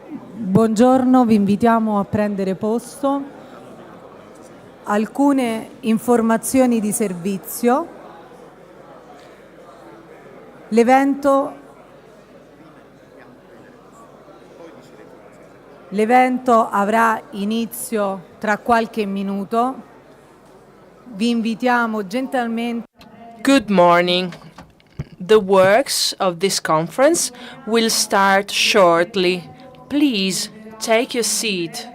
Buongiorno, vi invitiamo a prendere posto. Alcune informazioni di servizio. L'evento avrà inizio tra qualche minuto. Vi invitiamo gentilmente. Good morning. The works of this conference will start shortly. Please take your seat.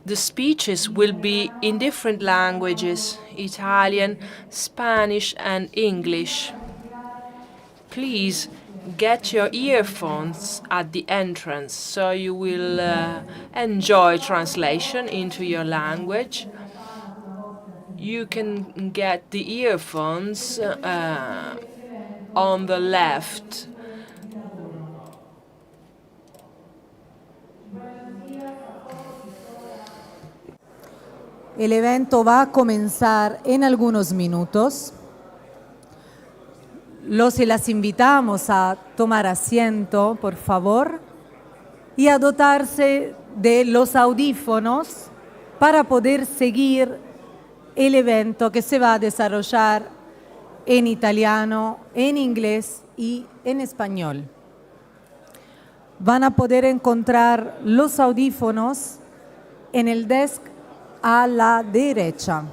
The speeches will be in different languages: Italian, Spanish, and English. Please get your earphones at the entrance so you will enjoy translation into your language. You can get the earphones on the left. El evento va a comenzar en algunos minutos. Los y las invitamos a tomar asiento, por favor, y a dotarse de los audífonos para poder seguir el evento que se va a desarrollar en italiano, en inglés y en español. Van a poder encontrar los audífonos en el desk a la derecha.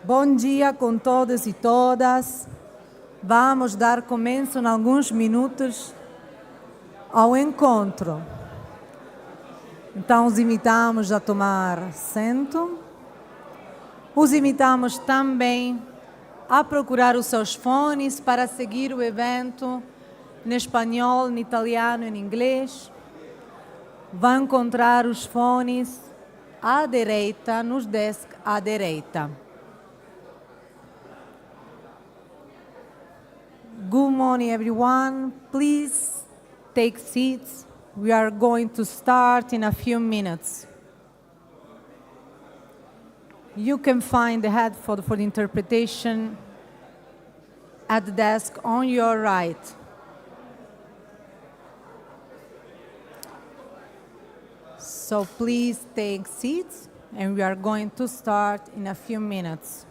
Bom dia com todos e todas. Vamos dar começo em alguns minutos ao encontro. Então, os invitamos a tomar assento. Os invitamos também a procurar os seus fones para seguir o evento em espanhol, em italiano e em inglês. Vão encontrar os fones à direita, nos desks à direita. Good morning, everyone. Please take seats. We are going to start in a few minutes. You can find the headphone for the interpretation at the desk on your right. So please take seats, and we are going to start in a few minutes.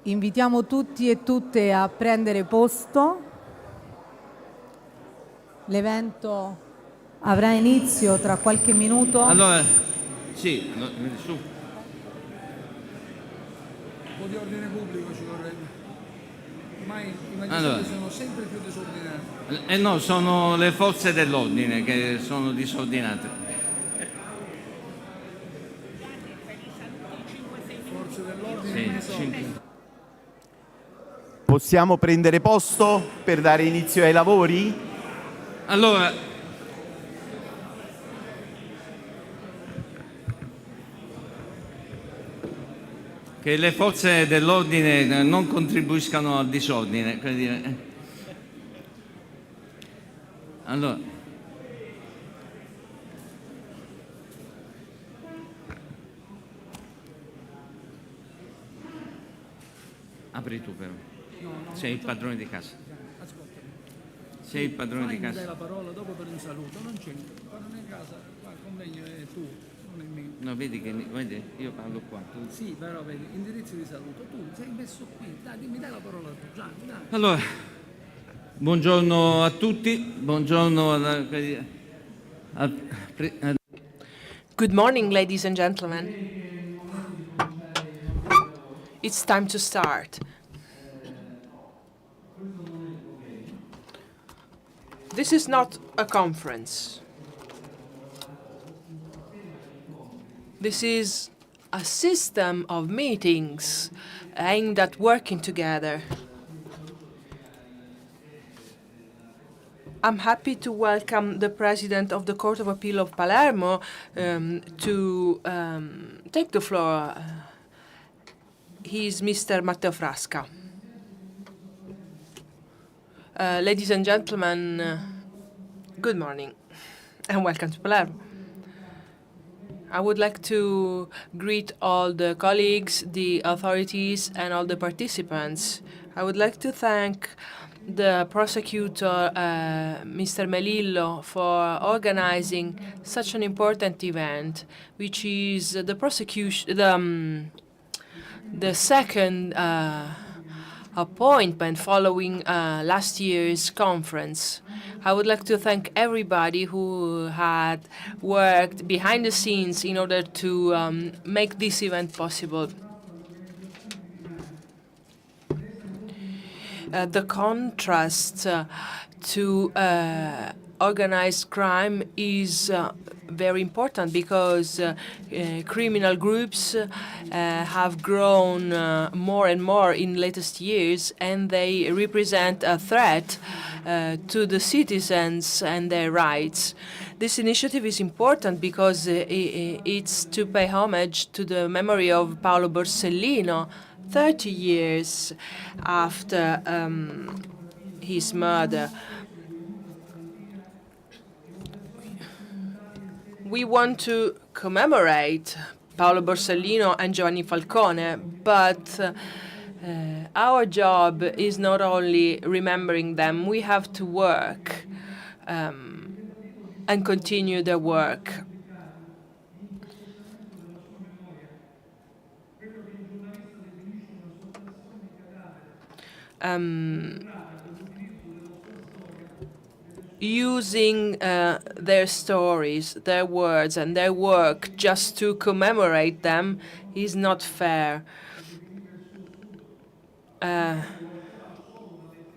Invitiamo tutti e tutte a prendere posto. L'evento avrà inizio tra qualche minuto. Allora, sì, su. Un po' di ordine pubblico ci vorrebbe. Ormai i magistrati sono sempre più disordinati. No, sono le forze dell'ordine che sono disordinate. Forze dell'ordine, Sì. Possiamo prendere posto per dare inizio ai lavori? Allora, che le forze dell'ordine non contribuiscano al disordine. Allora, apri tu però. Sei il padrone di casa. ascolta. Sei il padrone di Mi dai casa. la parola dopo per un saluto, non c'è. Quando in casa, il convegno è tuo, non è mio. No, vedi io parlo qua. Sì, però vedi, indirizzi di saluto, tu sei messo qui, dai, mi dai la parola tu, Gianni, dai. Allora, buongiorno a tutti, buongiorno Good morning, ladies and gentlemen. It's time to start. This is not a conference. This is a system of meetings aimed at working together. I'm happy to welcome the President of the Court of Appeal of Palermo to take the floor. He's Mr. Matteo Frasca. Ladies and gentlemen, Good morning and welcome to Palermo. I would like to greet all the colleagues, the authorities, and all the participants. I would like to thank the prosecutor, Mr. Melillo, for organizing such an important event, which is the prosecution, the second appointment following last year's conference. I would like to thank everybody who had worked behind the scenes in order to make this event possible. The contrast to organized crime is very important because criminal groups have grown more and more in latest years, and they represent a threat to the citizens and their rights. This initiative is important because it's to pay homage to the memory of Paolo Borsellino 30 years after his murder. We want to commemorate Paolo Borsellino and Giovanni Falcone, but our job is not only remembering them. We have to work and continue the work. Using their stories, their words, and their work just to commemorate them is not fair.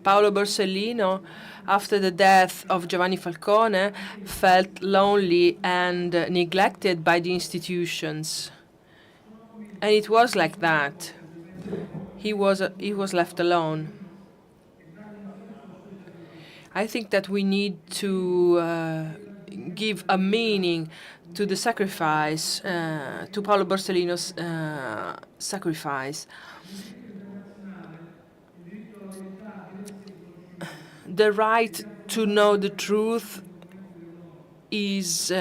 Paolo Borsellino, after the death of Giovanni Falcone, felt lonely and neglected by the institutions. And it was like that. He was left alone. I think that we need to give a meaning to the sacrifice, to Paolo Borsellino's sacrifice. The right to know the truth is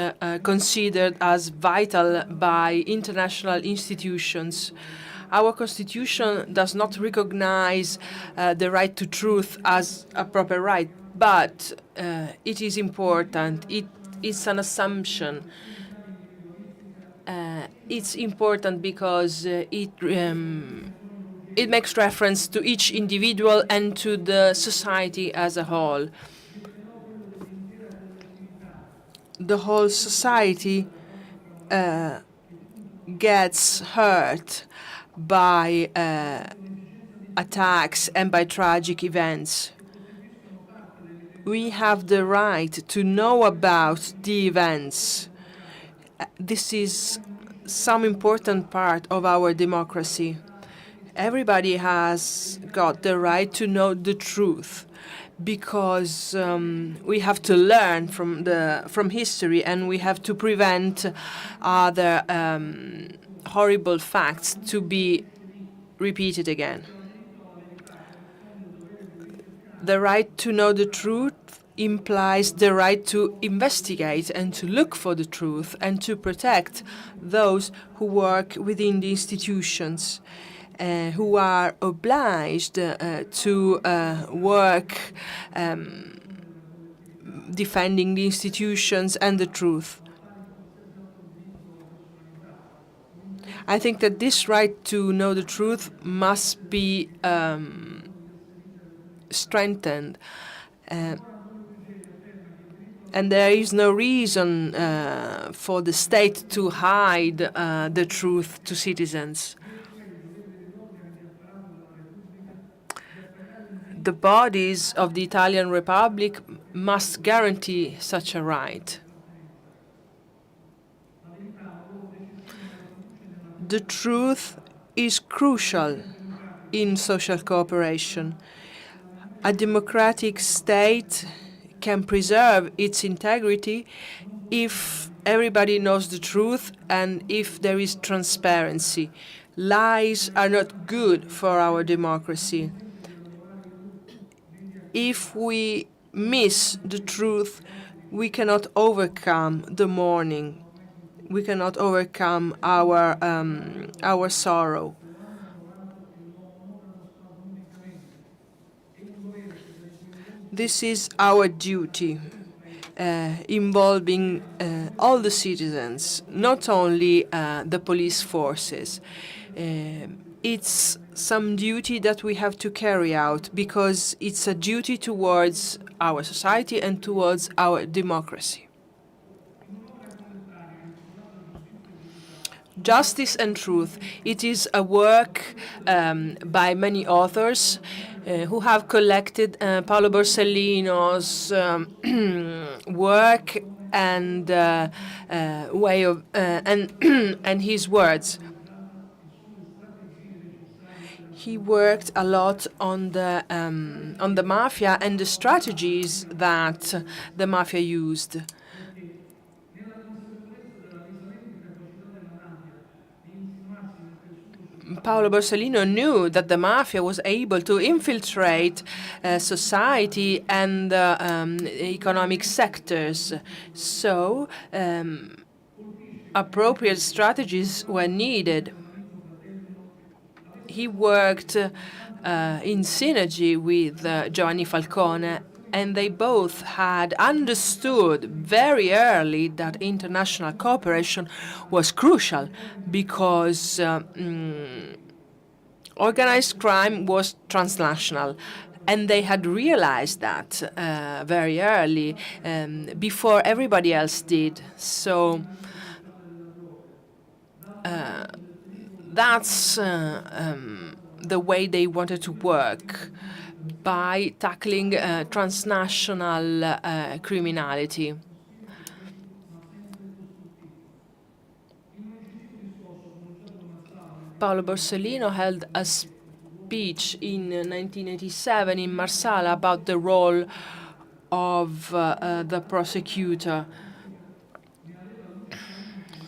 considered as vital by international institutions. Our Constitution does not recognize the right to truth as a proper right, but it is important. It is an assumption. It's important because it makes reference to each individual and to the society as a whole. The whole society gets hurt by attacks and by tragic events. We have the right to know about the events. This is some important part of our democracy. Everybody has got the right to know the truth because we have to learn from history, and we have to prevent other horrible facts to be repeated again. The right to know the truth implies the right to investigate and to look for the truth and to protect those who work within the institutions, who are obliged to work defending the institutions and the truth. I think that this right to know the truth must be strengthened. And there is no reason for the state to hide the truth to citizens. The bodies of the Italian Republic must guarantee such a right. The truth is crucial in social cooperation. A democratic state can preserve its integrity if everybody knows the truth and if there is transparency. Lies are not good for our democracy. If we miss the truth, we cannot overcome the mourning. We cannot overcome our sorrow. This is our duty, involving all the citizens, not only the police forces. It's some duty that we have to carry out because it's a duty towards our society and towards our democracy. Justice and Truth. It is a work by many authors who have collected Paolo Borsellino's work and way of and his words. He worked a lot on the mafia and the strategies that the mafia used. Paolo Borsellino knew that the mafia was able to infiltrate society and economic sectors. So appropriate strategies were needed. He worked in synergy with Giovanni Falcone, and they both had understood very early that international cooperation was crucial because organized crime was transnational. And they had realized that very early, before everybody else did. So that's the way they wanted to work, by tackling transnational criminality. Paolo Borsellino held a speech in 1987 in Marsala about the role of the prosecutor.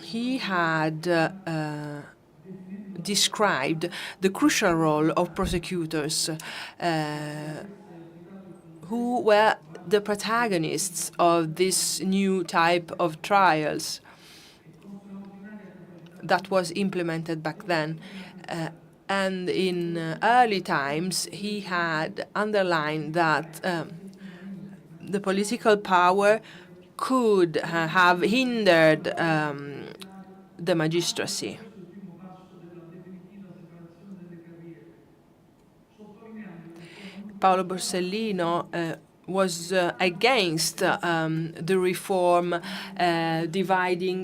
He had described the crucial role of prosecutors, who were the protagonists of this new type of trials that was implemented back then. And in early times, he had underlined that the political power could have hindered the magistracy. Paolo Borsellino was against the reform dividing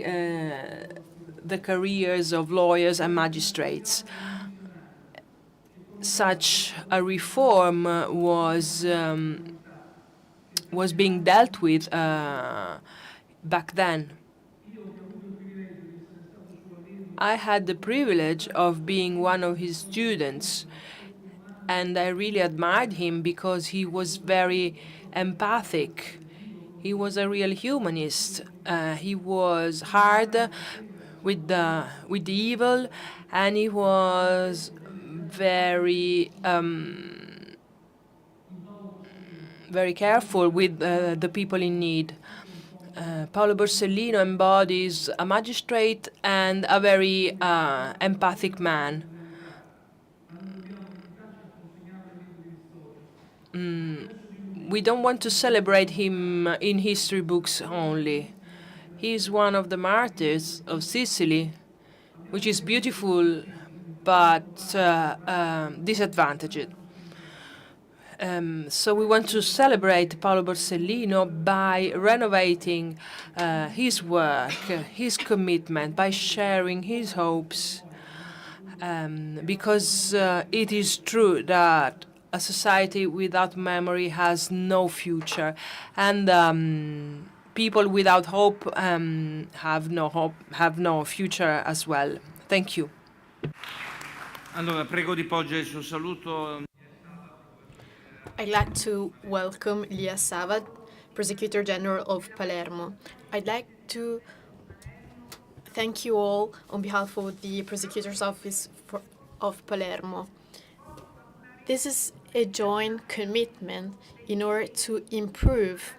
the careers of lawyers and magistrates. Such a reform was being dealt with back then. I had the privilege of being one of his students, and I really admired him because he was very empathic. He was a real humanist. He was hard with the evil, and he was very very careful with the people in need. Paolo Borsellino embodies a magistrate and a very empathic man. We don't want to celebrate him in history books only. He is one of the martyrs of Sicily, which is beautiful but disadvantaged. So we want to celebrate Paolo Borsellino by renovating his work, his commitment, by sharing his hopes, because it is true that a society without memory has no future, and people without hope have no future as well. Thank you. Allora, prego di porgere il suo saluto. I'd like to welcome Iila Savad, Prosecutor General of Palermo. I'd like to thank you all on behalf of the Prosecutor's Office of Palermo. This is a joint commitment in order to improve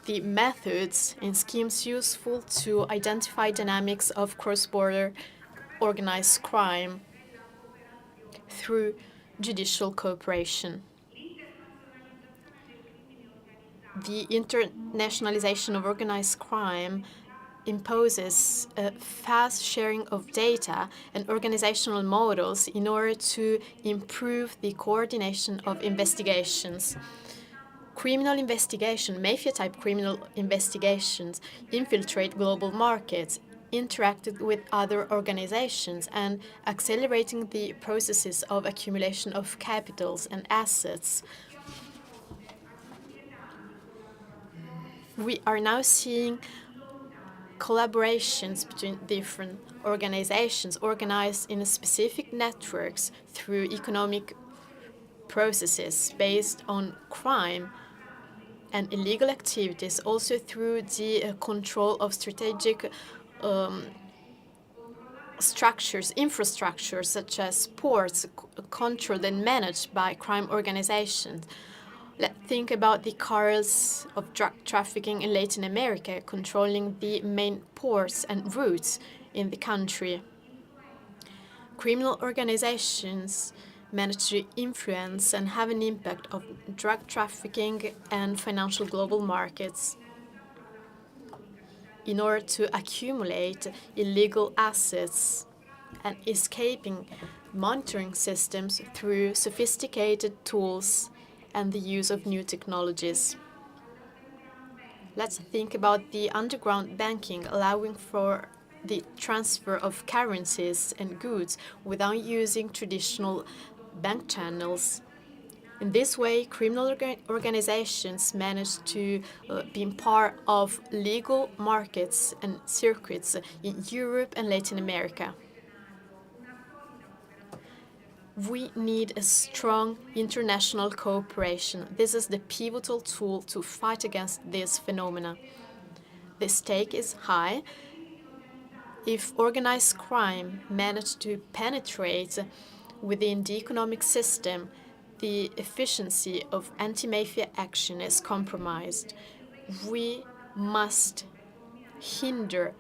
the methods and schemes useful to identify dynamics of cross-border organized crime through judicial cooperation. The internationalization of organized crime imposes a fast sharing of data and organizational models in order to improve the coordination of investigations. Criminal investigation, mafia-type criminal investigations, infiltrate global markets, interacted with other organizations, and accelerating the processes of accumulation of capitals and assets. We are now seeing collaborations between different organizations organized in specific networks through economic processes based on crime and illegal activities, also through the control of strategic structures, infrastructures such as ports, controlled and managed by crime organizations. Let's think about the cartels of drug trafficking in Latin America, controlling the main ports and routes in the country. Criminal organizations manage to influence and have an impact of drug trafficking and financial global markets in order to accumulate illegal assets and escaping monitoring systems through sophisticated tools and the use of new technologies. Let's think about the underground banking, allowing for the transfer of currencies and goods without using traditional bank channels. In this way, criminal organizations manage to be part of legal markets and circuits in Europe and Latin America. We need a strong international cooperation. This is the pivotal tool to fight against this phenomena. The stake is high. If organized crime manages to penetrate within the economic system, the efficiency of anti-mafia action is compromised. We must hinder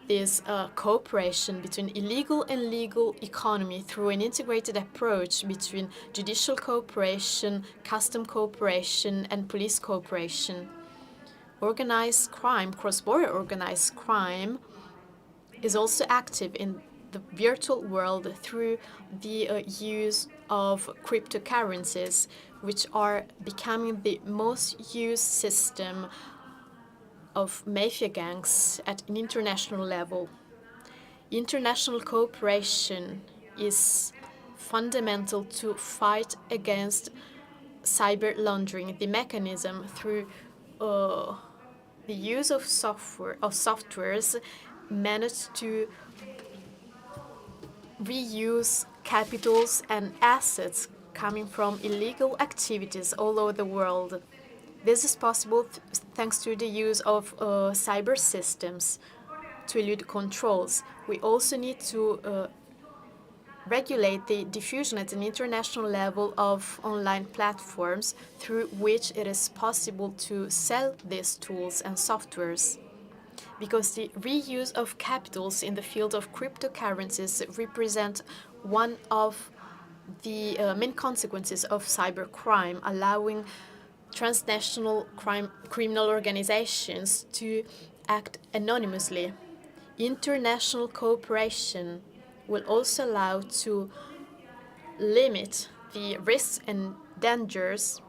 this cooperation between illegal and legal economy through an integrated approach between judicial cooperation, custom cooperation, and police cooperation. Organized crime, cross-border organized crime, is also active in the virtual world through the use of cryptocurrencies, which are becoming the most used system of mafia gangs at an international level. International cooperation is fundamental to fight against cyber laundering. The mechanism through the use of softwares managed to reuse capitals and assets coming from illegal activities all over the world. This is possible thanks to the use of cyber systems to elude controls. We also need to regulate the diffusion at an international level of online platforms through which it is possible to sell these tools and softwares. Because the reuse of capitals in the field of cryptocurrencies represent one of the main consequences of cybercrime, allowing transnational criminal organizations to act anonymously. International cooperation will also allow to limit the risks and dangers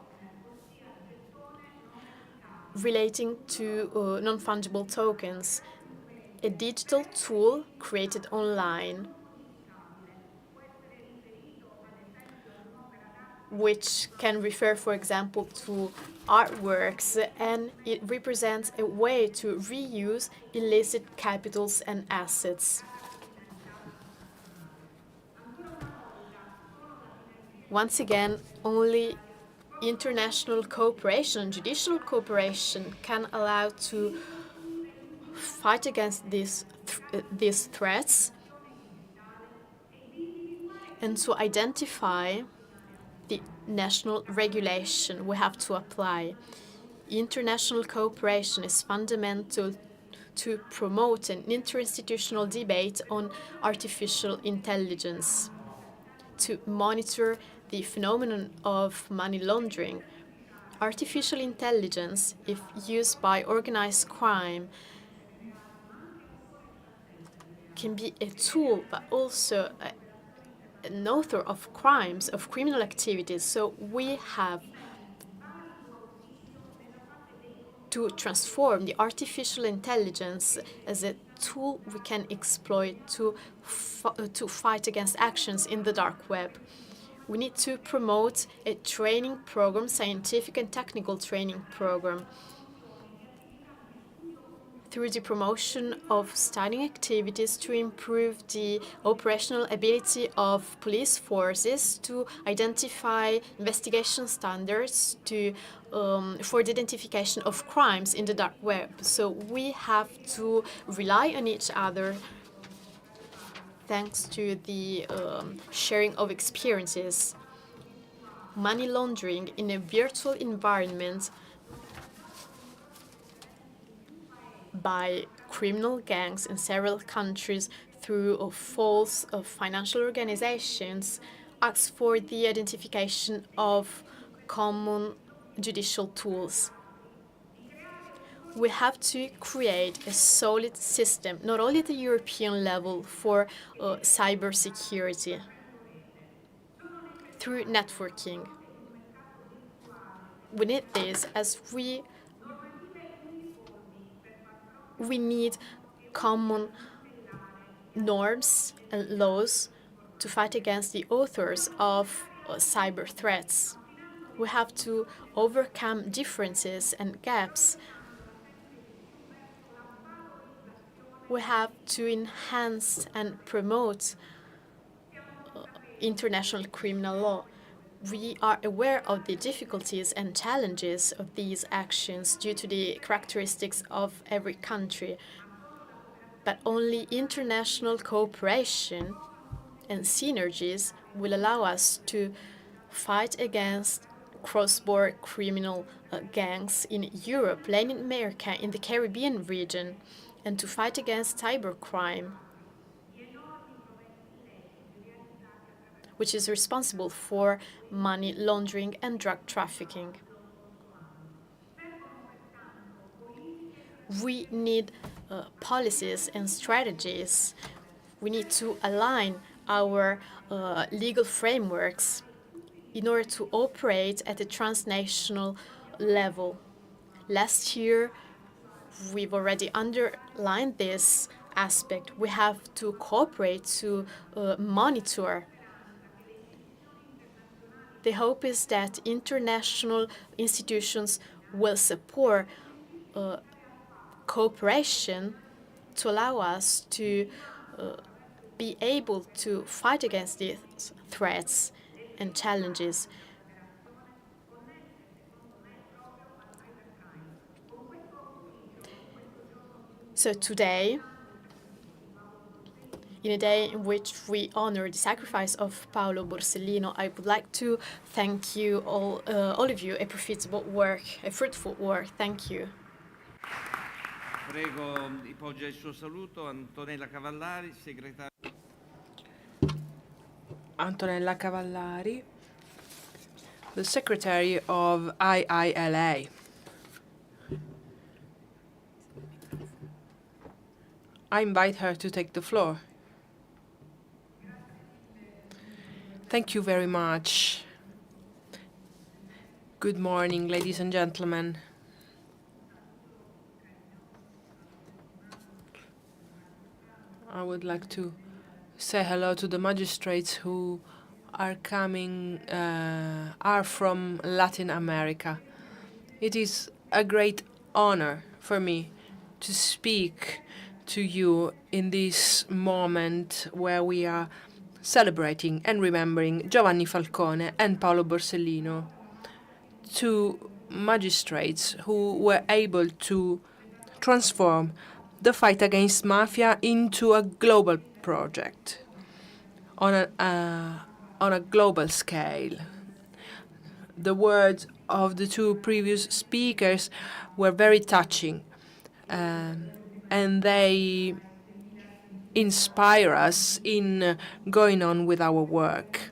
relating to non-fungible tokens, a digital tool created online, which can refer, for example, to artworks, and it represents a way to reuse illicit capitals and assets. Once again, only international cooperation, judicial cooperation, can allow to fight against these threats and to identify the national regulation we have to apply. International cooperation is fundamental to promote an interinstitutional debate on artificial intelligence, to monitor the phenomenon of money laundering. Artificial intelligence, if used by organized crime, can be a tool, but also an author of crimes, of criminal activities. So we have to transform the artificial intelligence as a tool we can exploit to fight against actions in the dark web. We need to promote a training program, scientific and technical training program, through the promotion of studying activities to improve the operational ability of police forces, to identify investigation standards, for the identification of crimes in the dark web. So we have to rely on each other thanks to the sharing of experiences. Money laundering in a virtual environment by criminal gangs in several countries through false financial organizations asks for the identification of common judicial tools. We have to create a solid system, not only at the European level, for cybersecurity through networking. We need this as we need common norms and laws to fight against the authors of cyber threats. We have to overcome differences and gaps. We have to enhance and promote international criminal law. We are aware of the difficulties and challenges of these actions due to the characteristics of every country, but only international cooperation and synergies will allow us to fight against cross-border criminal gangs in Europe, Latin America, in the Caribbean region, and to fight against cybercrime, which is responsible for money laundering and drug trafficking. We need policies and strategies. We need to align our legal frameworks in order to operate at a transnational level. Last year, we've already underlined this aspect. We have to cooperate to monitor. The hope is that international institutions will support cooperation to allow us to be able to fight against these threats and challenges. So today, in a day in which we honor the sacrifice of Paolo Borsellino, I would like to thank you all of you, a profitable work, a fruitful work. Thank you. Prego di poggia il suo saluto Antonella Cavallari, segretaria. Antonella Cavallari, the secretary of Iila. I invite her to take the floor. Thank you very much. Good morning, ladies and gentlemen. I would like to say hello to the magistrates who are coming, are from Latin America. It is a great honor for me to speak to you in this moment where we are celebrating and remembering Giovanni Falcone and Paolo Borsellino, two magistrates who were able to transform the fight against mafia into a global project on a global scale. The words of the two previous speakers were very touching, and they inspire us in going on with our work.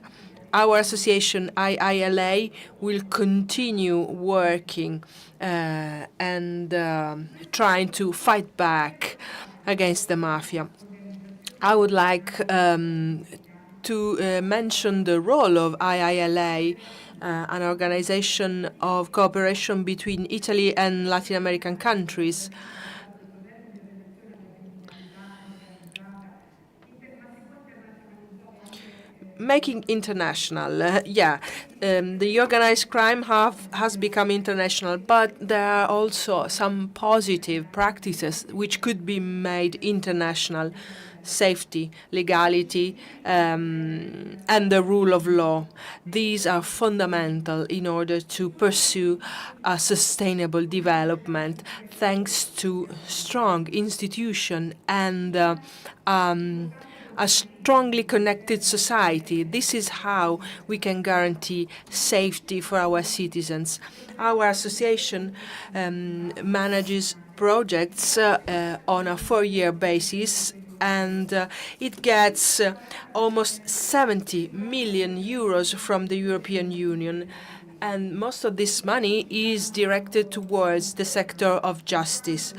Our association, Iila, will continue working and trying to fight back against the mafia. I would like to mention the role of Iila, an organization of cooperation between Italy and Latin American countries. Making international, the organized crime has become international, but there are also some positive practices which could be made international. Safety, legality, and the rule of law. These are fundamental in order to pursue a sustainable development, thanks to strong institution and a strongly connected society. This is how we can guarantee safety for our citizens. Our association manages projects on a 4-year basis, and it gets almost 70 million euros from the European Union. And most of this money is directed towards the sector of justice.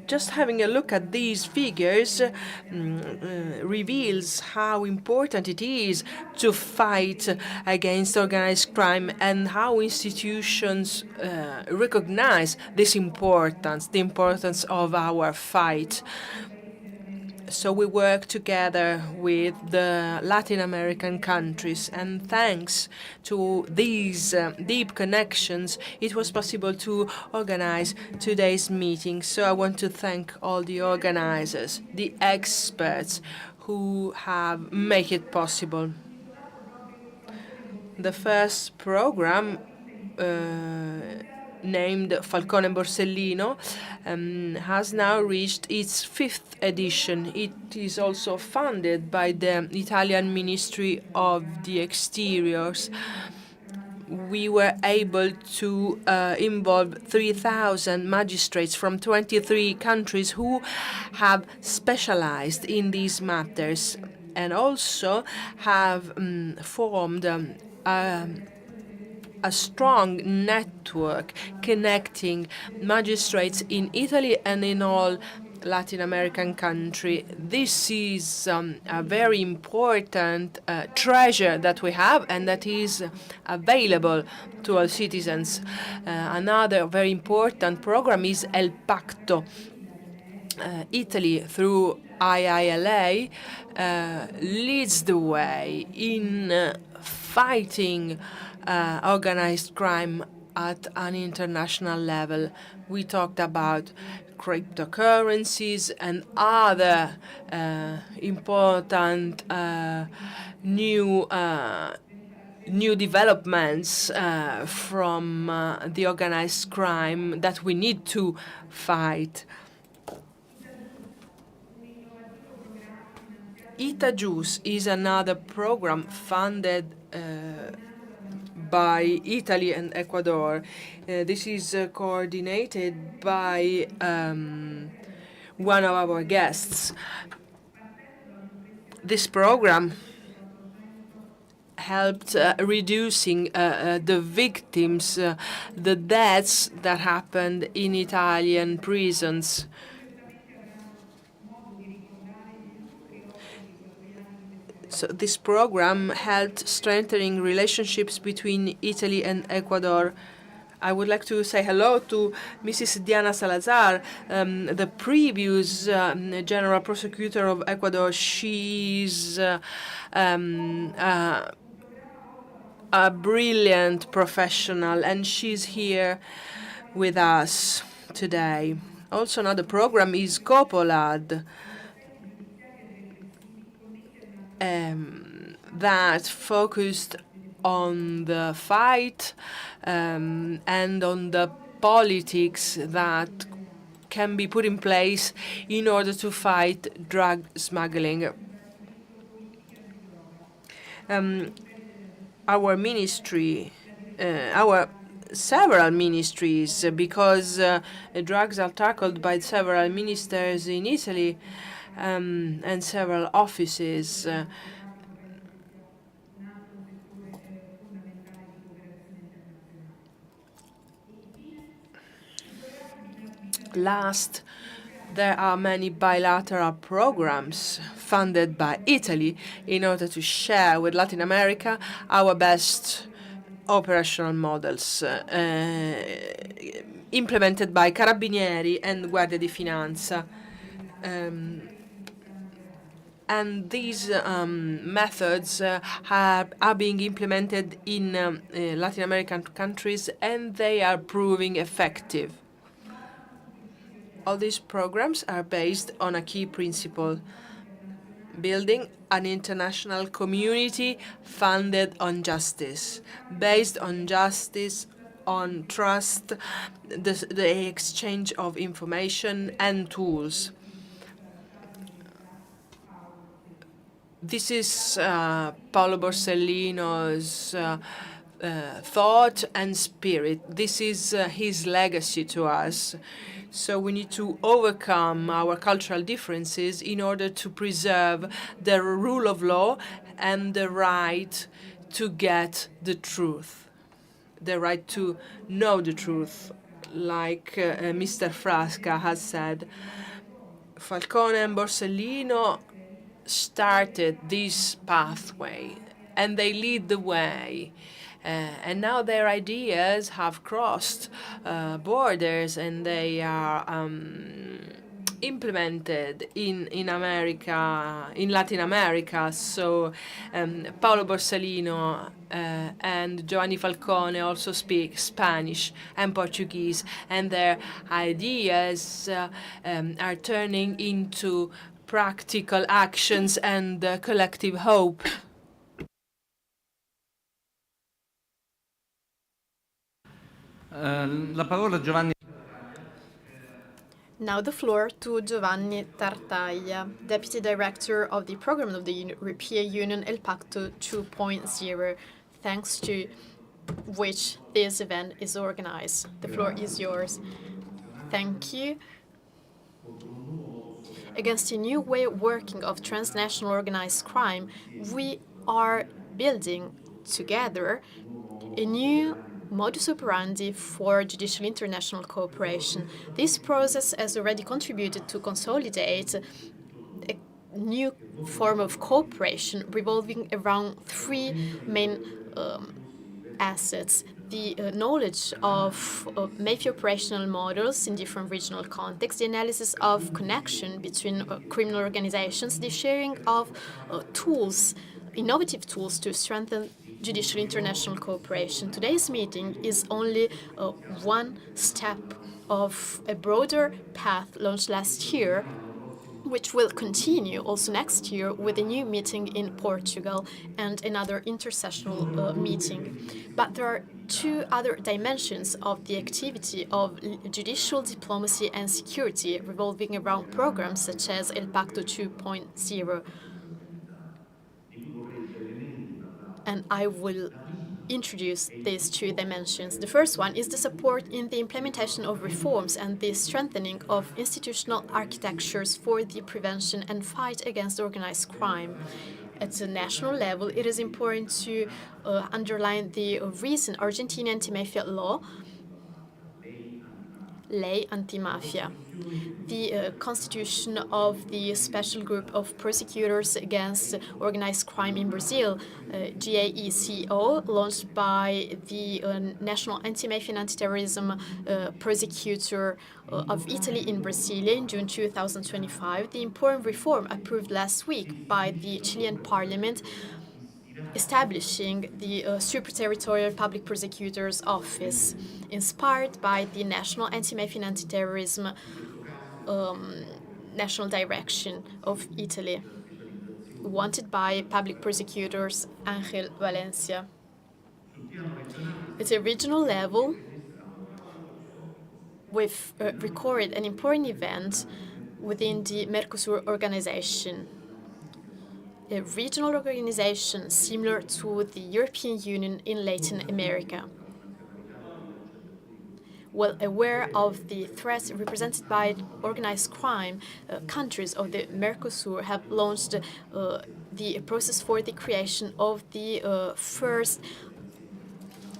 Just having a look at these figures reveals how important it is to fight against organized crime and how institutions recognize this importance, the importance of our fight. So we work together with the Latin American countries, and thanks to these deep connections, it was possible to organize today's meeting. So I want to thank all the organizers, the experts who have made it possible. The first program, named Falcone Borsellino, has now reached its 5th edition. It is also funded by the Italian Ministry of the Exteriors. We were able to involve 3,000 magistrates from 23 countries who have specialized in these matters, and also have formed a strong network connecting magistrates in Italy and in all Latin American countries. This is a very important treasure that we have and that is available to all citizens. Another very important program is El Pacto. Italy, through Iila, leads the way in fighting organized crime at an international level. We talked about cryptocurrencies and other important new developments from the organized crime that we need to fight. ItaJuice is another program funded by Italy and Ecuador. This is coordinated by one of our guests. This program helped reducing the victims, the deaths that happened in Italian prisons. So this program helped strengthening relationships between Italy and Ecuador. I would like to say hello to Mrs. Diana Salazar, the previous General Prosecutor of Ecuador. She's a brilliant professional, and she's here with us today. Also, another program is Copolad, that focused on the fight and on the politics that can be put in place in order to fight drug smuggling. our ministry, our several ministries, because drugs are tackled by several ministers in Italy and several offices. Last, there are many bilateral programs funded by Italy in order to share with Latin America our best operational models implemented by Carabinieri and Guardia di Finanza. And these methods are being implemented in Latin American countries, and they are proving effective. All these programs are based on a key principle: building an international community founded on justice, based on justice, on trust, the exchange of information and tools. This is Paolo Borsellino's thought and spirit. This is his legacy to us. So we need to overcome our cultural differences in order to preserve the rule of law and the right to get the truth, the right to know the truth. Like Mr. Frasca has said, Falcone and Borsellino started this pathway, and they lead the way. And now their ideas have crossed borders, and they are implemented in America, in Latin America. So Paolo Borsellino and Giovanni Falcone also speak Spanish and Portuguese, and their ideas are turning into practical actions and collective hope. La parola Giovanni. Now the floor to Giovanni Tartaglia, Deputy Director of the Program of the European Union El Pacto 2.0, thanks to which this event is organized. The floor is yours. Thank you. Against a new way of working of transnational organized crime, we are building together a new modus operandi for judicial international cooperation. This process has already contributed to consolidate a new form of cooperation revolving around three main assets: the knowledge of mafia operational models in different regional contexts, the analysis of connection between criminal organizations, the sharing of tools, innovative tools to strengthen judicial international cooperation. Today's meeting is only one step of a broader path launched last year, which will continue also next year with a new meeting in Portugal and another intersessional meeting. But there are two other dimensions of the activity of judicial diplomacy and security revolving around programs such as El Pacto 2.0. And I will introduce these two dimensions. The first one is the support in the implementation of reforms and the strengthening of institutional architectures for the prevention and fight against organized crime. At the national level, it is important to underline the recent Argentine anti-mafia law, Ley Antimafia, the constitution of the Special Group of Prosecutors Against Organized Crime in Brazil, GAECO, launched by the National Anti-Mafia and Anti-Terrorism Prosecutor of Italy in Brasilia in June 2025, the important reform approved last week by the Chilean Parliament, establishing the Superterritorial Public Prosecutor's Office, inspired by the National Anti-Mafia and Anti-Terrorism National Direction of Italy, wanted by public prosecutors Angel Valencia. At a regional level, we've recorded an important event within the Mercosur organization. a regional organization similar to the European Union in Latin America. Well aware of the threats represented by organized crime, countries of the Mercosur have launched the process for the creation of the first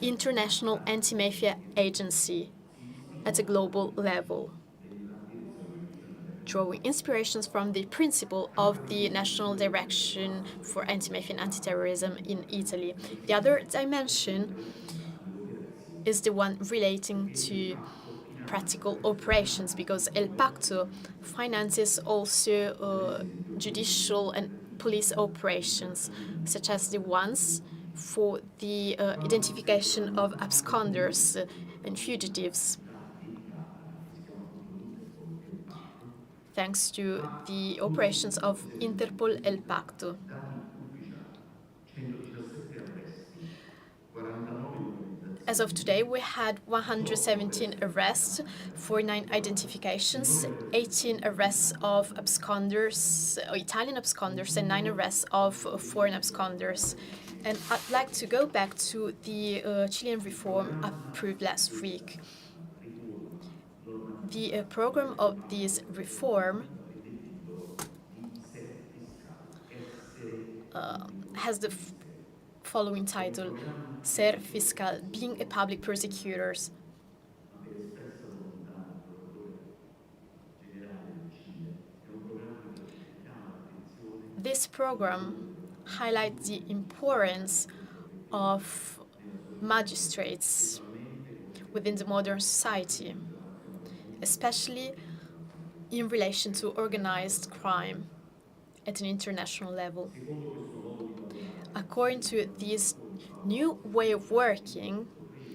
international anti-mafia agency at a global level, drawing inspirations from the principle of the National Direction for Anti-Mafia and Anti-Terrorism in Italy. The other dimension is the one relating to practical operations, because El Pacto finances also judicial and police operations, such as the ones for the identification of absconders and fugitives, thanks to the operations of Interpol El Pacto. As of today, we had 117 arrests, 49 identifications, 18 arrests of absconders, Italian absconders, and 9 arrests of foreign absconders. And I'd like to go back to the Chilean reform approved last week. The program of this reform has the following title: Ser Fiscal, being a public prosecutor. This program highlights the importance of magistrates within the modern society, especially in relation to organized crime at an international level. According to this new way of working,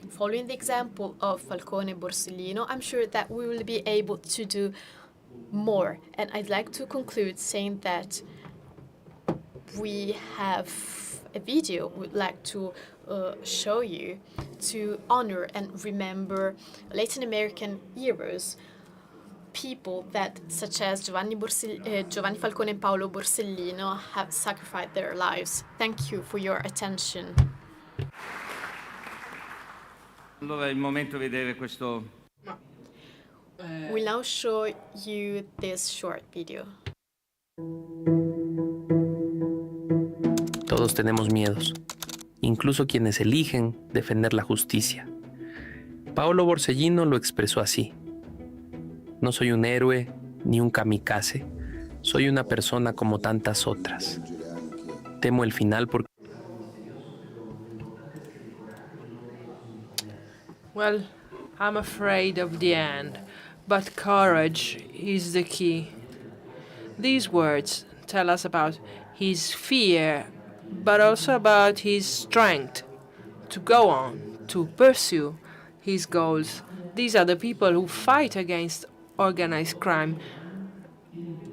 following the example of Falcone and Borsellino, I'm sure that we will be able to do more. And I'd like to conclude saying that we have a video we'd like to show you to honor and remember Latin American heroes, people that, such as Giovanni Falcone and Paolo Borsellino, have sacrificed their lives. Thank you for your attention. Allora è il momento di vedere questo. We'll now show you this short video. Todos tenemos miedos, incluso quienes eligen defender la justicia. Paolo Borsellino lo expresó así: no soy un héroe ni un kamikaze, soy una persona como tantas otras. Temo el final porque... Well, I'm afraid of the end, but courage is the key. These words tell us about his fear, but also about his strength to go on, to pursue his goals. These are the people who fight against organized crime.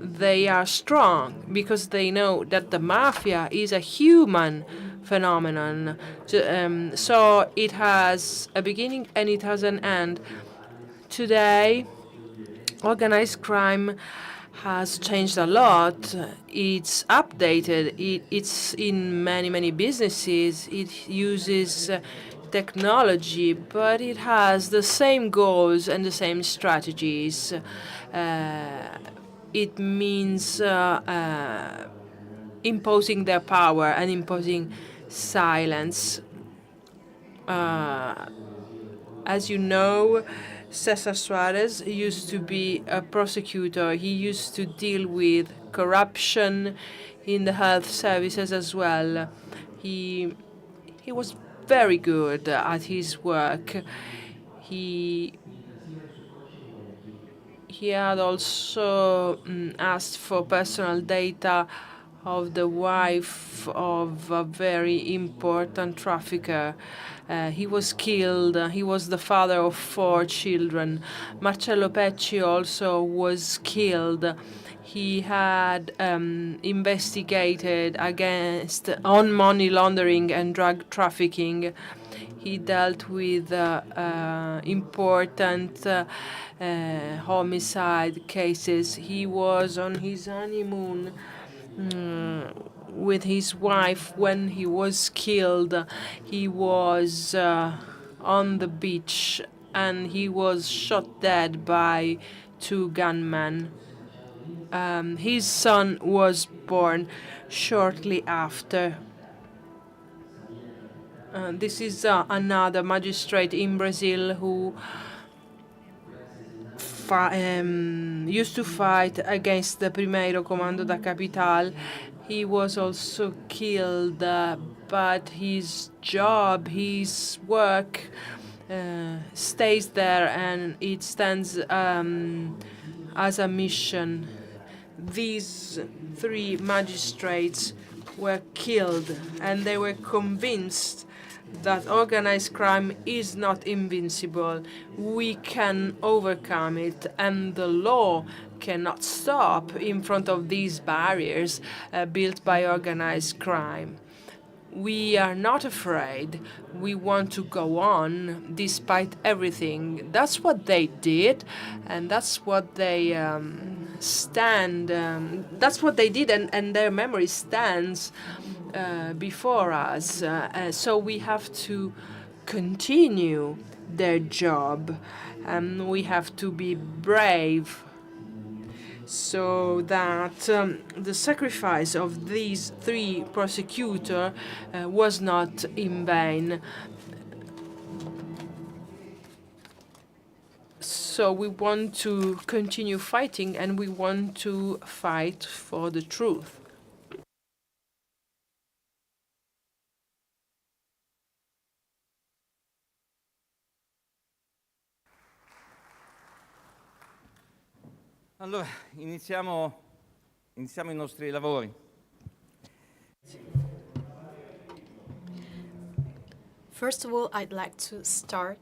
They are strong because they know that the mafia is a human phenomenon. So it has a beginning and it has an end. Today, organized crime has changed a lot. It's updated. It's in many businesses. It uses technology, but it has the same goals and the same strategies. It means imposing their power and imposing silence. As you know, Cesar Suarez used to be a prosecutor. He used to deal with corruption in the health services as well. He was very good at his work. He had also asked for personal data of the wife of a very important trafficker. He was killed. He was the father of 4 children. Marcello Pecci also was killed. He had investigated on money laundering and drug trafficking. He dealt with important homicide cases. He was on his honeymoon with his wife when he was killed. He was on the beach and he was shot dead by 2 gunmen. His son was born shortly after. This is another magistrate in Brazil who used to fight against the Primeiro Comando da Capital. He was also killed, but his job, his work stays there, and it stands as a mission. These 3 magistrates were killed, and they were convinced that organized crime is not invincible. We can overcome it, and the law cannot stop in front of these barriers built by organized crime. We are not afraid. We want to go on despite everything. That's what they did, and that's what they that's what they did, and their memory stands before us. So we have to continue their job, and we have to be brave so that the sacrifice of these 3 prosecutors was not in vain. So we want to continue fighting, and we want to fight for the truth. Allora, iniziamo i nostri lavori. First of all, I'd like to start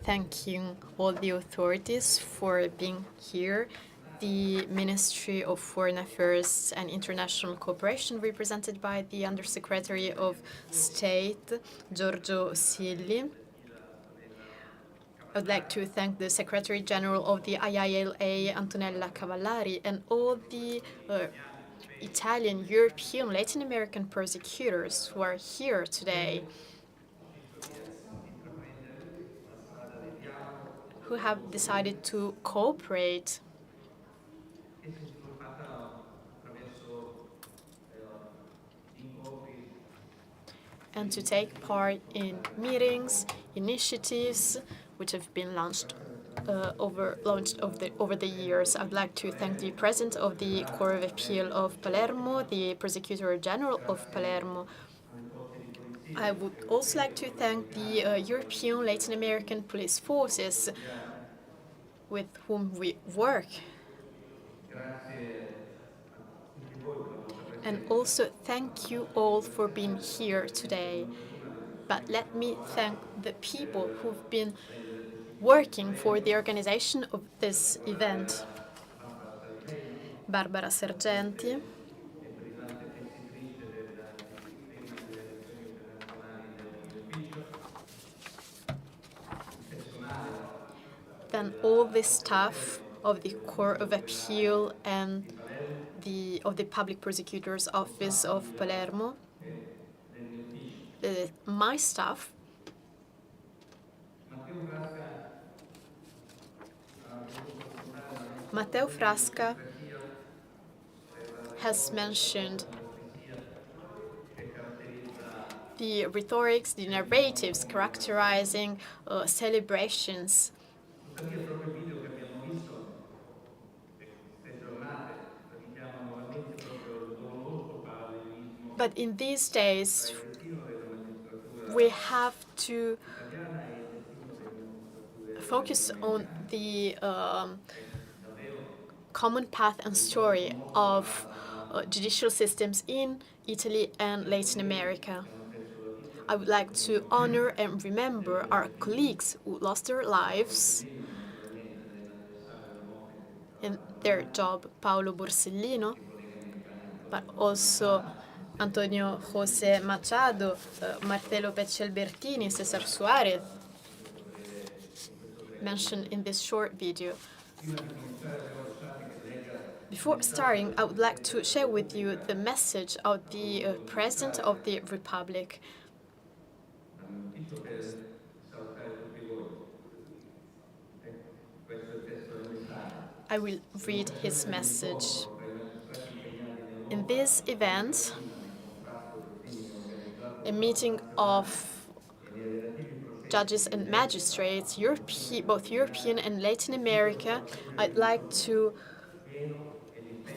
thanking all the authorities for being here. The Ministry of Foreign Affairs and International Cooperation, represented by the Undersecretary of State, Giorgio Silli. I'd like to thank the Secretary General of the IILA, Antonella Cavallari, and all the Italian, European, Latin American prosecutors who are here today, who have decided to cooperate and to take part in meetings, initiatives, which have been launched over the years. I'd like to thank the President of the Court of Appeal of Palermo, the Prosecutor General of Palermo. I would also like to thank the European Latin American police forces with whom we work. And also thank you all for being here today. But let me thank the people who've been working for the organization of this event. Barbara Sergenti, then all the staff of the Court of Appeal and of the Public Prosecutor's Office of Palermo, my staff, Matteo Frasca has mentioned the rhetorics, the narratives characterizing celebrations. But in these days, we have to focus on the common path and story of judicial systems in Italy and Latin America. I would like to honor and remember our colleagues who lost their lives in their job, Paolo Borsellino, but also Antonio José Machado, Marcelo Pecci Albertini, Cesar Suarez, mentioned in this short video. Before starting, I would like to share with you the message of the President of the Republic. I will read his message. In this event, a meeting of judges and magistrates, both European and Latin America, I'd like to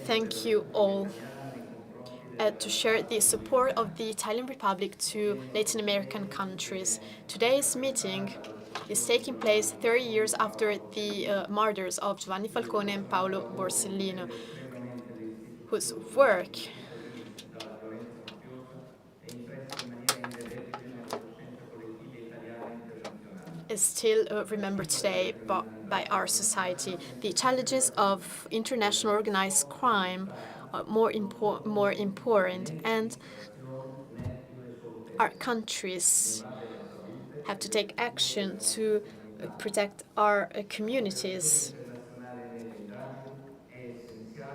thank you all to share the support of the Italian Republic to Latin American countries. Today's meeting is taking place 30 years after the murders of Giovanni Falcone and Paolo Borsellino, whose work is still remembered today by our society. The challenges of international organized crime are more important, and our countries have to take action to protect our communities.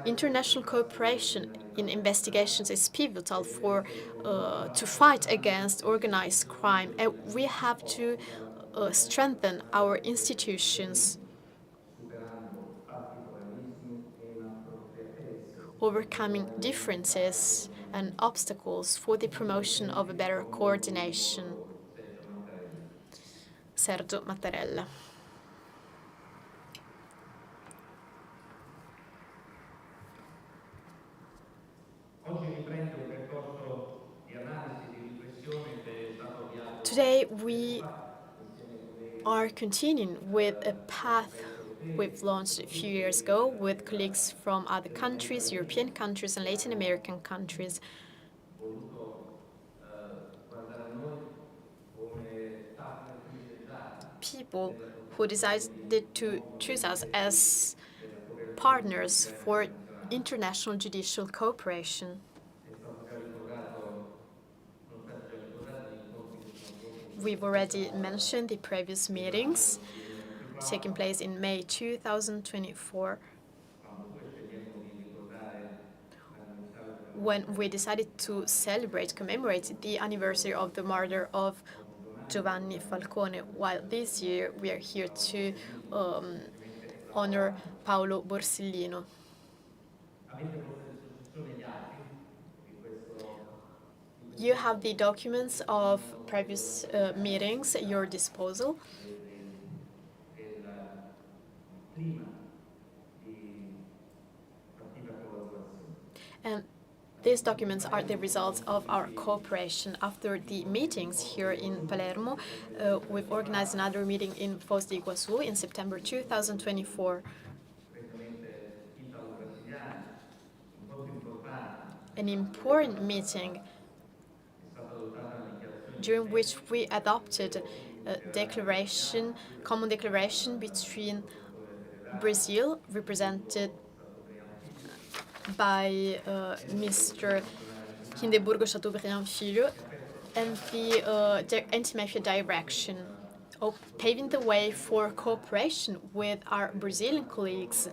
International cooperation in investigations is pivotal to fight against organized crime, and we have to strengthen our institutions, overcoming differences and obstacles for the promotion of a better coordination. Sergio Mattarella. Today we are continuing with a path we've launched a few years ago with colleagues from other countries, European countries and Latin American countries. People who decided to choose us as partners for international judicial cooperation. We've already mentioned the previous meetings taking place in May 2024, when we decided to commemorate the anniversary of the murder of Giovanni Falcone, while this year we are here to honor Paolo Borsellino. You have the documents of previous meetings at your disposal. And these documents are the results of our cooperation. After the meetings here in Palermo, we've organized another meeting in Foz do Iguaçu in September 2024. An important meeting during which we adopted a common declaration between Brazil, represented by Mr. Hindeburgo Chateaubriand Filho, and the anti-mafia direction, paving the way for cooperation with our Brazilian colleagues.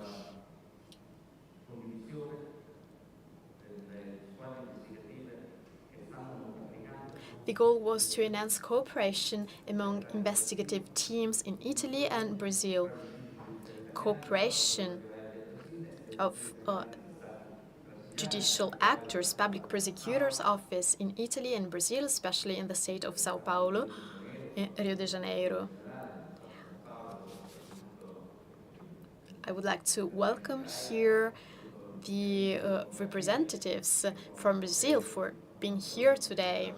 The goal was to enhance cooperation among investigative teams in Italy and Brazil. Cooperation of judicial actors, public prosecutor's office in Italy and Brazil, especially in the state of Sao Paulo, Rio de Janeiro. I would like to welcome here the representatives from Brazil for being here today.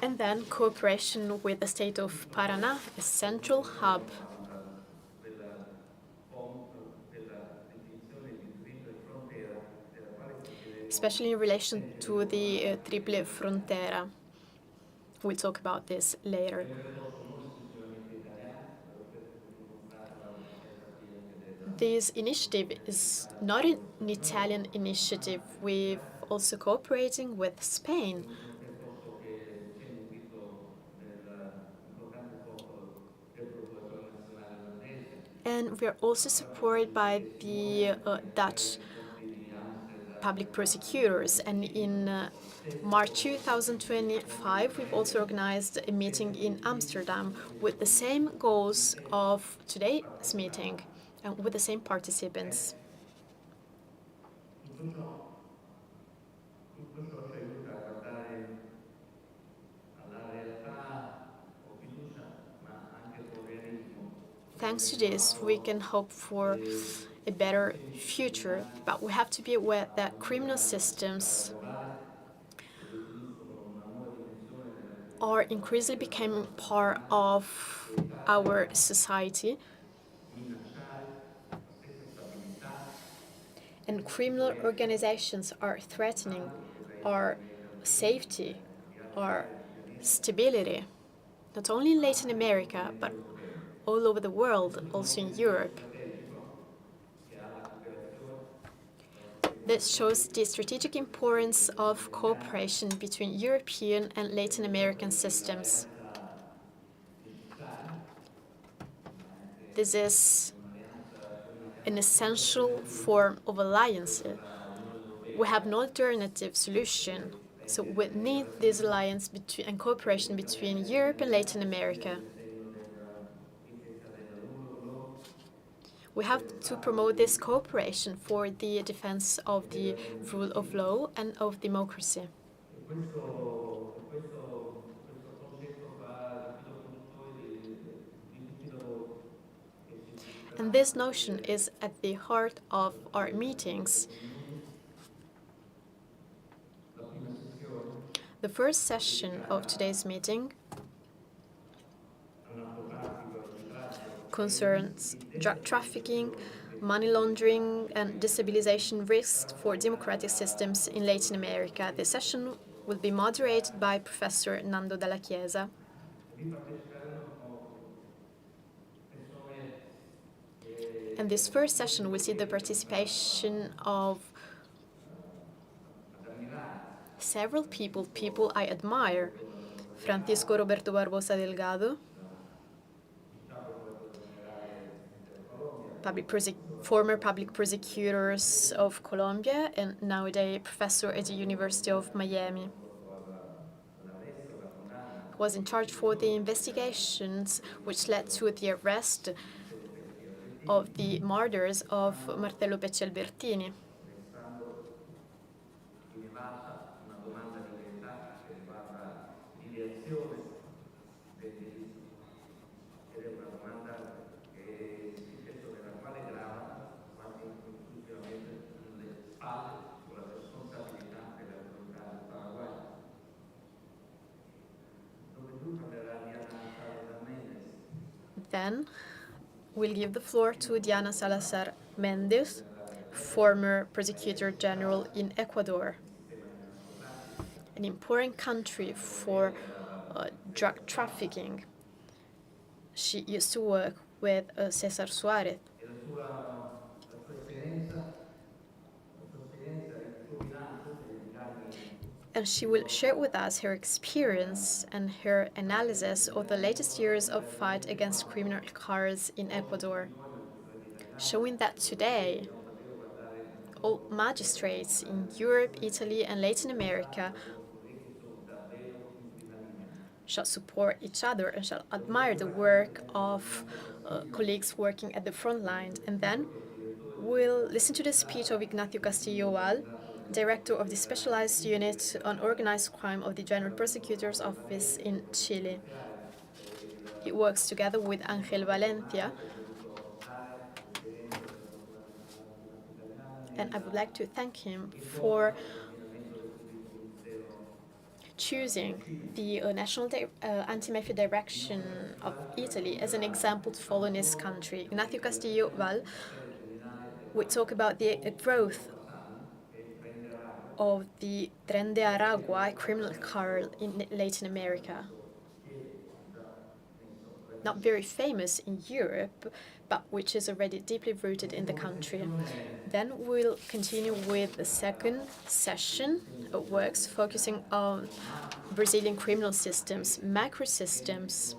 And then cooperation with the state of Paraná, a central hub. Especially in relation to the Triple Frontera. We'll talk about this later. This initiative is not an Italian initiative. We're also cooperating with Spain. And we are also supported by the Dutch public prosecutors. And in March 2025, we've also organized a meeting in Amsterdam with the same goals of today's meeting and with the same participants. Thanks to this, we can hope for a better future, but we have to be aware that criminal systems are increasingly becoming part of our society, and criminal organizations are threatening our safety, our stability, not only in Latin America, but all over the world, also in Europe. This shows the strategic importance of cooperation between European and Latin American systems. This is an essential form of alliance. We have no alternative solution, so we need this alliance and cooperation between Europe and Latin America. We have to promote this cooperation for the defense of the rule of law and of democracy. And this notion is at the heart of our meetings. The first session of today's meeting concerns drug trafficking, money laundering, and destabilization risks for democratic systems in Latin America. The session will be moderated by Professor Nando Dalla Chiesa. And this first session will see the participation of several people I admire: Francisco Roberto Barbosa Delgado, former public prosecutors of Colombia and nowadays professor at the University of Miami, who was in charge for the investigations which led to the arrest of the murders of Martello Pecci Albertini. Then we'll give the floor to Diana Salazar Mendez, former Prosecutor General in Ecuador, an important country for drug trafficking. She used to work with Cesar Suarez. And she will share with us her experience and her analysis of the latest years of fight against criminal cartels in Ecuador, showing that today all magistrates in Europe, Italy, and Latin America shall support each other and shall admire the work of colleagues working at the front line. And then we'll listen to the speech of Ignacio Castillo Val, Director of the Specialized Unit on Organized Crime of the General Prosecutor's Office in Chile. He works together with Ángel Valencia. And I would like to thank him for choosing the National Anti-Mafia Direction of Italy as an example to follow in his country. Ignacio Castillo Val would talk about the growth of the Tren de Aragua criminal cartel in Latin America. Not very famous in Europe, but which is already deeply rooted in the country. Then we'll continue with the second session of works focusing on Brazilian criminal systems, macro systems.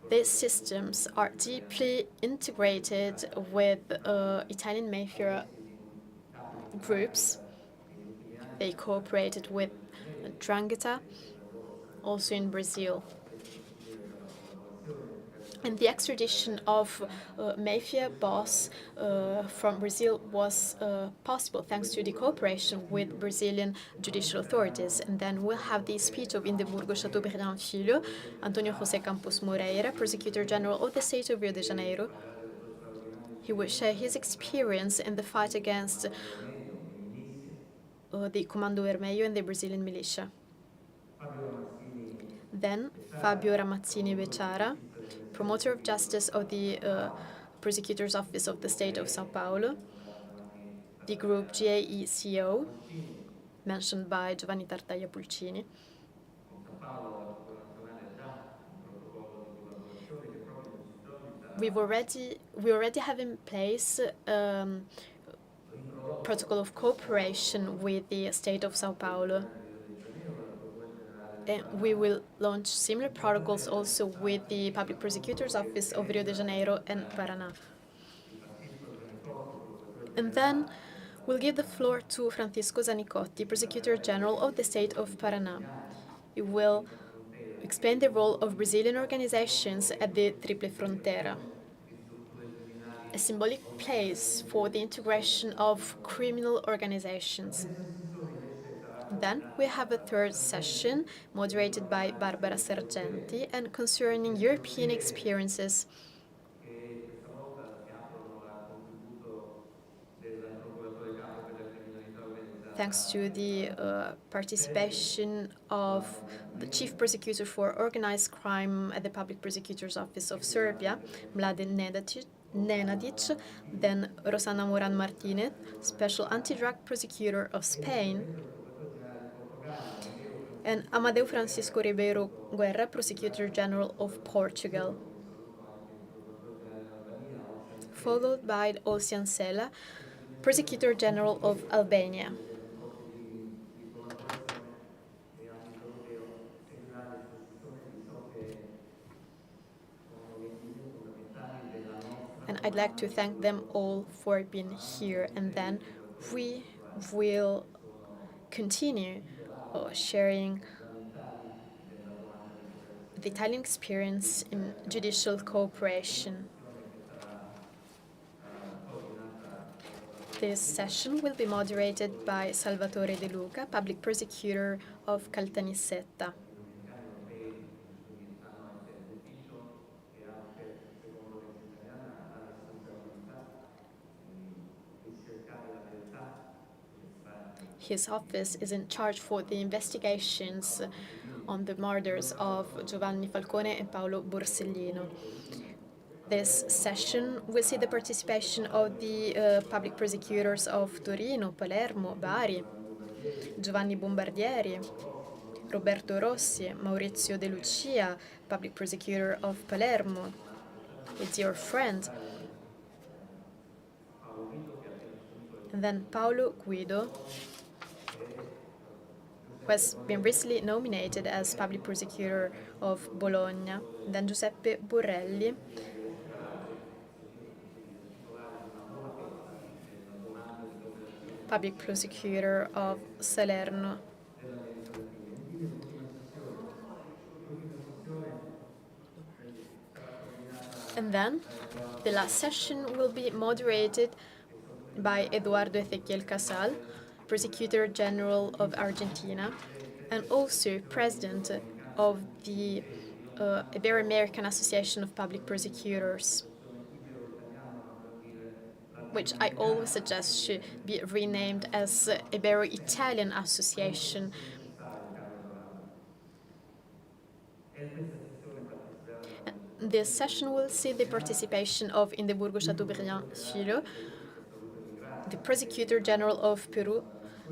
These systems are deeply integrated with Italian mafia groups. They cooperated with Drangheta, also in Brazil. And the extradition of mafia boss from Brazil was possible thanks to the cooperation with Brazilian judicial authorities. And then we'll have the speech of Indeburgo Chateaubriand Filho, Antonio José Campos Moreira, Prosecutor General of the State of Rio de Janeiro. He will share his experience in the fight against the Comando Vermelho and the Brazilian militia. Then Fabio Ramazzini Becciara, promoter of justice of the Prosecutor's Office of the State of Sao Paulo, the group GAECO, mentioned by Giovanni Tartaglia Pulcini. We already have in place protocol of cooperation with the state of Sao Paulo. And we will launch similar protocols also with the Public Prosecutor's Office of Rio de Janeiro and Paraná. And then we'll give the floor to Francisco Zanicotti, Prosecutor General of the State of Paraná. He will explain the role of Brazilian organizations at the Triple Fronteira, a symbolic place for the integration of criminal organizations. Then we have a third session moderated by Barbara Sergenti and concerning European experiences. Thanks to the participation of the Chief Prosecutor for Organized Crime at the Public Prosecutor's Office of Serbia, Mladen Nenadic, then Rosana Moran Martinez, Special Anti-Drug Prosecutor of Spain, and Amadeu Francisco Ribeiro Guerra, Prosecutor General of Portugal, followed by Ocean Sela, Prosecutor General of Albania. And I'd like to thank them all for being here, and then we will continue sharing the Italian experience in judicial cooperation. This session will be moderated by Salvatore De Luca, Public Prosecutor of Caltanissetta. His office is in charge for the investigations on the murders of Giovanni Falcone and Paolo Borsellino. This session will see the participation of the public prosecutors of Torino, Palermo, Bari, Giovanni Bombardieri, Roberto Rossi, Maurizio De Lucia, public prosecutor of Palermo, a dear friend, and then Paolo Guido, who has been recently nominated as public prosecutor of Bologna, then Giuseppe Borrelli, public prosecutor of Salerno. And then the last session will be moderated by Eduardo Ezequiel Casal, Prosecutor General of Argentina, and also President of the American Association of Public Prosecutors, which I always suggest should be renamed as Ibero-Italian Association. This session will see the participation of Indeburgo Chateaubriand Filho, the Prosecutor General of Peru,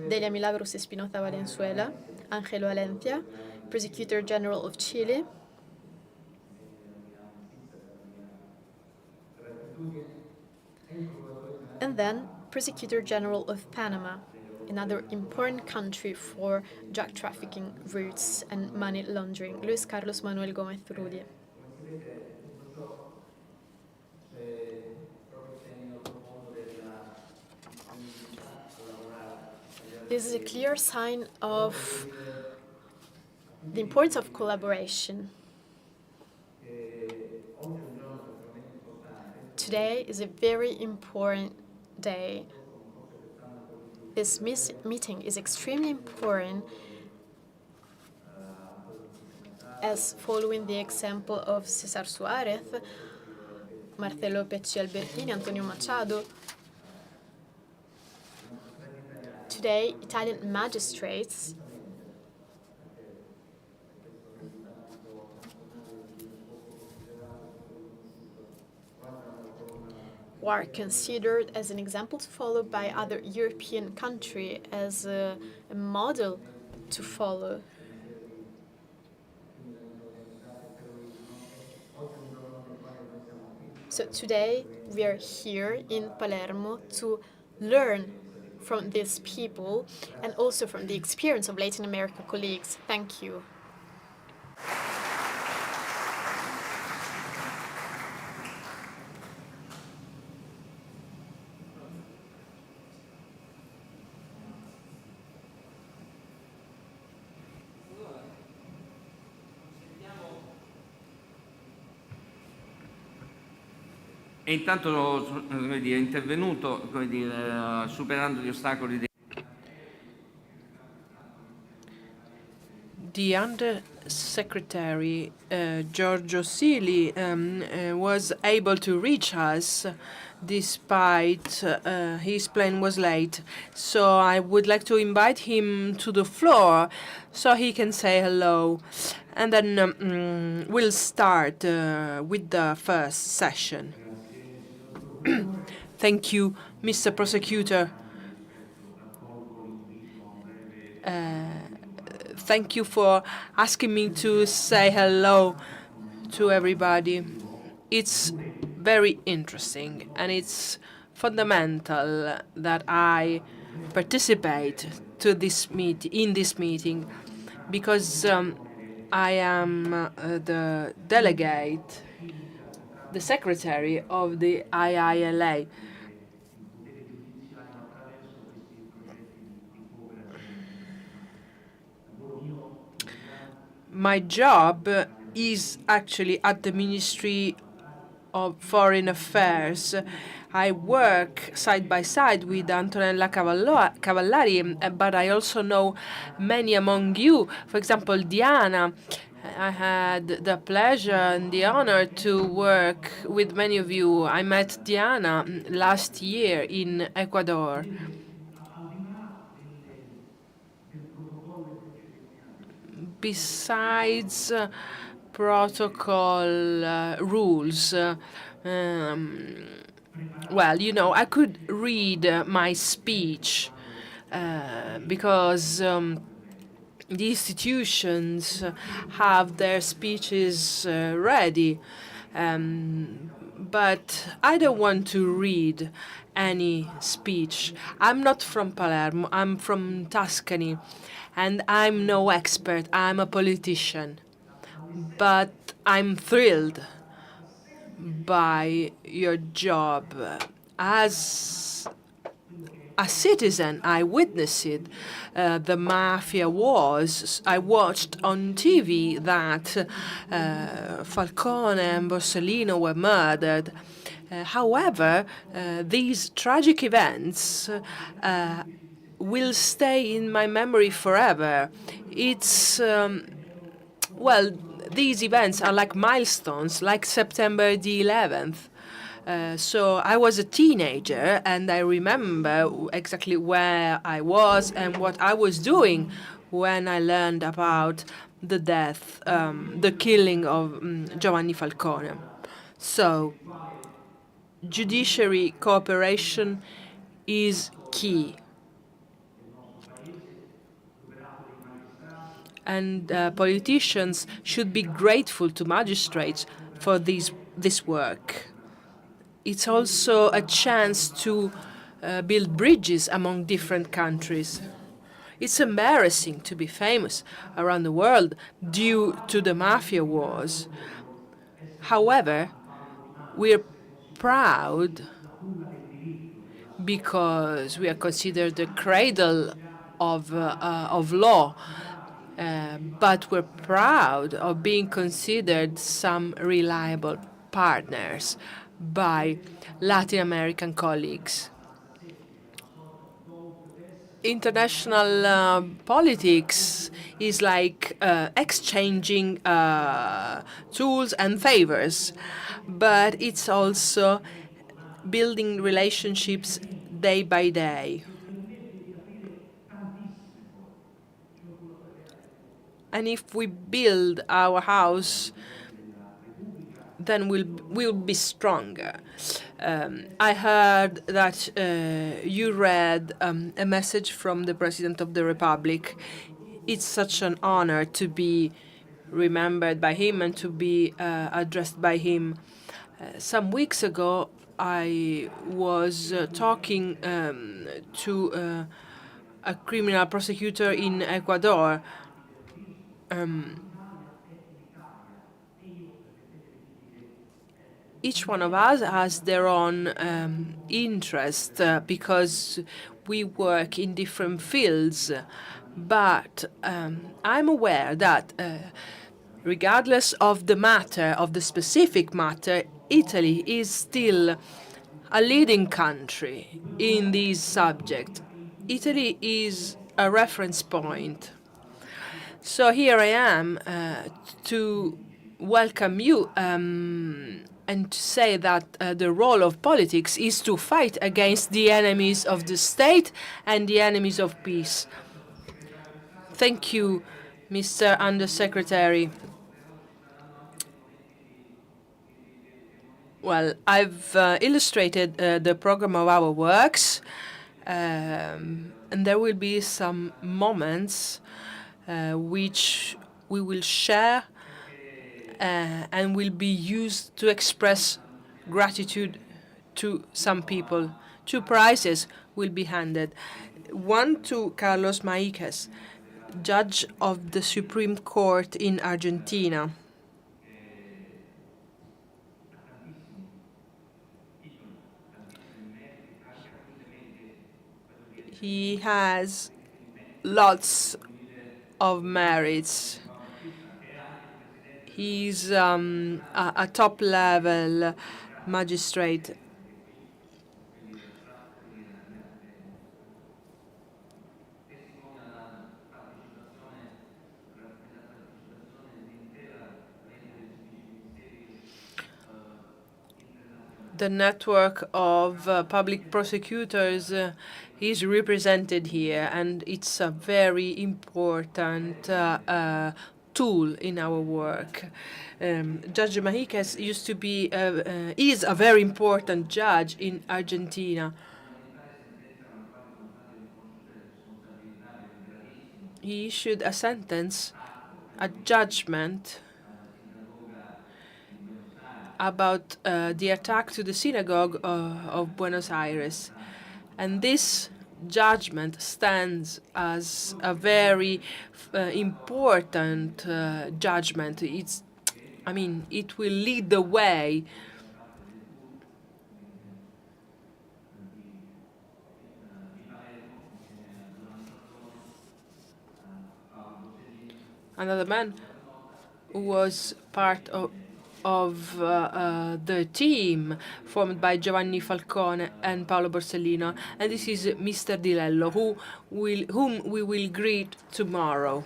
Delia Milagros Espinoza Valenzuela, Angelo Alencia, Prosecutor General of Chile, and then Prosecutor General of Panama, another important country for drug trafficking routes and money laundering, Luis Carlos Manuel Gómez Rudi. This is a clear sign of the importance of collaboration. Today is a very important day. This meeting is extremely important, as following the example of César Suárez, Marcello Pecci Albertini, Antonio Machado. Today, Italian magistrates who are considered as an example to follow by other European countries, as a model to follow. So today we are here in Palermo to learn from these people and also from the experience of Latin American colleagues. Thank you. E intanto come dire, è intervenuto come dire, superando gli ostacoli dei... The Undersecretary Giorgio Sili was able to reach us despite his plane was late. So I would like to invite him to the floor so he can say hello. And then we'll start with the first session. Thank you, Mr. Prosecutor. Thank you for asking me to say hello to everybody. It's very interesting and it's fundamental that I participate to this in this meeting because I am the delegate, the secretary of the Iila. My job is actually at the Ministry of Foreign Affairs. I work side by side with Antonella Cavallari, but I also know many among you. For example, Diana. I had the pleasure and the honor to work with many of you. I met Diana last year in Ecuador. Besides protocol rules, well, you know, I could read my speech because the institutions have their speeches ready, but I don't want to read any speech. I'm not from Palermo, I'm from Tuscany, and I'm no expert, I'm a politician. But I'm thrilled by your job. As a citizen, I witnessed it. The mafia wars. I watched on TV that Falcone and Borsellino were murdered. However, these tragic events will stay in my memory forever. It's, well, these events are like milestones, like September the 11th. So I was a teenager, and I remember exactly where I was and what I was doing when I learned about the death, the killing of Giovanni Falcone. So judiciary cooperation is key. And politicians should be grateful to magistrates for this work. It's also a chance to build bridges among different countries. It's embarrassing to be famous around the world due to the mafia wars. However, We're proud because we are considered the cradle of law, but we're proud of being considered some reliable partners by Latin American colleagues. International politics is like exchanging tools and favors, but it's also building relationships day by day. And if we build our house, then we'll be stronger. I heard that you read a message from the President of the Republic. It's such an honor to be remembered by him and to be addressed by him. Some weeks ago, I was talking to a criminal prosecutor in Ecuador. Each one of us has their own interest because we work in different fields. But I'm aware that regardless of the matter, of the specific matter, Italy is still a leading country in this subject. Italy is a reference point. So here I am to welcome you and to say that the role of politics is to fight against the enemies of the state and the enemies of peace. Thank you, Mr. Undersecretary. Well, I've illustrated the program of our works, and there will be some moments which we will share and will be used to express gratitude to some people. 2 prizes will be handed. One to Carlos Maíquez, judge of the Supreme Court in Argentina. He has lots of merits. He's a top-level magistrate. The network of public prosecutors is represented here, and it's a very important tool in our work. Judge Maíquez is a very important judge in Argentina. He issued a sentence, a judgment about the attack to the synagogue of Buenos Aires. And this judgment stands as a very important judgment. It will lead the way. Another man who was part of the team formed by Giovanni Falcone and Paolo Borsellino, and this is Mr. Di Lello, whom we will greet tomorrow.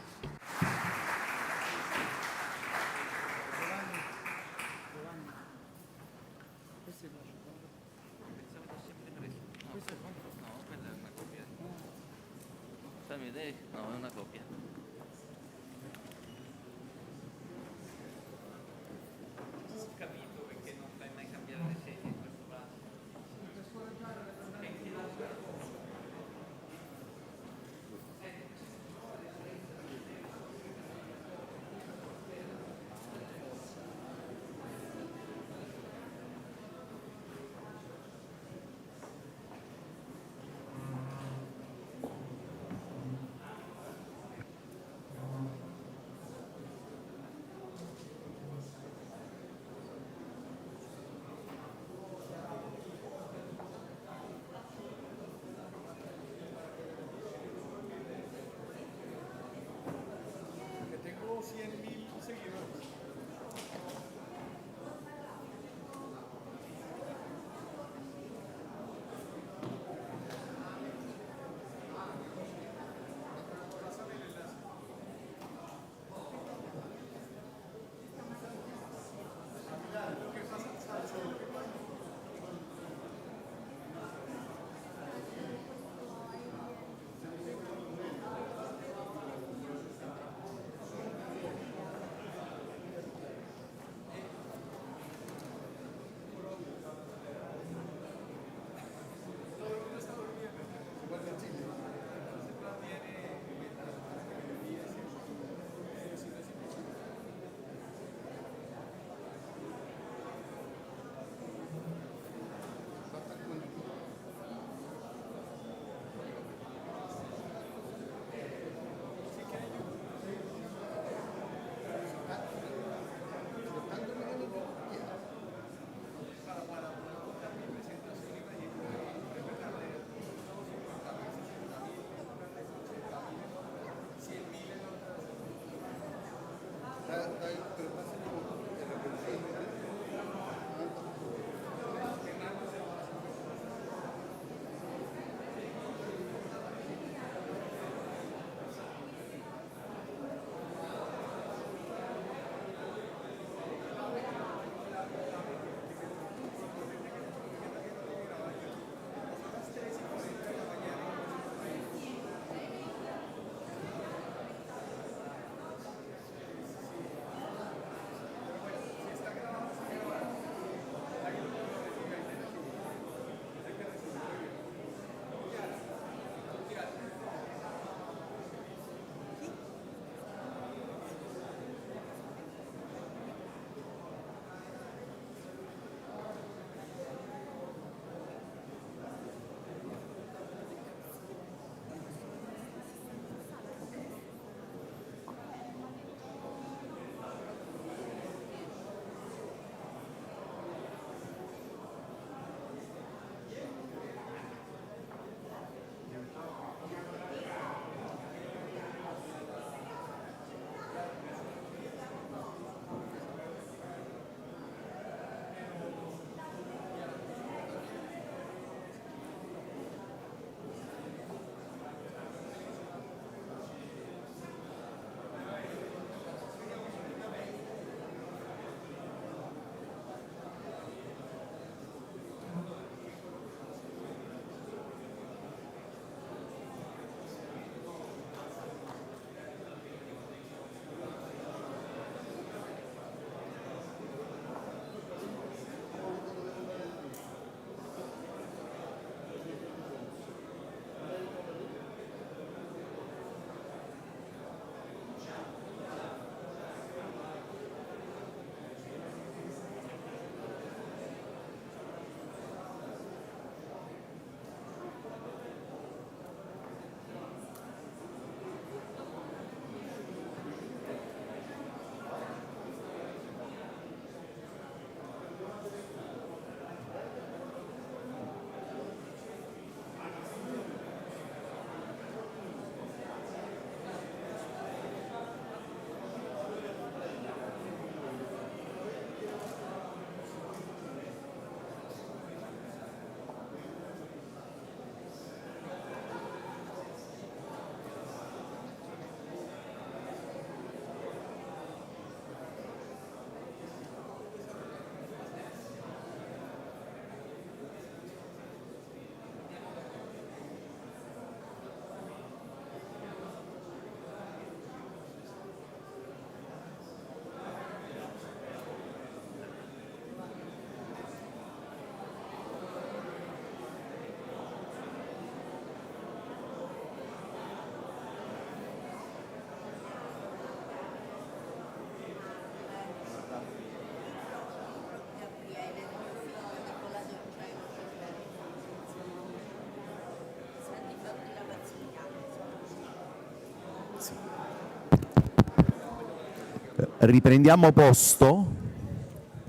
Riprendiamo posto,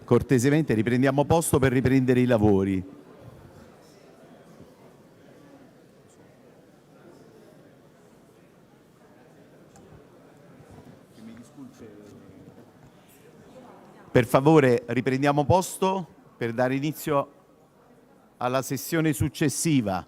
cortesemente riprendiamo posto per riprendere i lavori. Per favore, riprendiamo posto per dare inizio alla sessione successiva.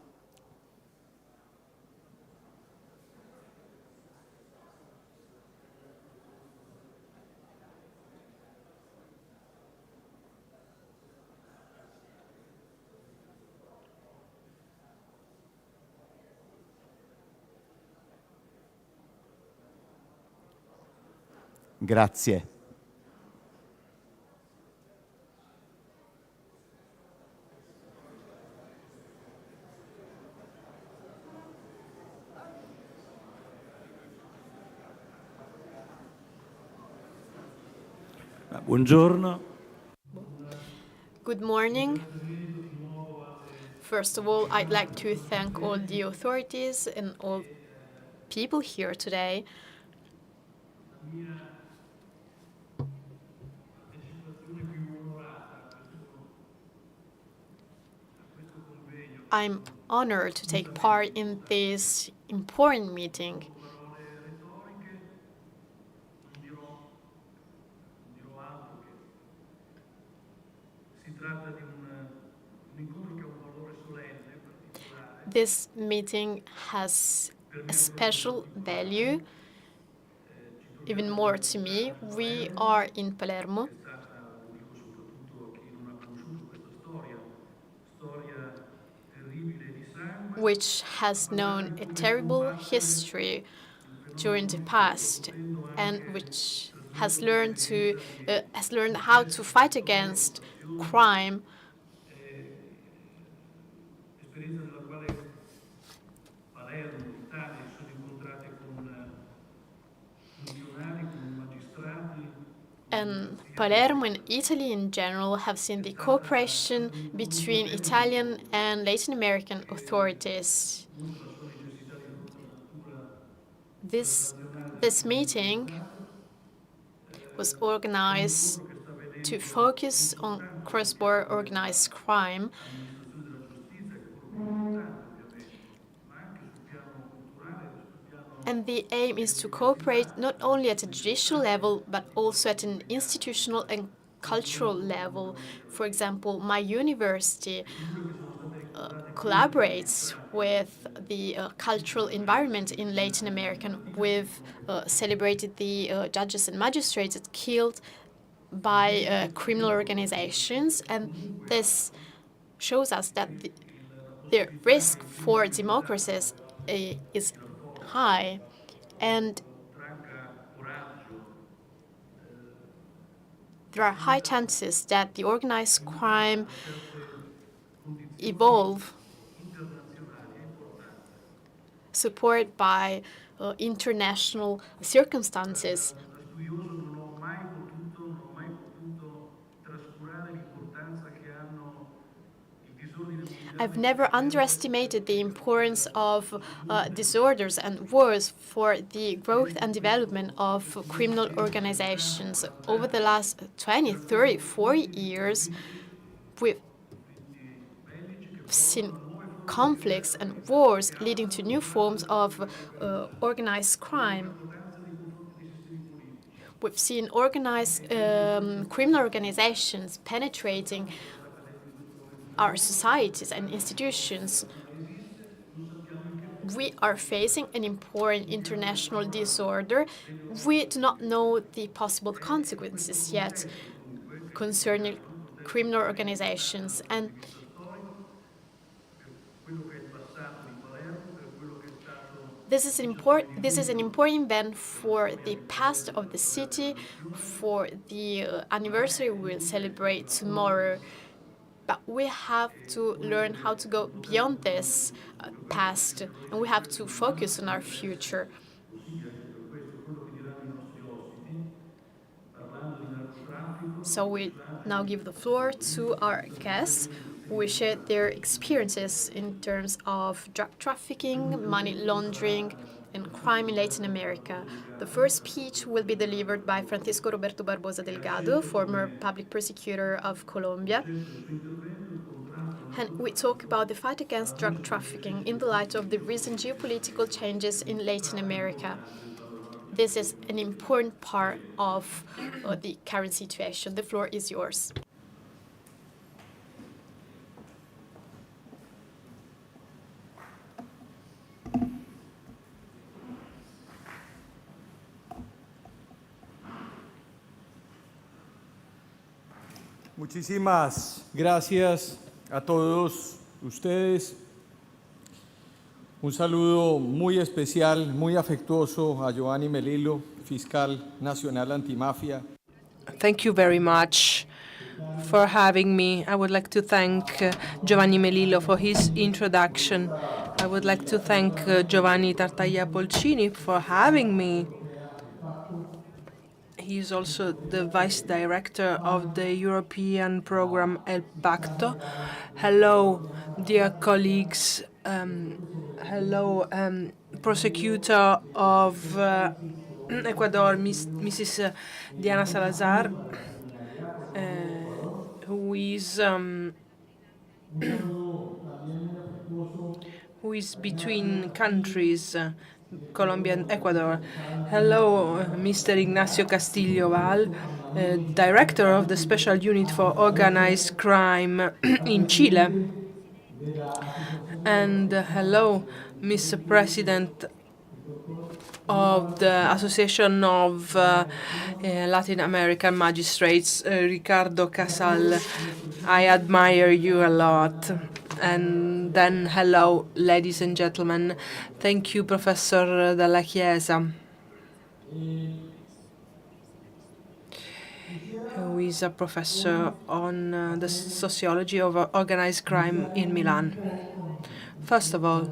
Grazie. Buongiorno. Good morning. First of all, I'd like to thank all the authorities and all people here today. I'm honored to take part in this important meeting. This meeting has a special value, even more to me. We are in Palermo, which has known a terrible history during the past, and which has learned how to fight against crime. And Palermo and Italy in general have seen the cooperation between Italian and Latin American authorities. This meeting was organized to focus on cross-border organized crime, and the aim is to cooperate not only at a judicial level, but also at an institutional and cultural level. For example, my university collaborates with the cultural environment in Latin America. We've celebrated the judges and magistrates killed by criminal organizations, and this shows us that the risk for democracies is high, and there are high chances that the organized crime evolve supported by international circumstances. I've never underestimated the importance of disorders and wars for the growth and development of criminal organizations. Over the last 20, 30, 40 years, we've seen conflicts and wars leading to new forms of organized crime. We've seen organized criminal organizations penetrating our societies and institutions. We are facing an important international disorder. We do not know the possible consequences yet concerning criminal organizations, and this is an important event for the past of the city, for the anniversary we'll celebrate tomorrow. But we have to learn how to go beyond this past, and we have to focus on our future. So we now give the floor to our guests, who share their experiences in terms of drug trafficking, money laundering, and crime in Latin America. The first speech will be delivered by Francisco Roberto Barbosa Delgado, former public prosecutor of Colombia. And we talk about the fight against drug trafficking in the light of the recent geopolitical changes in Latin America. This is an important part of the current situation. The floor is yours. Muchísimas gracias a todos ustedes. Un saludo muy especial, muy afectuoso a Giovanni Melillo, fiscal nacional antimafia. Thank you very much for having me. I would like to thank Giovanni Melillo for his introduction. I would like to thank Giovanni Tartaglia Polcini for having me. He is also the vice director of the European program El Pacto. Hello, dear colleagues. Hello, prosecutor of Ecuador, Mrs. Diana Salazar, who is between countries, Colombia and Ecuador. Hello, Mr. Ignacio Castillo Val, director of the Special Unit for Organized Crime in Chile. And hello, Mr. President of the Association of Latin American Magistrates, Ricardo Casal. I admire you a lot. And then hello, ladies and gentlemen. Thank you, Professor Dalla Chiesa, who is a professor on the sociology of organized crime in Milan. First of all,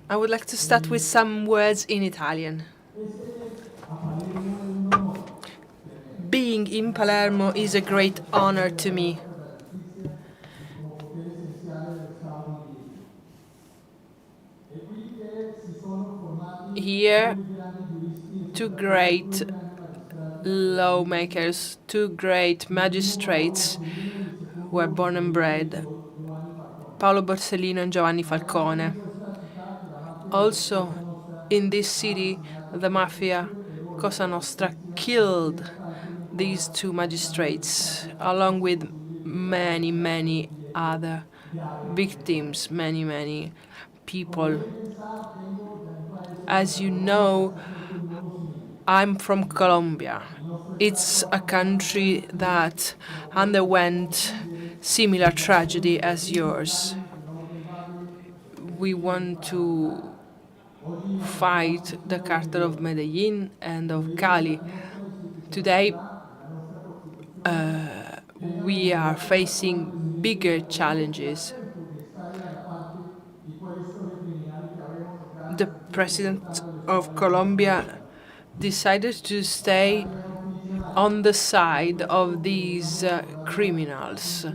I would like to start with some words in Italian. Being in Palermo is a great honor to me. Here, two great lawmakers, two great magistrates were born and bred, Paolo Borsellino and Giovanni Falcone. Also, in this city, the mafia Cosa Nostra killed these two magistrates, along with many, many other victims, many people. As you know, I'm from Colombia. It's a country that underwent similar tragedy as yours. We want to fight the cartel of Medellin and of Cali. Today, we are facing bigger challenges. The president of Colombia decided to stay on the side of these criminals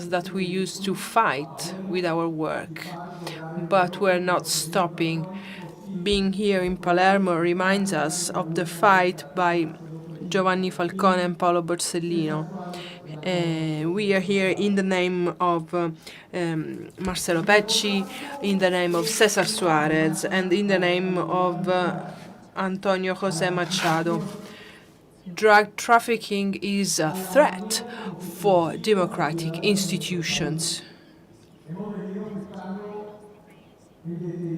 that we used to fight with our work. But we're not stopping. Being here in Palermo reminds us of the fight by Giovanni Falcone and Paolo Borsellino. We are here in the name of Marcelo Pecci, in the name of Cesar Suarez, and in the name of Antonio José Machado. Drug trafficking is a threat for democratic institutions.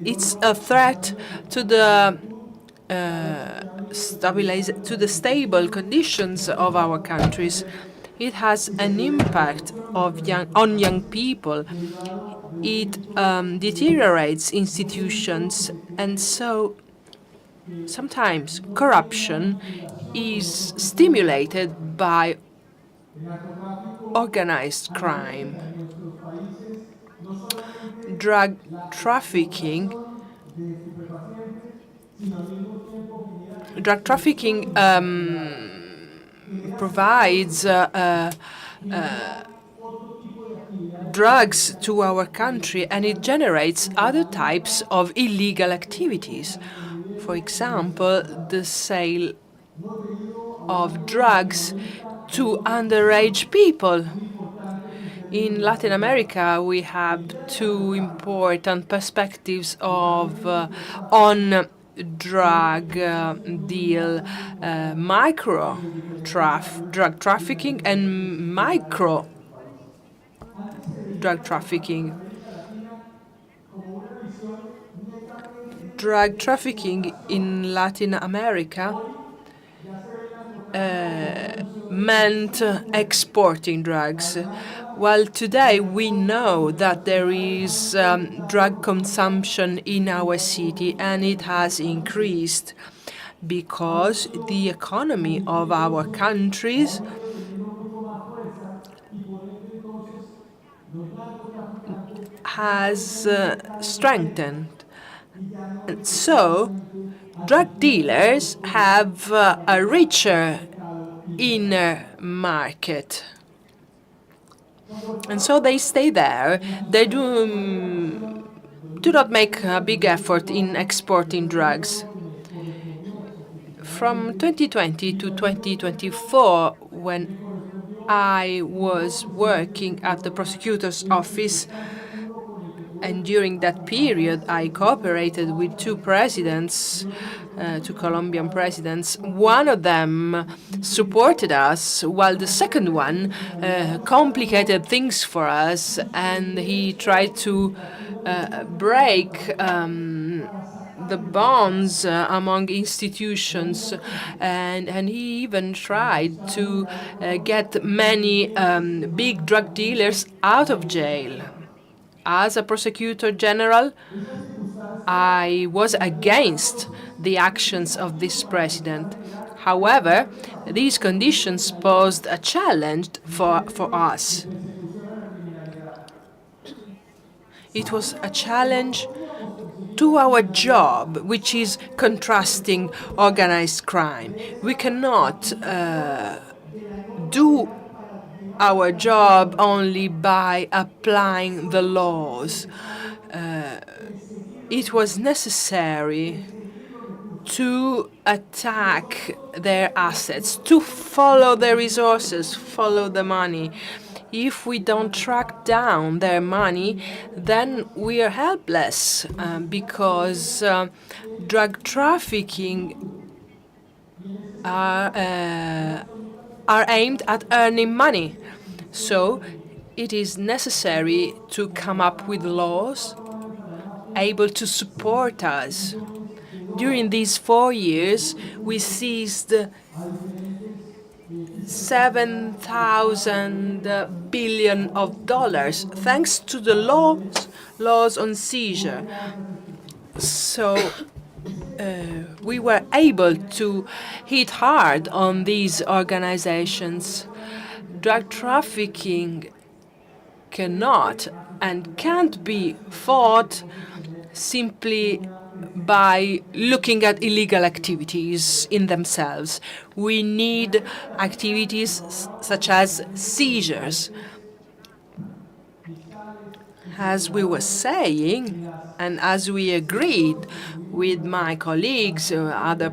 It's a threat to the stable conditions of our countries. It has an impact on young people. It deteriorates institutions, and so sometimes corruption is stimulated by organized crime. Drug trafficking provides drugs to our country, and it generates other types of illegal activities. For example, the sale of drugs to underage people. In Latin America, we have two important perspectives of on drug deal: drug trafficking and micro drug trafficking. Drug trafficking in Latin America meant exporting drugs. Well, today we know that there is drug consumption in our city, and it has increased because the economy of our countries has strengthened. And so, drug dealers have a richer inner market. And so they stay there. They do not make a big effort in exporting drugs. From 2020 to 2024, when I was working at the prosecutor's office, and during that period, I cooperated with two presidents, two Colombian presidents. One of them supported us, while the second one complicated things for us, and he tried to break the bonds among institutions, and he even tried to get many big drug dealers out of jail. As a prosecutor general, I was against the actions of this president. However, these conditions posed a challenge for us. It was a challenge to our job, which is contrasting organized crime. We cannot do our job only by applying the laws. It was necessary to attack their assets, to follow their resources, follow the money. If we don't track down their money, then we are helpless because drug trafficking are aimed at earning money. So it is necessary to come up with laws able to support us. During these 4 years, we seized 7,000 billion of dollars thanks to the laws on seizure. So we were able to hit hard on these organizations. Drug trafficking cannot and can't be fought simply by looking at illegal activities in themselves. We need activities such as seizures. As we were saying, and as we agreed with my colleagues, other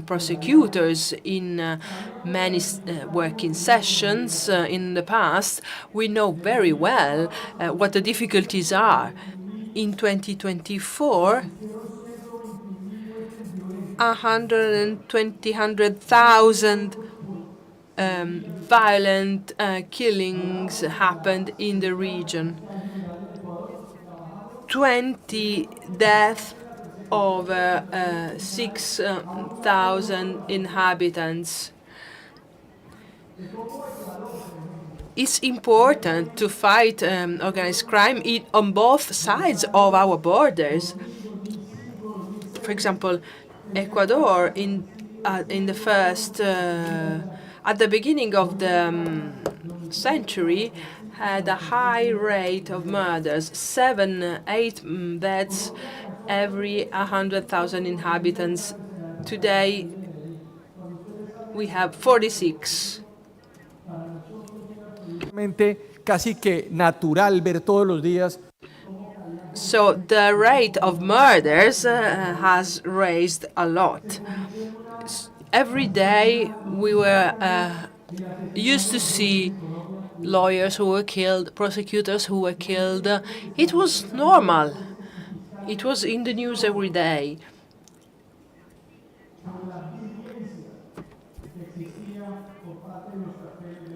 prosecutors in many working sessions in the past, we know very well what the difficulties are. In 2024, 100,000 violent killings happened in the region. 20 deaths over 6,000 inhabitants. It's important to fight organized crime on both sides of our borders. For example, Ecuador in the first at the beginning of the century had a high rate of murders, 7-8 deaths every 100,000 inhabitants. Today we have 46. casi que natural ver todos los días. So the rate of murders has raised a lot. Every day we were used to see lawyers who were killed, prosecutors who were killed. It was normal. It was in the news every day.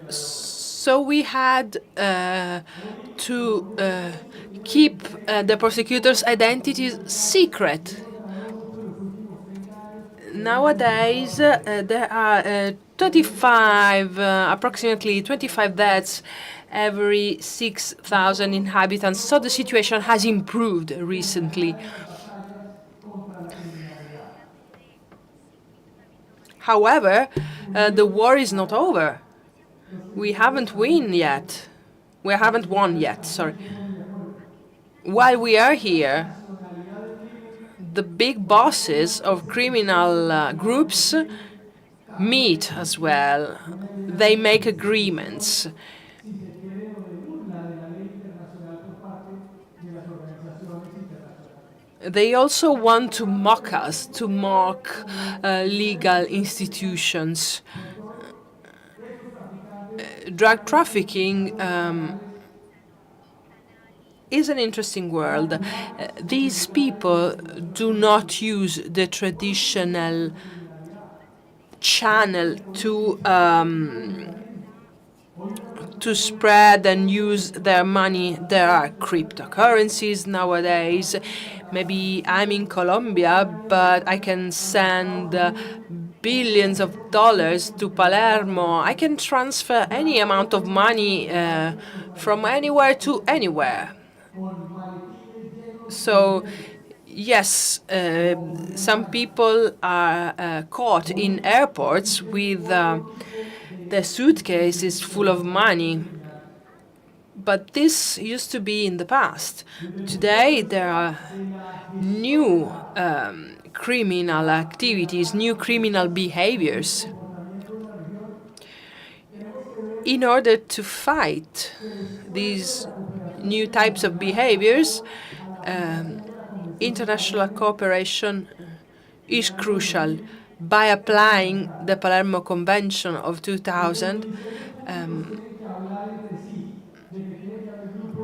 So we had to keep the prosecutors' identities secret. Nowadays, there are approximately 25 deaths every 6,000 inhabitants. So the situation has improved recently. However, the war is not over. We haven't won yet. Sorry. While we are here, the big bosses of criminal groups meet as well. They make agreements. They also want to mock us, to mock legal institutions. Drug trafficking is an interesting world. These people do not use the traditional channel to spread and use their money. There are cryptocurrencies nowadays. Maybe I'm in Colombia, but I can send billions of dollars to Palermo. I can transfer any amount of money from anywhere to anywhere. So, yes, some people are caught in airports with their suitcases full of money. But this used to be in the past. Today, there are new criminal activities, new criminal behaviors. In order to fight these new types of behaviors, international cooperation is crucial. By applying the Palermo Convention of 2000,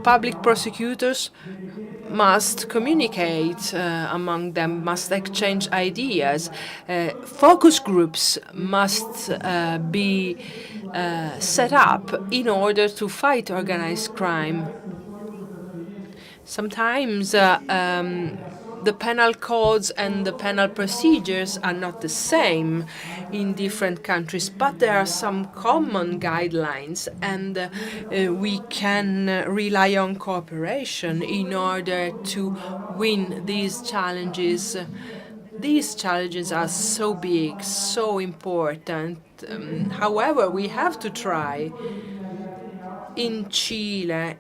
public prosecutors must communicate among them, must exchange ideas. Focus groups must be set up in order to fight organized crime. Sometimes the penal codes and the penal procedures are not the same in different countries, but there are some common guidelines, and we can rely on cooperation in order to win these challenges. These challenges are so big, so important. However, we have to try. In Chile,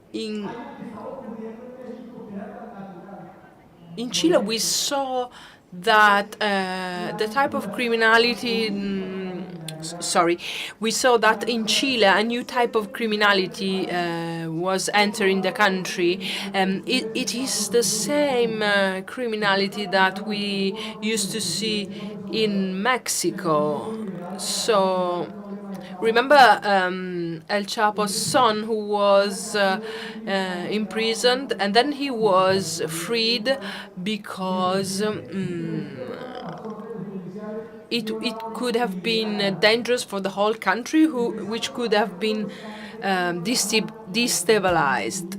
in Chile, we saw that the type of criminality. We saw that in Chile a new type of criminality was entering the country. It is the same criminality that we used to see in Mexico. So. Remember El Chapo's son, who was imprisoned, and then he was freed because it could have been dangerous for the whole country, which could have been destabilized,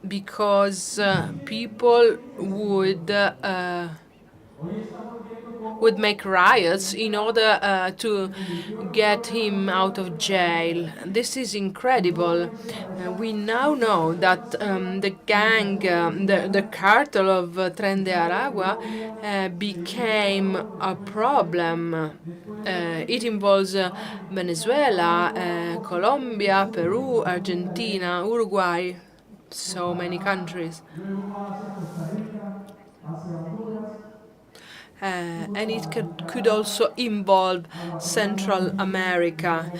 because people would make riots in order to get him out of jail. This is incredible. We now know that the gang, the cartel of Tren de Aragua became a problem. It involves Venezuela, Colombia, Peru, Argentina, Uruguay, so many countries. and it could also involve Central America,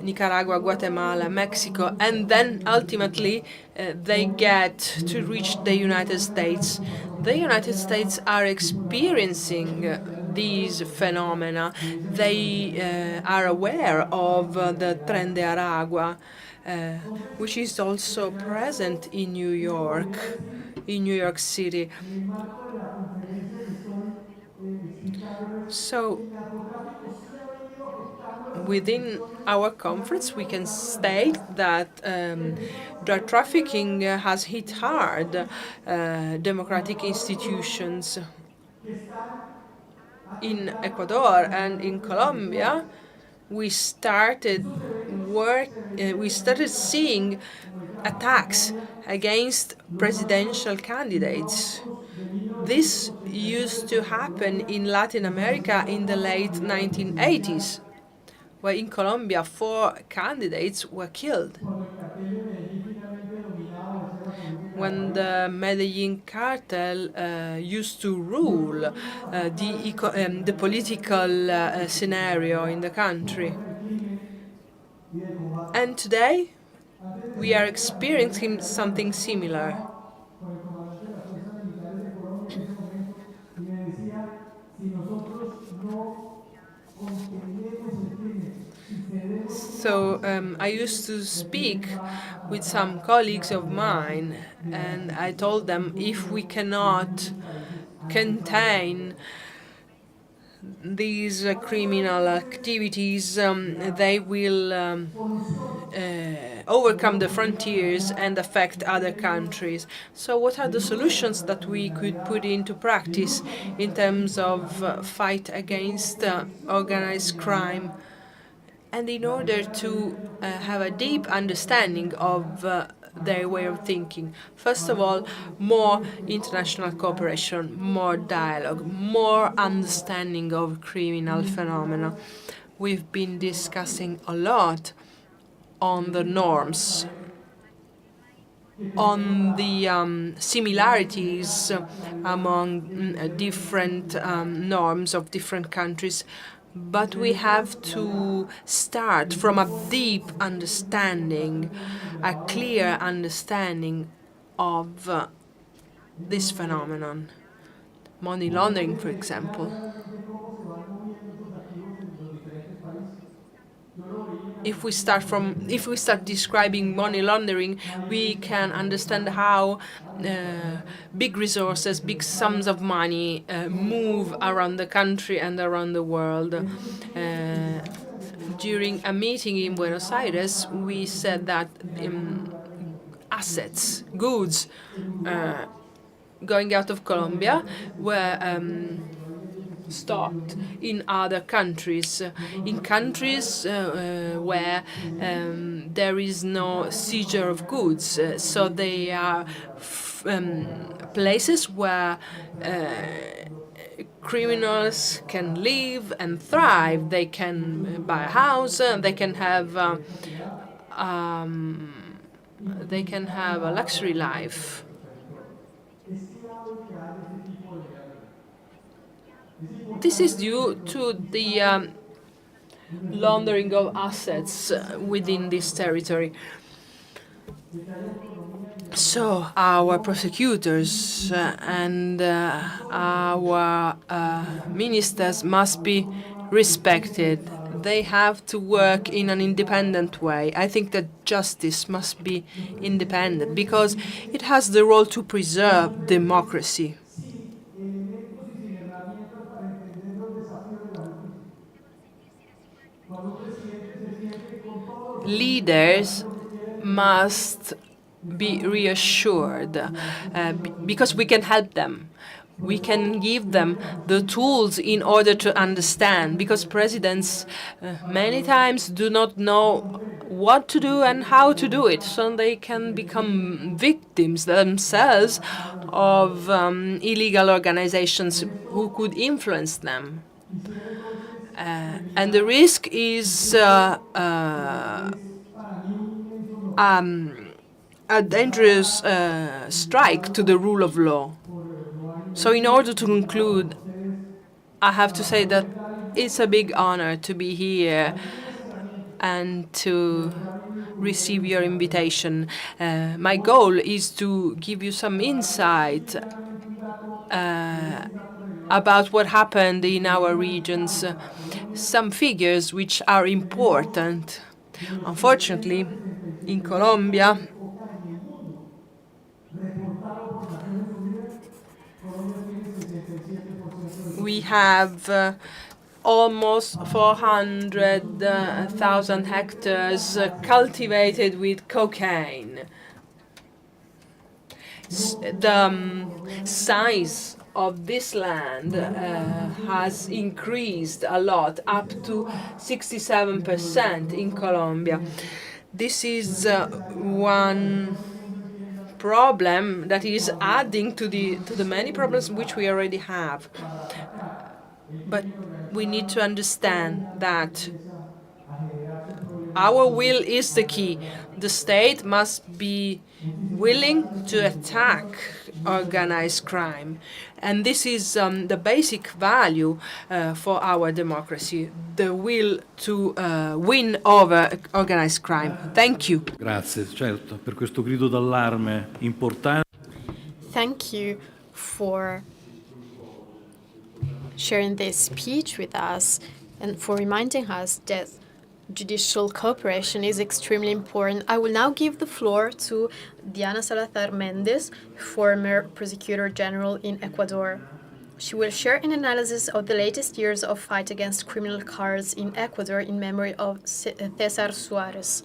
Nicaragua, Guatemala, Mexico, and then ultimately they get to reach the United States. The United States are experiencing these phenomena. They are aware of the Tren de Aragua, which is also present in New York City. So, within our conference, we can state that drug trafficking has hit hard democratic institutions. In Ecuador and in Colombia, we started seeing attacks against presidential candidates. This used to happen in Latin America in the late 1980s, where in Colombia 4 candidates were killed. When the Medellin cartel used to rule the political scenario in the country. And today, we are experiencing something similar. So I used to speak with some colleagues of mine, and I told them if we cannot contain these criminal activities, they will overcome the frontiers and affect other countries. So what are the solutions that we could put into practice in terms of fight against organized crime? And in order to have a deep understanding of their way of thinking, first of all, more international cooperation, more dialogue, more understanding of criminal phenomena. We've been discussing a lot on the norms, on the similarities among different norms of different countries. But we have to start from a deep understanding, a clear understanding of this phenomenon. Money laundering, for example. If we start describing money laundering, we can understand how big resources, big sums of money move around the country and around the world. During a meeting in Buenos Aires, we said that assets, goods going out of Colombia were stocked in other countries, in countries where there is no seizure of goods. So they are places where criminals can live and thrive. They can buy a house. They can have a luxury life. This is due to the laundering of assets within this territory. So our prosecutors and our ministers must be respected. They have to work in an independent way. I think that justice must be independent because it has the role to preserve democracy. Leaders must be reassured because we can help them. We can give them the tools in order to understand, because presidents many times do not know what to do and how to do it, so they can become victims themselves of illegal organizations who could influence them. And the risk is a dangerous strike to the rule of law. So in order to conclude, I have to say that it's a big honor to be here and to receive your invitation. My goal is to give you some insight about what happened in our regions, some figures which are important. Unfortunately, in Colombia, we have almost 400,000 hectares cultivated with cocaine. The size of this land has increased a lot, up to 67% in Colombia. This is one problem that is adding to the many problems which we already have. But we need to understand that our will is the key. The state must be willing to attack organized crime. And this is the basic value for our democracy, the will to win over organized crime. Thank you. Grazie, certo, per questo grido d'allarme importante. Thank you for sharing this speech with us and for reminding us that judicial cooperation is extremely important. I will now give the floor to Diana Salazar Mendez, former Prosecutor General in Ecuador. She will share an analysis of the latest years of fight against criminal cards in Ecuador in memory of César Suarez,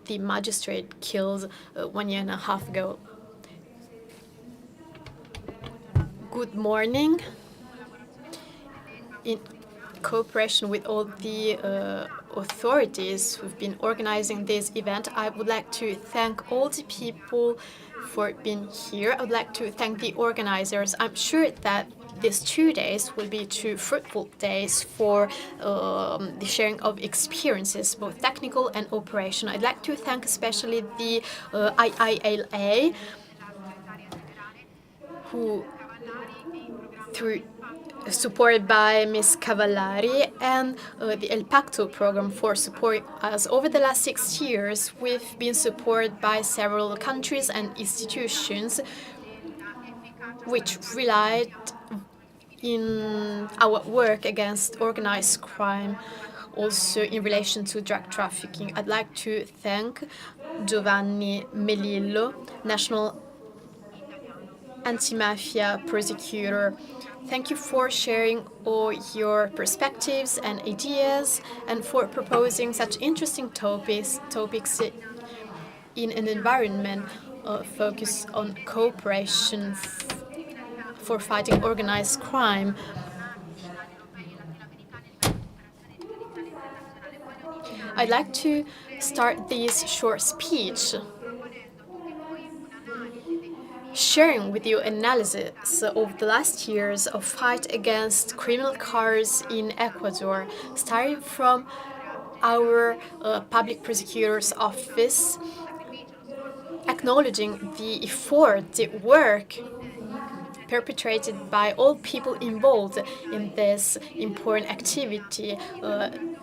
the magistrate killed 1 year and a half ago. Good morning. In cooperation with all the authorities who've been organizing this event, I would like to thank all the people for being here. I would like to thank the organizers. I'm sure that these 2 days will be 2 fruitful days for the sharing of experiences, both technical and operational. I'd like to thank especially the Iila, who, supported by Ms. Cavallari, and the El Pacto program for supporting us. Over the last 6 years, we've been supported by several countries and institutions which relied in our work against organized crime, also in relation to drug trafficking. I'd like to thank Giovanni Melillo, National Anti-Mafia Prosecutor. Thank you for sharing all your perspectives and ideas and for proposing such interesting topics in an environment focused on cooperation for fighting organized crime. I'd like to start this short speech sharing with you analysis of the last years of fight against criminal cards in Ecuador, starting from our public prosecutor's office, acknowledging the effort, the work perpetrated by all people involved in this important activity,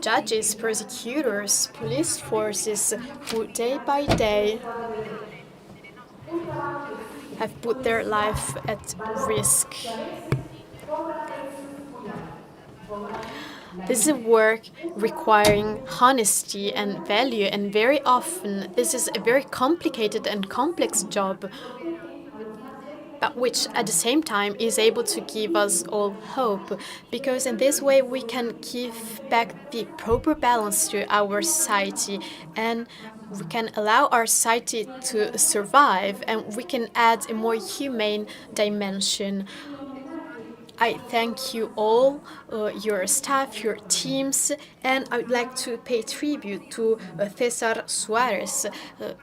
judges, prosecutors, police forces, who day by day have put their life at risk. This is a work requiring honesty and value, and very often this is a very complicated and complex job, but which at the same time is able to give us all hope, because in this way we can give back the proper balance to our society, and we can allow our society to survive, and we can add a more humane dimension. I thank you all, your staff, your teams, and I would like to pay tribute to César Suarez,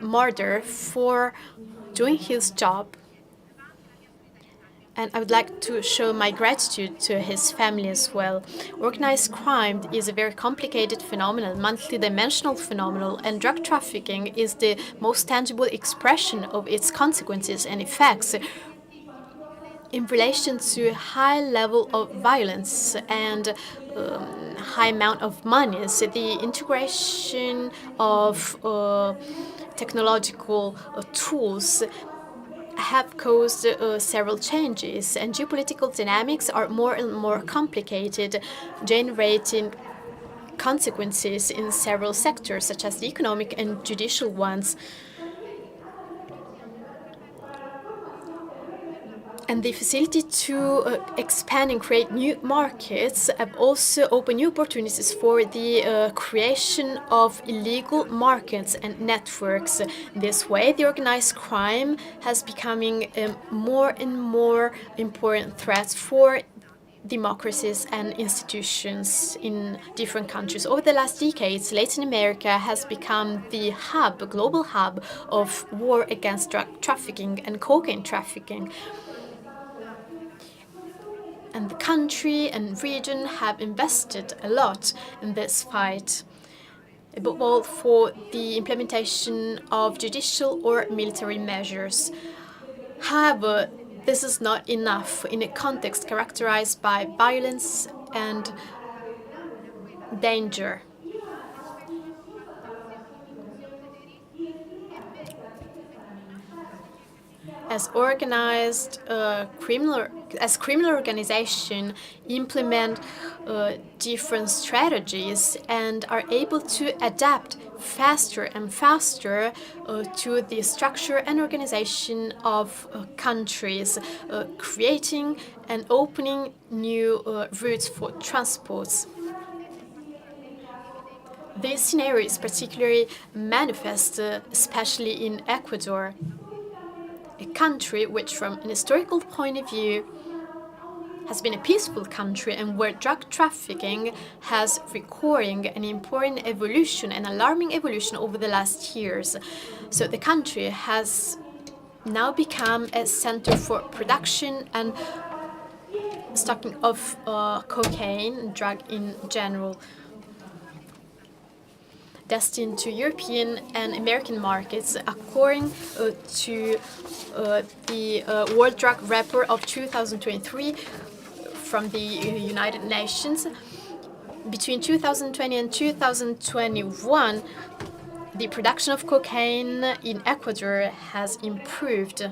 murderer, for doing his job. And I would like to show my gratitude to his family as well. Organized crime is a very complicated phenomenon, multidimensional phenomenon, and drug trafficking is the most tangible expression of its consequences and effects. in relation to high level of violence and high amount of money. So the integration of technological tools have caused several changes, and geopolitical dynamics are more and more complicated, generating consequences in several sectors, such as the economic and judicial ones. And the facility to expand and create new markets have also opened new opportunities for the creation of illegal markets and networks. This way, the organized crime has becoming more and more important threats for democracies and institutions in different countries. Over the last decades, Latin America has become the hub, global hub of war against drug trafficking and cocaine trafficking. And the country and region have invested a lot in this fight, above all for the implementation of judicial or military measures. However, this is not enough in a context characterized by violence and danger. As criminal organization implement different strategies and are able to adapt faster and faster to the structure and organization of countries, creating and opening new routes for transports. This scenario is particularly manifest, especially in Ecuador, a country which, from an historical point of view, has been a peaceful country and where drug trafficking has recording an important evolution, an alarming evolution over the last years. So the country has now become a center for production and stocking of cocaine, drug in general, destined to European and American markets, according to the World Drug Report of 2023 from the United Nations. Between 2020 and 2021, the production of cocaine in Ecuador has improved.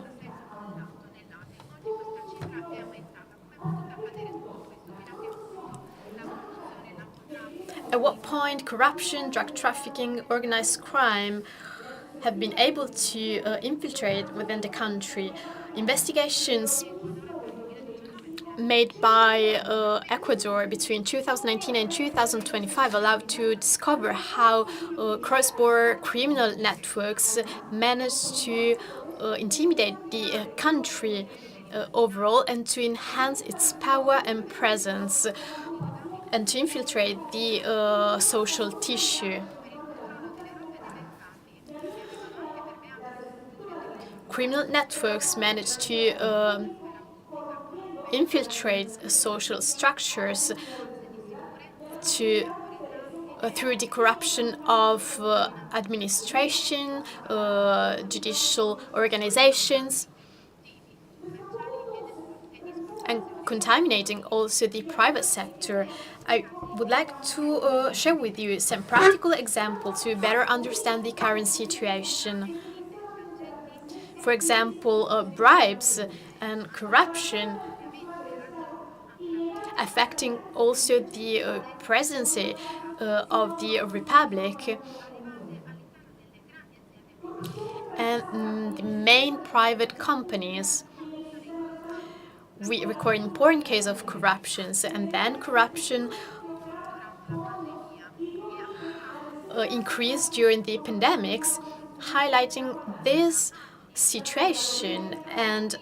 At what point corruption, drug trafficking, organized crime have been able to infiltrate within the country? Investigations made by Ecuador between 2019 and 2025 allowed to discover how cross-border criminal networks managed to intimidate the country overall and to enhance its power and presence, and to infiltrate the social tissue. Criminal networks manage to infiltrate social structures through the corruption of administration, judicial organizations, and contaminating also the private sector. I would like to share with you some practical examples to better understand the current situation. For example, bribes and corruption affecting also the presidency of the Republic and the main private companies. We record important cases of corruptions, and then corruption increased during the pandemics, highlighting this situation and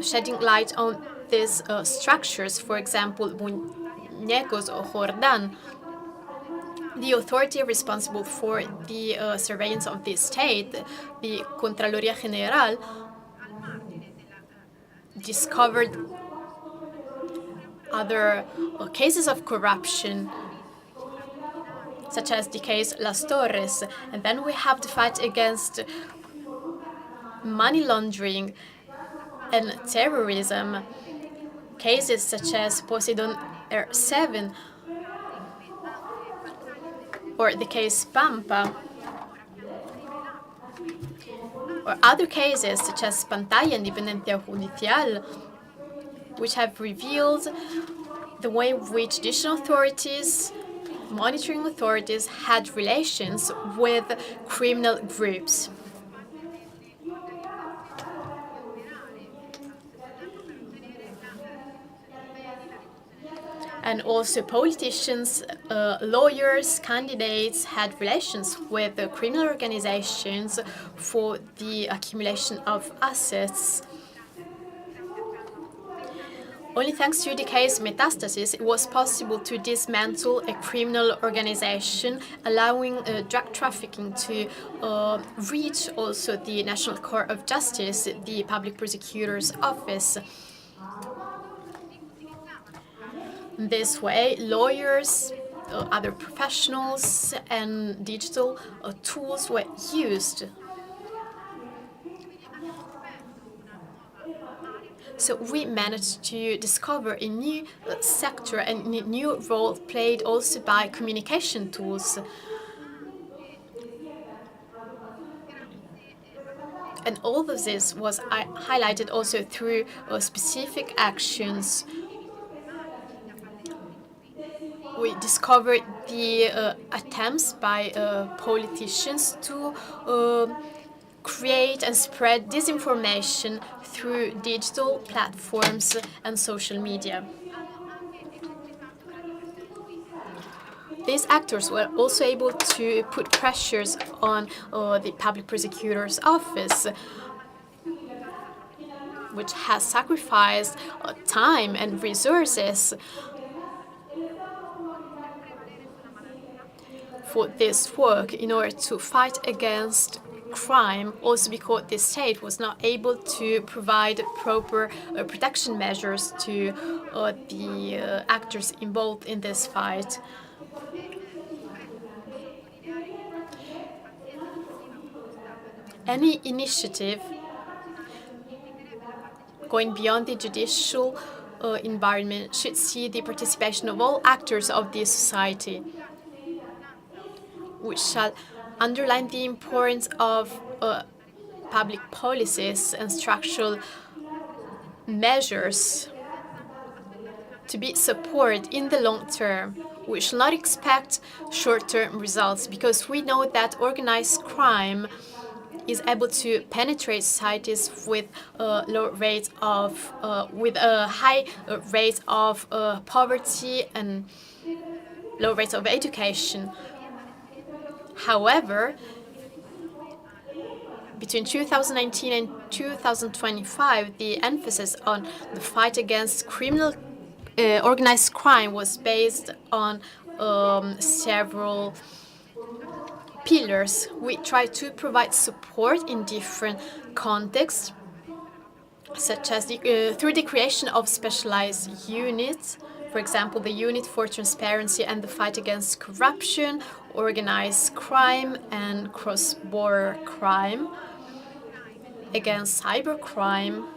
shedding light on these structures. For example, Muñecos or Jordan, the authority responsible for the surveillance of the state, the Contraloría General, discovered other cases of corruption, such as the case Las Torres. And then we have the fight against money laundering and terrorism. Cases such as Poseidon R7 or the case Pampa, or other cases such as Pantalla Independencia Judicial, which have revealed the way in which judicial authorities, monitoring authorities, had relations with criminal groups. And also politicians, lawyers, candidates had relations with criminal organizations for the accumulation of assets. Only thanks to the case Metastasis, it was possible to dismantle a criminal organization, allowing drug trafficking to reach also the National Court of Justice, the Public Prosecutor's Office. This way, lawyers, other professionals, and digital tools were used. So we managed to discover a new sector and a new role played also by communication tools. And all of this was highlighted also through specific actions. We discovered the attempts by politicians to create and spread disinformation through digital platforms and social media. These actors were also able to put pressures on the Public Prosecutor's Office, which has sacrificed time and resources for this work in order to fight against crime, also because the state was not able to provide proper protection measures to the actors involved in this fight. Any initiative going beyond the judicial environment should see the participation of all actors of this society, which shall underline the importance of public policies and structural measures to be supported in the long term. We shall not expect short-term results, because we know that organized crime is able to penetrate societies with low rates of high rates of poverty and low rates of education. However, between 2019 and 2025, the emphasis on the fight against organized crime was based on several pillars. We try to provide support in different contexts, such as through the creation of specialized units. For example, the Unit for Transparency and the Fight Against Corruption, Organized Crime and Cross-Border Crime, against cybercrime,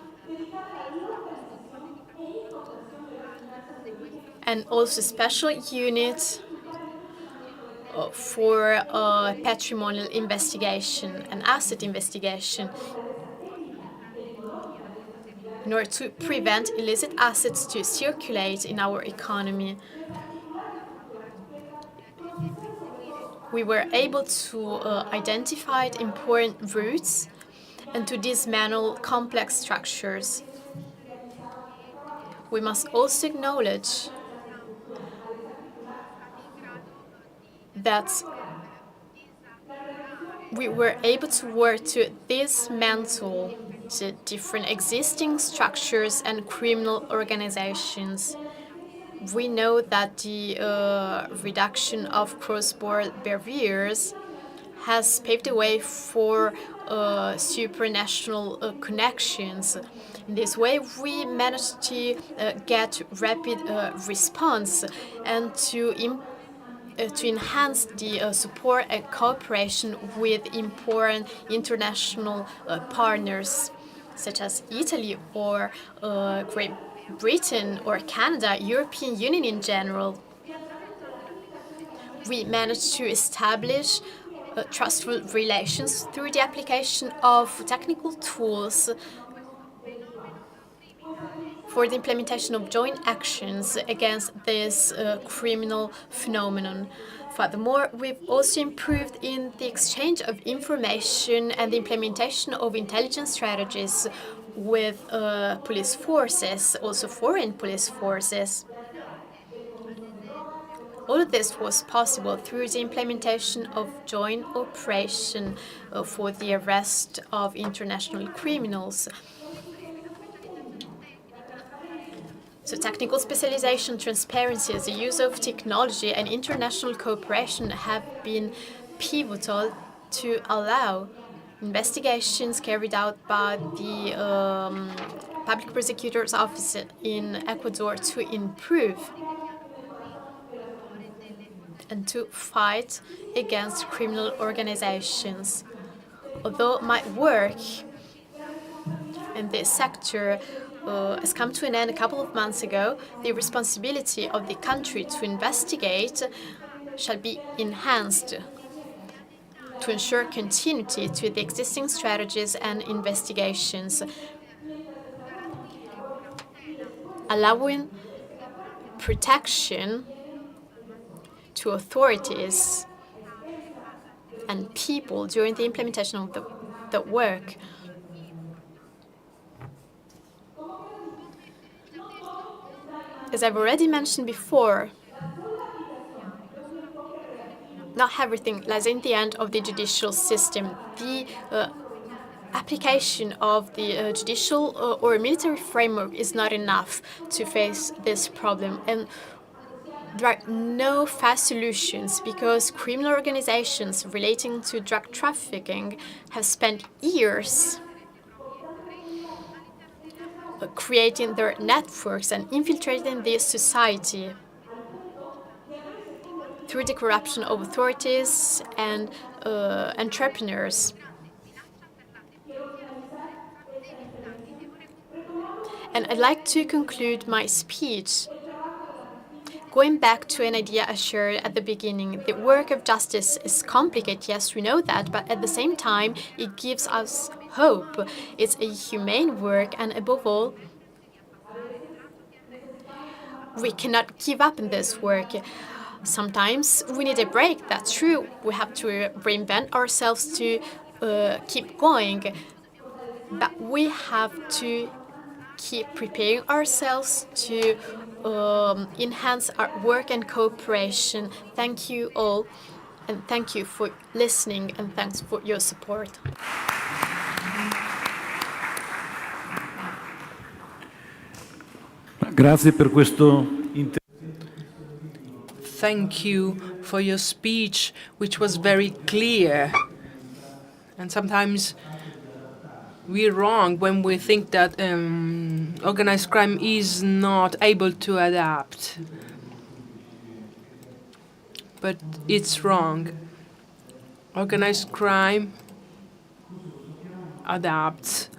and also special units for patrimonial investigation and asset investigation in order to prevent illicit assets to circulate in our economy. We were able to identify important routes and to dismantle complex structures. We must also acknowledge that we were able to work to dismantle the different existing structures and criminal organizations. We know that the reduction of cross-border barriers has paved the way for supranational connections. In this way, we managed to get rapid response and to enhance the support and cooperation with important international partners. such as Italy or Great Britain or Canada, European Union in general, we managed to establish trustful relations through the application of technical tools for the implementation of joint actions against this criminal phenomenon. Furthermore, we've also improved in the exchange of information and the implementation of intelligence strategies with police forces, also foreign police forces. All of this was possible through the implementation of joint operation for the arrest of international criminals. So technical specialization, transparency, the use of technology and international cooperation have been pivotal to allow investigations carried out by the Public Prosecutor's Office in Ecuador to improve and to fight against criminal organizations. Although my work in this sector has come to an end a couple of months ago, the responsibility of the country to investigate shall be enhanced to ensure continuity to the existing strategies and investigations, allowing protection to authorities and people during the implementation of the work. As I've already mentioned before, not everything lies in the end of the judicial system. The application of the judicial or military framework is not enough to face this problem. And there are no fast solutions because criminal organizations relating to drug trafficking have spent years creating their networks and infiltrating the society through the corruption of authorities and entrepreneurs. And I'd like to conclude my speech going back to an idea I shared at the beginning. The work of justice is complicated, yes, we know that, but at the same time, it gives us hope. It's a humane work, and above all, we cannot give up in this work. Sometimes we need a break, that's true. We have to reinvent ourselves to keep going, but we have to keep preparing ourselves to enhance our work and cooperation. Thank you all, and thank you for listening, and thanks for your support. Grazie per questo Thank you for your speech, which was very clear. And sometimes we're wrong when we think that organized crime is not able to adapt. But it's wrong. Organized crime adapts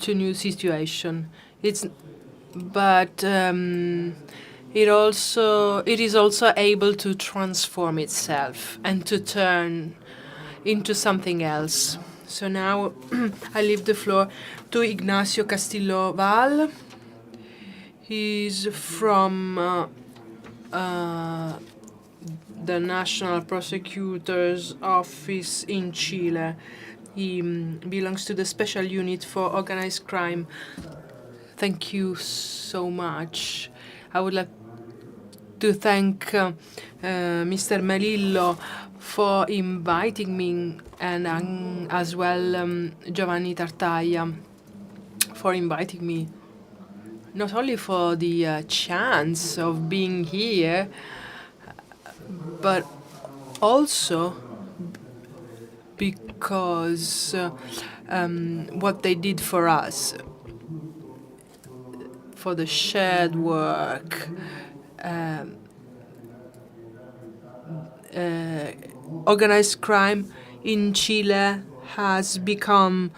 to new situation. But it is also able to transform itself and to turn into something else. So now I leave the floor to Ignacio Castillo Val. He's from the National Prosecutor's Office in Chile. He belongs to the Special Unit for Organized Crime. Thank you so much. I would like to thank Mr. Melillo for inviting me, and as well Giovanni Tartaglia for inviting me, not only for the chance of being here, but also because what they did for us, for the shared work. Organized crime in Chile has become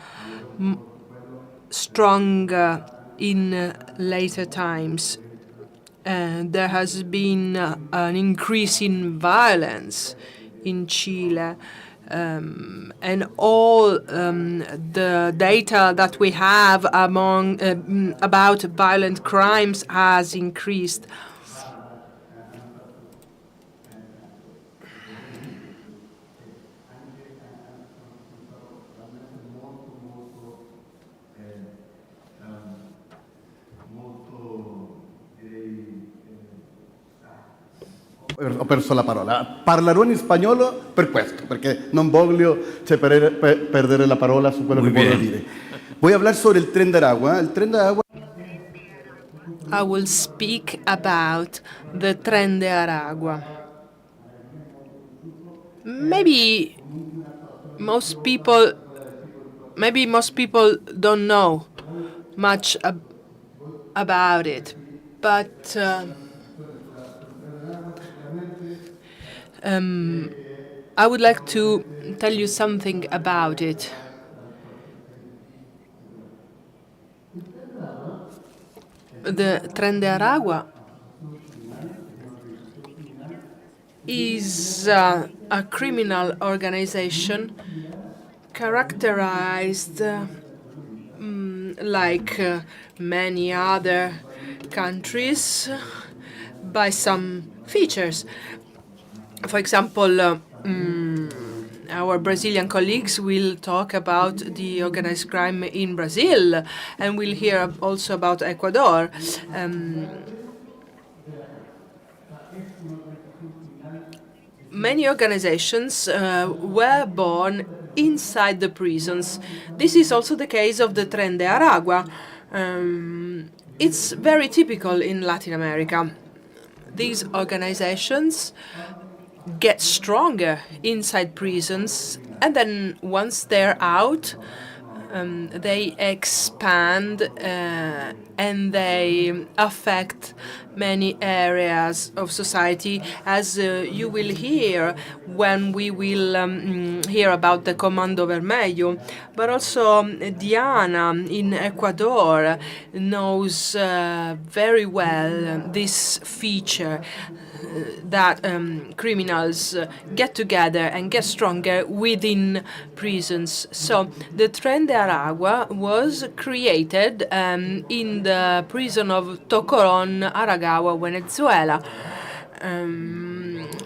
stronger in later times. There has been an increase in violence in Chile. And all the data that we have about violent crimes has increased. Ho perso la parola. Parlerò in spagnolo per questo, perché non voglio perdere la parola su quello Muy che voglio bien. dire. Voy a hablar sobre el tren de Aragua. El tren de Aragua I will speak about the Tren de Aragua. Maybe most people don't know much about it, but I would like to tell you something about it. The Tren de Aragua is a criminal organization characterized, like many other countries, by some features. For example, our Brazilian colleagues will talk about the organized crime in Brazil, and we'll hear also about Ecuador. Many organizations were born inside the prisons. This is also the case of the Tren de Aragua. It's very typical in Latin America. These organizations get stronger inside prisons, and then once they're out, they expand and they affect many areas of society, as you will hear when we will hear about the Comando Vermelho. But also Diana in Ecuador knows very well this feature, that criminals get together and get stronger within prisons. So the Tren de Aragua was created in the prison of Tocoron, Aragua, Venezuela.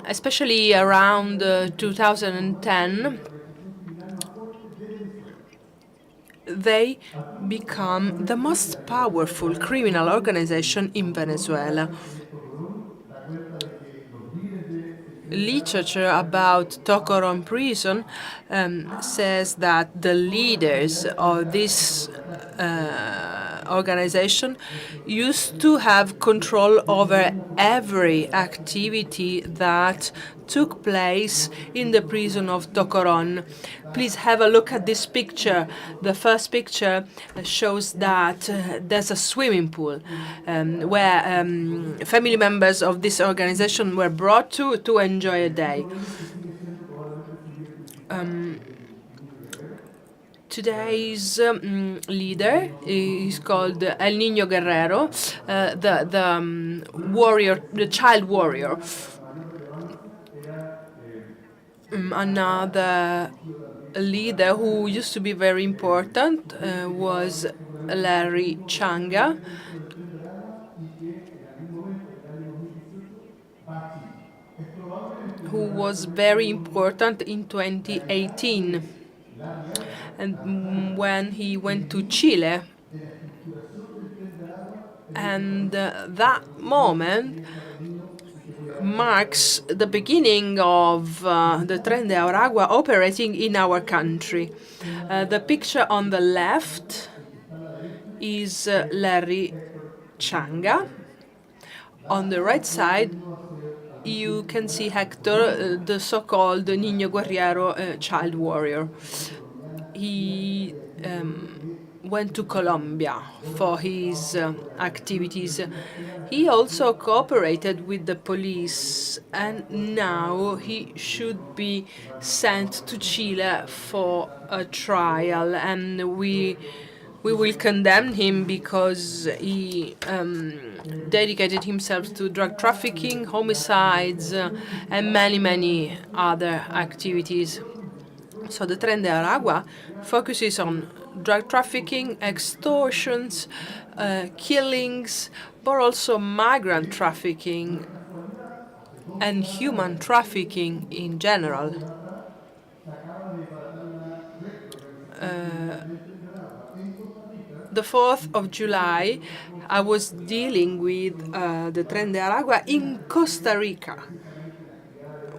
Especially around 2010, they become the most powerful criminal organization in Venezuela. Literature about Tocoron prison says that the leaders of this organization used to have control over every activity that took place in the prison of Tocoron. Please have a look at this picture. The first picture shows that there's a swimming pool where family members of this organization were brought to enjoy a day. Today's leader is called El Niño Guerrero, the warrior, the child warrior. Another leader who used to be very important was Larry Changa, who was very important in 2018. And when he went to Chile, and that moment marks the beginning of the Tren de Aragua operating in our country. The picture on the left is Larry Changa. On the right side, you can see Hector, the so-called Niño Guerrero, child warrior. He went to Colombia for his activities. He also cooperated with the police, and now he should be sent to Chile for a trial, and we We will condemn him because he dedicated himself to drug trafficking, homicides, and many other activities. So the Tren de Aragua focuses on drug trafficking, extortions, killings, but also migrant trafficking and human trafficking in general. The 4th of July, I was dealing with the Tren de Aragua in Costa Rica,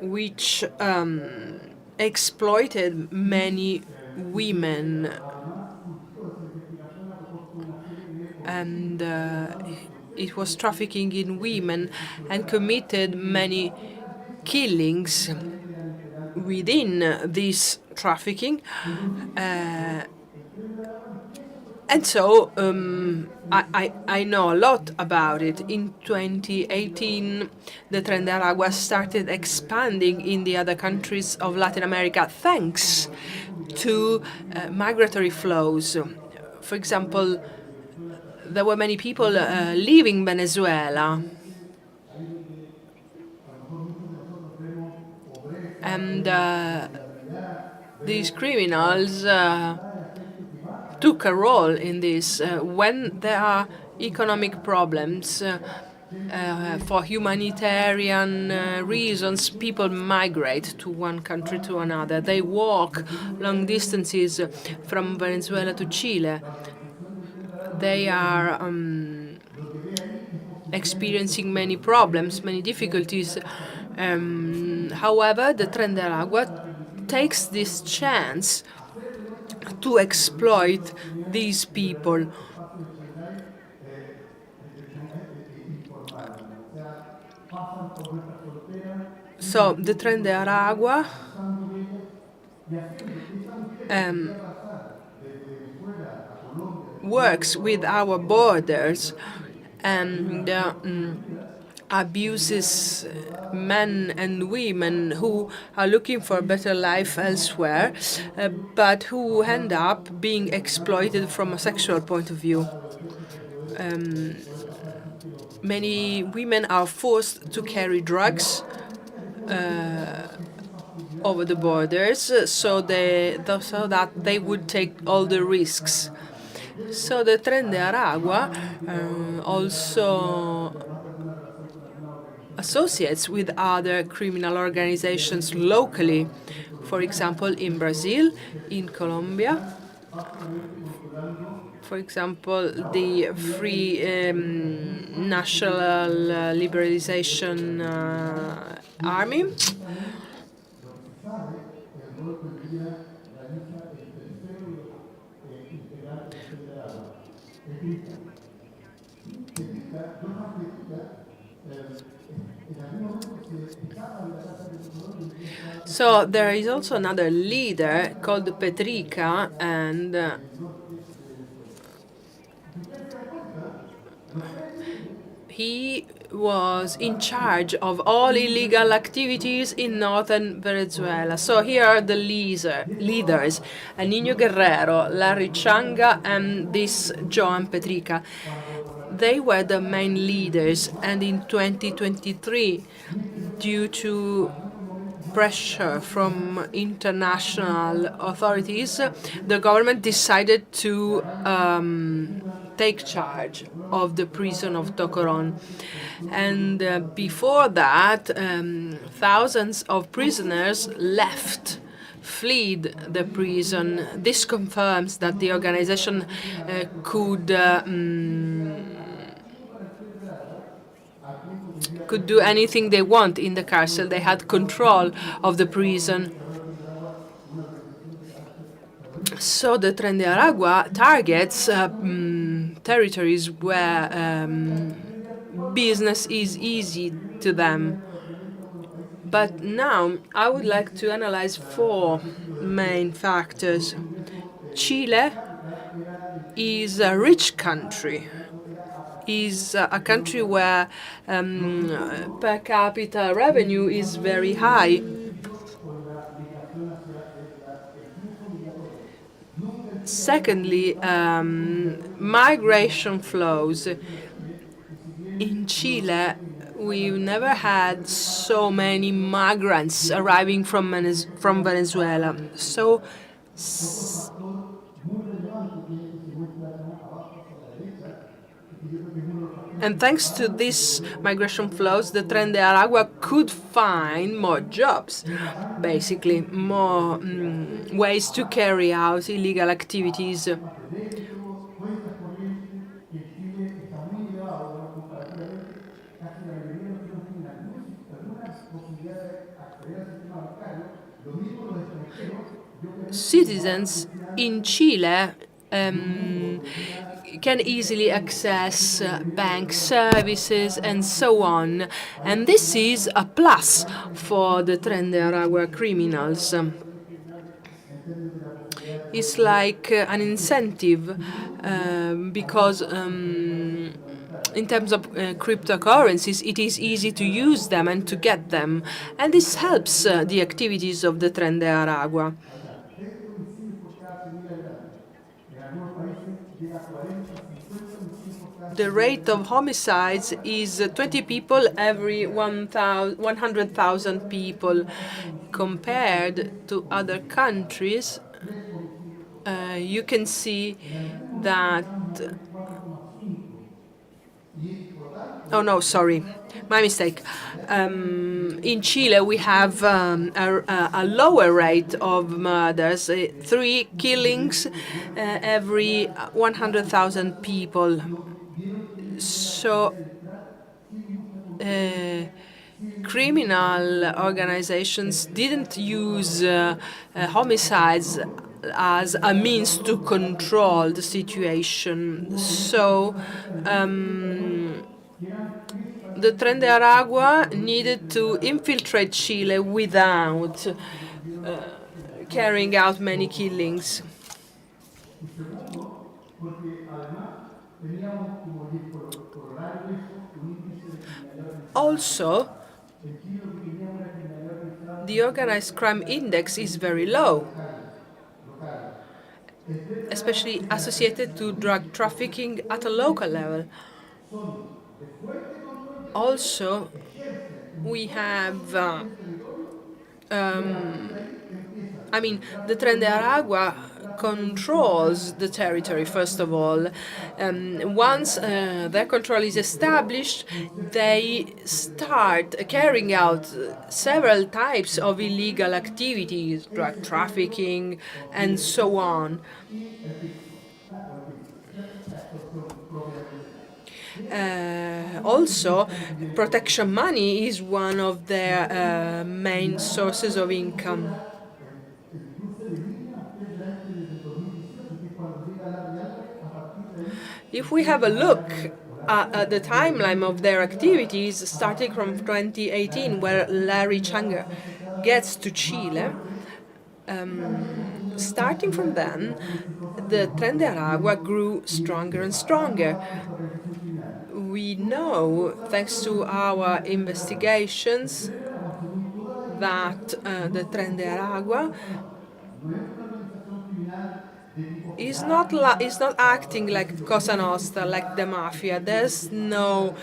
which exploited many women, and it was trafficking in women and committed many killings within this trafficking. And so I know a lot about it. In 2018, the Tren de Aragua started expanding in the other countries of Latin America thanks to migratory flows. For example, there were many people leaving Venezuela. And these criminals took a role in this. When there are economic problems, for humanitarian reasons, people migrate to one country to another. They walk long distances from Venezuela to Chile. They are experiencing many problems, many difficulties. However, the Tren de Aragua takes this chance to exploit these people. So the Tren de Aragua works with our borders and abuses men and women who are looking for a better life elsewhere, but who end up being exploited from a sexual point of view. Many women are forced to carry drugs over the borders so that they would take all the risks. So the Tren de Aragua also associates with other criminal organizations locally. For example, in Brazil, in Colombia, for example, the Free National Liberalization Army. So there is also another leader called Petrica, and he was in charge of all illegal activities in northern Venezuela. So here are the leaders, Niño Guerrero, Larry Changa, and this Joan Petrica. They were the main leaders, and in 2023, due to pressure from international authorities, the government decided to take charge of the prison of Tocoron. And before that, thousands of prisoners fled the prison. This confirms that the organization could do anything they want in the castle. They had control of the prison. So the Tren de Aragua targets territories where business is easy to them. But now I would like to analyze 4 main factors. Chile is a rich country. Is a country where per capita revenue is very high. Secondly, migration flows. In Chile, we've never had so many migrants arriving from Venezuela. And thanks to these migration flows, the Tren de Aragua could find more jobs, basically, more ways to carry out illegal activities. Citizens in Chile can easily access bank services and so on. And this is a plus for the Tren de Aragua criminals. It's like an incentive because in terms of cryptocurrencies, it is easy to use them and to get them. And this helps the activities of the Tren de Aragua. The rate of homicides is 20 people every 100,000 people. Compared to other countries, you can see that. Oh no, sorry, my mistake. In Chile, we have a lower rate of murders, 3 killings every 100,000 people. So, criminal organizations didn't use homicides as a means to control the situation. So, the Tren de Aragua needed to infiltrate Chile without carrying out many killings. Also, the organized crime index is very low, especially associated to drug trafficking at a local level. Also, we have, the Tren de Aragua controls the territory, first of all. Once their control is established, they start carrying out several types of illegal activities, drug trafficking, and so on. Also, protection money is one of their main sources of income. If we have a look at the timeline of their activities, starting from 2018, where Larry Changer gets to Chile, starting from then, the Tren de Aragua grew stronger and stronger. We know, thanks to our investigations, that the Tren de Aragua is not acting like Cosa Nostra, like the mafia. There's no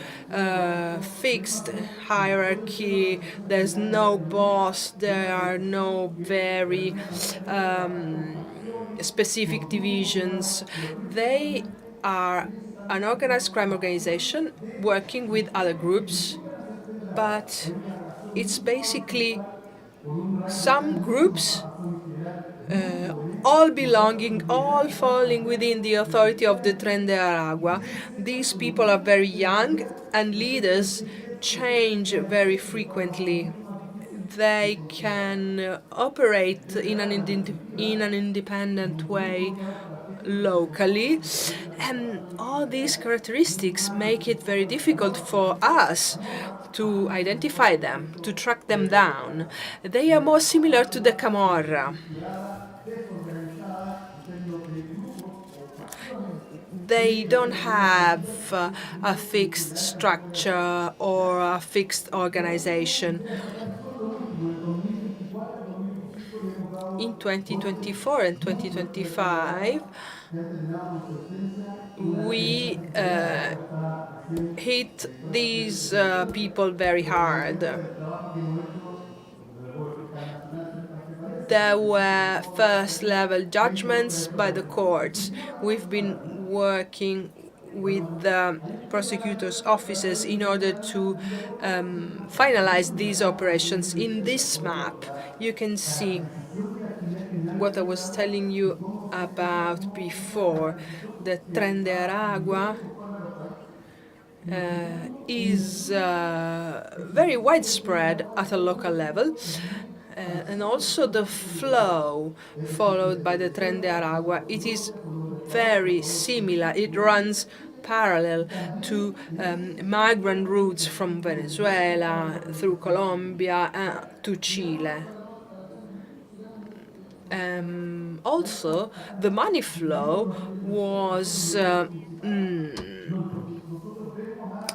fixed hierarchy. There's no boss. There are no very specific divisions. They are an organized crime organization working with other groups, but it's basically some groups all belonging, all falling within the authority of the Tren de Aragua. These people are very young, and leaders change very frequently. They can operate in an independent way locally, and all these characteristics make it very difficult for us to identify them, to track them down. They are more similar to the Camorra. They don't have a fixed structure or a fixed organization. in 2024 and 2025, we hit these people very hard. There were first-level judgments by the courts. We've been working with the prosecutors' offices in order to finalize these operations. In this map, you can see what I was telling you about before. The Tren de Aragua is very widespread at a local level. And also the flow followed by the Tren de Aragua, it is very similar. It runs parallel to migrant routes from Venezuela, through Colombia, to Chile. Also, the money flow was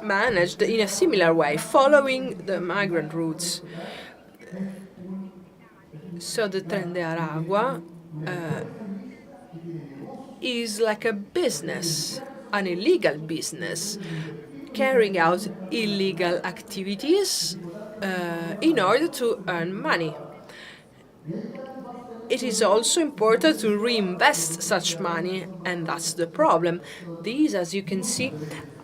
managed in a similar way, following the migrant routes. So the Tren de Aragua is like a business, an illegal business, carrying out illegal activities in order to earn money. It is also important to reinvest such money, and that's the problem. These, as you can see,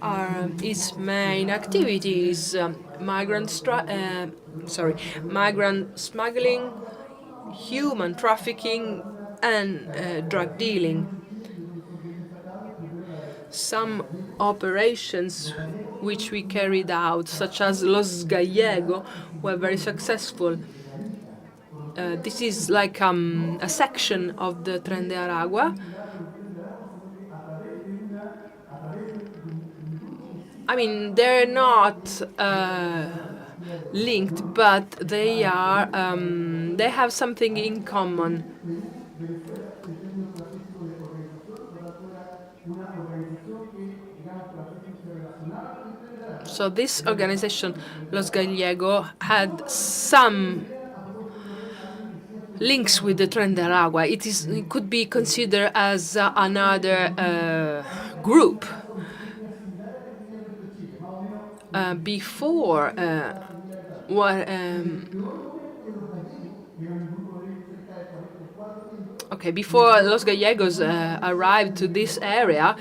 are its main activities: migrant smuggling, human trafficking, and drug dealing. Some operations which we carried out, such as Los Gallegos, were very successful. This is like a section of the Tren de Aragua. I mean, they're not linked, but they are. They have something in common. So this organization, Los Gallegos, had some links with the Tren de Aragua. It could be considered as another group. Before Los Gallegos arrived to this area,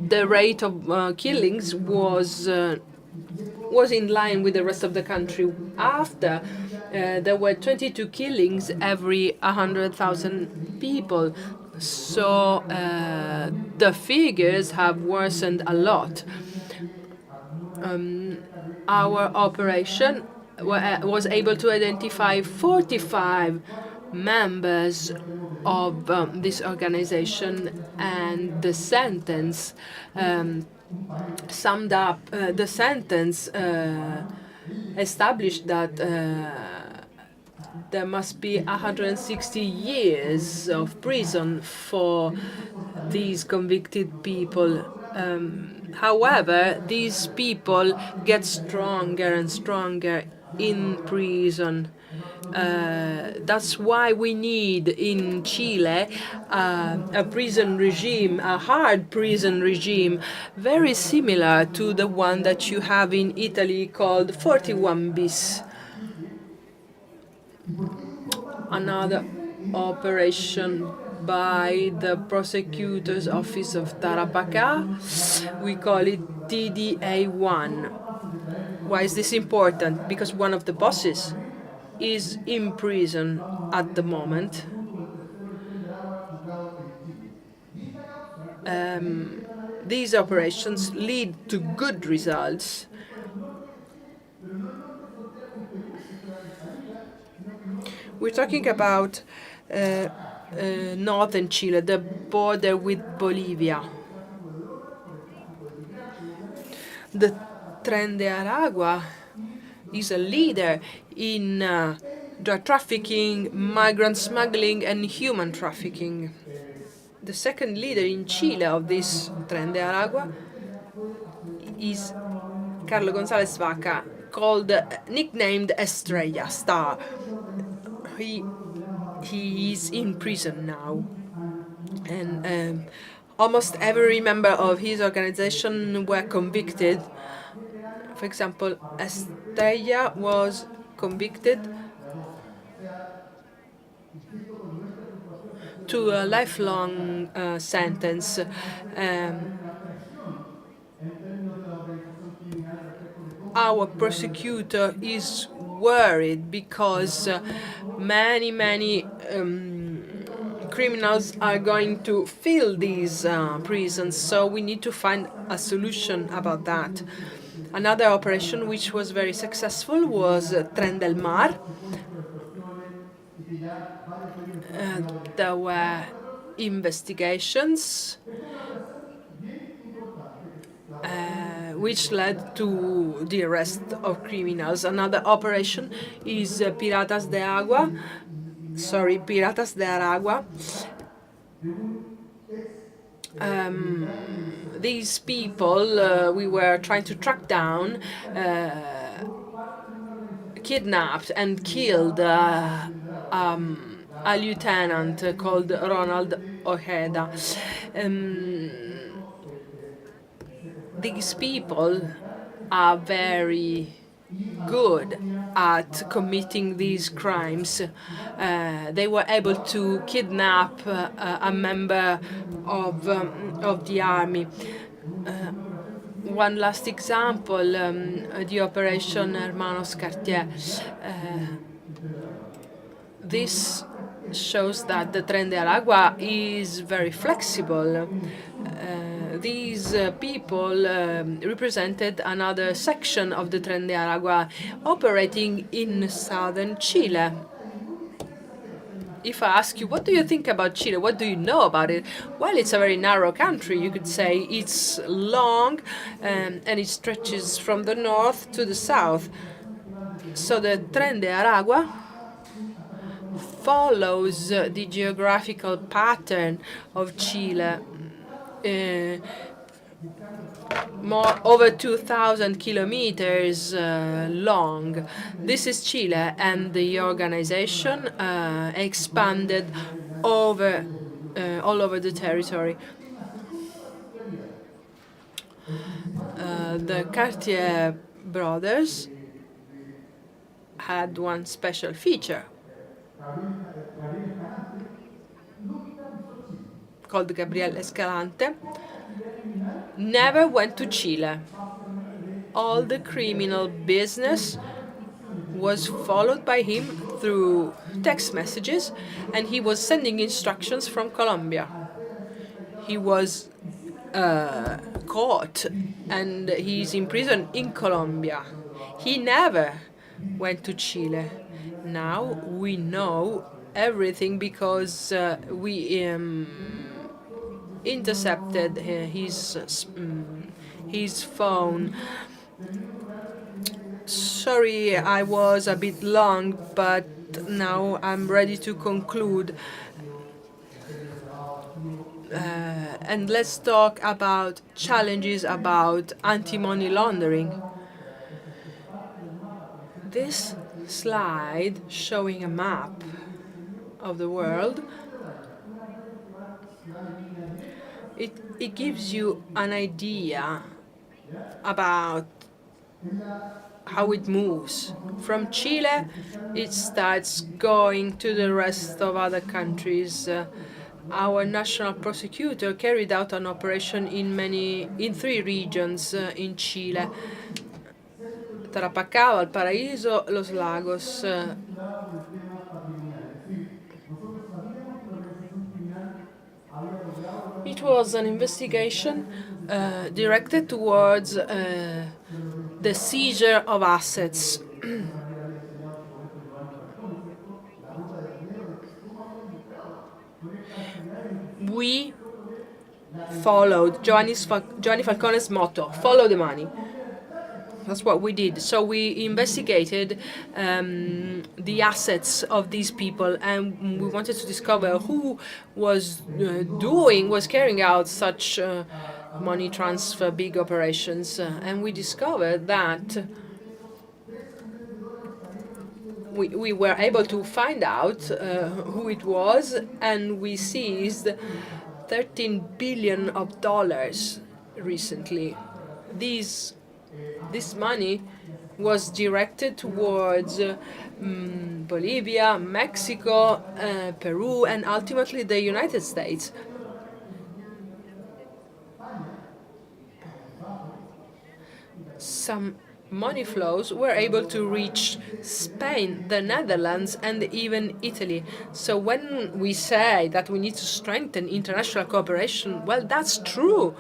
the rate of killings was in line with the rest of the country. After there were 22 killings every 100,000 people. So the figures have worsened a lot. Our operation was able to identify 45 members of this organization, and the sentence summed up. The sentence established that there must be 160 years of prison for these convicted people. However, these people get stronger and stronger in prison. That's why we need in Chile a prison regime, a hard prison regime, very similar to the one that you have in Italy called 41 bis. Another operation by the prosecutor's office of Tarapacá, we call it TDA1. Why is this important? Because one of the bosses is in prison at the moment. These operations lead to good results. We're talking about northern Chile, the border with Bolivia. The Tren de Aragua is a leader in drug trafficking, migrant smuggling, and human trafficking. The second leader in Chile of this Tren de Aragua is Carlos González Vaca, nicknamed Estrella, Star. he is in prison now, and almost every member of his organization were convicted. For example, Estrella was convicted to a lifelong sentence. Our prosecutor is worried because many criminals are going to fill these prisons, so we need to find a solution about that. Another operation which was very successful was Tren del Mar. There were investigations which led to the arrest of criminals. Another operation is Piratas de Aragua. These people we were trying to track down, kidnapped and killed a lieutenant called Ronald Ojeda. These people are very good at committing these crimes. They were able to kidnap a member of the army. One last example, the Operation Hermanos Cartier. This shows that the Tren de Aragua is very flexible. These people represented another section of the Tren de Aragua operating in southern Chile. If I ask you, what do you think about Chile? What do you know about it? Well, it's a very narrow country, you could say. It's long and it stretches from the north to the south. So the Tren de Aragua follows the geographical pattern of Chile. Over 2,000 kilometers long. This is Chile, and the organization expanded all over the territory. The Cartier brothers had one special feature called Gabriel Escalante. Never went to Chile. All the criminal business was followed by him through text messages, and he was sending instructions from Colombia. He was caught, and he's in prison in Colombia. He never went to Chile. Now we know everything because we intercepted his phone. Sorry, I was a bit long, but now I'm ready to conclude. And let's talk about challenges about anti-money laundering. This slide showing a map of the world, it gives you an idea about how it moves. From Chile, it starts going to the rest of other countries. Our national prosecutor carried out an operation in 3 regions in Chile: Tarapacá, Valparaíso, Los Lagos. It was an investigation directed towards the seizure of assets. We followed Giovanni Falcone's motto, follow the money. That's what we did. So we investigated the assets of these people, and we wanted to discover who was carrying out such money transfer big operations. And we discovered that we were able to find out who it was, and we seized $13 billion recently. This money was directed towards Bolivia, Mexico, Peru, and ultimately the United States. Some money flows were able to reach Spain, the Netherlands, and even Italy. So when we say that we need to strengthen international cooperation, well, that's true,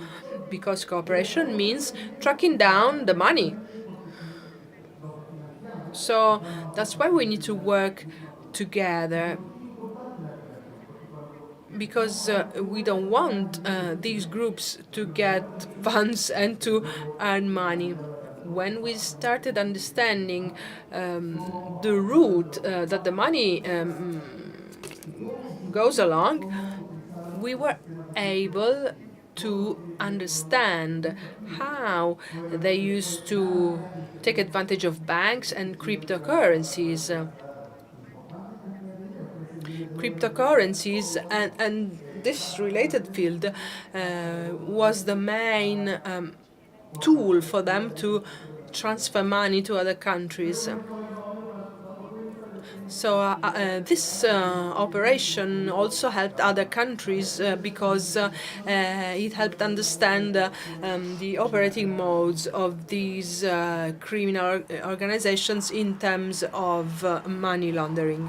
because cooperation means tracking down the money. So that's why we need to work together, because we don't want these groups to get funds and to earn money. When we started understanding the route that the money goes along, we were able to understand how they used to take advantage of banks and cryptocurrencies. Cryptocurrencies and this related field was the main tool for them to transfer money to other countries. So this operation also helped other countries because it helped understand the operating modes of these criminal organizations in terms of money laundering.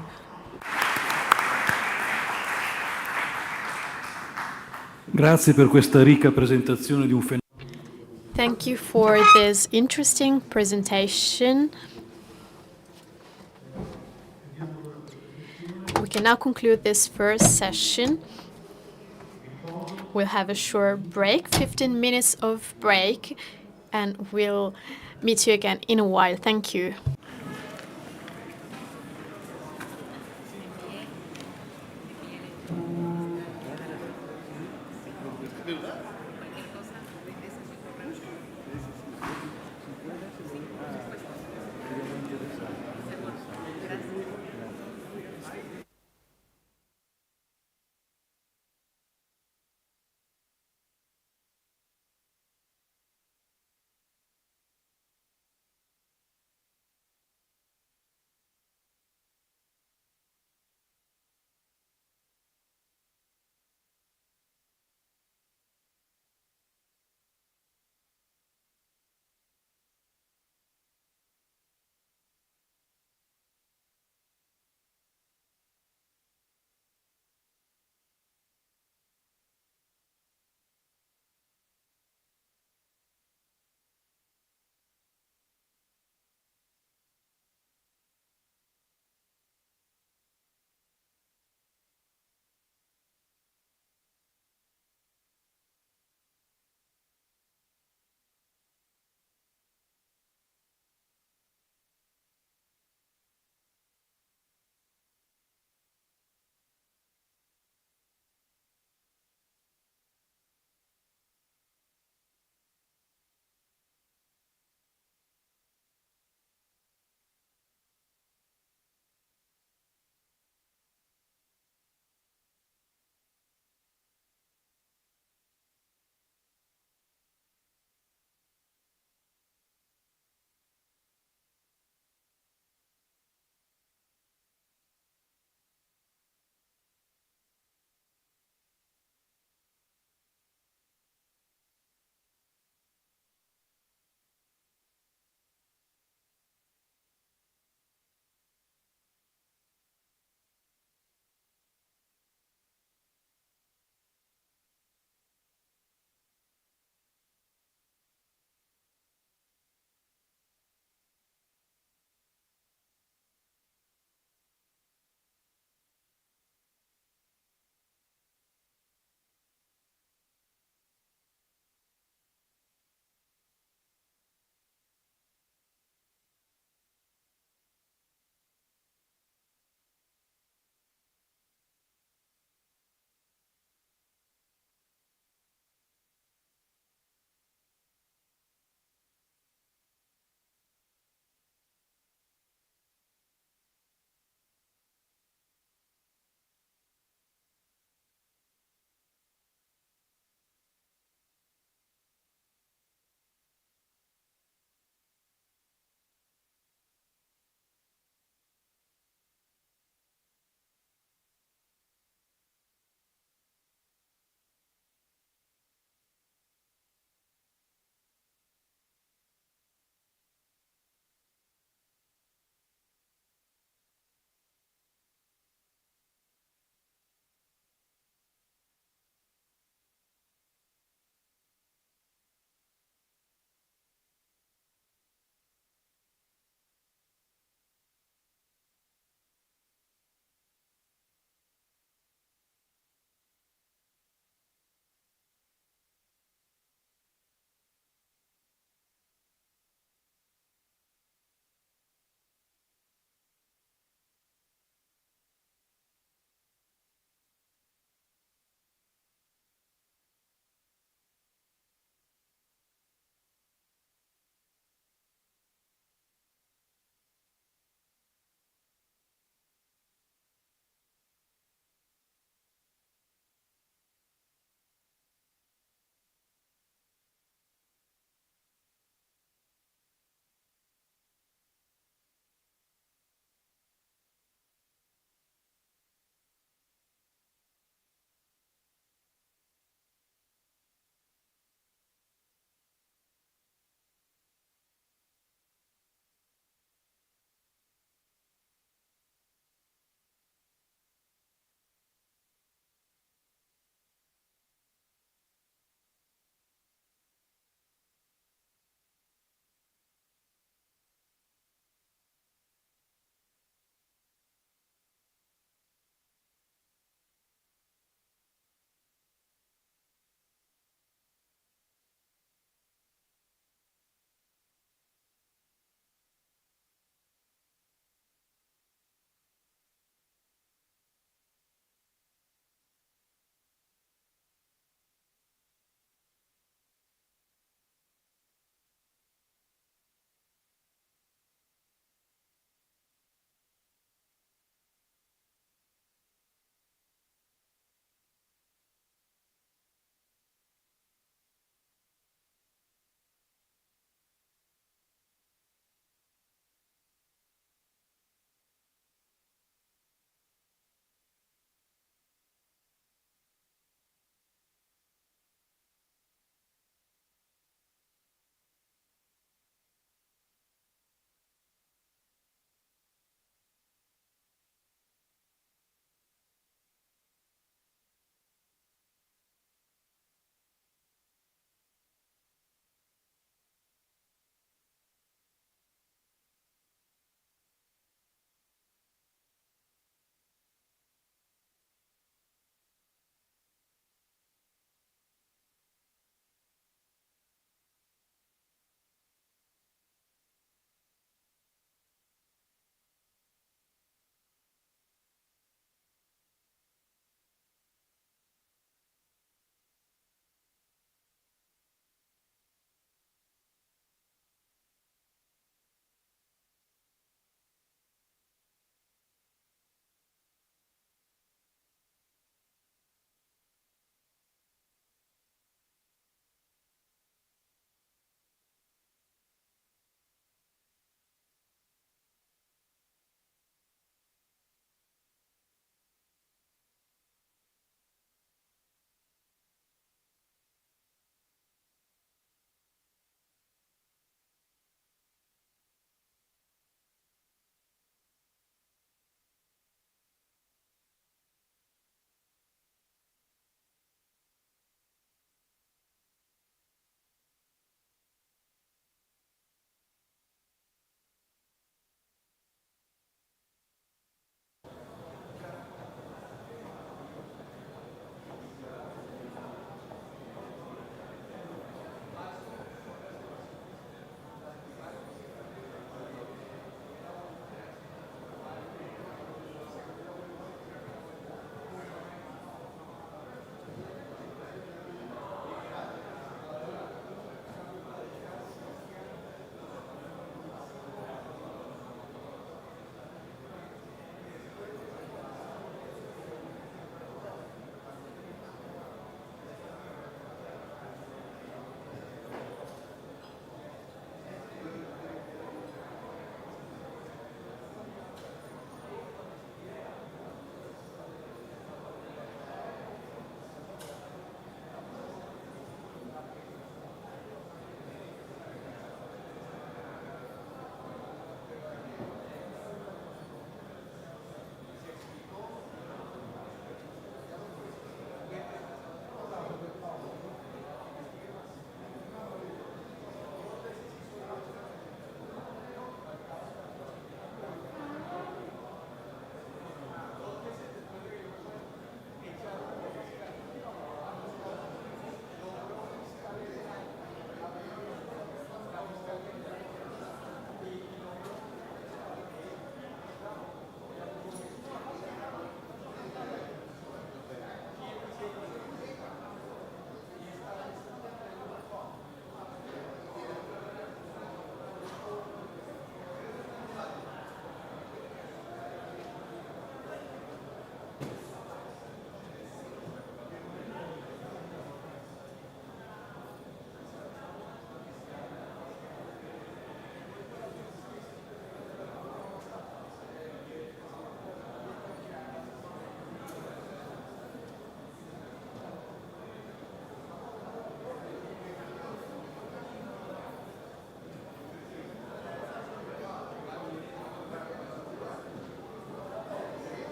Grazie per questa ricca presentazione di un fenomeno. Thank you for this interesting presentation. We can now conclude this first session. We'll have a short break, 15 minutes of break, and we'll meet you again in a while. Thank you.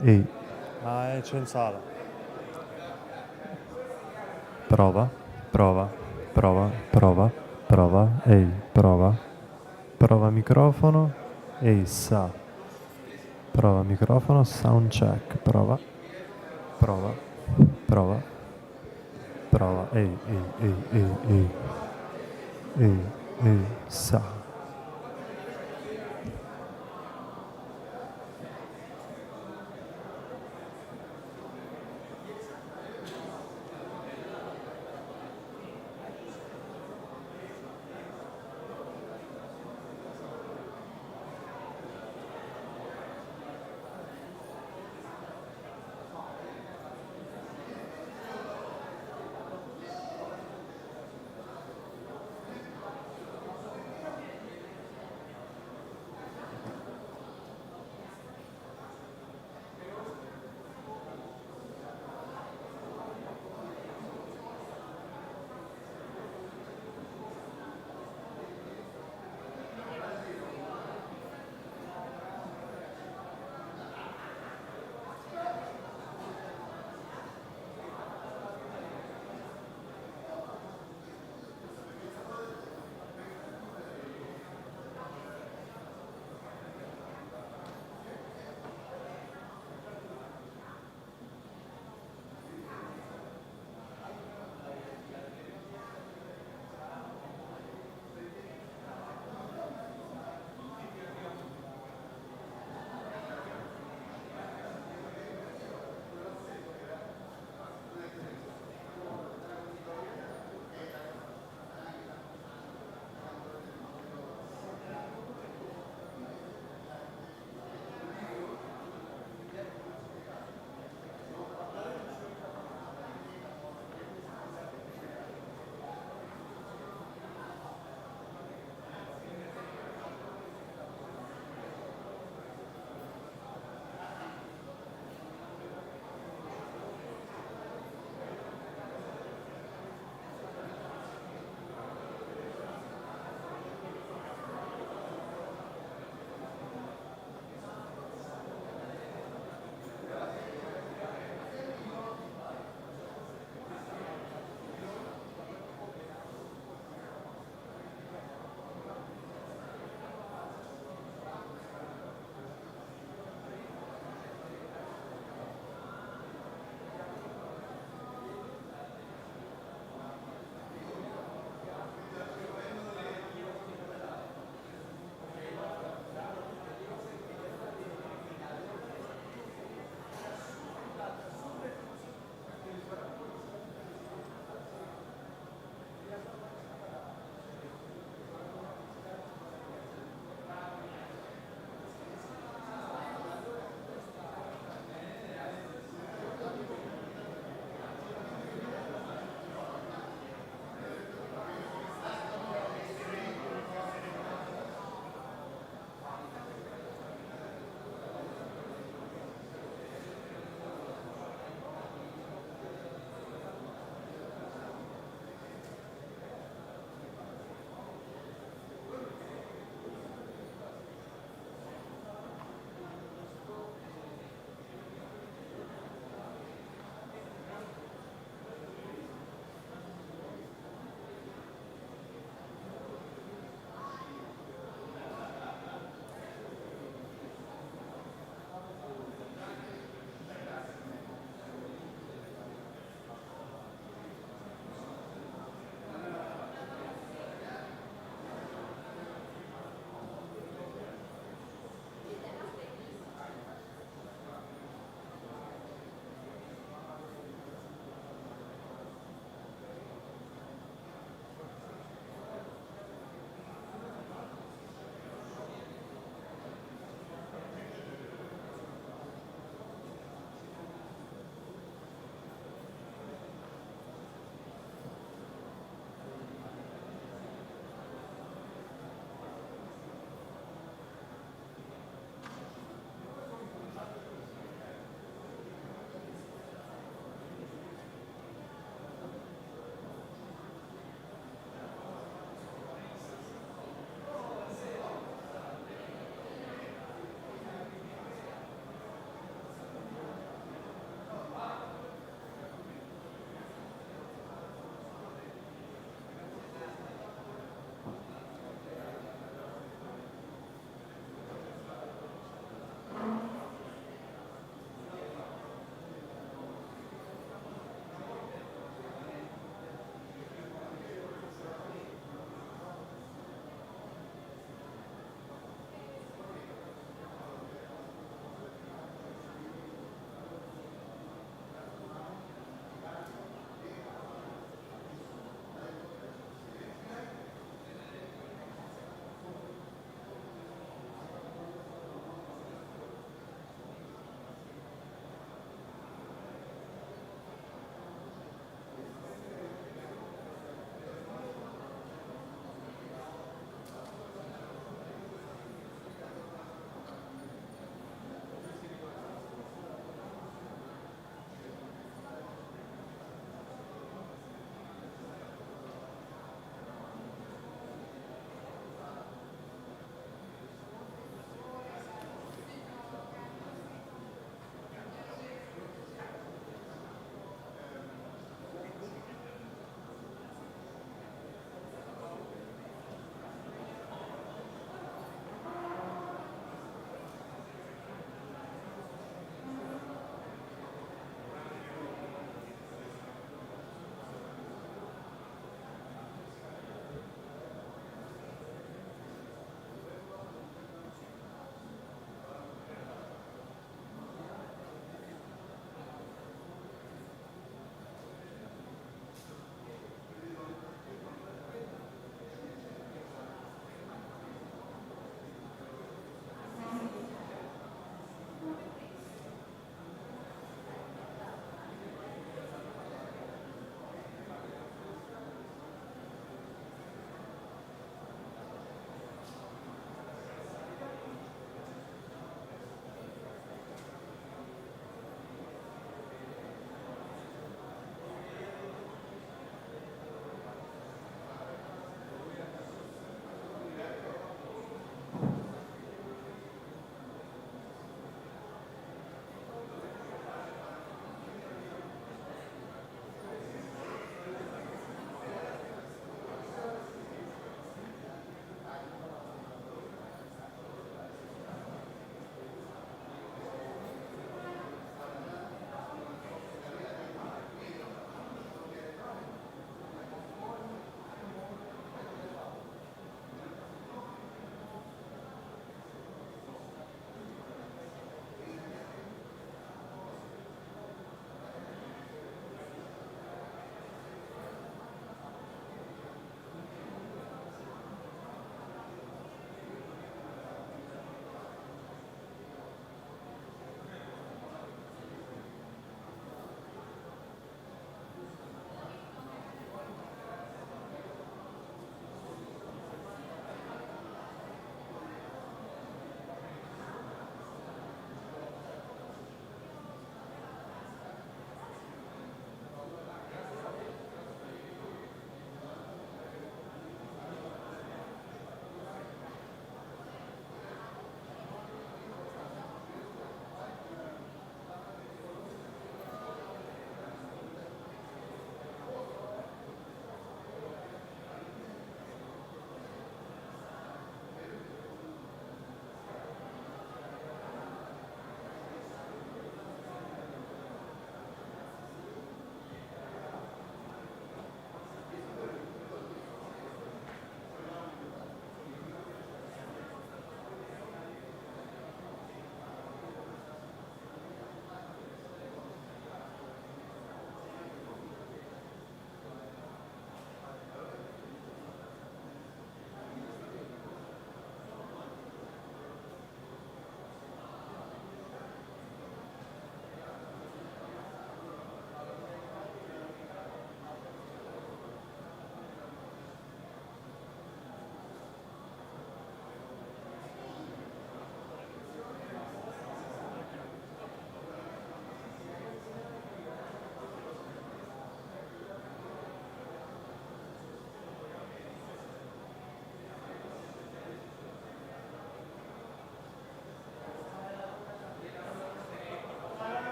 Ehi. Ah, è censala. Prova, prova, prova, prova, prova, ehi, prova. Prova microfono, ehi, sa. Prova microfono, sound check, prova, prova, prova, prova, ehi, ehi, ehi, ehi, ehi, ehi, sa.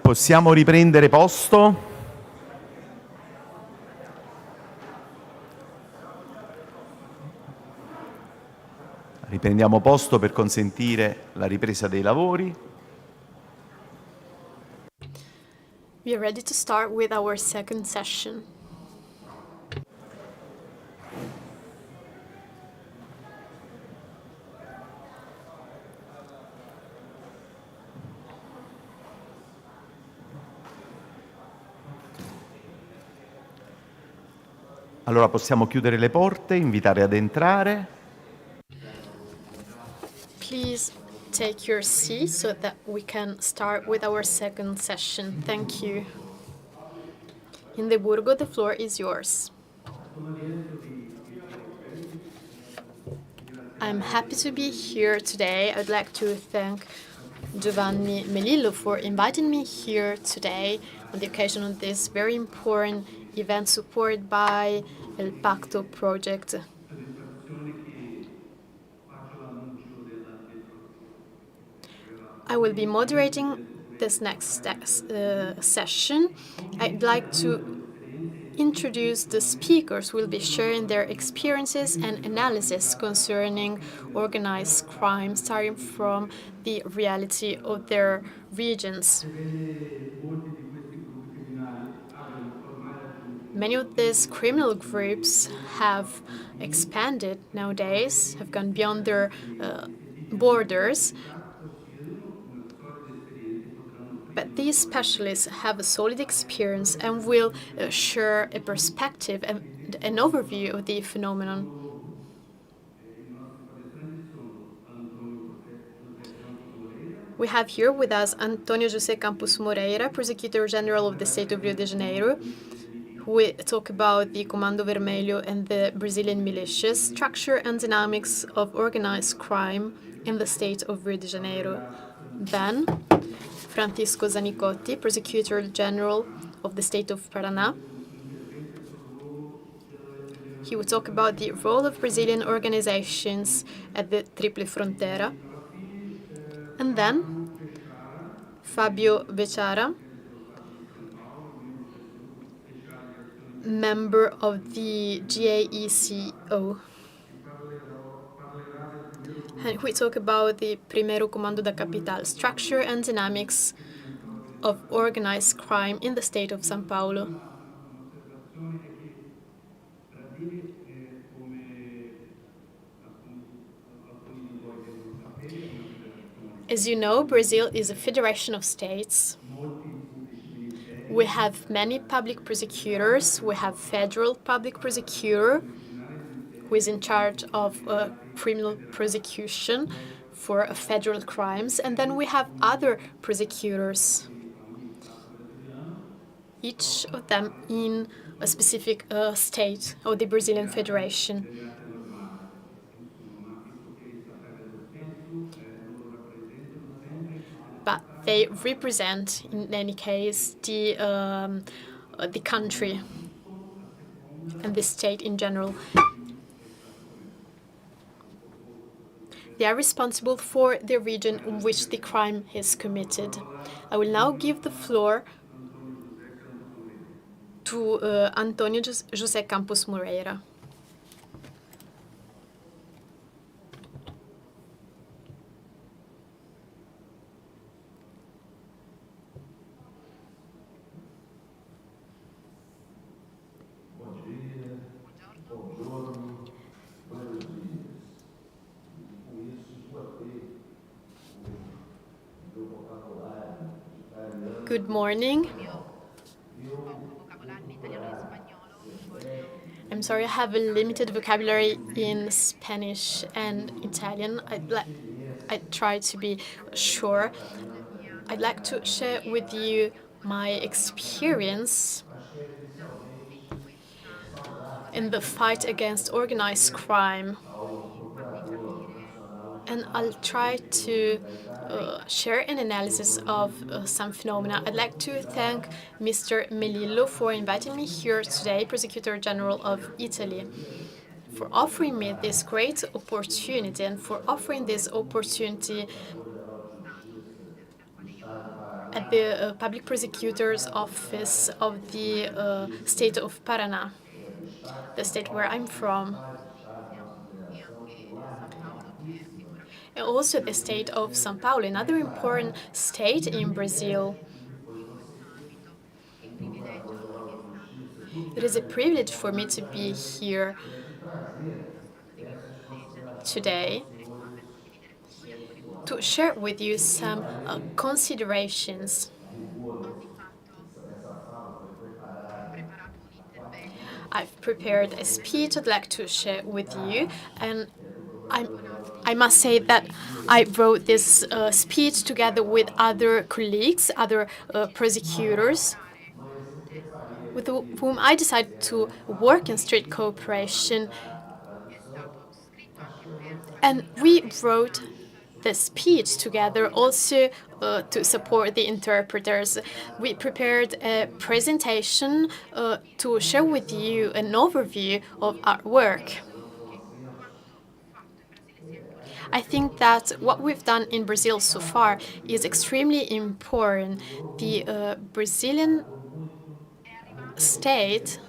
Possiamo riprendere posto? Riprendiamo posto per consentire la ripresa dei lavori. We are ready to start with our second session. Allora possiamo chiudere le porte, invitare ad entrare. Please take your seat so that we can start with our second session. Thank you. Indeburgo, the floor is yours. I'm happy to be here today. I'd like to thank Giovanni Melillo for inviting me here today on the occasion of this very important event supported by El Pacto project. I will be moderating this next session. I'd like to introduce the speakers who will be sharing their experiences and analysis concerning organized crime, starting from the reality of their regions. Many of these criminal groups have expanded nowadays, have gone beyond their borders. But these specialists have a solid experience and will share a perspective and an overview of the phenomenon. We have here with us Antonio José Campos Moreira, Prosecutor General of the State of Rio de Janeiro, who will talk about the Comando Vermelho and the Brazilian militias, structure and dynamics of organized crime in the state of Rio de Janeiro. Then, Francisco Zanicotti, Prosecutor General of the State of Paraná. He will talk about the role of Brazilian organizations at the Triple Fronteira. And then, Fabio Becciara, member of the GAECO. And we talk about the Primeiro Comando da Capital, structure and dynamics of organized crime in the state of São Paulo. As you know, Brazil is a federation of states. We have many public prosecutors. We have federal public prosecutor, who is in charge of criminal prosecution for federal crimes. And then we have other prosecutors, each of them in a specific state of the Brazilian Federation. But they represent, in any case, the country and the state in general. They are responsible for the region in which the crime is committed. I will now give the floor to Antonio José Campos Moreira. Good morning. I'm sorry, I have a limited vocabulary in Spanish and Italian. I try to be sure. I'd like to share with you my experience in the fight against organized crime. And I'll try to share an analysis of some phenomena. I'd like to thank Mr. Melillo for inviting me here today, Prosecutor General of Italy, for offering me this great opportunity and for offering this opportunity at the public prosecutor's office of the state of Paraná, the state where I'm from, and also the state of São Paulo, another important state in Brazil. It is a privilege for me to be here today to share with you some considerations. I've prepared a speech I'd like to share with you, and I must say that I wrote this speech together with other colleagues, other prosecutors, with whom I decided to work in strict cooperation. And we wrote the speech together also to support the interpreters. We prepared a presentation to share with you an overview of our work. I think that what we've done in Brazil so far is extremely important. The Brazilian state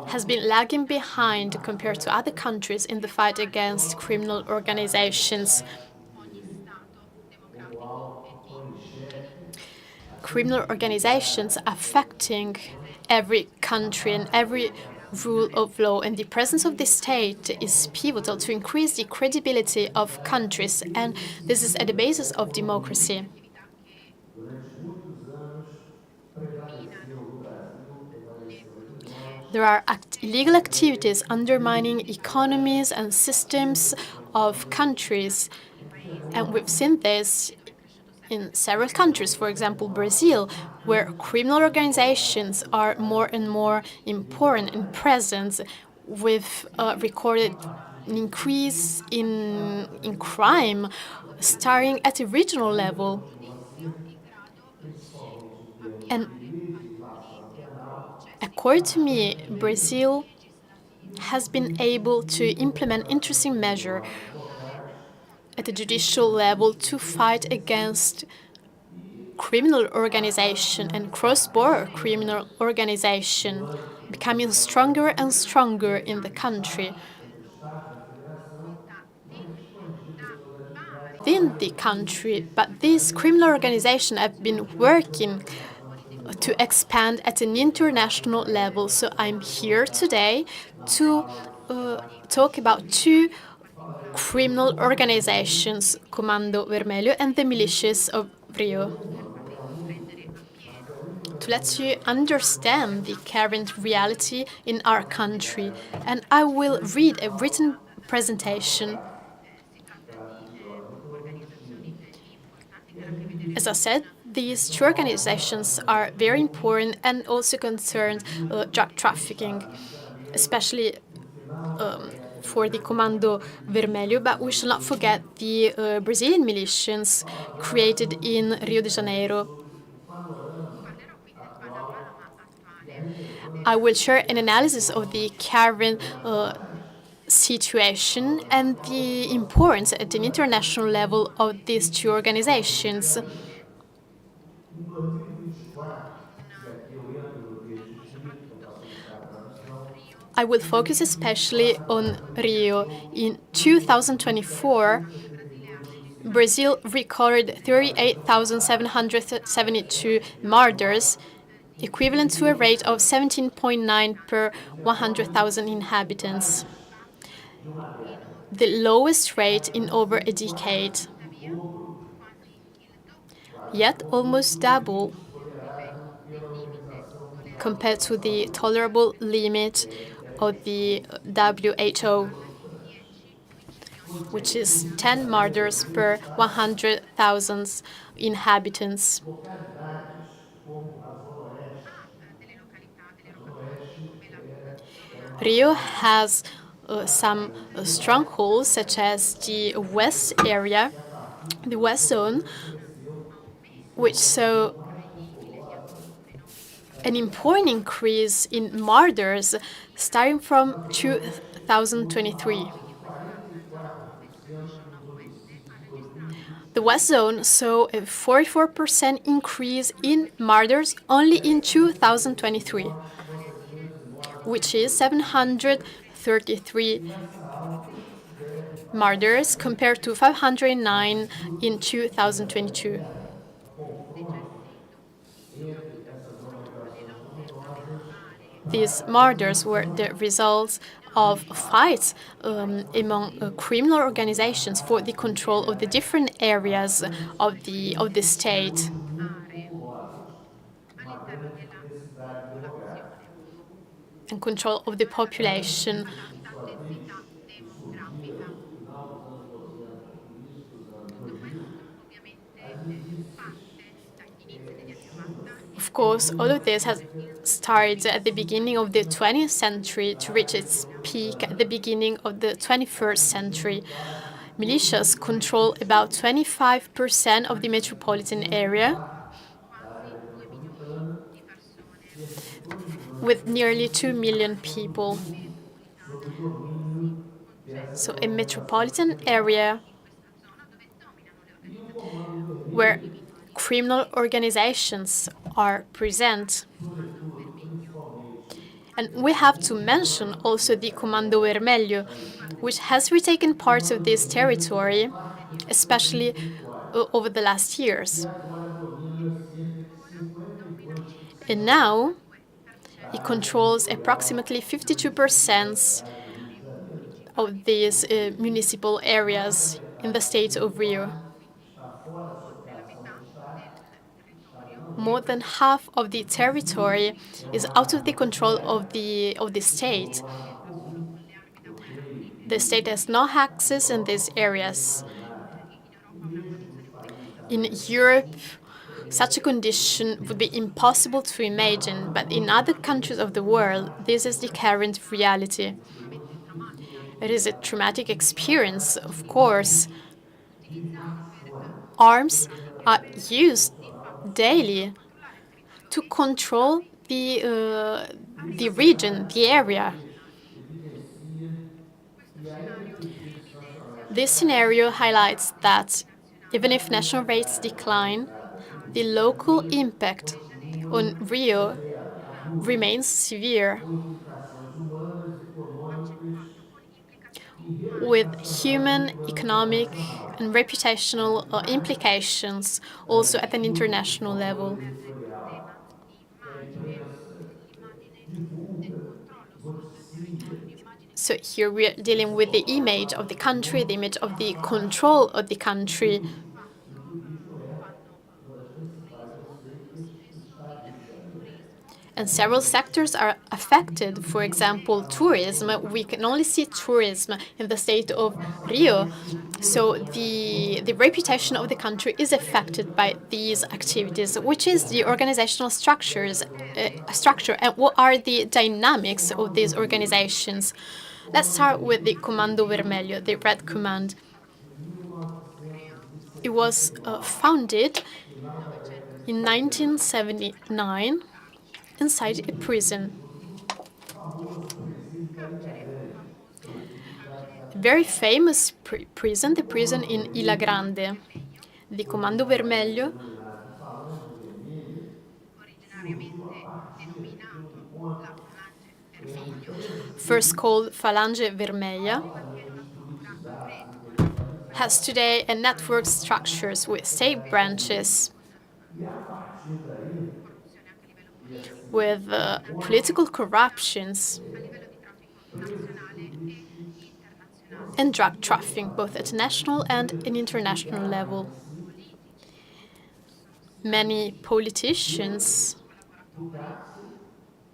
has been lagging behind compared to other countries in the fight against criminal organizations. Criminal organizations affecting every country and every rule of law, and the presence of the state is pivotal to increase the credibility of countries, and this is at the basis of democracy. There are illegal activities undermining economies and systems of countries, and we've seen this in several countries, for example, Brazil, where criminal organizations are more and more important and present. We've recorded an increase in crime starting at a regional level. And according to me, Brazil has been able to implement interesting measures at the judicial level to fight against criminal organization and cross-border criminal organization, becoming stronger and stronger in the country. Within the country, but these criminal organizations have been working to expand at an international level. So I'm here today to talk about two criminal organizations, Comando Vermelho and the militias of Rio, to let you understand the current reality in our country. And I will read a written presentation. As I said, these two organizations are very important and also concern drug trafficking, especially for the Comando Vermelho, but we shall not forget the Brazilian militias created in Rio de Janeiro. I will share an analysis of the current situation and the importance at an international level of these two organizations. I will focus especially on Rio. In 2024, Brazil recorded 38,772 murders, equivalent to a rate of 17.9 per 100,000 inhabitants, the lowest rate in over a decade, yet almost double compared to the tolerable limit of the WHO, which is 10 murders per 100,000 inhabitants. Rio has some strongholds, such as the West area, the West Zone, which saw an important increase in murders starting from 2023. The West Zone saw a 44% increase in murders only in 2023, which is 733 murders compared to 509 in 2022. These murders were the results of fights among criminal organizations for the control of the different areas of the state. And control of the population. Of course, all of this has started at the beginning of the 20th century to reach its peak at the beginning of the 21st century. Militias control about 25% of the metropolitan area, with nearly 2 million people. So a metropolitan area where criminal organizations are present. And we have to mention also the Comando Vermelho, which has retaken parts of this territory, especially over the last years. And now it controls approximately 52% of these municipal areas in the state of Rio. More than half of the territory is out of the control of the state. The state has no access in these areas. In Europe, such a condition would be impossible to imagine, but in other countries of the world, this is the current reality. It is a traumatic experience, of course. Arms are used daily to control the region, the area. This scenario highlights that even if national rates decline, the local impact on Rio remains severe, with human, economic, and reputational implications also at an international level. So here we are dealing with the image of the country, the image of the control of the country. And several sectors are affected. For example, tourism. We can only see tourism in the state of Rio. So the reputation of the country is affected by these activities, which is the organizational structure, and what are the dynamics of these organizations. Let's start with the Comando Vermelho, the Red Command. It was founded in 1979 inside a prison. A very famous prison, the prison in Iila Grande. The Comando Vermelho first called Falange Vermelha, has today a network structures with state branches, with political corruptions and drug trafficking, both at national and an international level. Many politicians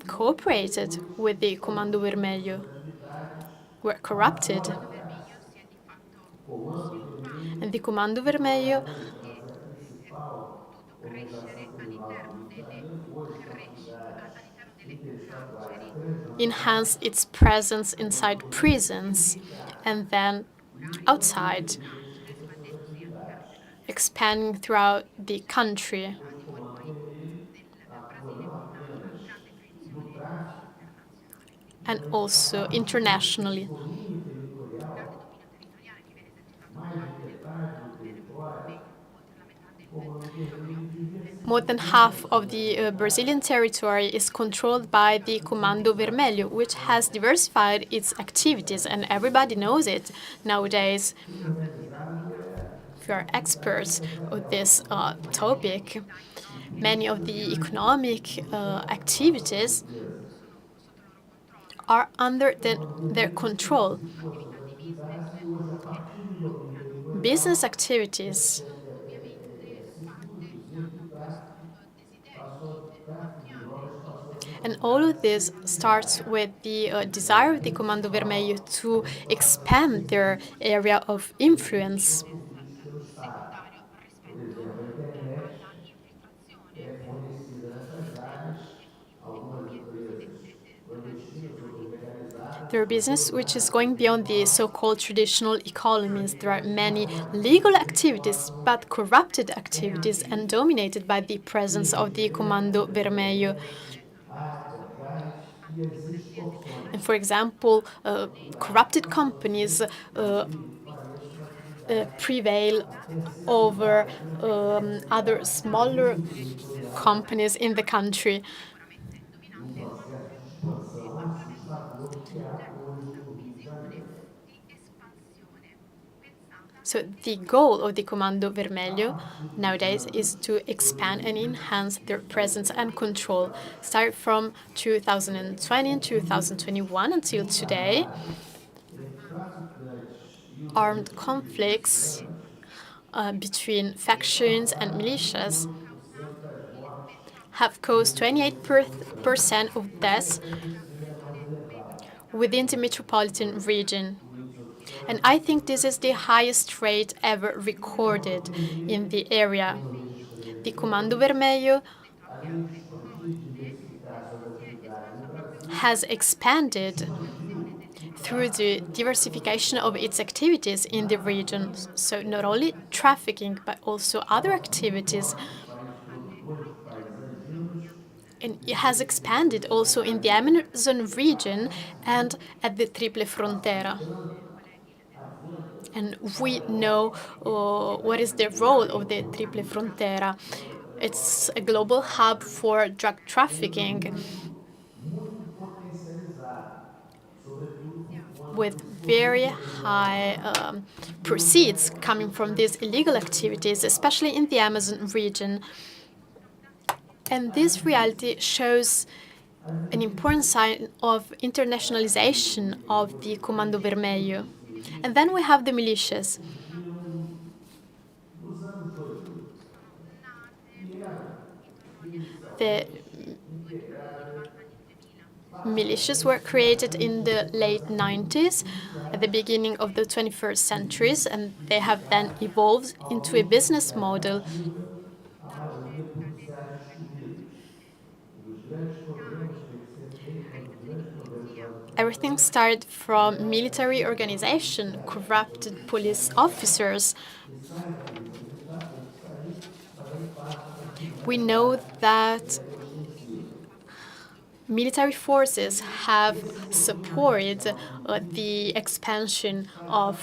cooperated with the Comando Vermelho, were corrupted. And the Comando Vermelho enhanced its presence inside prisons and then outside, expanding throughout the country. And also internationally. more than half of the Brazilian territory is controlled by the Comando Vermelho, which has diversified its activities, and everybody knows it nowadays. If you are experts on this topic, many of the economic activities are under their control. Business activities and all of this starts with the desire of the Comando Vermelho to expand their area of influence. Their business, which is going beyond the so-called traditional economies. There are many legal activities, but corrupted activities, and dominated by the presence of the Comando Vermelho. And for example, corrupted companies prevail over other smaller companies in the country. So the goal of the Comando Vermelho nowadays is to expand and enhance their presence and control. Start from 2020 and 2021 until today, armed conflicts between factions and militias have caused 28% of deaths within the metropolitan region. And I think this is the highest rate ever recorded in the area. The Comando Vermelho has expanded through the diversification of its activities in the region. So not only trafficking, but also other activities. And it has expanded also in the Amazon region and at the Triple Frontera. And we know what is the role of the Triple Frontera. It's a global hub for drug trafficking with very high proceeds coming from these illegal activities, especially in the Amazon region. And this reality shows an important sign of internationalization of the Comando Vermelho. And then we have the militias. The militias were created in the late 90s, at the beginning of the 21st century, and they have then evolved into a business model. Everything started from military organization, corrupted police officers. We know that military forces have supported the expansion of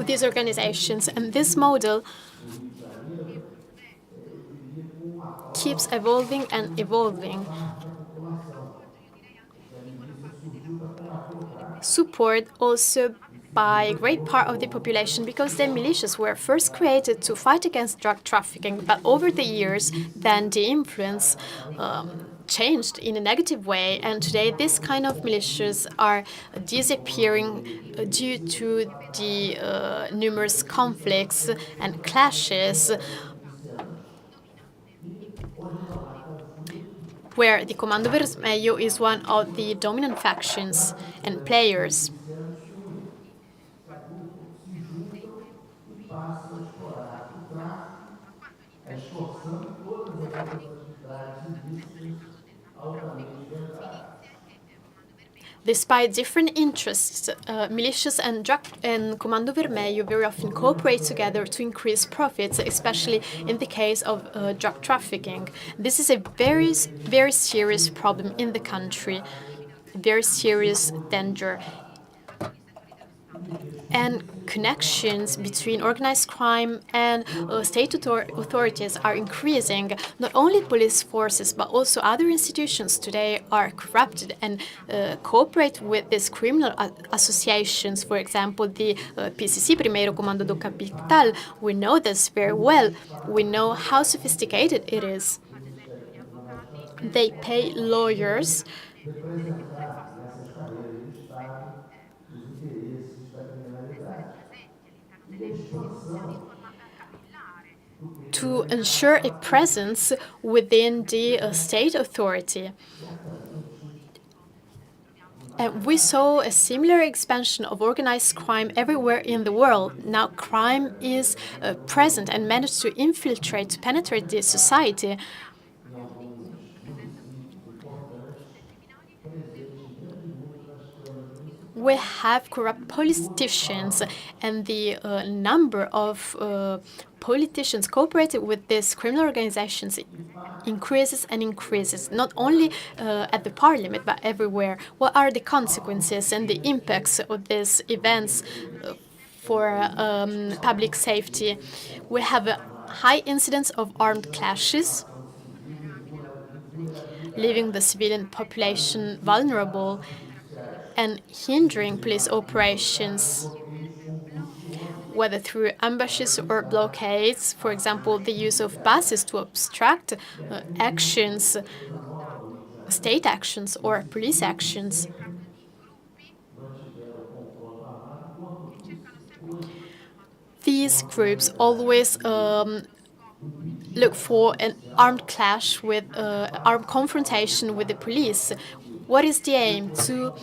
these organizations, and this model keeps evolving and evolving. Support also by a great part of the population, because the militias were first created to fight against drug trafficking, but over the years then the influence changed in a negative way, and today this kind of militias are disappearing due to the numerous conflicts and clashes where the Comando Vermelho is one of the dominant factions and players. Despite different interests, militias and Comando Vermelho very often cooperate together to increase profits, especially in the case of drug trafficking. This is a very, very serious problem in the country, a very serious danger. And connections between organized crime and state authorities are increasing. Not only police forces, but also other institutions today are corrupted and cooperate with these criminal associations. For example, the PCC, Primeiro Comando do Capital. We know this very well. We know how sophisticated it is. They pay lawyers to ensure a presence within the state authority. And we saw a similar expansion of organized crime everywhere in the world. Now crime is present and managed to infiltrate, to penetrate the society. We have corrupt politicians, and the number of politicians cooperating with these criminal organizations increases and increases, not only at the parliament, but everywhere. What are the consequences and the impacts of these events for public safety? We have a high incidence of armed clashes, leaving the civilian population vulnerable and hindering police operations, whether through ambushes or blockades. For example, the use of buses to obstruct actions, state actions or police actions. These groups always look for an armed clash with armed confrontation with the police. What is the aim? To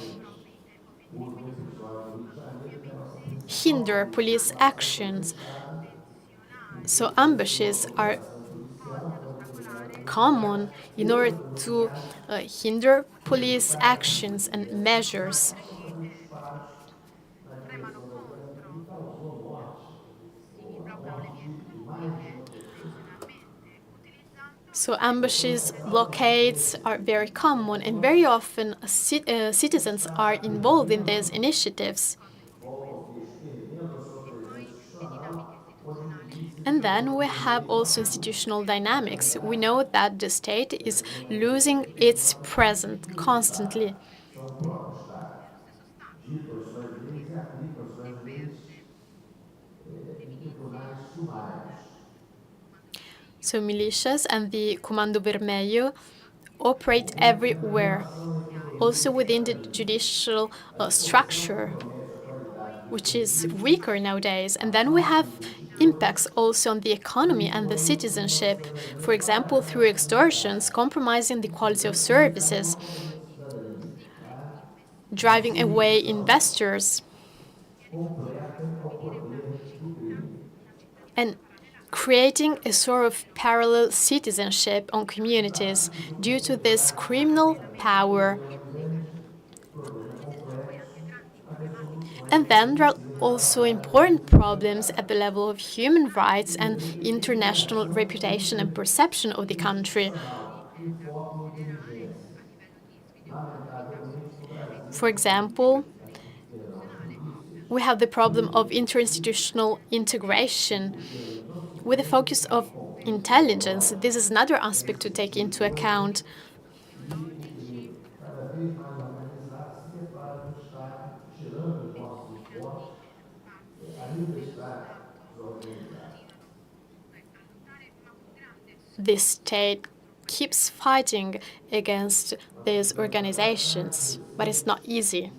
hinder police actions. So ambushes are common in order to hinder police actions and measures. So ambushes, blockades are very common, and very often citizens are involved in these initiatives. And then we have also institutional dynamics. We know that the state is losing its presence constantly. So militias and the Comando Vermelho operate everywhere, also within the judicial structure, which is weaker nowadays. And then we have impacts also on the economy and the citizenship, for example, through extortions, compromising the quality of services, driving away investors, and creating a sort of parallel citizenship on communities due to this criminal power. And then there are also important problems at the level of human rights and international reputation and perception of the country. For example, we have the problem of interinstitutional integration with a focus of intelligence. This is another aspect to take into account. The state keeps fighting against these organizations, but it's not easy.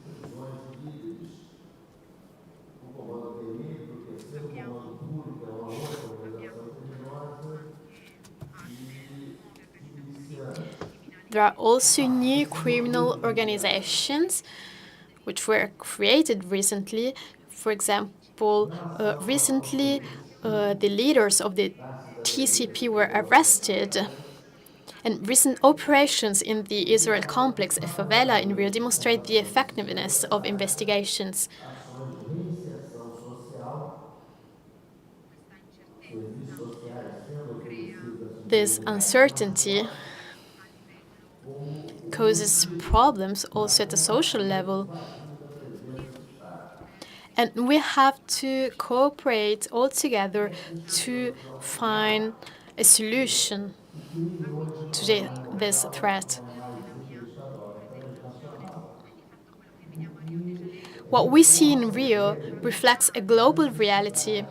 There are also new criminal organizations which were created recently. For example, recently the leaders of the TCP were arrested, and recent operations in the Israel complex, a favela in Rio, demonstrate the effectiveness of investigations. This uncertainty causes problems also at the social level. And we have to cooperate all together to find a solution to this threat. What we see in Rio reflects a global reality,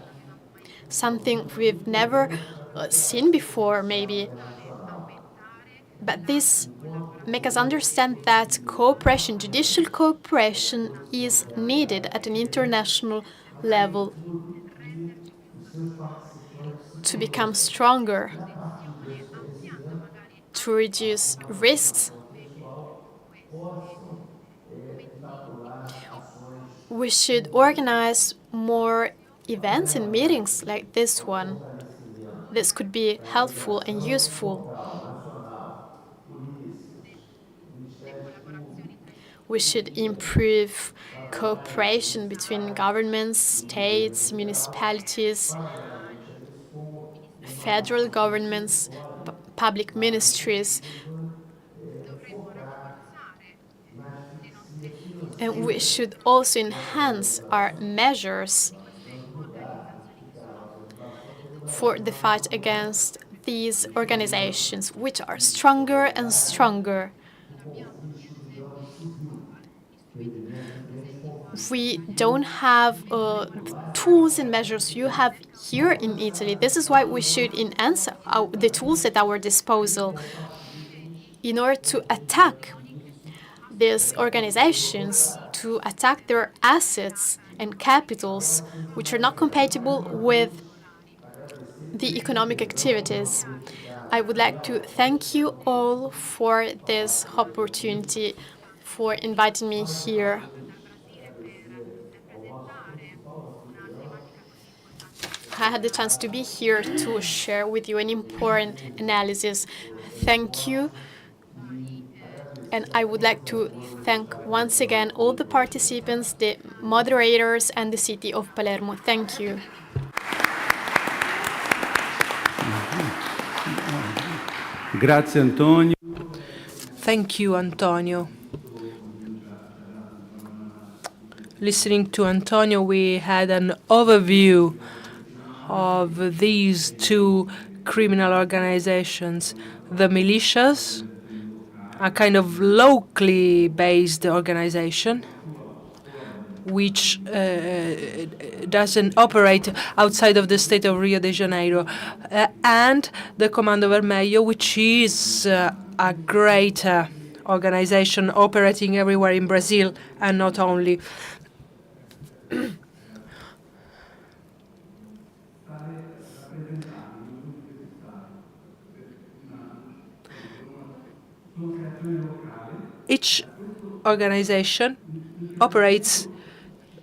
something we've never seen before, maybe. But this makes us understand that cooperation, judicial cooperation, is needed at an international level to become stronger, to reduce risks. We should organize more events and meetings like this one. This could be helpful and useful. We should improve cooperation between governments, states, municipalities, federal governments, public ministries. And we should also enhance our measures for the fight against these organizations, which are stronger and stronger. We don't have tools and measures you have here in Italy. This is why we should enhance the tools at our disposal in order to attack these organizations, to attack their assets and capitals, which are not compatible with the economic activities. I would like to thank you all for this opportunity, for inviting me here. I had the chance to be here to share with you an important analysis. Thank you. And I would like to thank once again all the participants, the moderators, and the city of Palermo. Thank you. Grazie Antonio. Thank you, Antonio. Listening to Antonio, we had an overview of these two criminal organizations. The militias, a kind of locally based organization which doesn't operate outside of the state of Rio de Janeiro, and the Comando Vermelho, which is a great organization operating everywhere in Brazil and not only. Each organization operates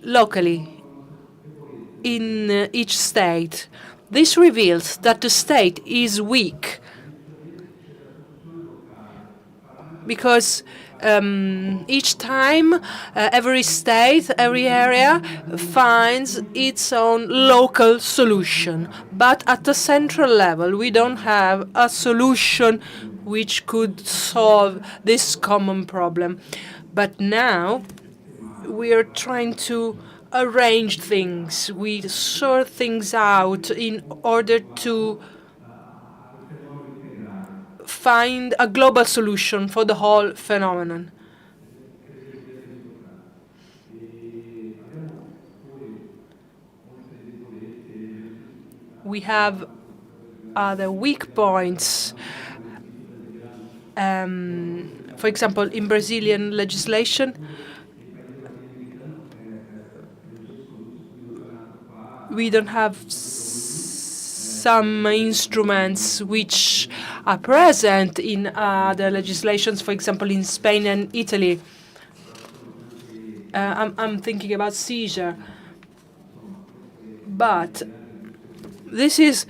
locally in each state. This reveals that the state is weak because each time every state, every area finds its own local solution. But at the central level, we don't have a solution which could solve this common problem. But now we are trying to arrange things. We sort things out in order to find a global solution for the whole phenomenon. We have other weak points. For example, in Brazilian legislation, we don't have some instruments which are present in other legislations, for example, in Spain and Italy. I'm thinking about seizure. But this is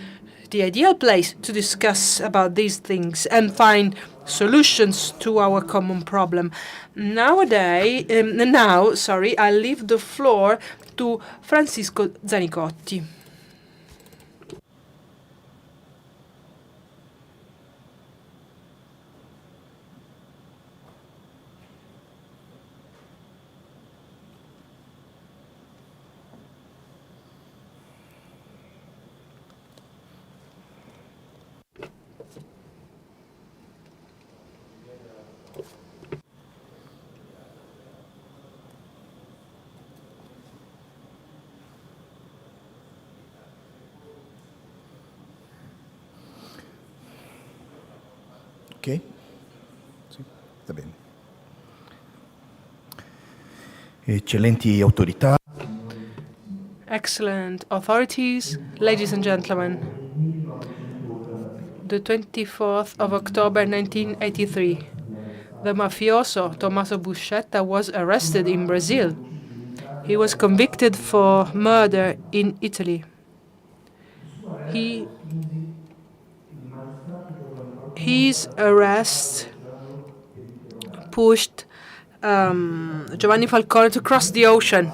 the ideal place to discuss about these things and find solutions to our common problem. Now, I'll leave the floor to Francisco Zanicotti. Ok? Sì, sta bene. Eccellenti autorità. Excellent authorities, ladies and gentlemen. The 24th of October 1983, the mafioso Tommaso Buscetta was arrested in Brazil. He was convicted for murder in Italy. His arrest pushed Giovanni Falcone to cross the ocean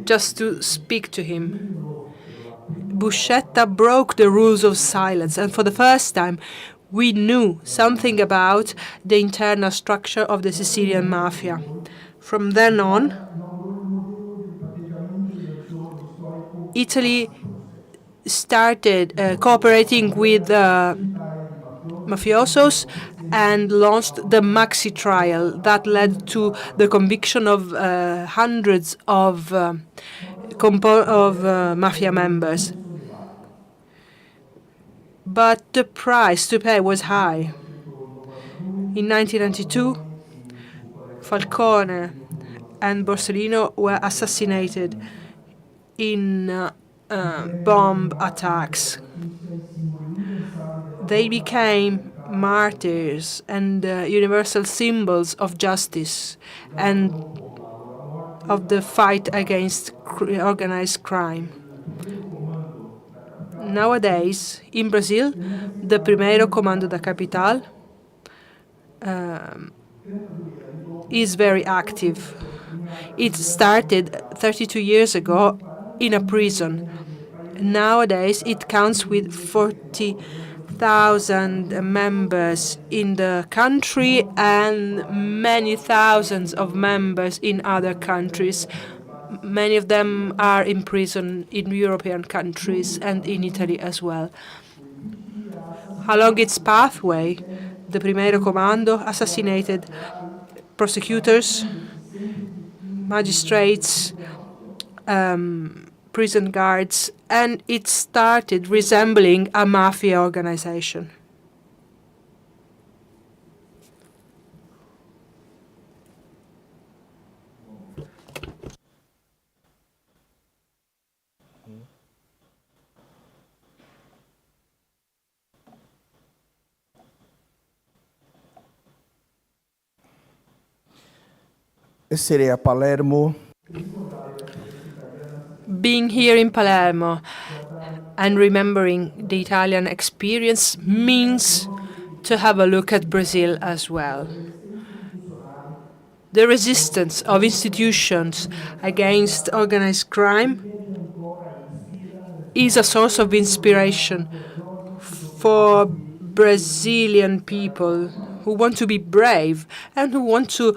just to speak to him. Buscetta broke the rules of silence, and for the first time, we knew something about the internal structure of the Sicilian mafia. From then on, Italy started cooperating with mafiosos and launched the Maxi trial that led to the conviction of hundreds of mafia members. But the price to pay was high. In 1992, Falcone and Borsellino were assassinated in bomb attacks. They became martyrs and universal symbols of justice and of the fight against organized crime. Nowadays, in Brazil, the Primeiro Comando da Capital is very active. It started 32 years ago in a prison. Nowadays, it counts with 40,000 members in the country and many thousands of members in other countries. Many of them are in prison in European countries and in Italy as well. Along its pathway, the Primeiro Comando assassinated prosecutors, magistrates, prison guards, and it started resembling a mafia organization. Essere a Palermo. Being here in Palermo and remembering the Italian experience means to have a look at Brazil as well. The resistance of institutions against organized crime is a source of inspiration for Brazilian people who want to be brave and who want to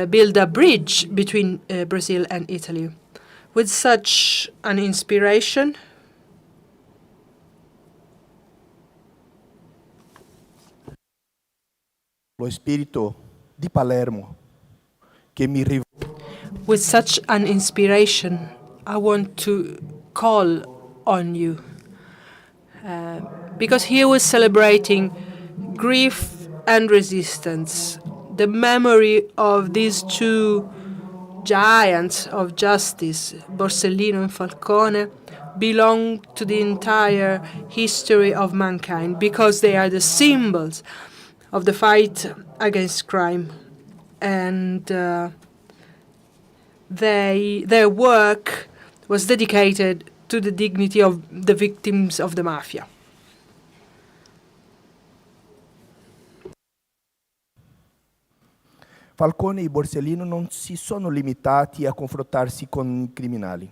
build a bridge between Brazil and Italy. With such an inspiration, lo spirito di Palermo che mi with such an inspiration, I want to call on you. Because here we're celebrating grief and resistance, the memory of these two giants of justice, Borsellino and Falcone, belong to the entire history of mankind because they are the symbols of the fight against crime. And their work was dedicated to the dignity of the victims of the mafia. Falcone e Borsellino non si sono limitati a confrontarsi con i criminali.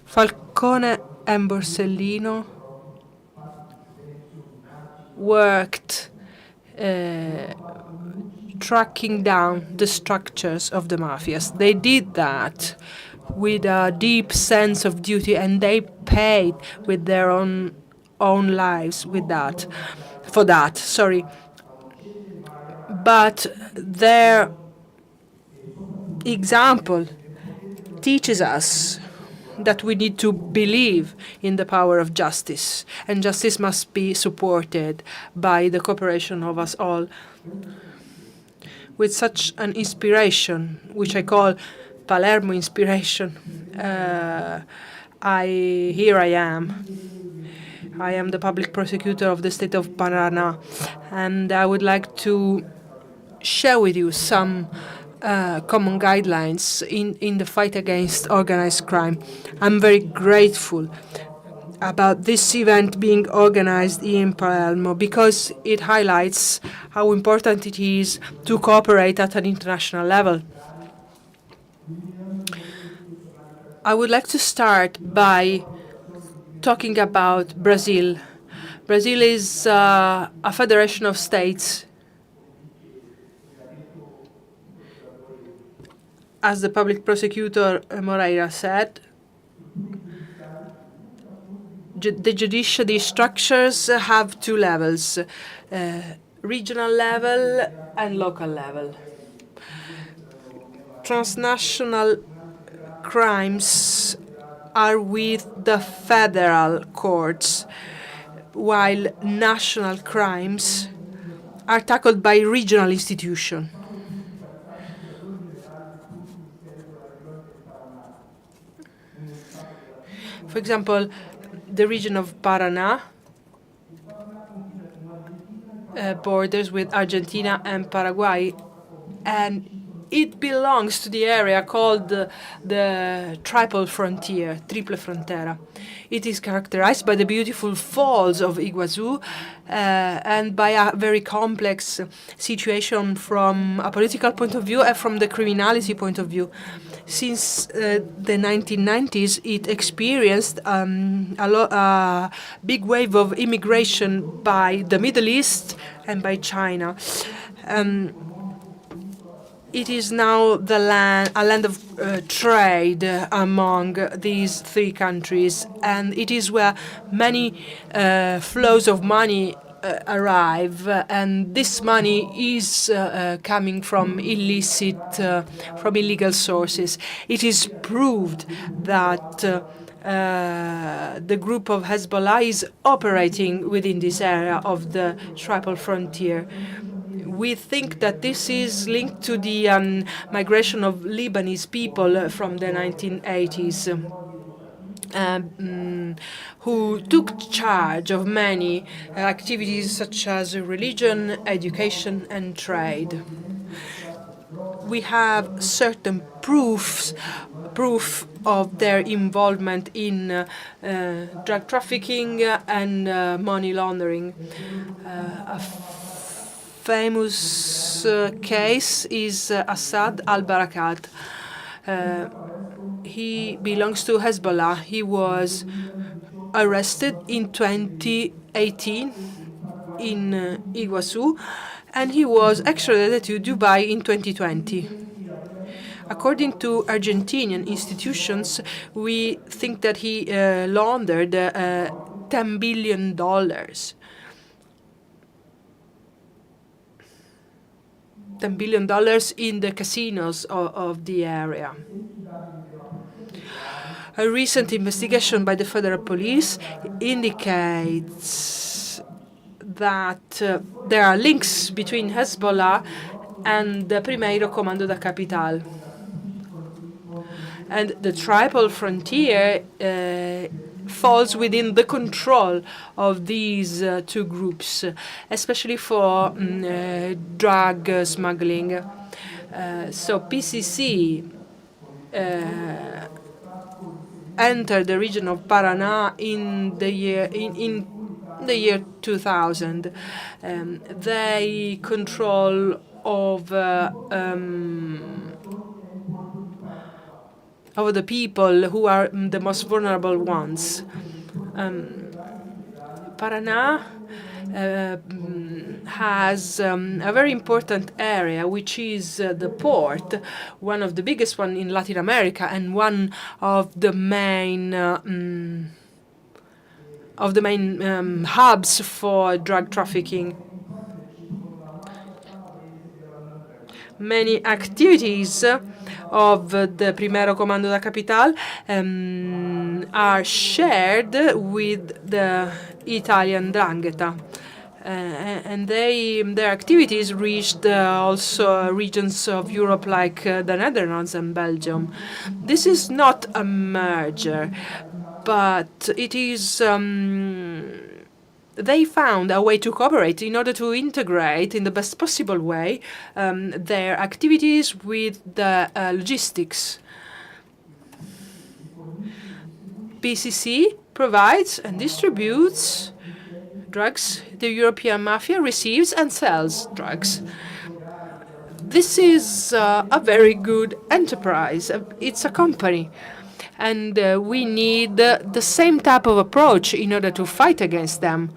Falcone and Borsellino worked tracking down the structures of the mafias. They did that with a deep sense of duty, and they paid with their own lives with that. For that, sorry. But their example teaches us that we need to believe in the power of justice, and justice must be supported by the cooperation of us all. With such an inspiration, which I call Palermo inspiration, here I am. I am the public prosecutor of the state of Paraná, and I would like to share with you some common guidelines in the fight against organized crime. I'm very grateful about this event being organized in Palermo because it highlights how important it is to cooperate at an international level. I would like to start by talking about Brazil. Brazil is a federation of states. As the public prosecutor Moreira said, the judiciary structures have two levels, regional level and local level. Transnational crimes are with the federal courts, while national crimes are tackled by regional institutions. For example, the region of Paraná borders with Argentina and Paraguay, and it belongs to the area called the Triple Frontier, Triple Frontera. It is characterized by the beautiful falls of Iguazu and by a very complex situation from a political point of view and from the criminality point of view. Since the 1990s, it experienced a big wave of immigration by the Middle East and by China. It is now a land of trade among these three countries, and it is where many flows of money arrive, and this money is coming from illegal sources. It is proved that the group of Hezbollah is operating within this area of the Triple Frontier. We think that this is linked to the migration of Lebanese people from the 1980s. Who took charge of many activities such as religion, education, and trade. We have certain proof of their involvement in drug trafficking and money laundering. A famous case is Assad al-Barakat. He belongs to Hezbollah. He was arrested in 2018 in Iguazu, and he was extradited to Dubai in 2020. According to Argentinian institutions, we think that he laundered $10 billion. $10 billion in the casinos of the area. A recent investigation by the federal police indicates that there are links between Hezbollah and the Primeiro Comando da Capital. And the Triple Frontier falls within the control of these two groups, especially for drug smuggling. So PCC entered the region of Paraná in the year 2000. They control over the people who are the most vulnerable ones. Paraná has a very important area, which is the port, one of the biggest one in Latin America, and one of the main hubs for drug trafficking. Many activities of the Primero Comando da Capital are shared with the Italian 'Ndrangheta. And their activities reached also regions of Europe like the Netherlands and Belgium. This is not a merger, but it is. They found a way to cooperate in order to integrate in the best possible way their activities with the logistics. PCC provides and distributes drugs. The European mafia receives and sells drugs. This is a very good enterprise. It's a company. And we need the same type of approach in order to fight against them.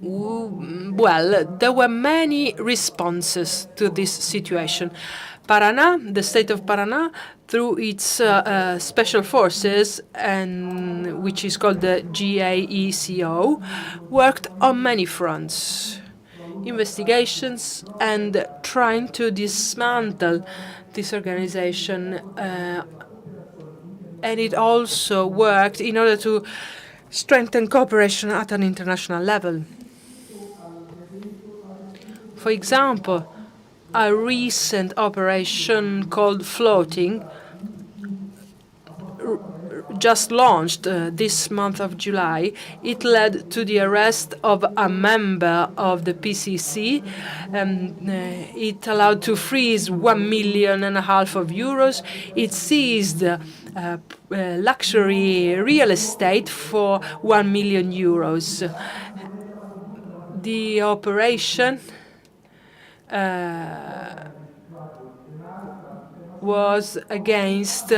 Well, there were many responses to this situation. Paraná, the state of Paraná, through its special forces, and which is called the GAECO, worked on many fronts. Investigations and trying to dismantle this organization. And it also worked in order to strengthen cooperation at an international level. For example, a recent operation called Floating, just launched this month of July. It led to the arrest of a member of the PCC. It allowed to freeze €1.5 million euros. It seized luxury real estate for €1 million. The operation was against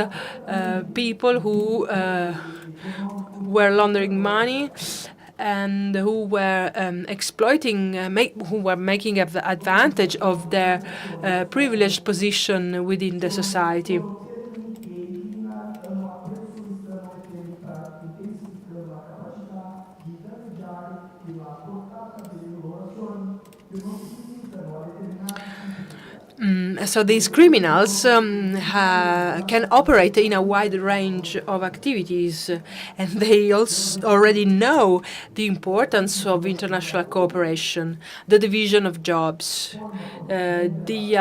people who were laundering money and who were exploiting, who were making advantage of their privileged position within the society. So these criminals can operate in a wide range of activities, and they also already know the importance of international cooperation, the division of jobs, the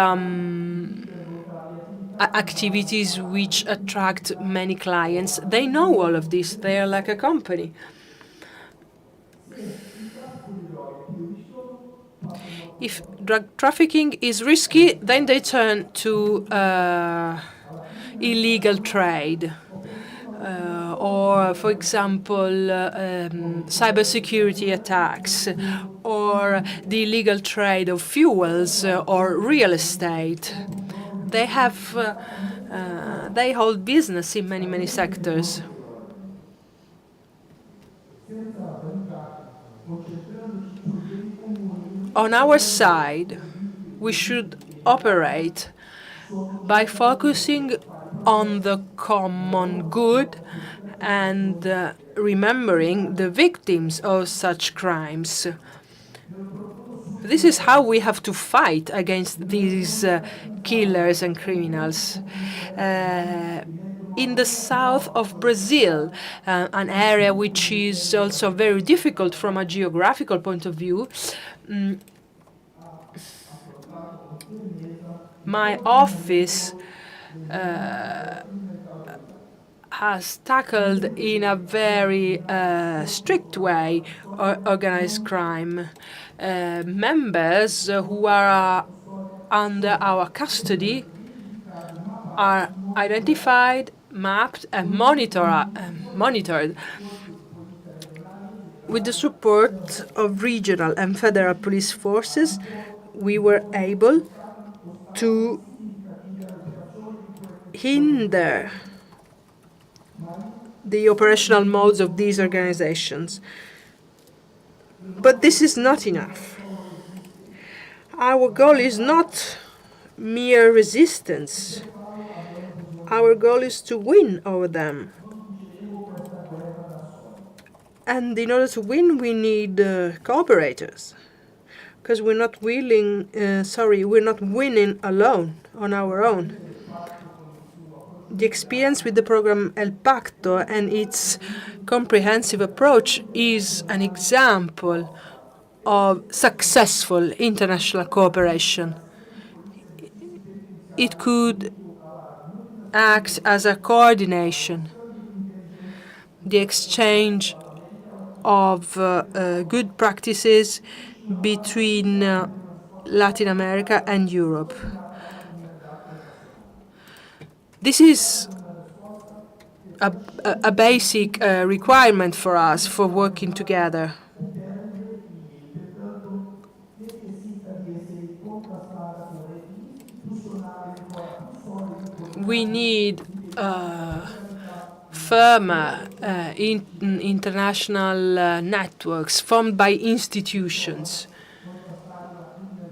activities which attract many clients. They know all of this. They are like a company. If drug trafficking is risky, then they turn to illegal trade. Or, for example, cybersecurity attacks, or the illegal trade of fuels or real estate. They hold business in many, many sectors. On our side, we should operate by focusing on the common good and remembering the victims of such crimes. This is how we have to fight against these killers and criminals. In the south of Brazil, an area which is also very difficult from a geographical point of view, my office has tackled in a very strict way organized crime. Members who are under our custody are identified, mapped, and monitored. With the support of regional and federal police forces, we were able to hinder the operational modes of these organizations. But this is not enough. Our goal is not mere resistance. Our goal is to win over them. And in order to win, we need cooperators. because we're not we're not winning alone, on our own. The experience with the program El Pacto and its comprehensive approach is an example of successful international cooperation. It could act as a coordination, the exchange of good practices between Latin America and Europe. This is a basic requirement for us for working together. We need firmer international networks formed by institutions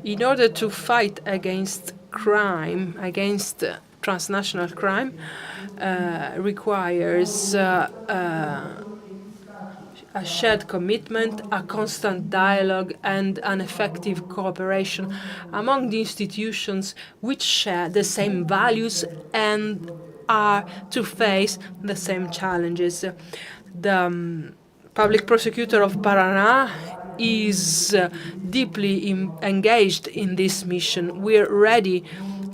in order to fight against crime, against transnational crime, requires a shared commitment, a constant dialogue, and an effective cooperation among the institutions which share the same values and are to face the same challenges. The public prosecutor of Paraná is deeply engaged in this mission. We're ready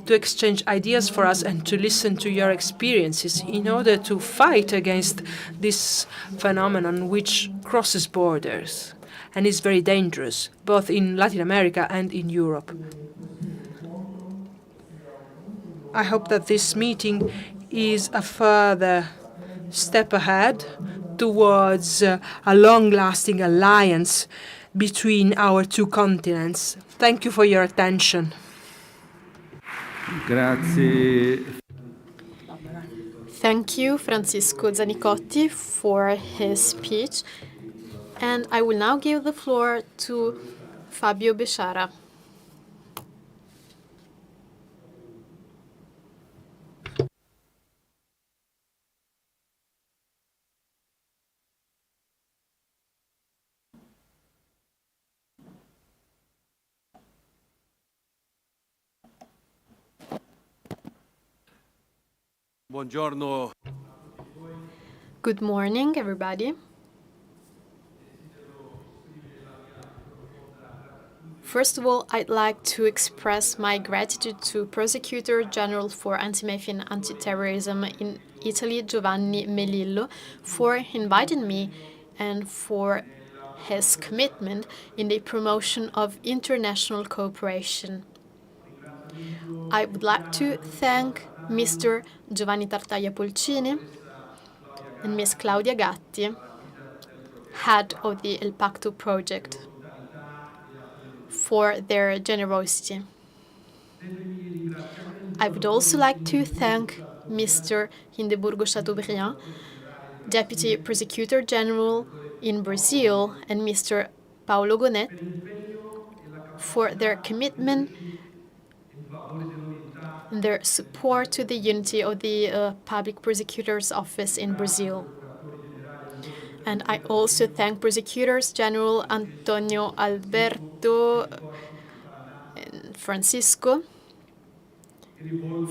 to exchange ideas for us and to listen to your experiences in order to fight against this phenomenon which crosses borders and is very dangerous, both in Latin America and in Europe. I hope that this meeting is a further step ahead towards a long-lasting alliance between our two continents. Thank you for your attention. Grazie. Thank you, Francisco Zanicotti, for his speech. And I will now give the floor to Fabio Besciara. Buongiorno. Good morning, everybody. First of all, I'd like to express my gratitude to Prosecutor General for Anti-Mafia and Anti-Terrorism in Italy, Giovanni Melillo, for inviting me and for his commitment in the promotion of international cooperation. I would like to thank Mr. Giovanni Tartaglia Pulcini and Ms. Claudia Gatti, head of the El Pacto project, for their generosity. I would also like to thank Mr. Hindeburgo Chateaubriand, Deputy Prosecutor General in Brazil, and Mr. Paolo Gonet for their commitment and their support to the unity of the Public Prosecutor's Office in Brazil. And I also thank Prosecutors General Antonio Alberto and Francisco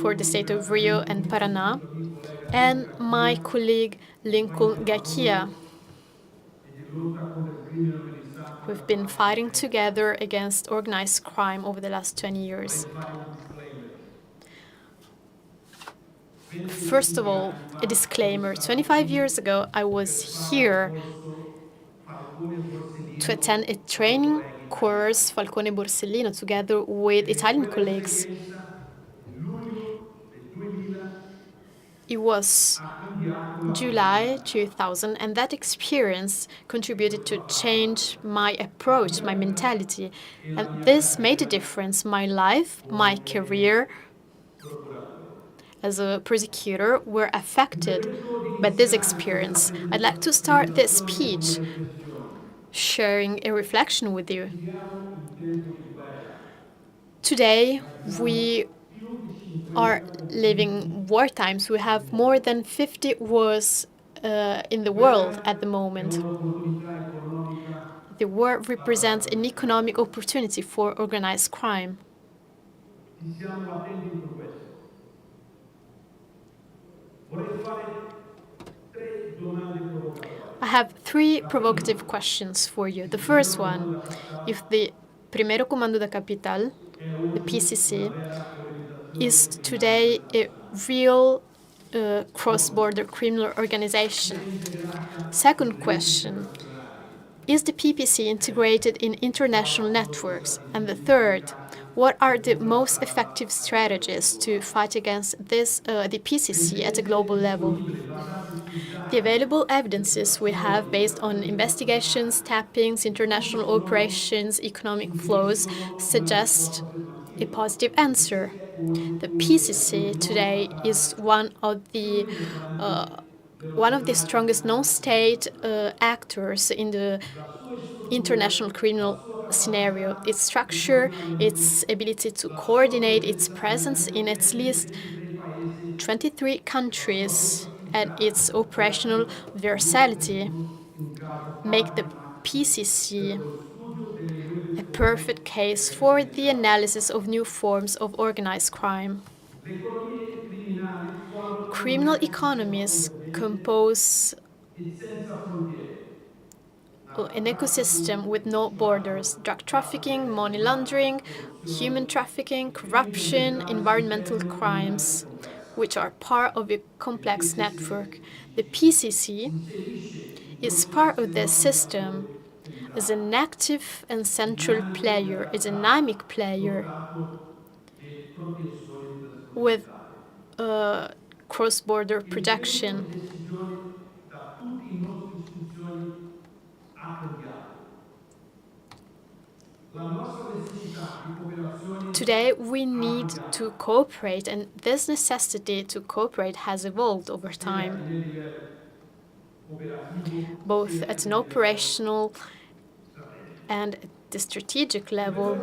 for the state of Rio and Paraná, and my colleague Lincoln Gakia. We've been fighting together against organized crime over the last 20 years. First of all, a disclaimer. 25 years ago, I was here to attend a training course, Falcone Borsellino, together with Italian colleagues. It was July 2000, and that experience contributed to change my approach, my mentality. And this made a difference. My life, my career as a prosecutor were affected by this experience. I'd like to start this speech sharing a reflection with you. Today, we are living war times. We have more than 50 wars in the world at the moment. the war represents an economic opportunity for organized crime. I have 3 provocative questions for you. The first one, if the Primeiro Comando da Capital, the PCC, is today a real cross-border criminal organization. Second question, is the PPC integrated in international networks? And the third, what are the most effective strategies to fight against the PCC at a global level? The available evidences we have based on investigations, tappings, international operations, economic flows suggest a positive answer. The PCC today is one of the strongest non-state actors in the international criminal scenario. Its structure, its ability to coordinate, its presence in at least 23 countries, and its operational versatility make the PCC a perfect case for the analysis of new forms of organized crime. Criminal economies compose an ecosystem with no borders. Drug trafficking, money laundering, human trafficking, corruption, environmental crimes, which are part of a complex network. The PCC is part of this system as an active and central player, a dynamic player with cross-border projection. Today, we need to cooperate, and this necessity to cooperate has evolved over time, both at an operational and at the strategic level.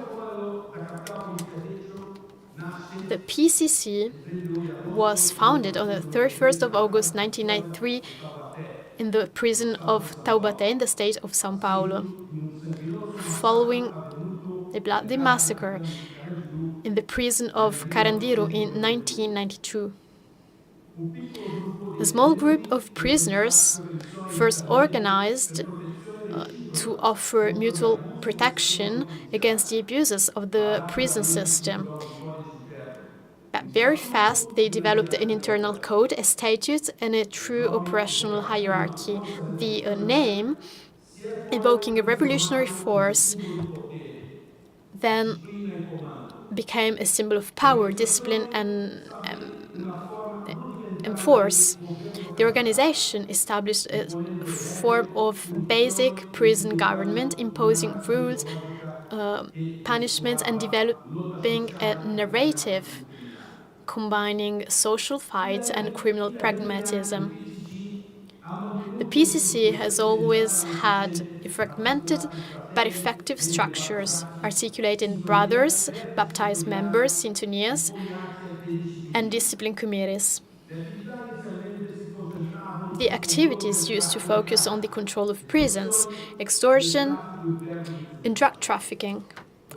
The PCC was founded on the 31st of August 1993 in the prison of Taubaté in the state of São Paulo, following a bloody massacre in the prison of Carandiru in 1992. A small group of prisoners, first organized to offer mutual protection against the abuses of the prison system. But very fast, they developed an internal code, a statute, and a true operational hierarchy. The name, evoking a revolutionary force, then became a symbol of power, discipline, and force. The organization established a form of basic prison government, imposing rules, punishments, and developing a narrative combining social fights and criminal pragmatism. The PCC has always had fragmented but effective structures, articulating brothers, baptized members, sintonias, and discipline committees. The activities used to focus on the control of prisons, extortion, and drug trafficking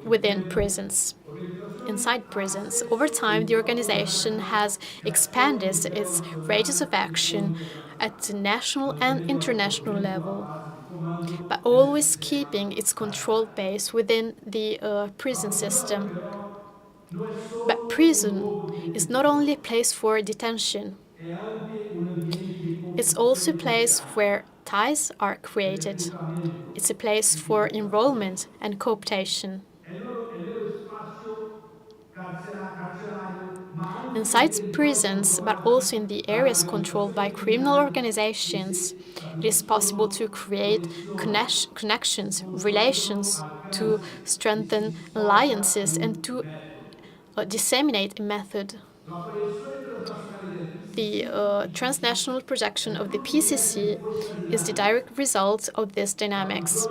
within prisons. Inside prisons, over time, the organization has expanded its radius of action at the national and international level, but always keeping its control base within the prison system. But prison is not only a place for detention, it's also a place where ties are created. It's a place for enrollment and cooptation. Inside prisons, but also in the areas controlled by criminal organizations, it is possible to create connections, relations, to strengthen alliances, and to disseminate a method. The transnational projection of the PCC is the direct result of these dynamics.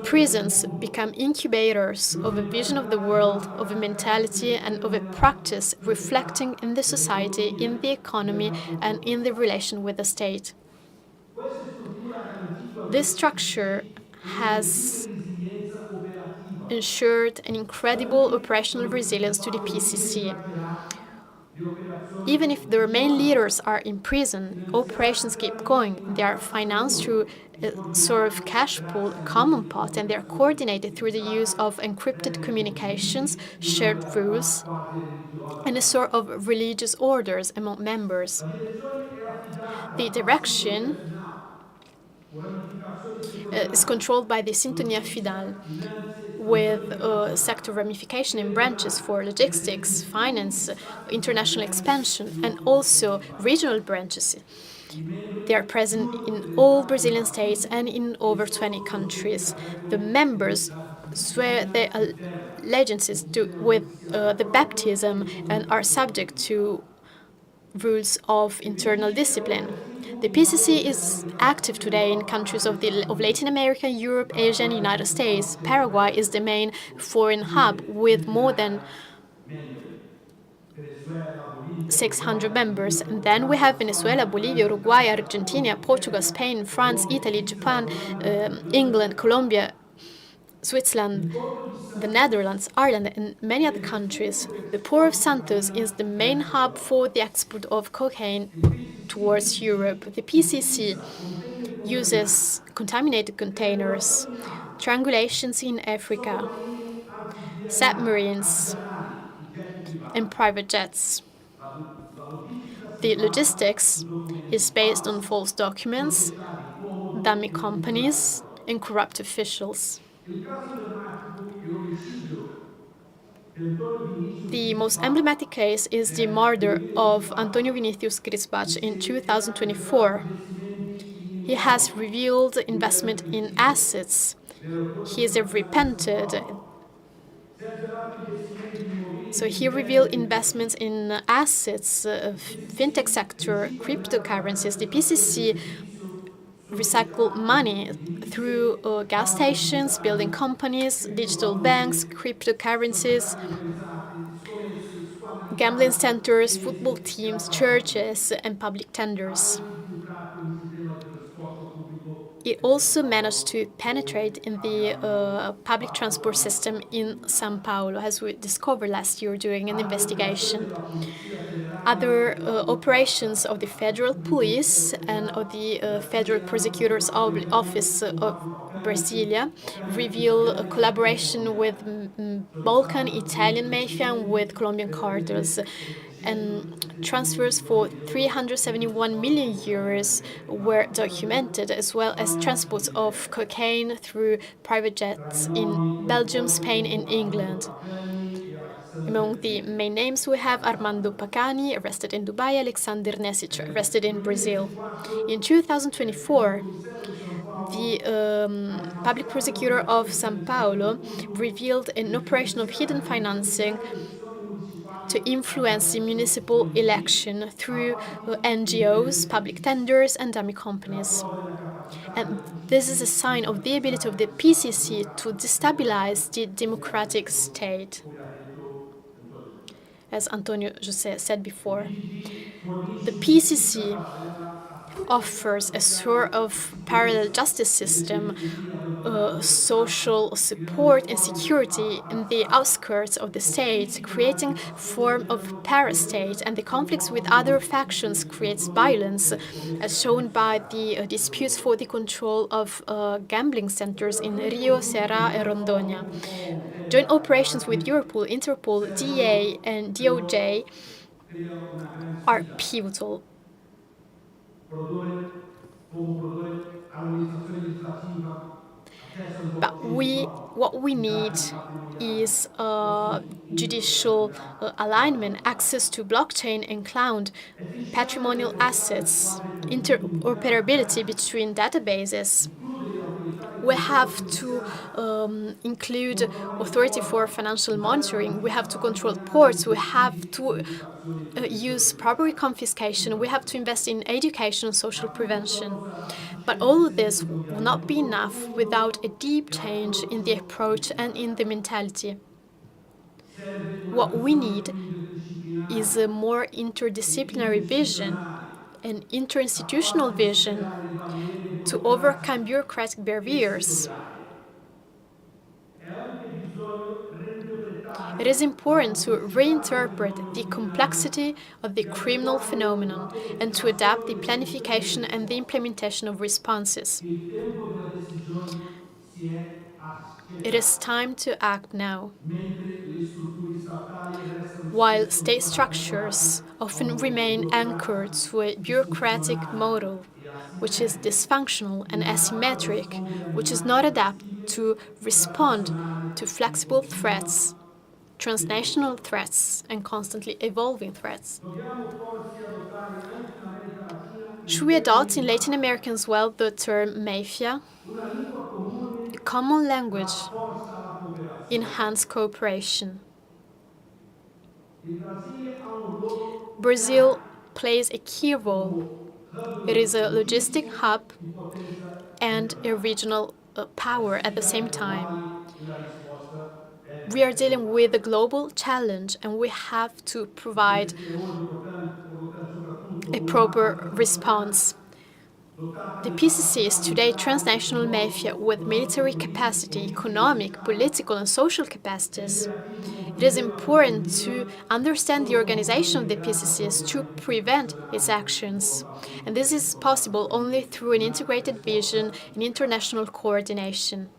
Prisons become incubators of a vision of the world, of a mentality, and of a practice reflecting in the society, in the economy, and in the relation with the state. This structure has ensured an incredible operational resilience to the PCC. Even if their main leaders are in prison, operations keep going. They are financed through a sort of cash pool, a common pot, and they are coordinated through the use of encrypted communications, shared rules, and a sort of religious orders among members. The direction is controlled by the Sintonia Fidal, with sector ramification in branches for logistics, finance, international expansion, and also regional branches. They are present in all Brazilian states and in over 20 countries. The members swear their allegiances with the baptism and are subject to rules of internal discipline. The PCC is active today in countries of Latin America, Europe, Asia, and United States. Paraguay is the main foreign hub with more than 600 members. And then we have Venezuela, Bolivia, Uruguay, Argentina, Portugal, Spain, France, Italy, Japan, England, Colombia, Switzerland, the Netherlands, Ireland, and many other countries. The Port of Santos is the main hub for the export of cocaine towards Europe. The PCC uses contaminated containers, triangulations in Africa, submarines, and private jets. The logistics is based on false documents, dummy companies, and corrupt officials. The most emblematic case is the murder of Antonio Vinicius Grisbach in 2024. He has revealed investment in assets. He is repented. So he revealed investments in assets, fintech sector, cryptocurrencies. The PCC recycle money through gas stations, building companies, digital banks, cryptocurrencies, gambling centers, football teams, churches, and public tenders. It also managed to penetrate in the public transport system in São Paulo, as we discovered last year during an investigation. Other operations of the Federal Police and of the Federal Prosecutor's Office of Brasilia reveal a collaboration with Balkan Italian mafia and with Colombian cartels, and transfers for 371 million euros were documented, as well as transports of cocaine through private jets in Belgium, Spain, and England. Among the main names we have Armando Pacani, arrested in Dubai, Alexander Nesic, arrested in Brazil. In 2024, the public prosecutor of São Paulo revealed an operation of hidden financing to influence the municipal election through NGOs, public tenders, and dummy companies. And this is a sign of the ability of the PCC to destabilize the democratic state. As Antonio José said before, the PCC offers a sort of parallel justice system, social support and security in the outskirts of the state, creating a form of parastate, and the conflicts with other factions creates violence, as shown by the disputes for the control of gambling centers in Rio, Ceará, and Rondônia. Joint operations with Europol, Interpol, DEA, and DOJ are pivotal. But what we need is judicial alignment, access to blockchain and cloud, patrimonial assets, interoperability between databases. We have to include authority for financial monitoring. We have to control ports. We have to use property confiscation. We have to invest in education and social prevention. But all of this will not be enough without a deep change in the approach and in the mentality. What we need is a more interdisciplinary vision, an interinstitutional vision, to overcome bureaucratic barriers. It is important to reinterpret the complexity of the criminal phenomenon and to adapt the planification and the implementation of responses. It is time to act now. While state structures often remain anchored to a bureaucratic model, which is dysfunctional and asymmetric, which is not adapted to respond to flexible threats, transnational threats, and constantly evolving threats. Should we adopt in Latin America as well the term mafia? A common language enhances cooperation. Brazil plays a key role. It is a logistic hub and a regional power at the same time. We are dealing with a global challenge and we have to provide a proper response. The PCC is today a transnational mafia with military capacity, economic, political, and social capacities. It is important to understand the organization of the PCCs to prevent its actions. And this is possible only through an integrated vision and international coordination.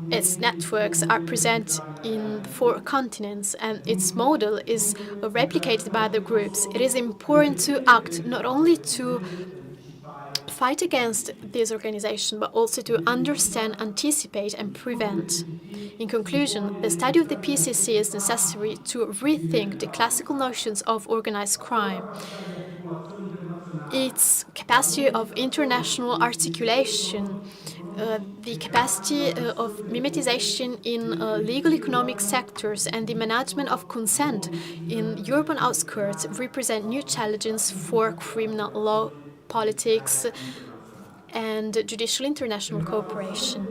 Its networks are present in 4 continents and its model is replicated by other groups. It is important to act not only to fight against this organization, but also to understand, anticipate, and prevent. In conclusion, the study of the PCC is necessary to rethink the classical notions of organized crime. Its capacity of international articulation, the capacity of mimetization in legal economic sectors and the management of consent in urban outskirts represent new challenges for criminal law, politics, and judicial international cooperation.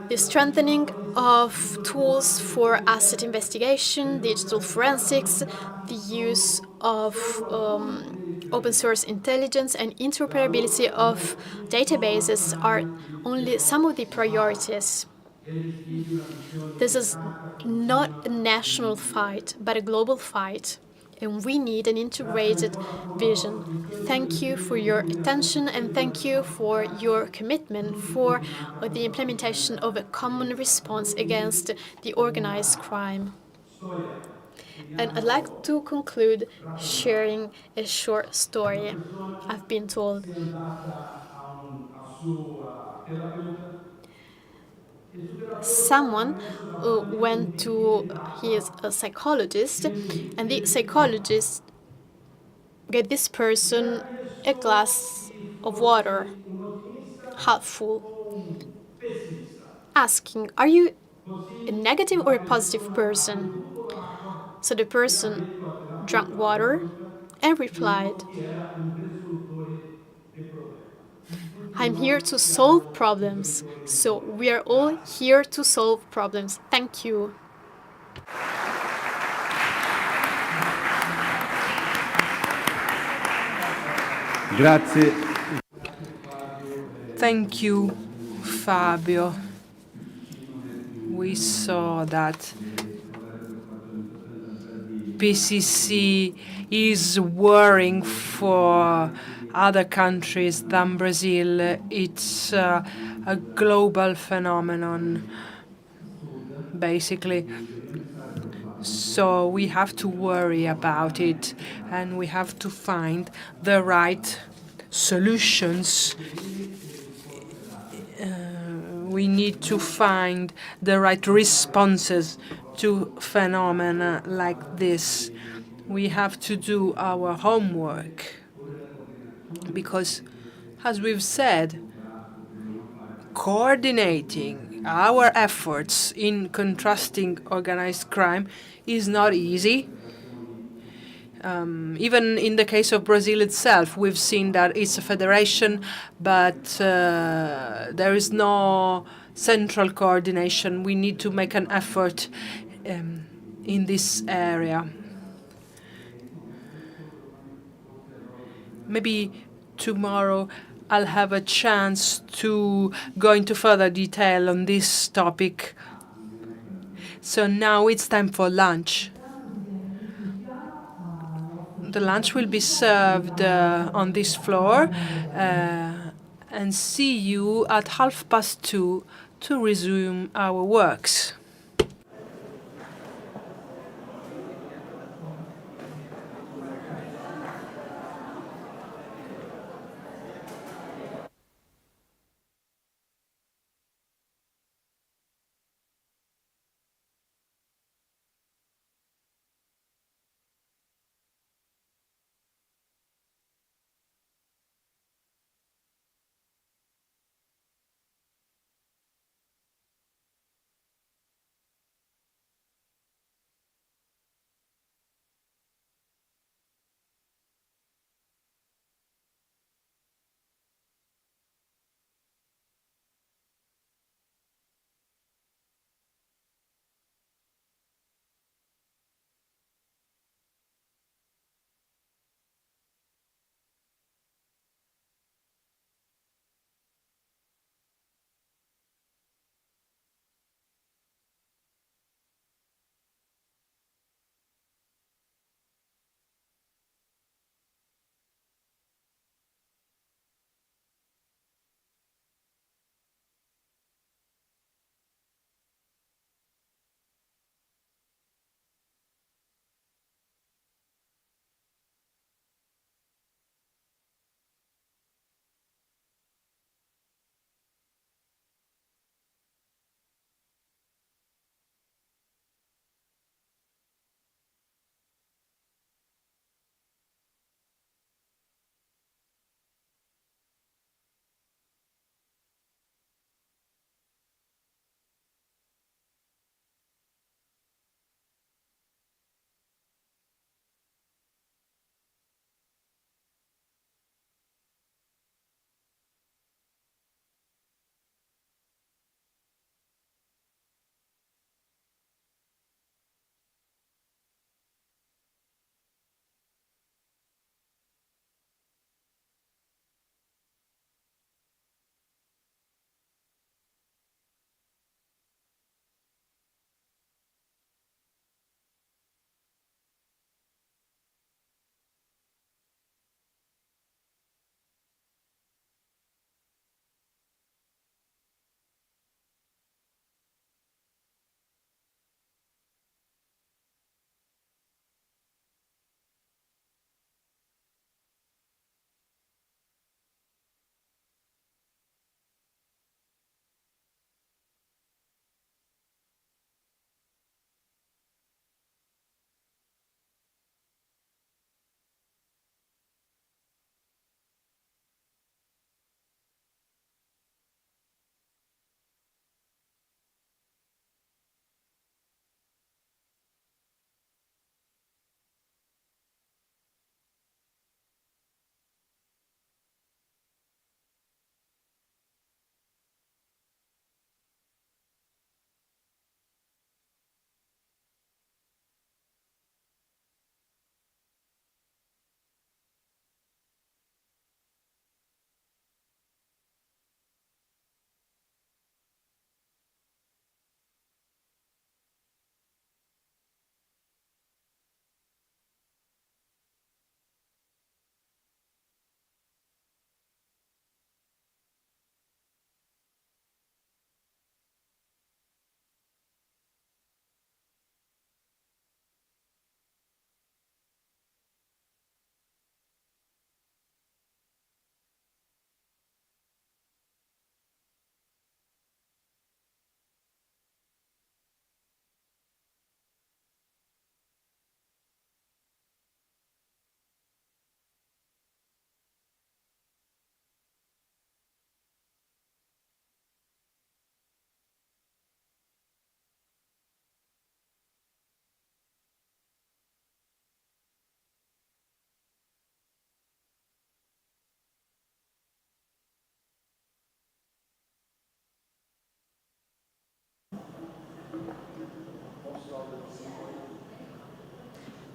The strengthening of tools for asset investigation, digital forensics, the use of open source intelligence and interoperability of databases are only some of the priorities. This is not a national fight, but a global fight, and we need an integrated vision. Thank you for your attention and thank you for your commitment for the implementation of a common response against the organized crime. And I'd like to conclude sharing a short story I've been told. Someone went to his psychologist, and the psychologist gave this person a glass of water, half full, asking, "Are you a negative or a positive person?" So the person drank water and replied, "I'm here to solve problems." So we are all here to solve problems. Thank you. Grazie. Thank you, Fabio. We saw that PCC is worrying for other countries than Brazil. It's a global phenomenon, basically. So we have to worry about it, and we have to find the right solutions. We need to find the right responses to phenomena like this. We have to do our homework because, as we've said, coordinating our efforts in contrasting organized crime is not easy. Even in the case of Brazil itself, we've seen that it's a federation, but there is no central coordination. We need to make an effort in this area. Maybe tomorrow I'll have a chance to go into further detail on this topic. So now it's time for lunch. The lunch will be served on this floor, and see you at 2:30 to resume our works.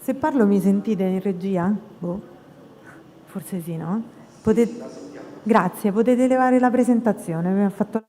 Se parlo mi sentite in regia? Boh. Forse sì, no? Grazie, potete levare la presentazione. Abbiamo fatto...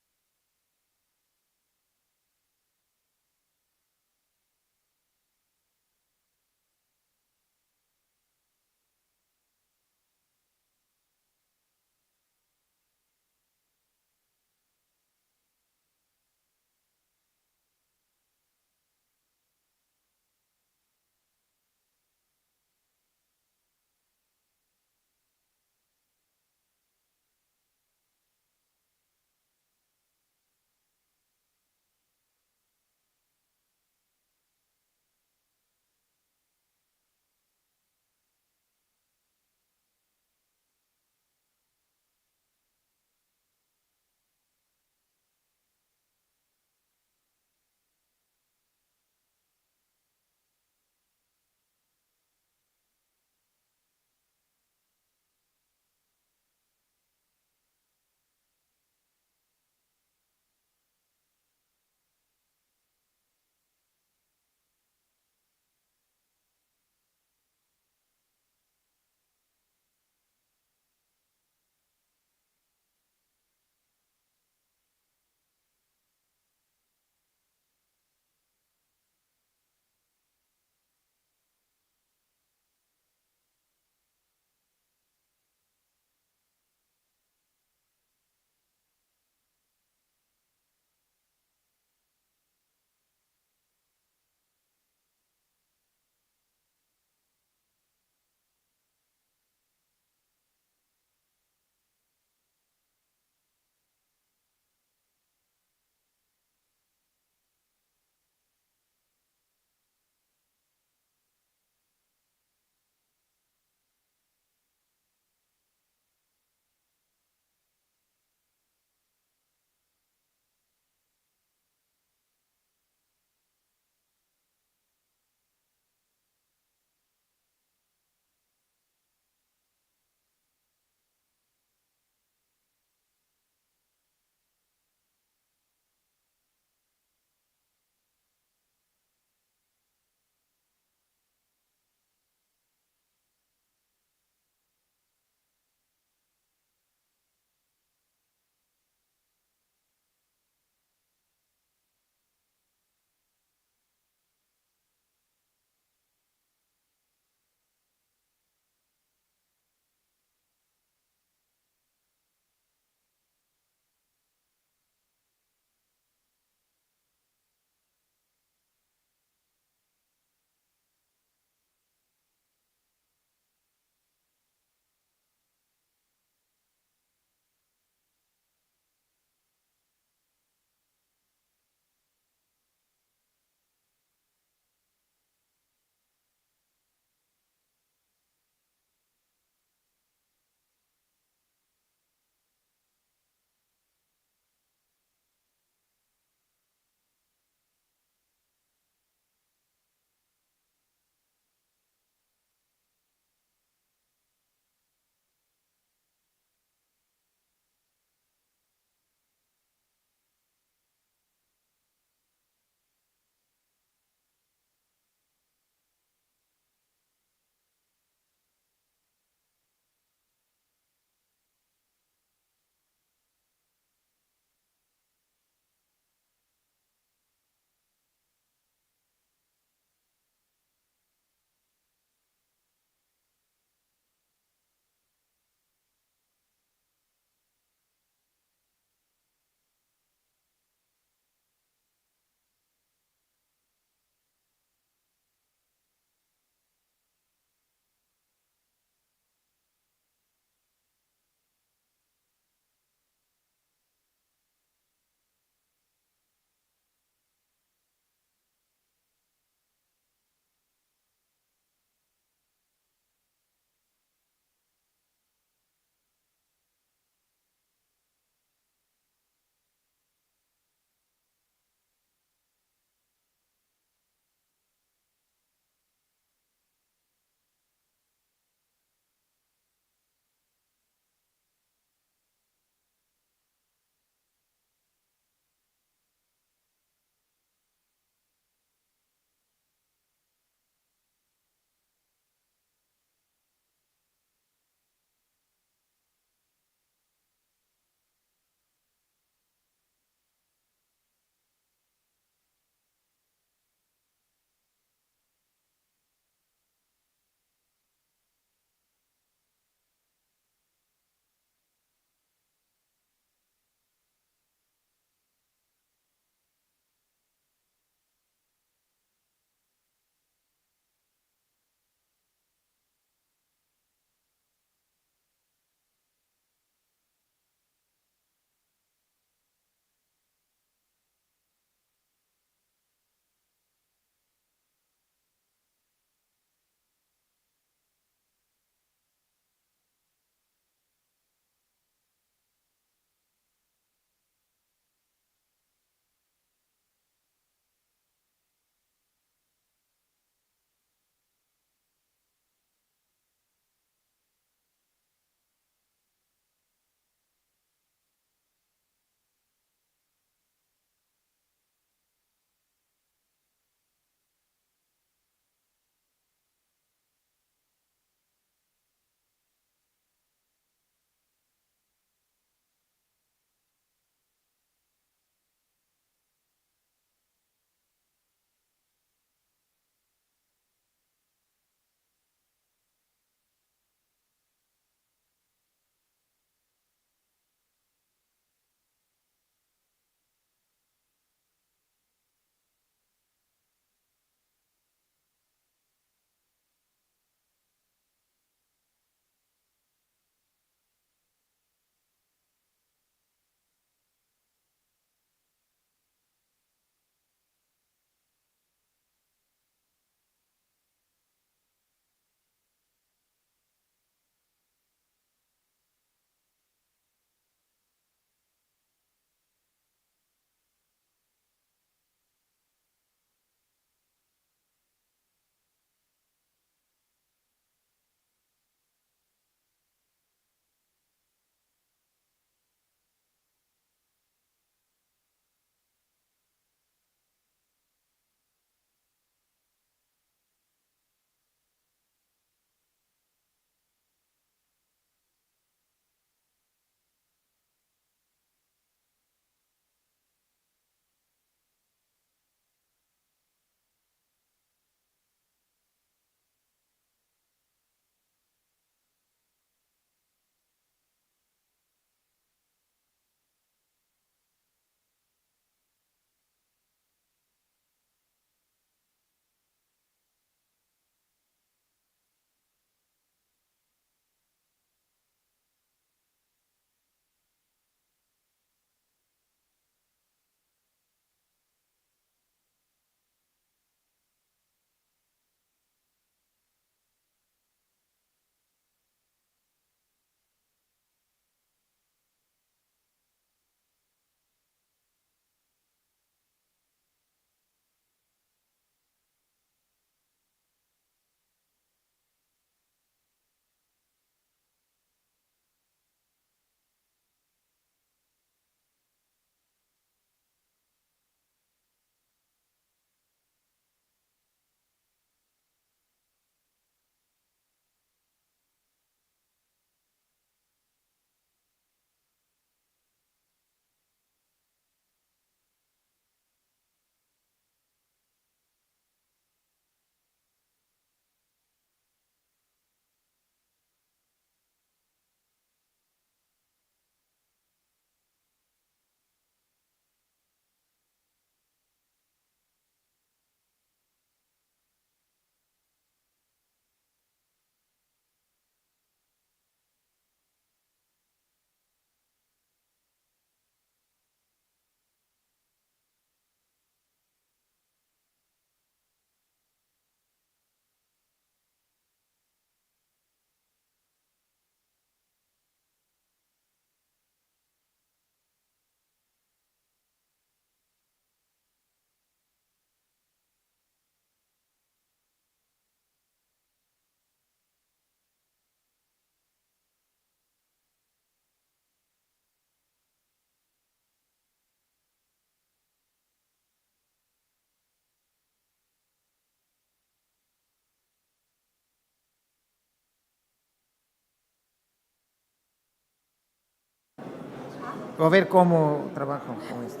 Vou ver como trabalho com isto.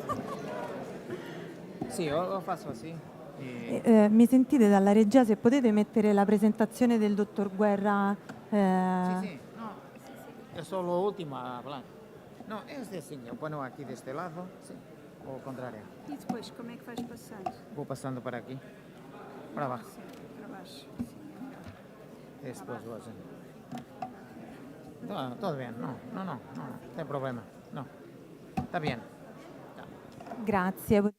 Sì, lo faccio così. Mi sentite dalla regia se potete mettere la presentazione del dottor Guerra? Sì, no, è solo l'ultima a hablar. No, é assim, eu ponho aqui deste lado, sim, ou ao contrário. E depois, como é que vais passando? Vou passando para aqui, para baixo. Sim, para baixo. Sim, é melhor. Después vou assim. Todo bem, não tem problema, não. Está bem. Grazie.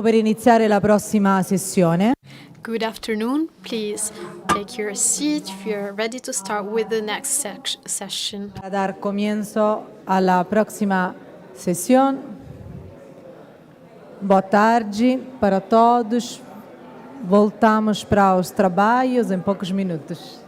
Per iniziare la prossima sessione. Good afternoon. Please take your seat if you're ready to start with the next session. Para dar comienzo a la próxima sesión. Boa tarde para todos. Voltamos para os trabalhos em poucos minutos.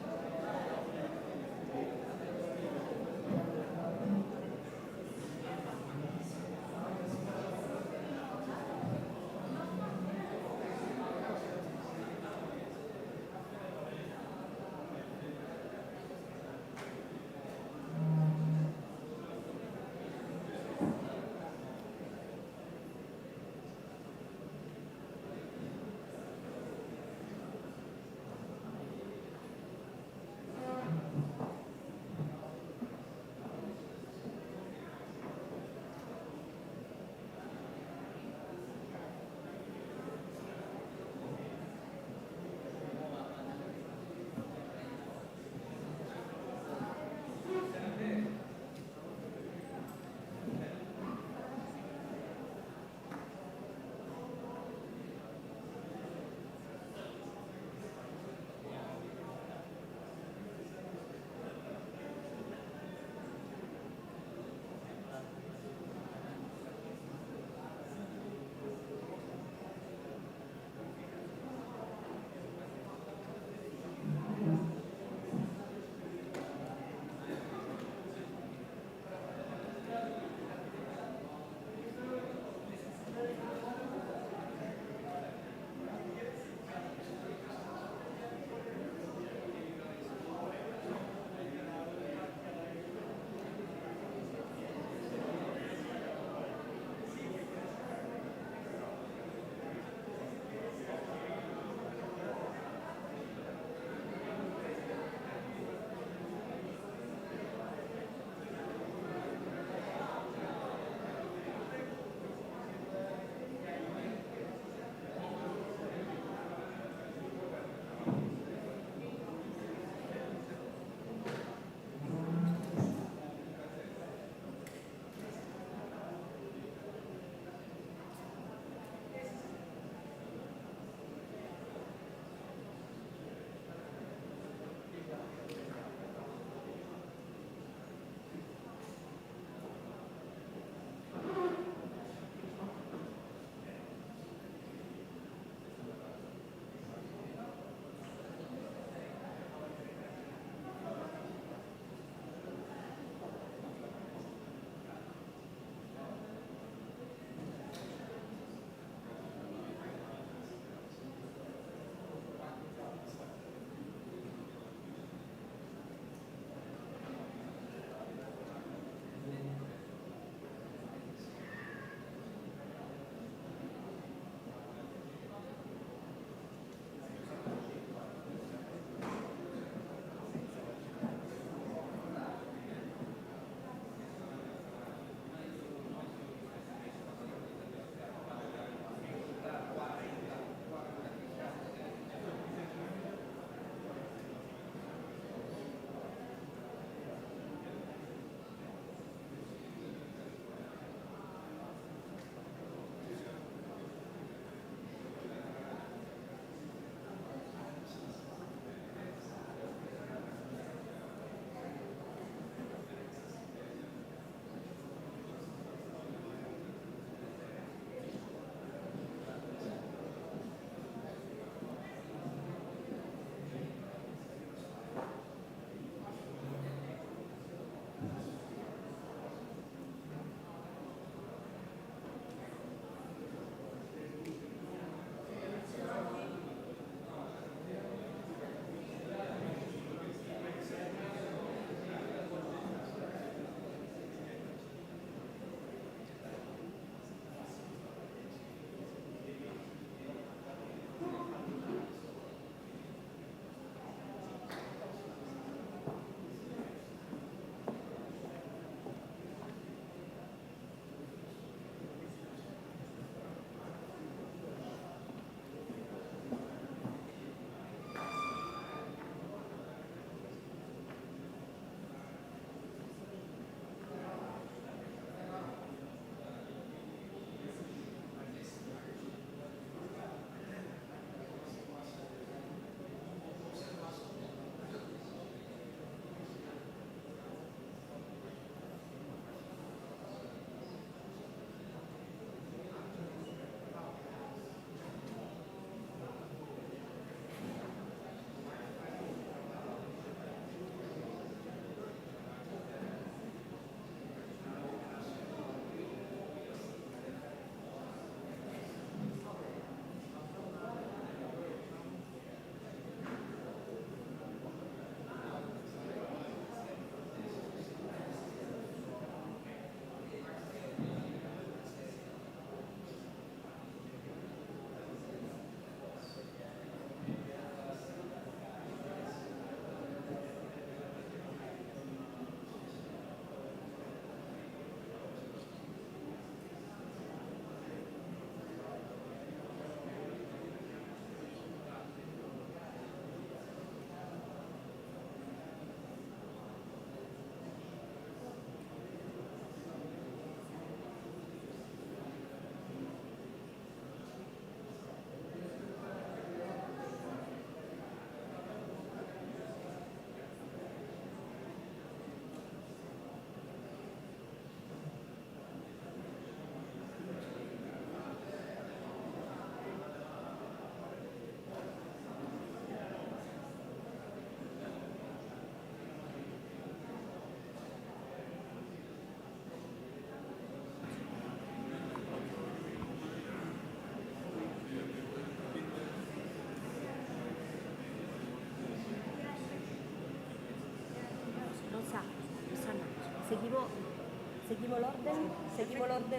Seguimos el orden,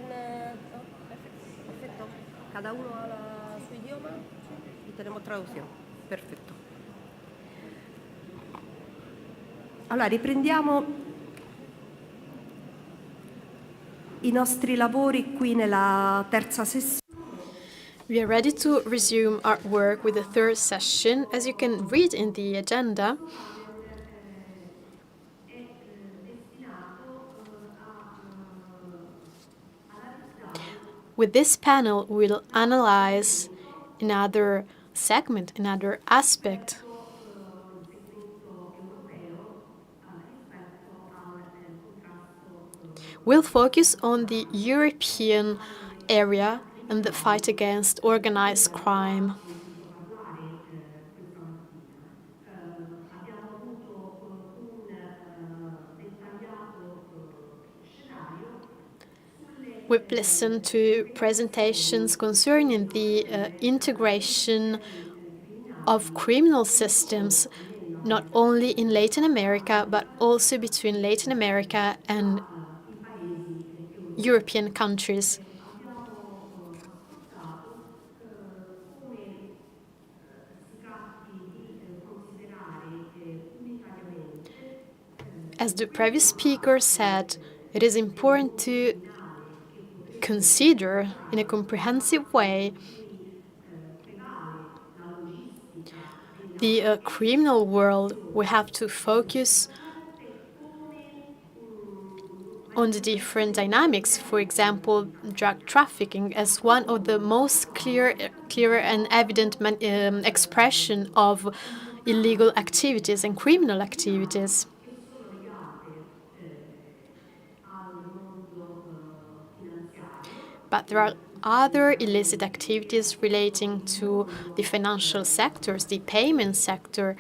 ¿no? Perfecto. Cada uno habla su idioma y tenemos traduzione. Perfetto. Allora, riprendiamo i nostri lavori qui nella terza sessione. We are ready to resume our work with the third session. As you can read in the agenda, with this panel, we'll analyze another segment, another aspect we'll focus on the European area and the fight against organized crime. We've listened to presentations concerning the integration of criminal systems, not only in Latin America, but also between Latin America and European countries. As the previous speaker said, it is important to consider in a comprehensive way the criminal world. We have to focus on the different dynamics. For example, drug trafficking as one of the most clear and evident expression of illegal activities and criminal activities. But there are other illicit activities relating to the financial sectors, the payment sector,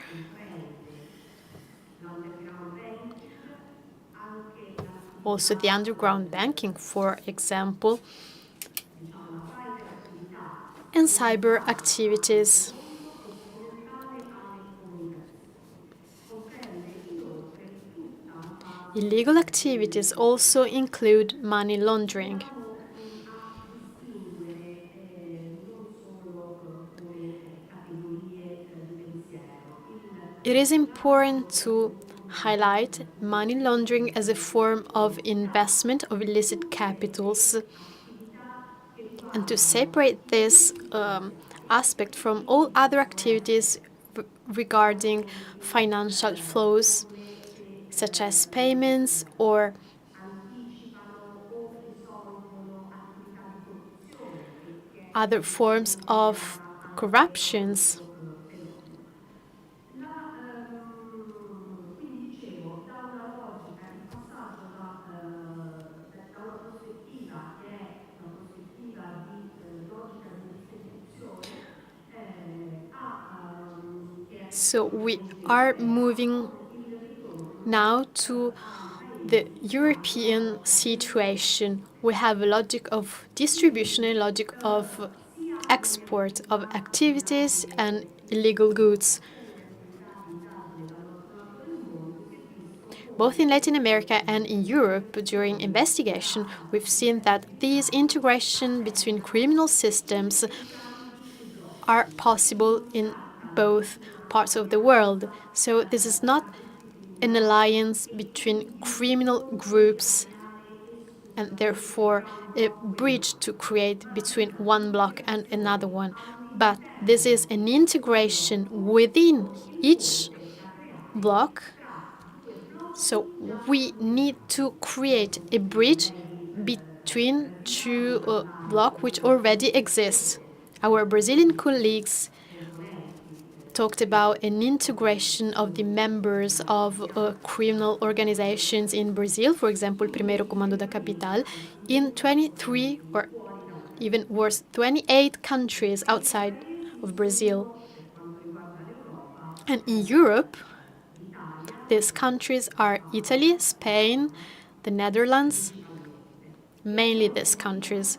also the underground banking, for example, and cyber activities. Illegal activities also include money laundering. It is important to highlight money laundering as a form of investment of illicit capitals and to separate this aspect from all other activities regarding financial flows, such as payments or other forms of corruptions. So we are moving now to the European situation. We have a logic of distribution, a logic of export of activities and illegal goods. Both in Latin America and in Europe, during investigation, we've seen that these integration between criminal systems are possible in both parts of the world. So this is not an alliance between criminal groups and therefore a bridge to create between one bloc and another one. But this is an integration within each bloc. So we need to create a bridge between two blocs which already exist. Our Brazilian colleagues talked about an integration of the members of criminal organizations in Brazil, for example, Primeiro Comando da Capital, in 23 or even worse, 28 countries outside of Brazil. And in Europe, these countries are Italy, Spain, the Netherlands, mainly these countries.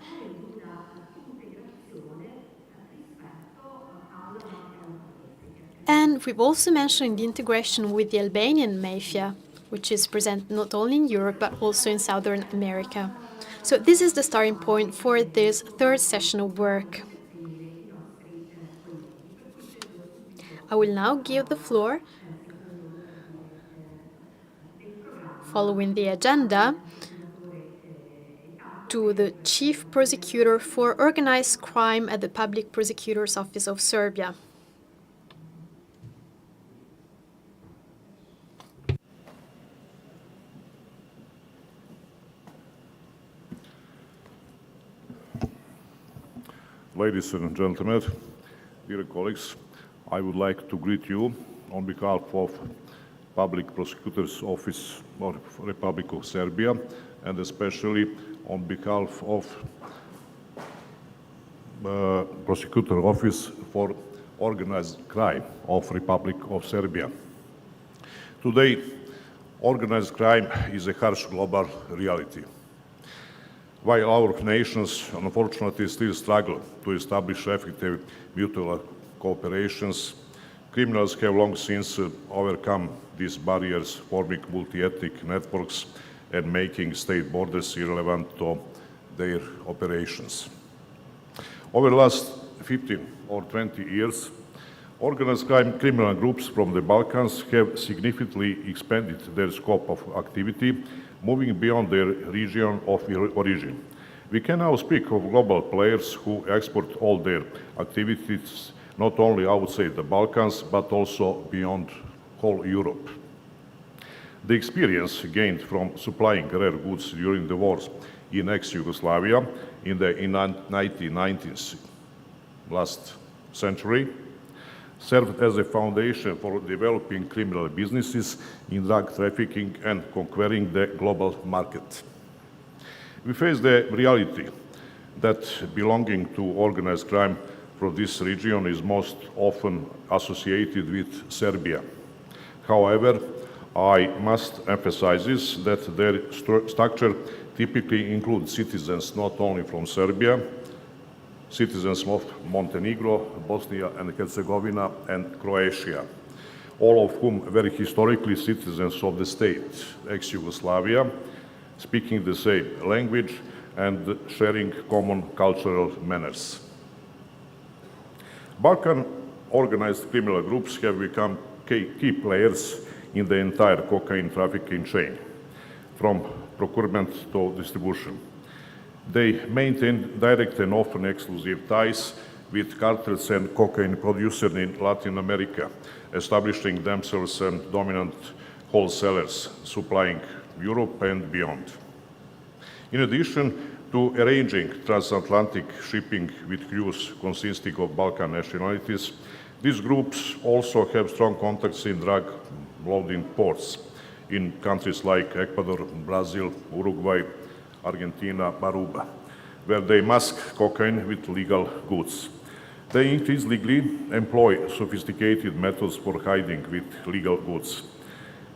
And we've also mentioned the integration with the Albanian mafia. which is present not only in Europe but also in Southern America. So this is the starting point for this third session of work. I will now give the floor, following the agenda, to the Chief Prosecutor for Organized Crime at the Public Prosecutor's Office of Serbia. Ladies and gentlemen, dear colleagues, I would like to greet you on behalf of Public Prosecutor's Office of Republic of Serbia, and especially on behalf of Prosecutor Office for Organized Crime of Republic of Serbia. Today, organized crime is a harsh global reality. While our nations unfortunately still struggle to establish effective mutual cooperations, criminals have long since overcome these barriers, forming multi-ethnic networks and making state borders irrelevant to their operations. Over the last 15 or 20 years, organized crime criminal groups from the Balkans have significantly expanded their scope of activity, moving beyond their region of origin. We can now speak of global players who export all their activities not only outside the Balkans, but also beyond whole Europe. The experience gained from supplying rare goods during the wars in ex-Yugoslavia in the 1990s, last century, served as a foundation for developing criminal businesses in drug trafficking and conquering the global market. We face the reality that belonging to organized crime from this region is most often associated with Serbia. However, I must emphasize that their structure typically includes citizens not only from Serbia, citizens of Montenegro, Bosnia and Herzegovina, and Croatia, all of whom were historically citizens of the state, ex-Yugoslavia, speaking the same language and sharing common cultural manners. Balkan organized criminal groups have become key players in the entire cocaine trafficking chain, from procurement to distribution. They maintain direct and often exclusive ties with cartels and cocaine producers in Latin America, establishing themselves as dominant wholesalers, supplying Europe and beyond. In addition to arranging transatlantic shipping with crews consisting of Balkan nationalities, these groups also have strong contacts in drug loading ports in countries like Ecuador, Brazil, Uruguay, Argentina, Aruba, where they mask cocaine with legal goods. They increasingly employ sophisticated methods for hiding with legal goods.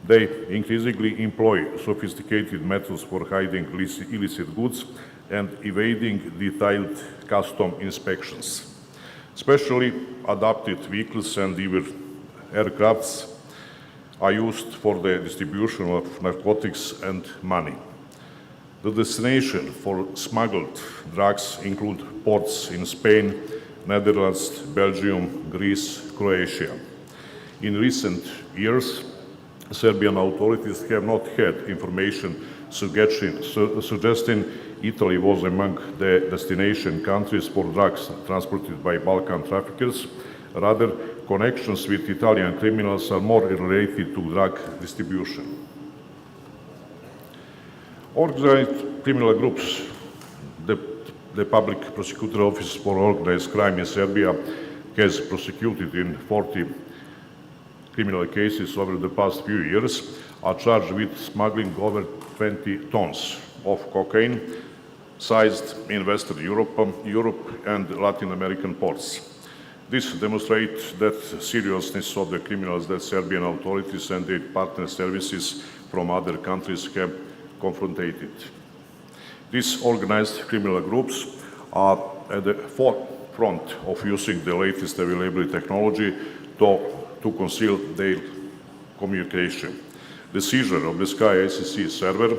They increasingly employ sophisticated methods for hiding illicit goods and evading detailed custom inspections. Specially adapted vehicles and even aircrafts are used for the distribution of narcotics and money. The destination for smuggled drugs include ports in Spain, Netherlands, Belgium, Greece, Croatia. In recent years, Serbian authorities have not had information suggesting Italy was among the destination countries for drugs transported by Balkan traffickers. Rather, connections with Italian criminals are more related to drug distribution. Organized criminal groups, the Public Prosecutor Office for Organized Crime in Serbia has prosecuted in 40 criminal cases over the past few years, are charged with smuggling over 20 tons of cocaine seized in Western Europe and Latin American ports. This demonstrates the seriousness of the criminals that Serbian authorities and their partner services from other countries have confronted. These organized criminal groups are at the forefront of using the latest available technology to conceal their communication. The seizure of the Sky ICC server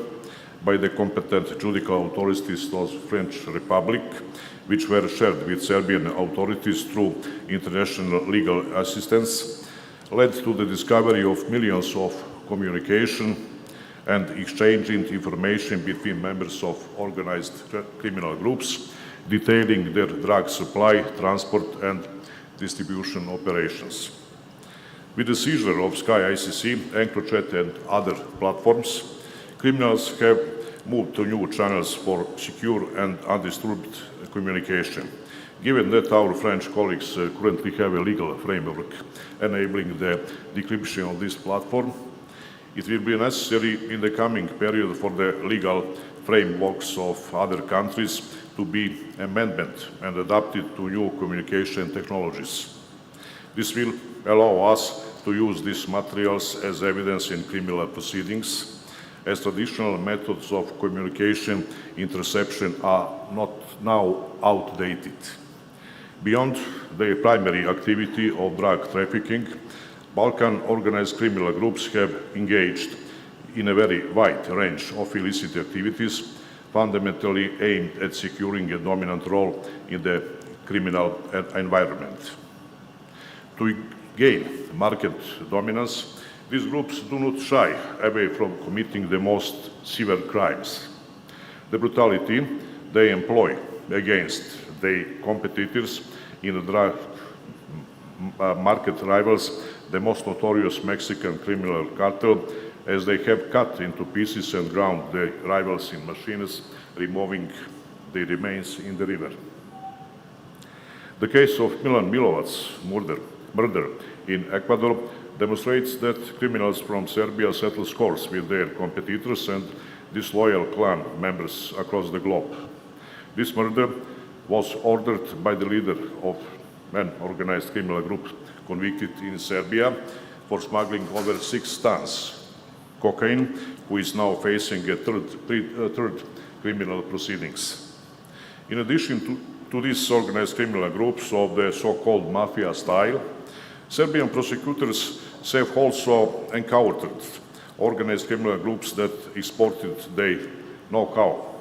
by the competent judicial authorities of the French Republic, which were shared with Serbian authorities through international legal assistance, led to the discovery of millions of communication and exchanging information between members of organized criminal groups, detailing their drug supply, transport, and distribution operations. With the seizure of Sky ICC, EncroChat, and other platforms, criminals have moved to new channels for secure and undisturbed communication. Given that our French colleagues currently have a legal framework enabling the decryption of this platform, it will be necessary in the coming period for the legal frameworks of other countries to be amended and adapted to new communication technologies. This will allow us to use these materials as evidence in criminal proceedings, as traditional methods of communication interception are not now outdated. Beyond the primary activity of drug trafficking, Balkan organized criminal groups have engaged in a very wide range of illicit activities, fundamentally aimed at securing a dominant role in the criminal environment. To gain market dominance, these groups do not shy away from committing the most severe crimes. The brutality they employ against their competitors in the drug market rivals the most notorious Mexican criminal cartel, as they have cut into pieces and ground the rivals in machines, removing the remains in the river. The case of Milan Milovac's murder in Ecuador demonstrates that criminals from Serbia settle scores with their competitors and disloyal clan members across the globe. This murder was ordered by the leader of an organized criminal group convicted in Serbia for smuggling over 6 tons cocaine, who is now facing a third criminal proceedings. In addition to these organized criminal groups of the so-called mafia style, Serbian prosecutors have also encountered organized criminal groups that exported their know-how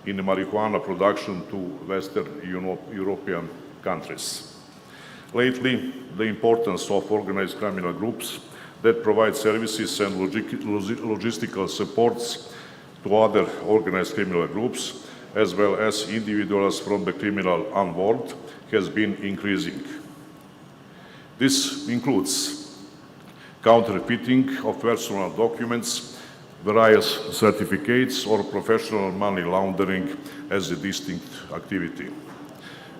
in marijuana production to Western European countries. Lately, the importance of organized criminal groups that provide services and logistical supports to other organized criminal groups, as well as individuals from the criminal world, has been increasing. This includes counterfeiting of personal documents, various certificates, or professional money laundering as a distinct activity.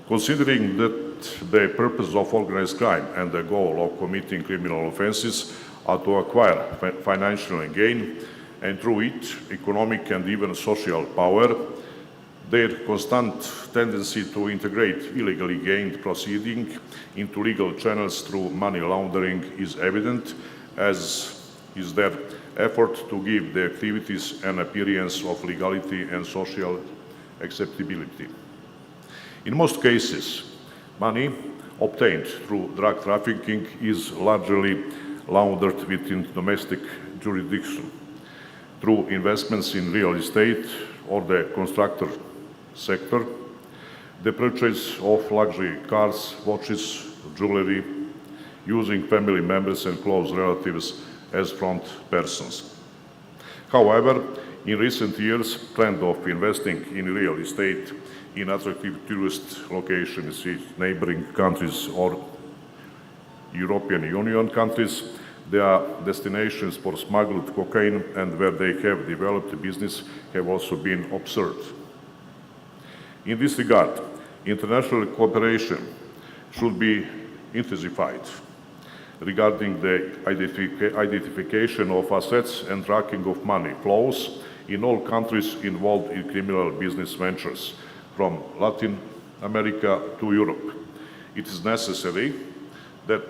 Considering that the purpose of organized crime and the goal of committing criminal offenses are to acquire financial gain, and through it, economic and even social power, their constant tendency to integrate illegally gained proceeding into legal channels through money laundering is evident, as is their effort to give their activities an appearance of legality and social acceptability. In most cases, money obtained through drug trafficking is largely laundered within domestic jurisdiction through investments in real estate or the constructor sector, the purchase of luxury cars, watches, jewelry, using family members and close relatives as front persons. However, in recent years, the trend of investing in real estate in attractive tourist locations in neighboring countries or European Union countries, they are destinations for smuggled cocaine, and where they have developed a business have also been observed. In this regard, international cooperation should be intensified regarding the identification of assets and tracking of money flows in all countries involved in criminal business ventures, from Latin America to Europe. It is necessary that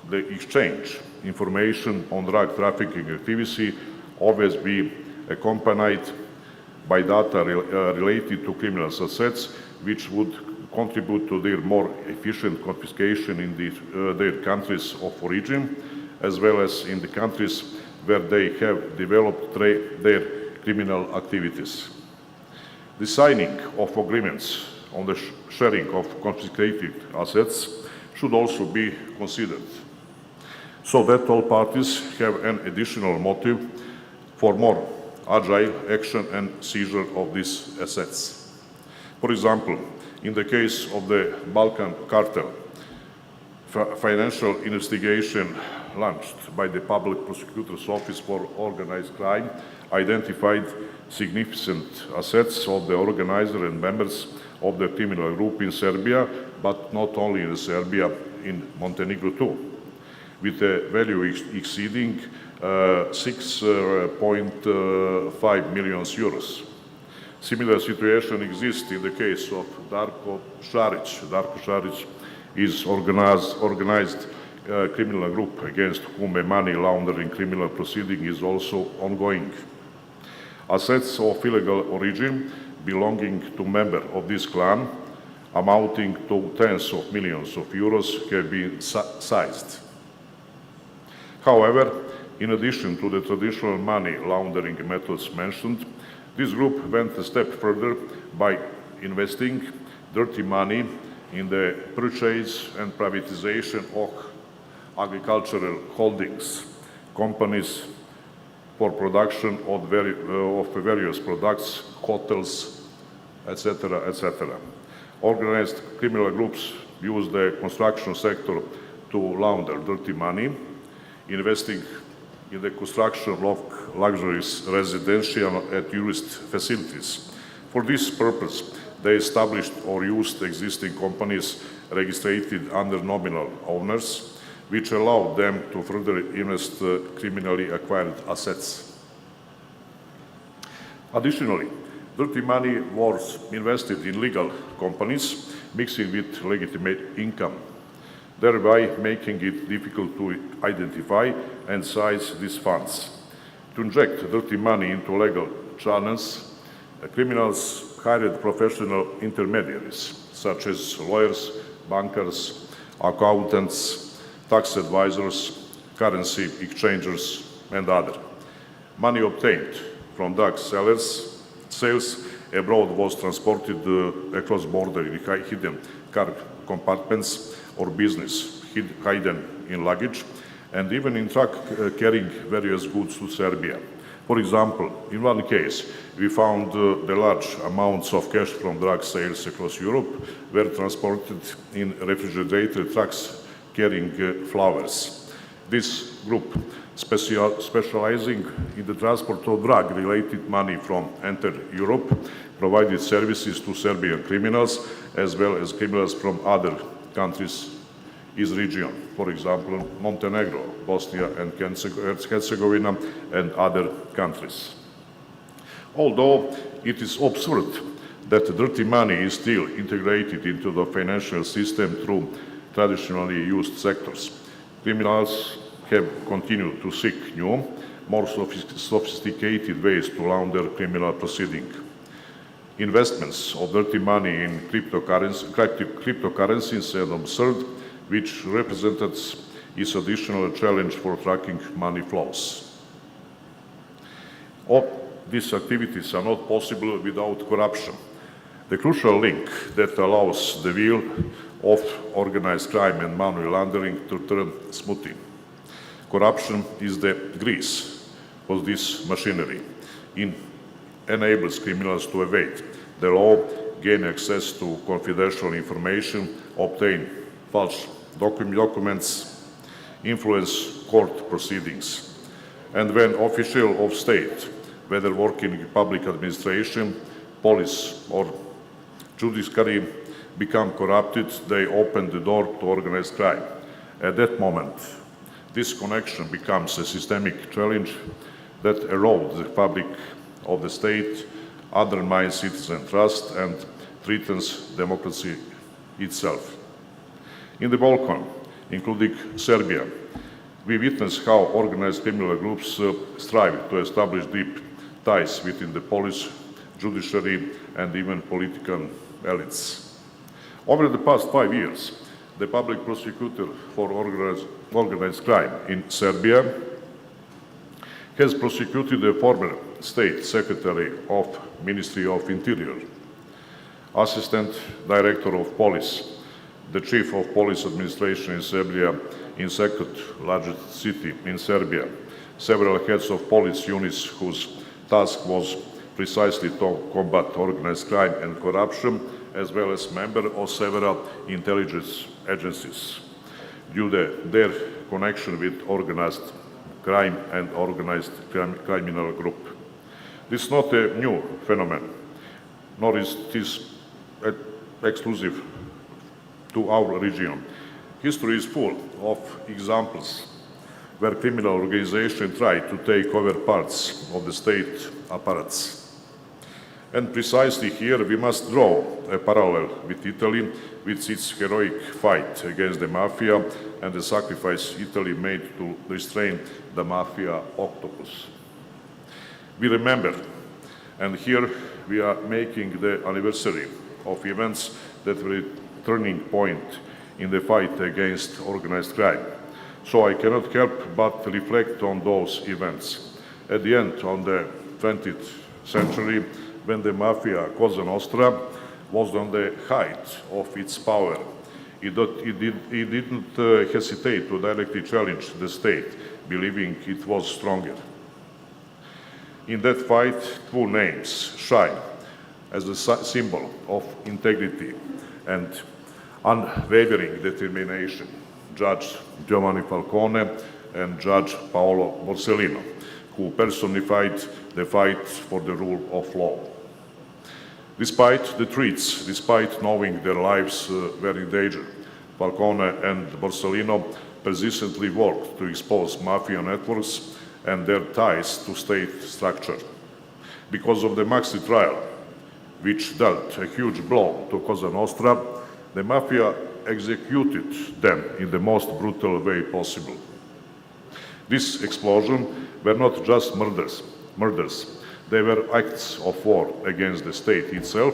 the exchange information on drug trafficking activity always be accompanied by data related to criminal assets, which would contribute to their more efficient confiscation in their countries of origin, as well as in the countries where they have developed their criminal activities. The signing of agreements on the sharing of confiscated assets should also be considered, so that all parties have an additional motive for more agile action and seizure of these assets. For example, in the case of the Balkan cartel, financial investigation launched by the Public Prosecutor's Office for Organized Crime identified significant assets of the organizer and members of the criminal group in Serbia, but not only in Serbia, in Montenegro too, with a value exceeding 6.5 million euros. Similar situation exists in the case of Darko Šarić. Darko Šarić is organized criminal group against whom a money laundering criminal proceeding is also ongoing. Assets of illegal origin belonging to members of this clan, amounting to tens of millions of euros, have been seized. However, in addition to the traditional money laundering methods mentioned, this group went a step further by investing dirty money in the purchase and privatization of agricultural holdings, companies for production of various products, hotels, etc., etc. Organized criminal groups use the construction sector to launder dirty money, investing in the construction of luxurious residential and tourist facilities. For this purpose, they established or used existing companies registered under nominal owners, which allowed them to further invest criminally acquired assets. Additionally, dirty money was invested in legal companies, mixing with legitimate income, thereby making it difficult to identify and seize these funds. To inject dirty money into legal channels, criminals hired professional intermediaries, such as lawyers, bankers, accountants, tax advisors, currency exchangers, and others. Money obtained from drug sales abroad was transported across border in hidden car compartments or business, hidden in luggage, and even in truck carrying various goods to Serbia. For example, in one case, we found the large amounts of cash from drug sales across Europe were transported in refrigerated trucks carrying flowers. This group, specializing in the transport of drug-related money from entered Europe, provided services to Serbian criminals as well as criminals from other countries in the region, for example, Montenegro, Bosnia and Herzegovina, and other countries. Although it is absurd that dirty money is still integrated into the financial system through traditionally used sectors, criminals have continued to seek new, more sophisticated ways to launder criminal proceeding. Investments of dirty money in cryptocurrencies are observed, which represented its additional challenge for tracking money flows. All these activities are not possible without corruption. The crucial link that allows the wheel of organized crime and money laundering to turn smoothly. Corruption is the grease of this machinery. It enables criminals to evade the law, gain access to confidential information, obtain false documents, influence court proceedings. And when officials of state, whether working in public administration, police, or judiciary, become corrupted, they open the door to organized crime. At that moment, this connection becomes a systemic challenge that erodes the fabric of the state, undermines citizen trust, and threatens democracy itself. In the Balkans, including Serbia, we witness how organized criminal groups strive to establish deep ties within the police, judiciary, and even political elites. Over the past 5 years, the public prosecutor for organized crime in Serbia, has prosecuted the former State Secretary of Ministry of Interior, Assistant Director of Police, the Chief of Police Administration in Serbia, in second largest city in Serbia, several heads of police units whose task was precisely to combat organized crime and corruption, as well as members of several intelligence agencies, due to their connection with organized crime and organized criminal group. This is not a new phenomenon, nor is this exclusive to our region. History is full of examples where criminal organizations try to take over parts of the state apparatus. And precisely here we must draw a parallel with Italy, with its heroic fight against the mafia and the sacrifice Italy made to restrain the mafia octopus. We remember, and here we are making the anniversary of events that were a turning point in the fight against organized crime. So I cannot help but reflect on those events. At the end of the 20th century, when the mafia Cosa Nostra was on the height of its power, it didn't hesitate to directly challenge the state, believing it was stronger. In that fight, two names shine as a symbol of integrity and unwavering determination: Judge Giovanni Falcone and Judge Paolo Borsellino, who personified the fight for the rule of law. Despite the threats, despite knowing their lives were in danger, Falcone and Borsellino persistently worked to expose mafia networks and their ties to state structure. Because of the Maxi trial, which dealt a huge blow to Cosa Nostra, the mafia executed them in the most brutal way possible. These explosions were not just murders. They were acts of war against the state itself,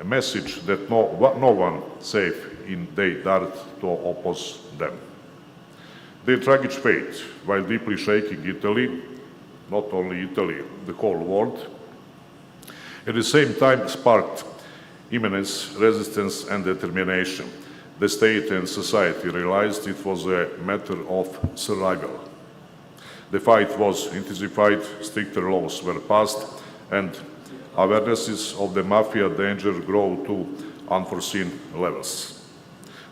a message that no one safe in they dared to oppose them. Their tragic fate, while deeply shaking Italy, not only Italy, the whole world, at the same time sparked immense resistance and determination. The state and society realized it was a matter of survival. The fight was intensified, stricter laws were passed, and awarenesses of the mafia danger grew to unforeseen levels.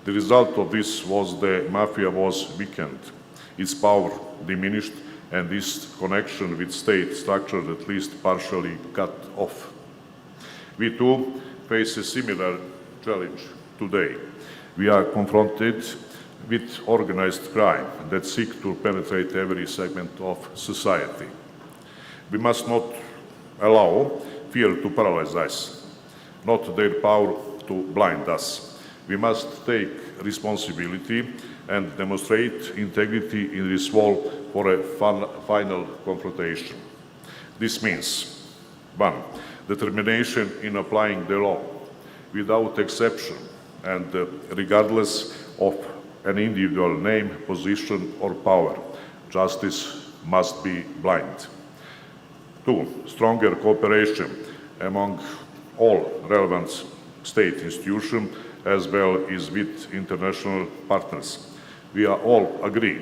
The result of this was the mafia was weakened, its power diminished, and its connection with state structure at least partially cut off. We too face a similar challenge today. We are confronted with organized crime that seek to penetrate every segment of society. We must not allow fear to paralyze us, not their power to blind us. We must take responsibility and demonstrate integrity in this war for a final confrontation. This means, 1, determination in applying the law without exception and regardless of an individual name, position, or power. Justice must be blind. 2, stronger cooperation among all relevant state institutions as well as with international partners. We are all agree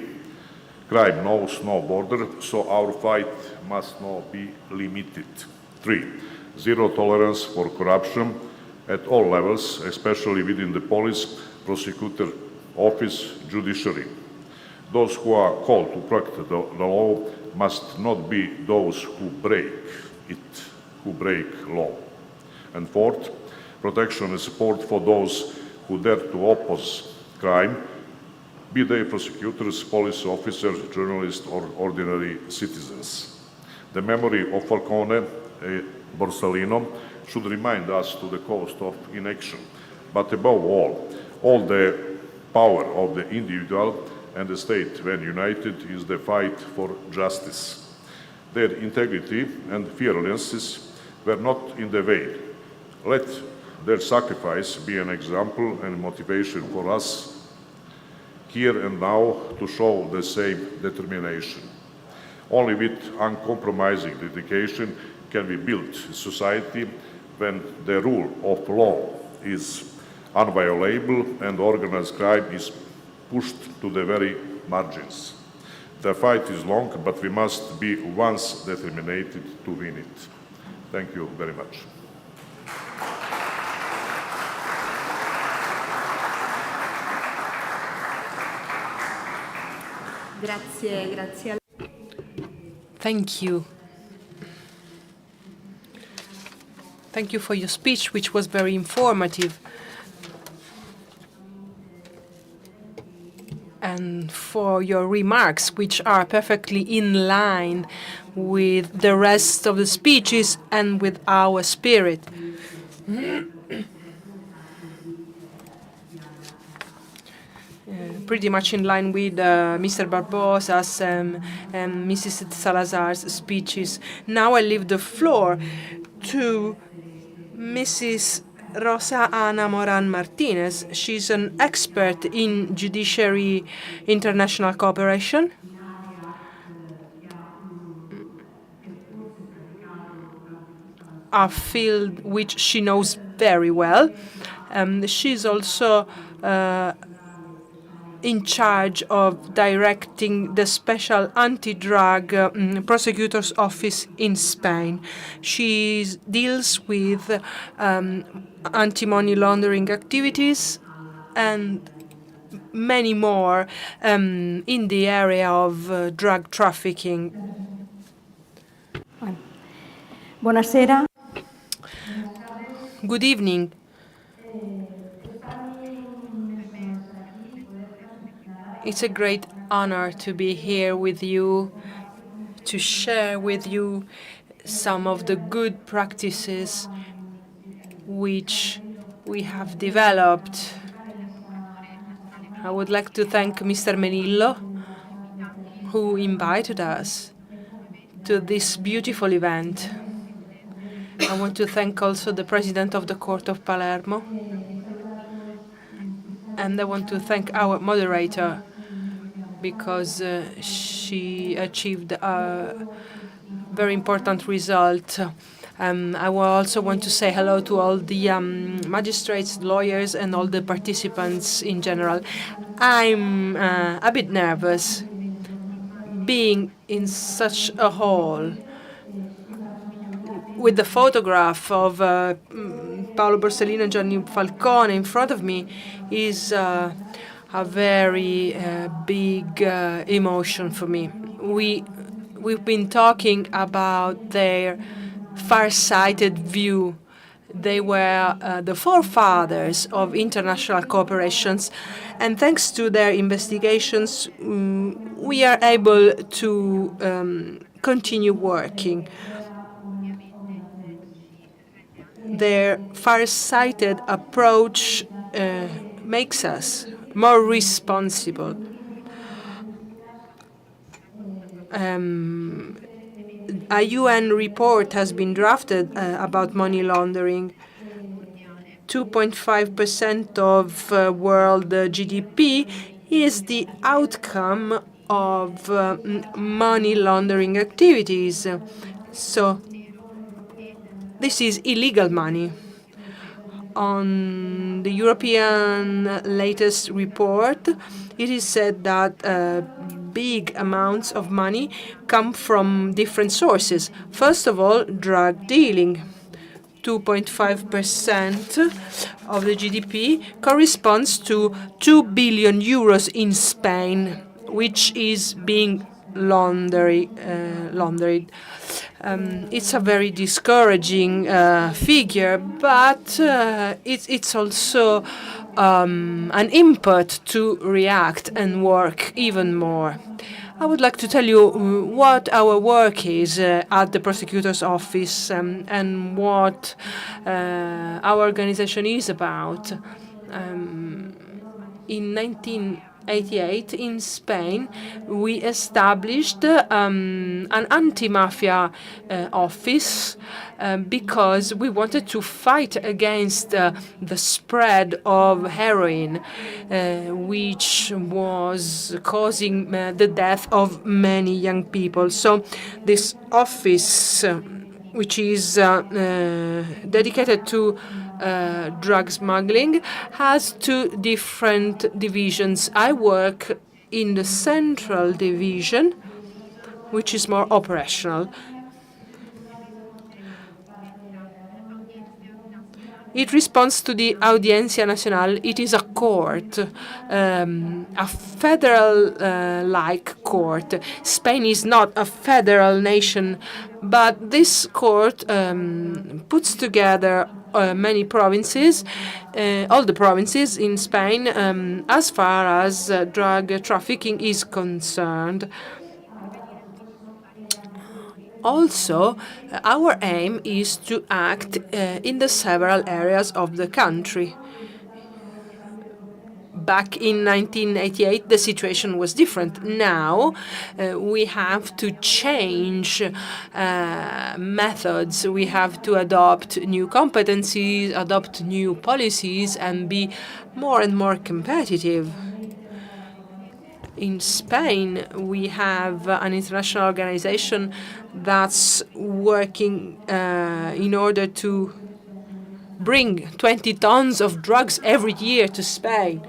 crime knows no border, so our fight must not be limited. 3, zero tolerance for corruption at all levels, especially within the police, prosecutor office, judiciary. Those who are called to practice the law must not be those who break it, who break law. And 4th, protection and support for those who dare to oppose crime, be they prosecutors, police officers, journalists, or ordinary citizens. The memory of Falcone and Borsellino should remind us to the cost of inaction, but above all the power of the individual and the state, when united, is the fight for justice. Their integrity and fearlessness were not in the way. Let their sacrifice be an example and motivation for us here and now to show the same determination. Only with uncompromising dedication can we build a society when the rule of law is inviolable and organized crime is pushed to the very margins. The fight is long, but we must be once determined to win it. Thank you very much. Grazie, grazie. Thank you. Thank you for your speech, which was very informative. And for your remarks, which are perfectly in line with the rest of the speeches and with our spirit. Pretty much in line with Mr. Barbosa's and Mrs. Salazar's speeches. Now I leave the floor to Mrs. Rosa Ana Moran Martinez. She's an expert in judiciary international cooperation. A field which she knows very well. She's also in charge of directing the special anti-drug prosecutor's office in Spain. She deals with anti-money laundering activities and many more in the area of drug trafficking. Buonasera. Good evening. It's a great honor to be here with you, to share with you some of the good practices which we have developed. I would like to thank Mr. Menillo, who invited us to this beautiful event. I want to thank also the President of the Court of Palermo, and I want to thank our moderator, because she achieved a very important result. I also want to say hello to all the magistrates, lawyers, and all the participants in general. I'm a bit nervous being in such a hall with the photograph of Paolo Borsellino and Gianni Falcone in front of me is a very big emotion for me. We've been talking about their far-sighted view. They were the forefathers of international cooperations, and thanks to their investigations, we are able to continue working. Their far-sighted approach makes us more responsible. A UN report has been drafted about money laundering. 2.5% of world GDP is the outcome of money laundering activities. So this is illegal money. On the European latest report, it is said that big amounts of money come from different sources. First of all, drug dealing. 2.5% of the GDP corresponds to 2 billion euros in Spain, which is being laundered. It's a very discouraging figure, but it's also an input to react and work even more. I would like to tell you what our work is at the prosecutor's office and what our organization is about. In 1988 in Spain, we established an anti-mafia office because we wanted to fight against the spread of heroin, which was causing the death of many young people. So this office, which is dedicated to drug smuggling, has two different divisions. I work in the central division, which is more operational. It responds to the Audiencia Nacional. It is a court, a federal-like court. Spain is not a federal nation, but this court puts together many provinces, all the provinces in Spain, as far as drug trafficking is concerned. Also, our aim is to act in the several areas of the country. Back in 1988, the situation was different. Now, we have to change methods. We have to adopt new competencies, adopt new policies, and be more and more competitive. In Spain, we have an international organization that's working in order to bring 20 tons of drugs every year to Spain.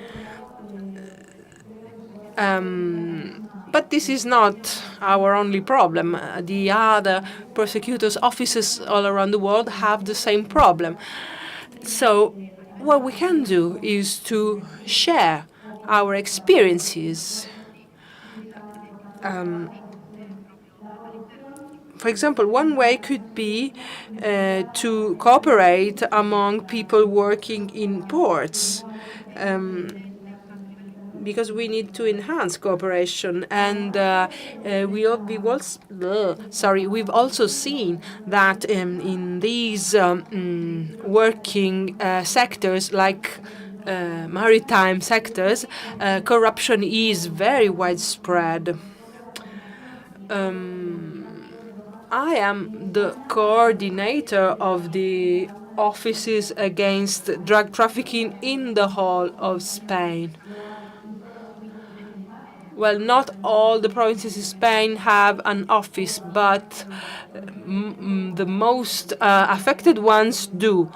But this is not our only problem. The other prosecutors' offices all around the world have the same problem. So what we can do is to share our experiences. For example, one way could be to cooperate among people working in ports, because we need to enhance cooperation. And we've also seen that in these working sectors, like maritime sectors, corruption is very widespread. I am the coordinator of the offices against drug trafficking in the whole of Spain. Well, not all the provinces in Spain have an office, but the most affected ones do.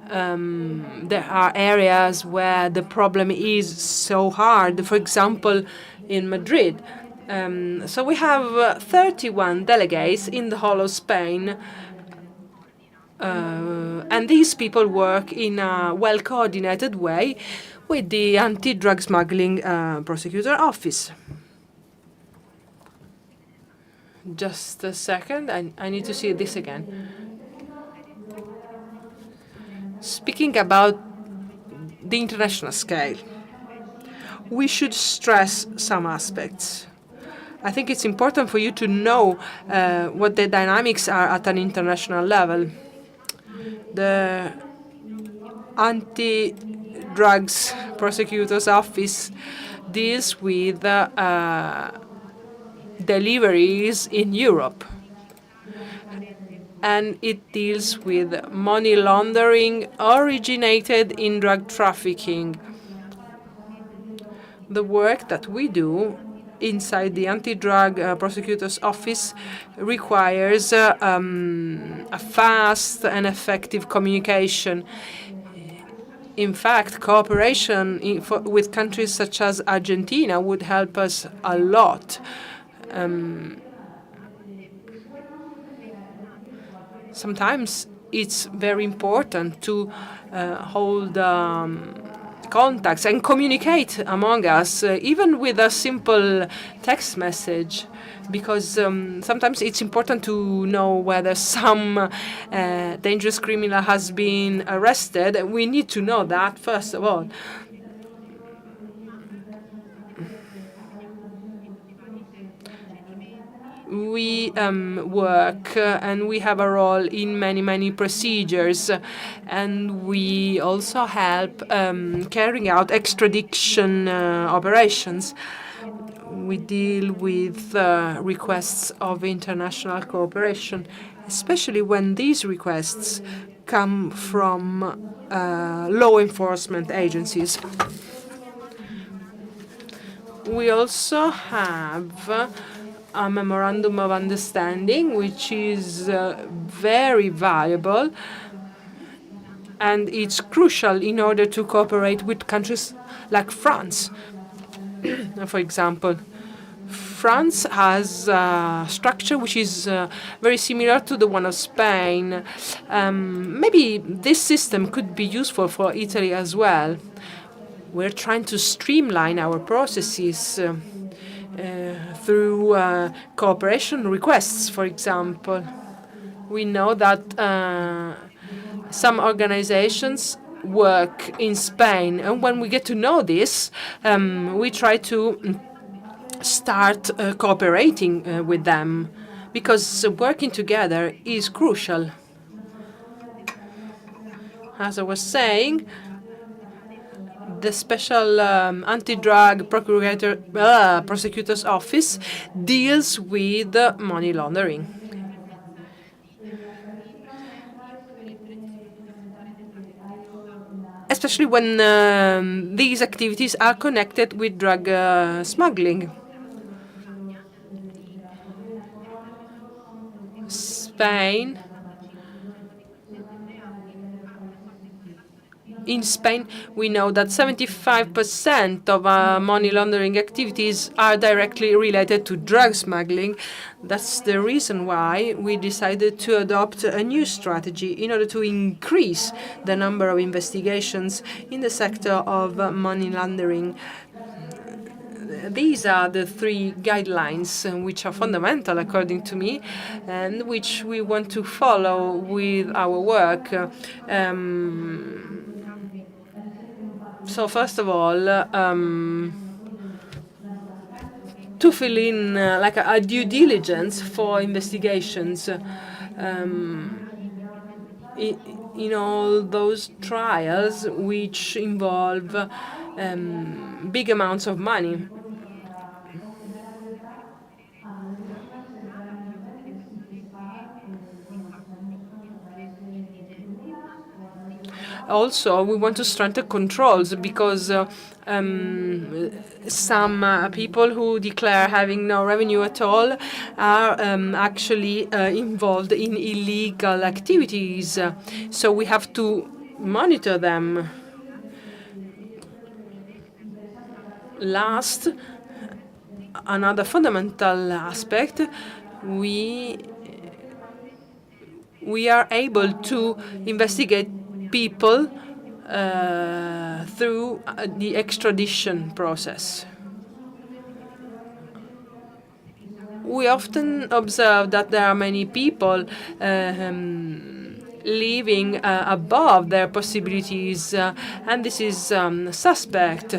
There are areas where the problem is so hard, for example, in Madrid. So we have 31 delegates in the whole of Spain, and these people work in a well-coordinated way with the anti-drug smuggling prosecutor office. Just a second, I need to see this again. Speaking about the international scale, we should stress some aspects. I think it's important for you to know what the dynamics are at an international level. The anti-drugs prosecutor's office deals with deliveries in Europe, and it deals with money laundering originated in drug trafficking. The work that we do inside the anti-drug prosecutor's office requires a fast and effective communication. In fact, cooperation with countries such as Argentina would help us a lot. Sometimes it's very important to hold contacts and communicate among us, even with a simple text message, because sometimes it's important to know whether some dangerous criminal has been arrested. We need to know that, first of all. we work and we have a role in many procedures, and we also help carrying out extradition operations. We deal with requests of international cooperation, especially when these requests come from law enforcement agencies. We also have a memorandum of understanding, which is very valuable, and it's crucial in order to cooperate with countries like France. For example, France has a structure which is very similar to the one of Spain. Maybe this system could be useful for Italy as well. We're trying to streamline our processes through cooperation requests, for example. We know that some organizations work in Spain, and when we get to know this, we try to start cooperating with them, because working together is crucial. As I was saying, the special anti-drug prosecutor's office deals with money laundering. Especially when these activities are connected with drug smuggling. In Spain, we know that 75% of money laundering activities are directly related to drug smuggling. That's the reason why we decided to adopt a new strategy in order to increase the number of investigations in the sector of money laundering. These are the three guidelines which are fundamental, according to me, and which we want to follow with our work. So first of all, to fill in like a due diligence for investigations in all those trials which involve big amounts of money. Also, we want to strengthen controls, because some people who declare having no revenue at all are actually involved in illegal activities. So we have to monitor them. Last, another fundamental aspect, we are able to investigate people through the extradition process. We often observe that there are many people living above their possibilities, and this is suspect.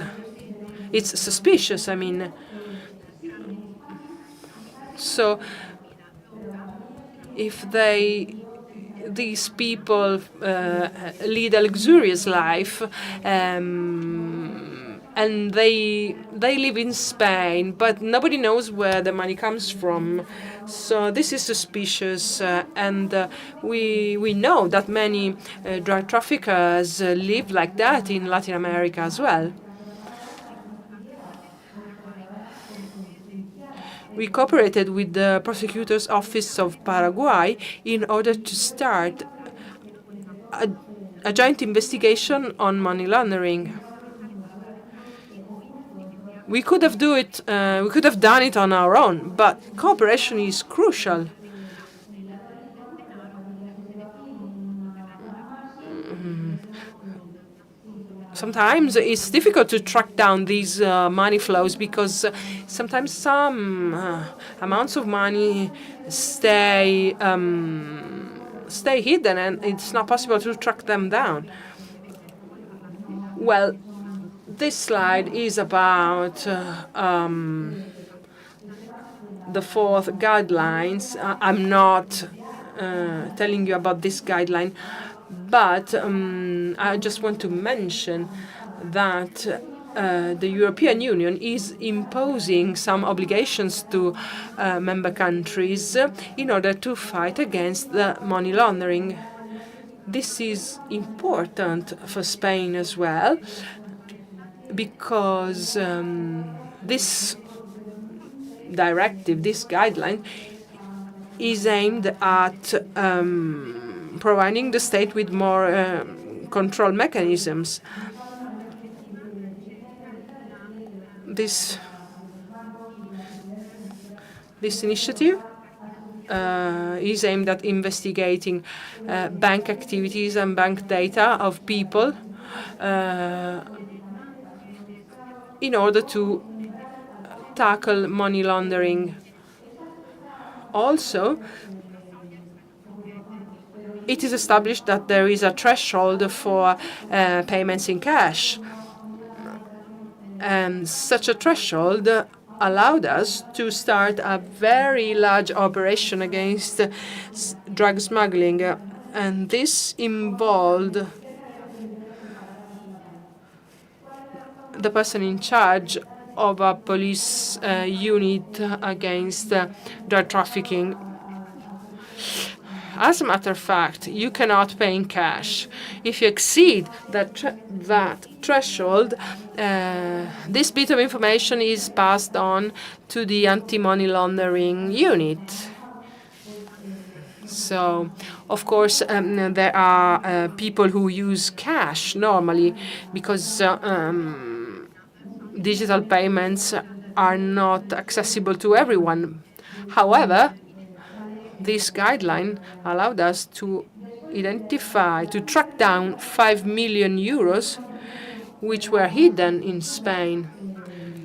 It's suspicious, I mean. So if these people lead a luxurious life, and they live in Spain, but nobody knows where the money comes from. So this is suspicious, and we know that many drug traffickers live like that in Latin America as well. We cooperated with the prosecutor's office of Paraguay in order to start a joint investigation on money laundering. We could have done it on our own, but cooperation is crucial. Sometimes it's difficult to track down these money flows, because sometimes some amounts of money stay hidden, and it's not possible to track them down. Well, this slide is about the fourth guidelines. I'm not telling you about this guideline, but I just want to mention that the European Union is imposing some obligations to member countries in order to fight against the money laundering. This is important for Spain as well, because this directive, this guideline, is aimed at providing the state with more control mechanisms. This initiative is aimed at investigating bank activities and bank data of people in order to tackle money laundering. Also, it is established that there is a threshold for payments in cash. And such a threshold allowed us to start a very large operation against drug smuggling. And this involved the person in charge of a police unit against drug trafficking. As a matter of fact, you cannot pay in cash. If you exceed that threshold, this bit of information is passed on to the anti-money laundering unit. So, of course, there are people who use cash normally because digital payments are not accessible to everyone. However, this guideline allowed us to track down 5 million euros, which were hidden in Spain.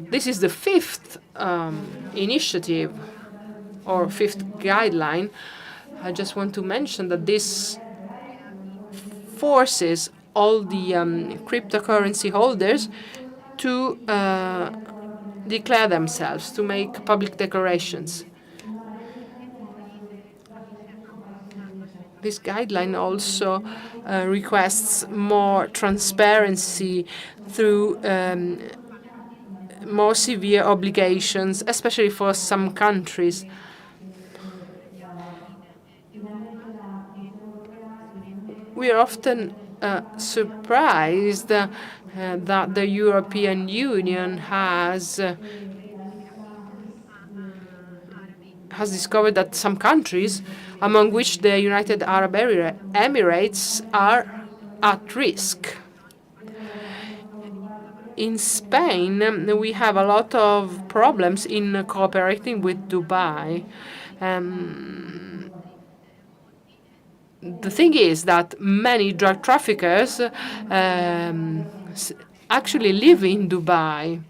This is the fifth initiative or fifth guideline. I just want to mention that this forces all the cryptocurrency holders to declare themselves, to make public declarations. This guideline also requests more transparency through more severe obligations, especially for some countries. We are often surprised that the European Union has discovered that some countries, among which the United Arab Emirates, are at risk. In Spain, we have a lot of problems in cooperating with Dubai. The thing is that many drug traffickers actually live in Dubai.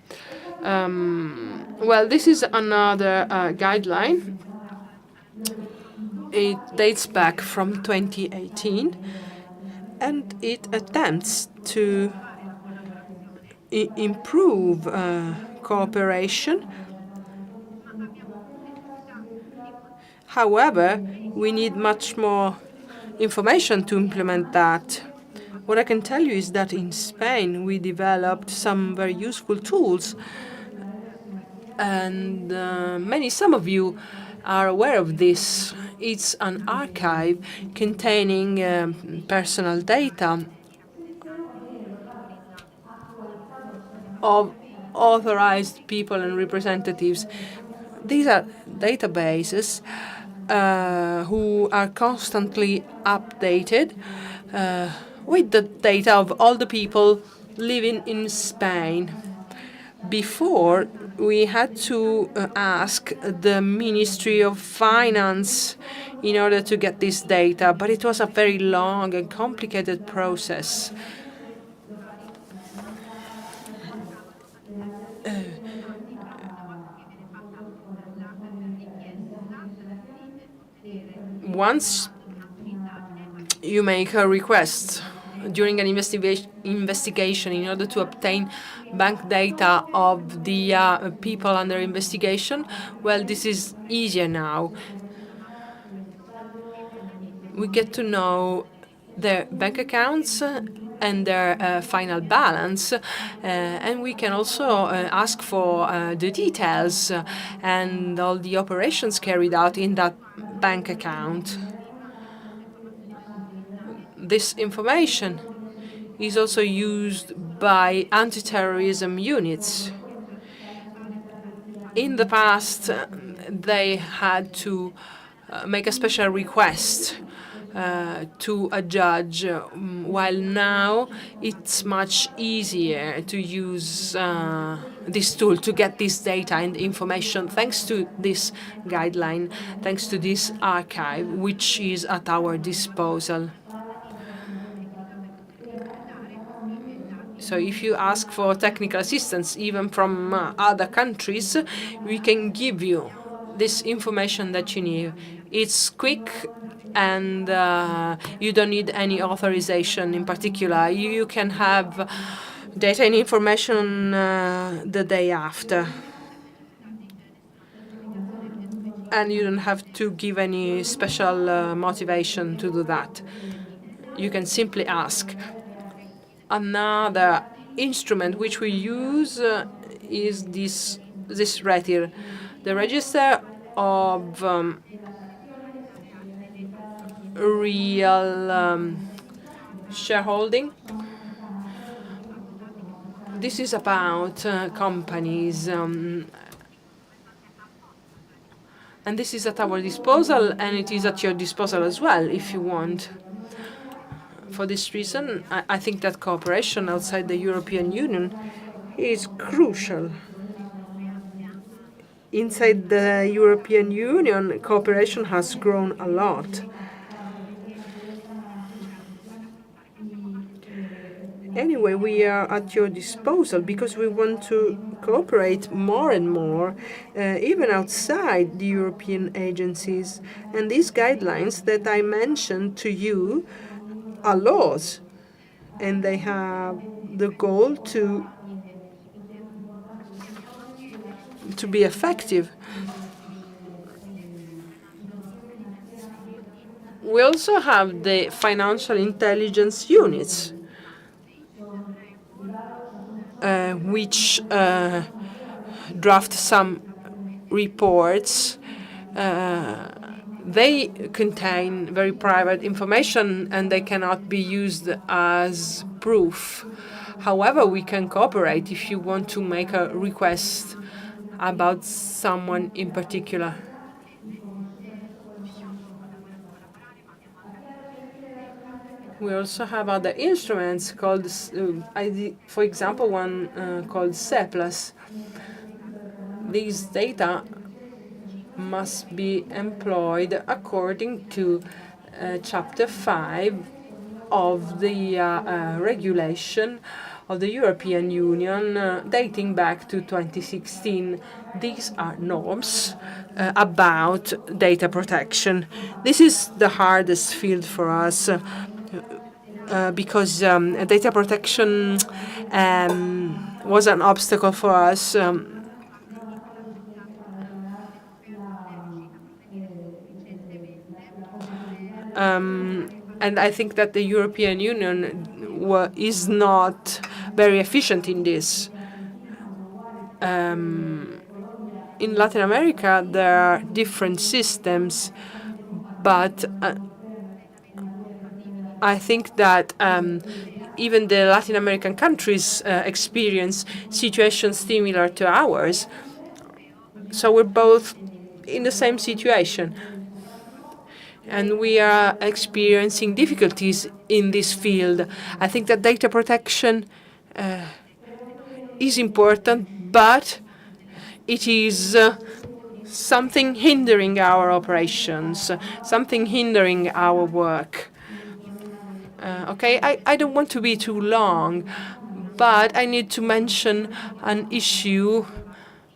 Well, this is another guideline. It dates back from 2018, and it attempts to improve cooperation. However, we need much more information to implement that. What I can tell you is that in Spain we developed some very useful tools, and some of you are aware of this. It's an archive containing personal data of authorized people and representatives. These are databases who are constantly updated with the data of all the people living in Spain. Before, we had to ask the Ministry of Finance in order to get this data, but it was a very long and complicated process. Once you make a request during an investigation in order to obtain bank data of the people under investigation. Well, this is easier now. We get to know their bank accounts and their final balance, and we can also ask for the details and all the operations carried out in that bank account. This information is also used by anti-terrorism units. In the past, they had to make a special request to a judge, while now it's much easier to use this tool to get this data and information thanks to this guideline, thanks to this archive, which is at our disposal. So if you ask for technical assistance, even from other countries, we can give you this information that you need. It's quick, and you don't need any authorization in particular. You can have data and information the day after. And you don't have to give any special motivation to do that. You can simply ask. Another instrument which we use is this RETIR, the Register of Real Shareholding. This is about companies, and this is at our disposal, and it is at your disposal as well if you want. For this reason, I think that cooperation outside the European Union is crucial. Inside the European Union, cooperation has grown a lot. Anyway, we are at your disposal because we want to cooperate more and more, even outside the European agencies. And these guidelines that I mentioned to you are laws, and they have the goal to be effective. We also have the financial intelligence units, which draft some reports. They contain very private information, and they cannot be used as proof. However, we can cooperate if you want to make a request about someone in particular. We also have other instruments called, for example, one called CEPLAS. These data must be employed according to Chapter 5 of the regulation of the European Union dating back to 2016. These are norms about data protection. This is the hardest field for us because data protection was an obstacle for us. And I think that the European Union is not very efficient in this. In Latin America, there are different systems, but I think that even the Latin American countries experience situations similar to ours. So we're both in the same situation. And we are experiencing difficulties in this field. I think that data protection is important, but it is something hindering our operations, something hindering our work. Okay, I don't want to be too long, but I need to mention an issue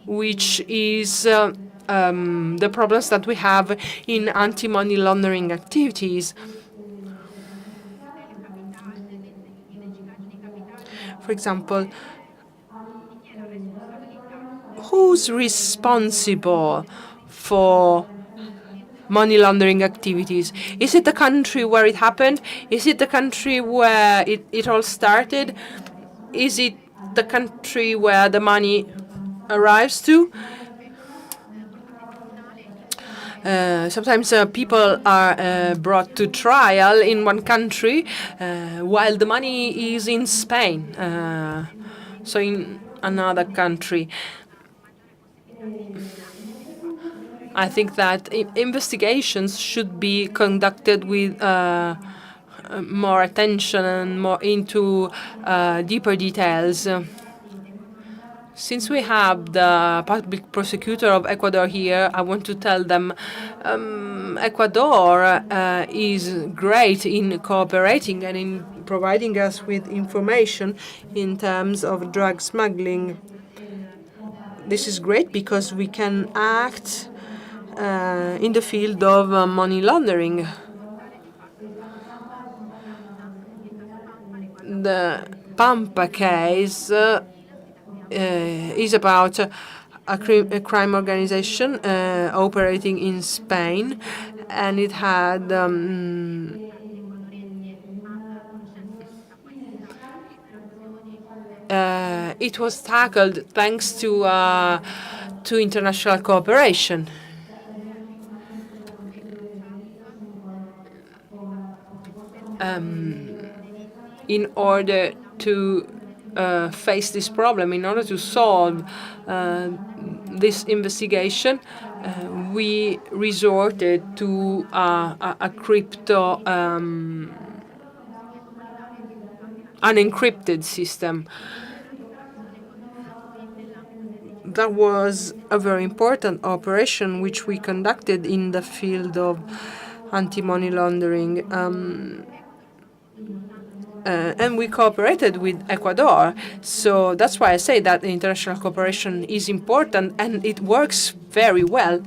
which is the problems that we have in anti-money laundering activities. For example, who's responsible for money laundering activities? Is it the country where it happened? Is it the country where it all started? Is it the country where the money arrives to? Sometimes people are brought to trial in one country while the money is in Spain, so in another country. I think that investigations should be conducted with more attention and more into deeper details. Since we have the public prosecutor of Ecuador here, I want to tell them Ecuador is great in cooperating and in providing us with information in terms of drug smuggling. This is great because we can act in the field of money laundering. The Pampa case is about a crime organization operating in Spain, and it had it was tackled thanks to international cooperation. In order to face this problem, in order to solve this investigation, we resorted to a crypto, unencrypted system. That was a very important operation which we conducted in the field of anti-money laundering. And we cooperated with Ecuador. So that's why I say that international cooperation is important and it works very well.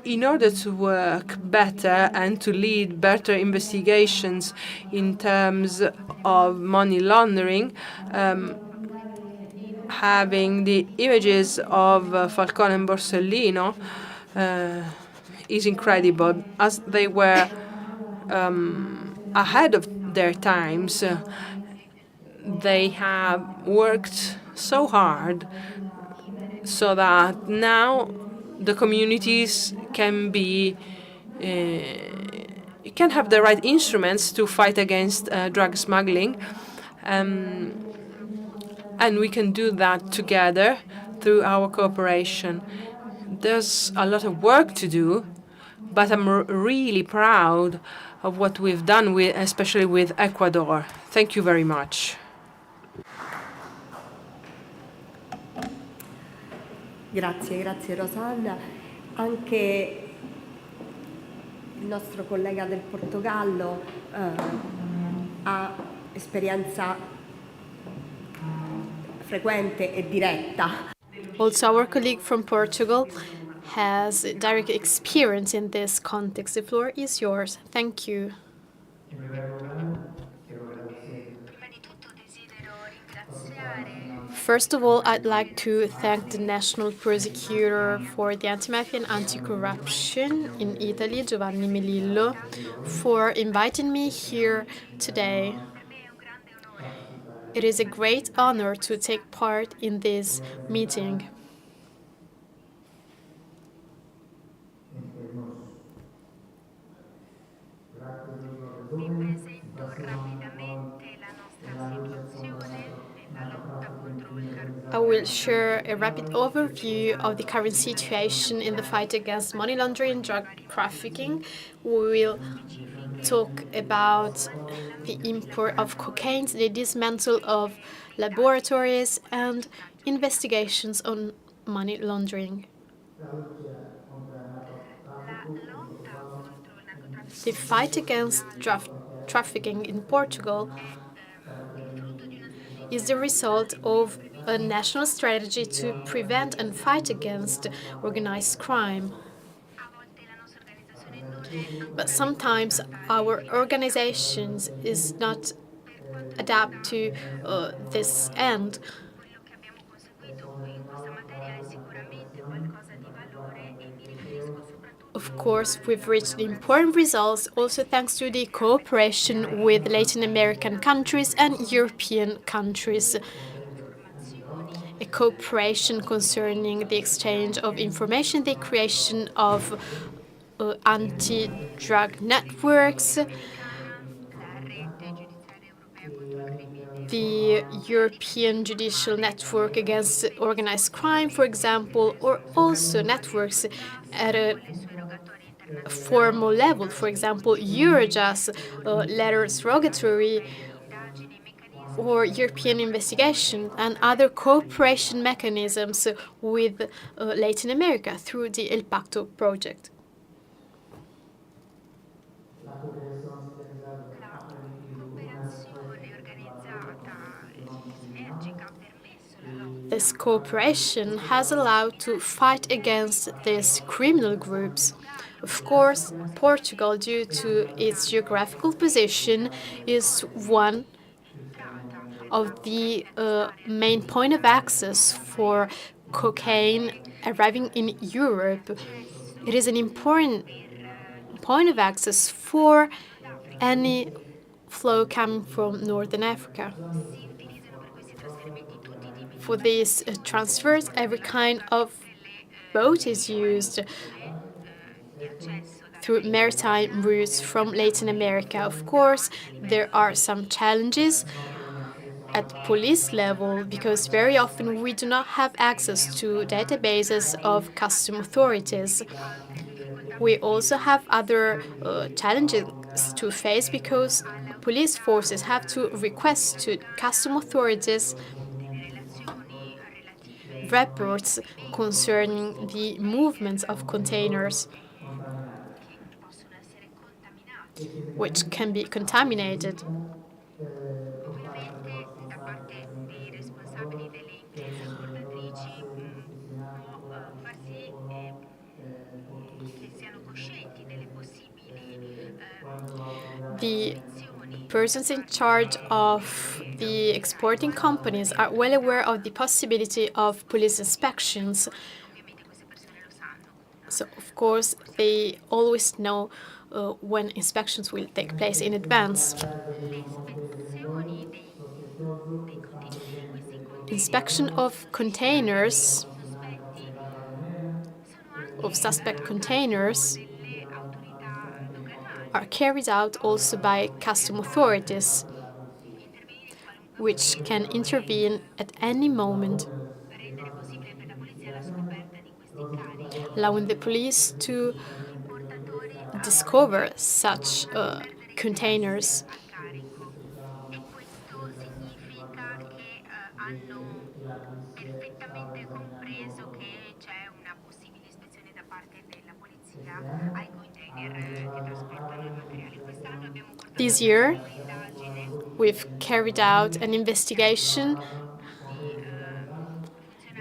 In order to work better and to lead better investigations in terms of money laundering, having the images of Falcone and Borsellino is incredible, as they were ahead of their times. They have worked so hard so that now the communities can have the right instruments to fight against drug smuggling. And we can do that together through our cooperation. There's a lot of work to do, but I'm really proud of what we've done, especially with Ecuador. Thank you very much. Grazie Rosalia. Anche il nostro collega del Portogallo ha esperienza frequente e diretta. Also, our colleague from Portugal has direct experience in this context. The floor is yours. Thank you. First of all, I'd like to thank the National Prosecutor for the Anti-Mafia and Anti-Corruption in Italy, Giovanni Melillo, for inviting me here today. It is a great honor to take part in this meeting. I will share a rapid overview of the current situation in the fight against money laundering and drug trafficking. We will talk about the import of cocaine, the dismantle of laboratories, and investigations on money laundering. The fight against drug trafficking in Portugal is the result of a national strategy to prevent and fight against organized crime. But sometimes our organizations is not adapt to this end. Of course, we've reached important results also thanks to the cooperation with Latin American countries and European countries. A cooperation concerning the exchange of information, the creation of anti-drug networks, the European Judicial Network Against Organized Crime, for example, or also networks at a formal level, for example, Eurojust, letters rogatory, or European investigation, and other cooperation mechanisms with Latin America through the El Pacto project. This cooperation has allowed to fight against these criminal groups. Of course, Portugal, due to its geographical position, is one of the main point of access for cocaine arriving in Europe. It is an important point of access for any flow coming from Northern Africa. For these transfers, every kind of boat is used through maritime routes from Latin America. Of course, there are some challenges at police level because very often we do not have access to databases of custom authorities. We also have other challenges to face because police forces have to request to custom authorities reports concerning the movements of containers, which can be contaminated. The persons in charge of the exporting companies are well aware of the possibility of police inspections. So, of course, they always know when inspections will take place in advance. Inspection of containers, of suspect containers, are carried out also by custom authorities, which can intervene at any moment, allowing the police to discover such containers. This year, we've carried out an investigation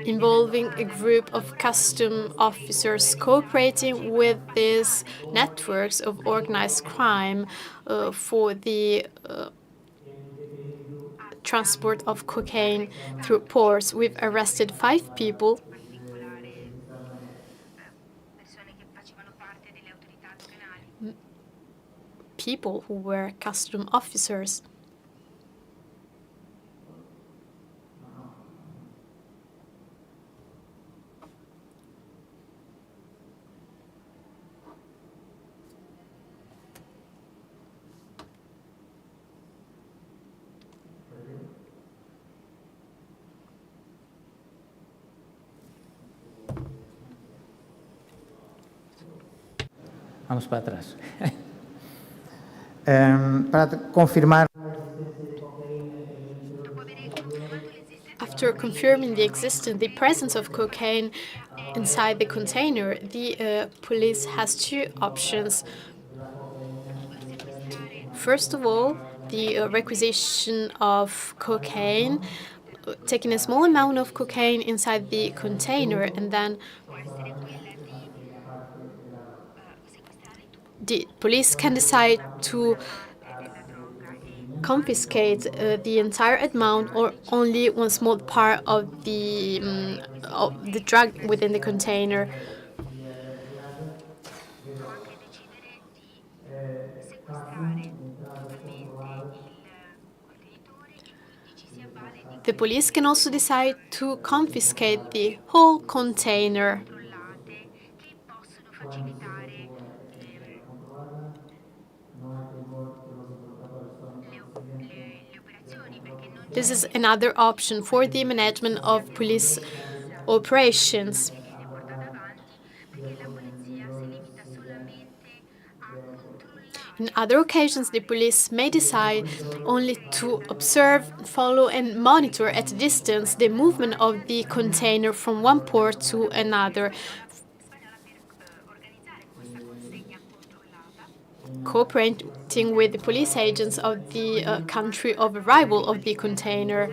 involving a group of custom officers cooperating with these networks of organized crime for the transport of cocaine through ports. We've arrested 5 people who were custom officers. Vamos para atrás. Para confirmar. After confirming the presence of cocaine inside the container, the police has 2 options. First of all, the requisition of cocaine, taking a small amount of cocaine inside the container and then the police can decide to confiscate the entire amount or only one small part of the drug within the container. The police can also decide to confiscate the whole container. This is another option for the management of police operations. In other occasions, the police may decide only to observe, follow, and monitor at a distance the movement of the container from one port to another, cooperating with the police agents of the country of arrival of the container.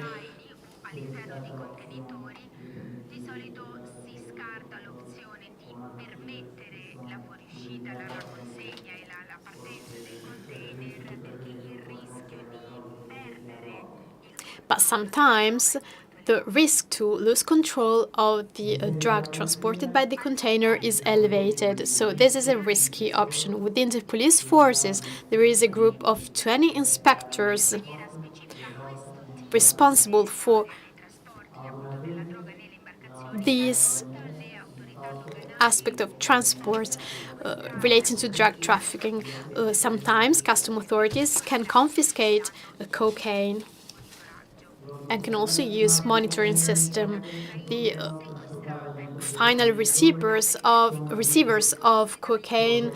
But sometimes the risk to lose control of the drug transported by the container is elevated, so this is a risky option. Within the police forces, there is a group of 20 inspectors responsible for these aspect of transport relating to drug trafficking. Sometimes custom authorities can confiscate cocaine and can also use monitoring system. The final receivers of cocaine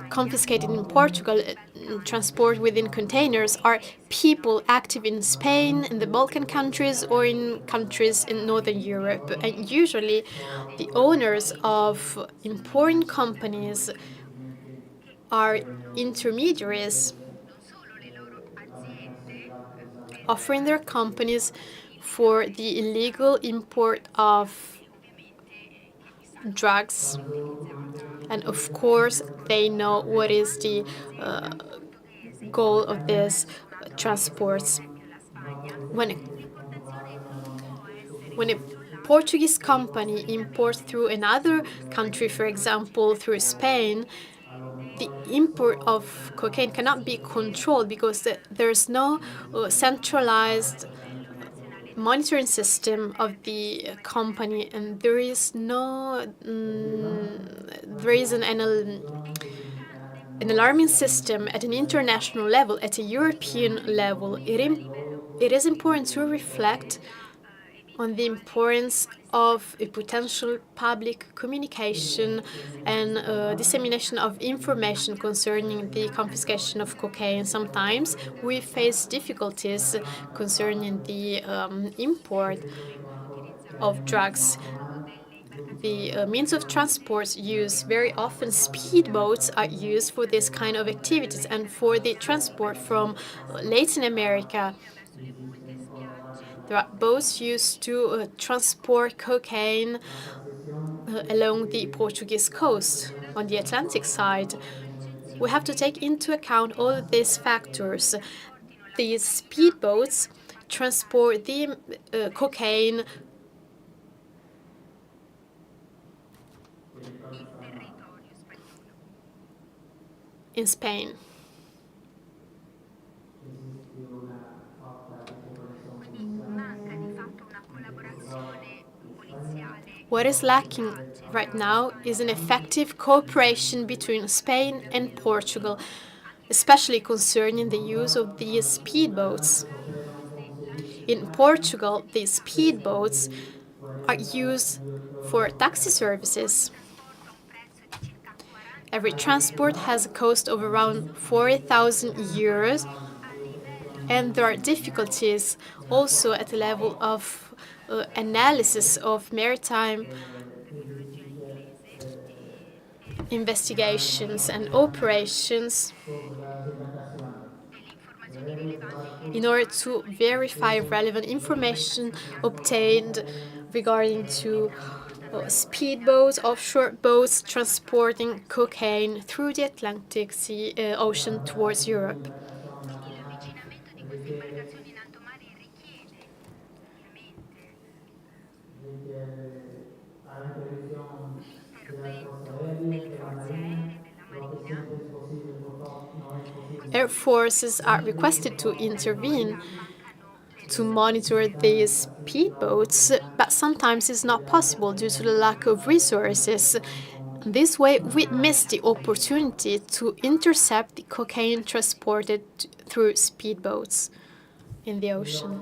confiscated in Portugal, transport within containers, are people active in Spain, in the Balkan countries, or in countries in Northern Europe. And usually, the owners of importing companies are intermediaries offering their companies for the illegal import of drugs. And of course, they know what is the goal of this transports. When a Portuguese company imports through another country, for example, through Spain, the import of cocaine cannot be controlled because there's no centralized monitoring system of the company, and there is an alarming system at an international level, at a European level. It is important to reflect on the importance of a potential public communication and dissemination of information concerning the confiscation of cocaine. Sometimes we face difficulties concerning the import of drugs. The means of transport used very often, speedboats are used for this kind of activities and for the transport from Latin America. There are boats used to transport cocaine along the Portuguese coast on the Atlantic side. We have to take into account all of these factors. These speedboats transport the cocaine in Spain. What is lacking right now is an effective cooperation between Spain and Portugal, especially concerning the use of these speedboats. In Portugal, these speedboats are used for taxi services. Every transport has a cost of around 4,000 euros, and there are difficulties also at the level of analysis of maritime investigations and operations in order to verify relevant information obtained regarding to speedboats, offshore boats transporting cocaine through the Atlantic Ocean towards Europe. Air forces are requested to intervene to monitor these speedboats, but sometimes it's not possible due to the lack of resources. This way, we miss the opportunity to intercept the cocaine transported through speedboats in the ocean.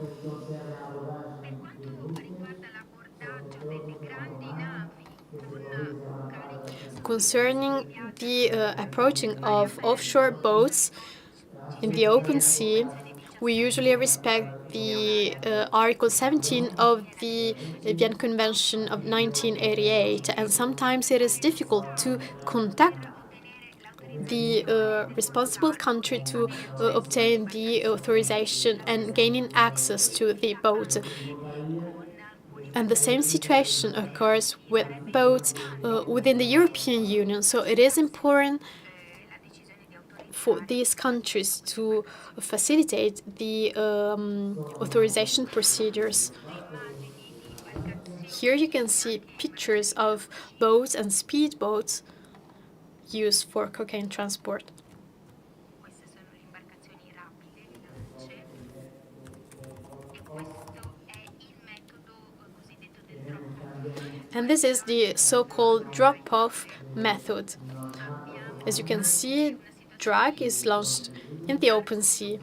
Concerning the approaching of offshore boats in the open sea, we usually respect the Article 17 of the Vienna Convention of 1988, and sometimes it is difficult to contact the responsible country to obtain the authorization and gaining access to the boat. And the same situation occurs with boats within the European Union, so it is important for these countries to facilitate the authorization procedures. Here you can see pictures of boats and speedboats used for cocaine transport. And this is the so-called drop-off method. As you can see, drug is launched in the open sea.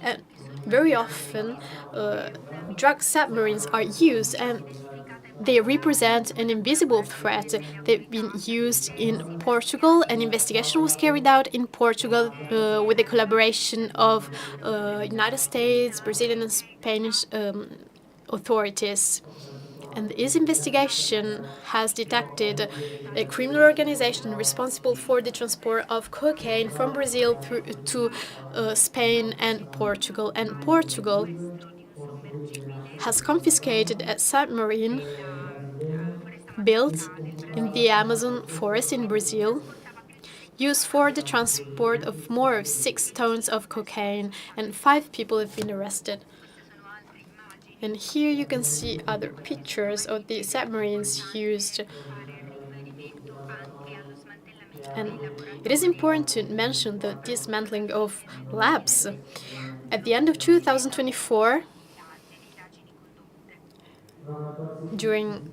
And very often, drug submarines are used, and they represent an invisible threat. They've been used in Portugal. An investigation was carried out in Portugal with the collaboration of United States, Brazilian, and Spanish authorities. And this investigation has detected a criminal organization responsible for the transport of cocaine from Brazil through to Spain and Portugal. And Portugal has confiscated a submarine built in the Amazon forest in Brazil, used for the transport of more of 6 tons of cocaine, and 5 people have been arrested. And here you can see other pictures of the submarines used. And it is important to mention the dismantling of labs. At the end of 2024, during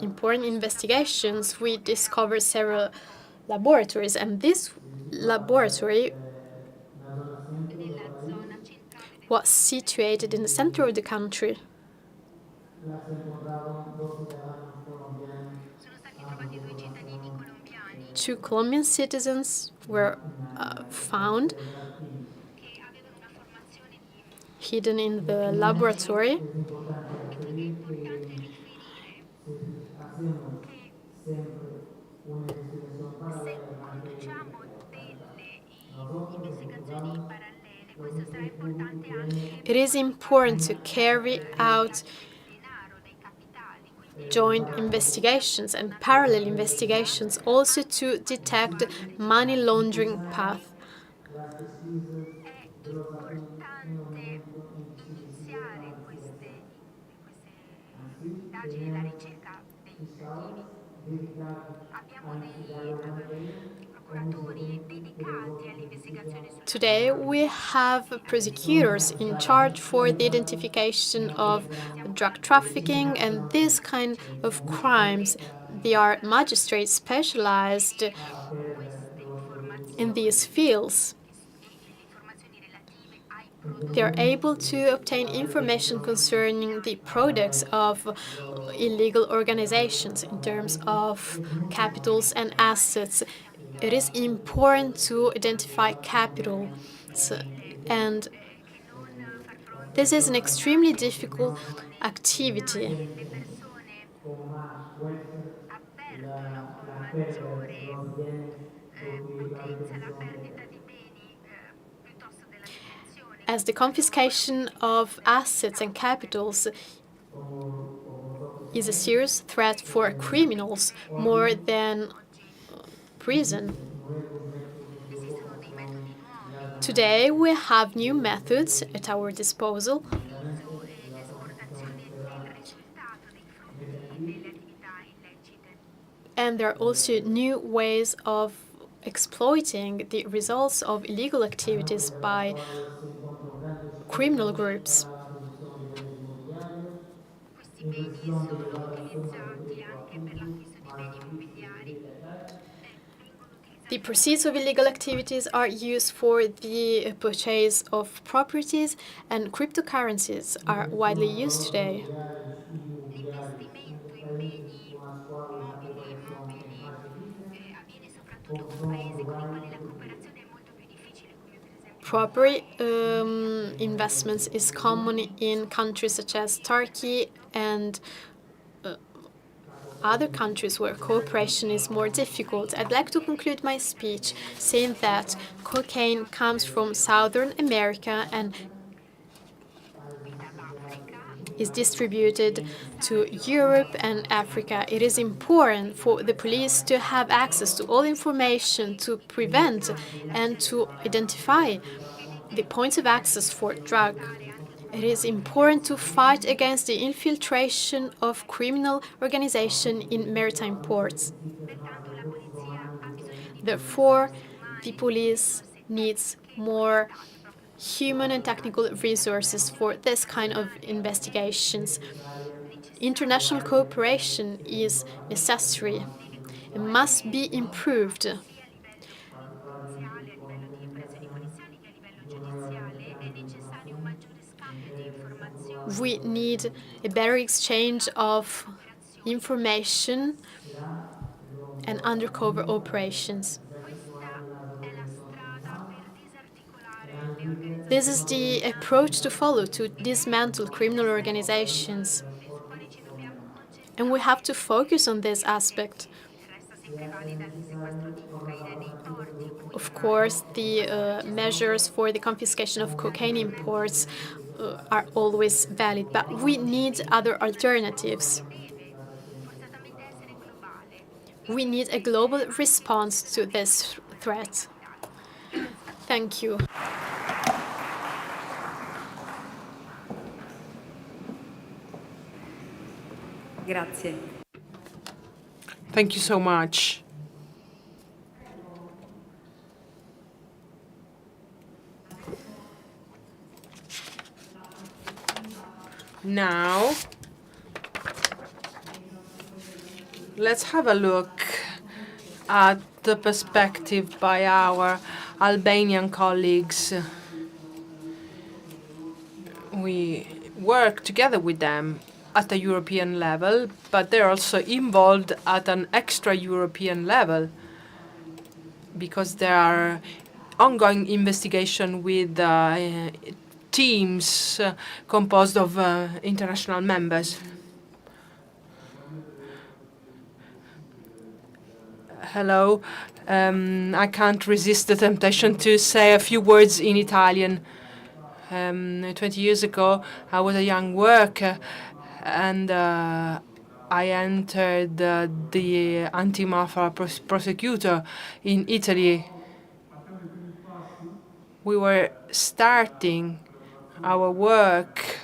important investigations, we discovered several laboratories, and this laboratory was situated in the center of the country. 2 Colombian citizens were found hidden in the laboratory. It is important to carry out joint investigations and parallel investigations, also to detect money laundering path. Today, we have prosecutors in charge for the identification of drug trafficking and this kind of crimes. They are magistrates specialized in these fields. They are able to obtain information concerning the products of illegal organizations in terms of capitals and assets. It is important to identify capitals, and this is an extremely difficult activity. As the confiscation of assets and capitals is a serious threat for criminals more than prison. Today we have new methods at our disposal. And there are also new ways of exploiting the results of illegal activities by criminal groups. The proceeds of illegal activities are used for the purchase of properties, and cryptocurrencies are widely used today. Proper investments is common in countries such as Turkey and other countries where cooperation is more difficult. I'd like to conclude my speech saying that cocaine comes from Southern America and is distributed to Europe and Africa. It is important for the police to have access to all information to prevent and to identify the points of access for drug. It is important to fight against the infiltration of criminal organizations in maritime ports. Therefore, the police needs more human and technical resources for this kind of investigations. International cooperation is necessary and must be improved. We need a better exchange of information and undercover operations. This is the approach to follow to dismantle criminal organizations. And we have to focus on this aspect. Of course, the measures for the confiscation of cocaine imports are always valid, but we need other alternatives. We need a global response to this threat. Thank you. Grazie. Thank you so much. Now, let's have a look at the perspective by our Albanian colleagues. We work together with them at the European level, but they're also involved at an extra-European level because there are ongoing investigation with teams composed of international members. Hello. I can't resist the temptation to say a few words in Italian. 20 years ago, I was a young worker, and I entered the anti-mafia prosecutor in Italy. We were starting our work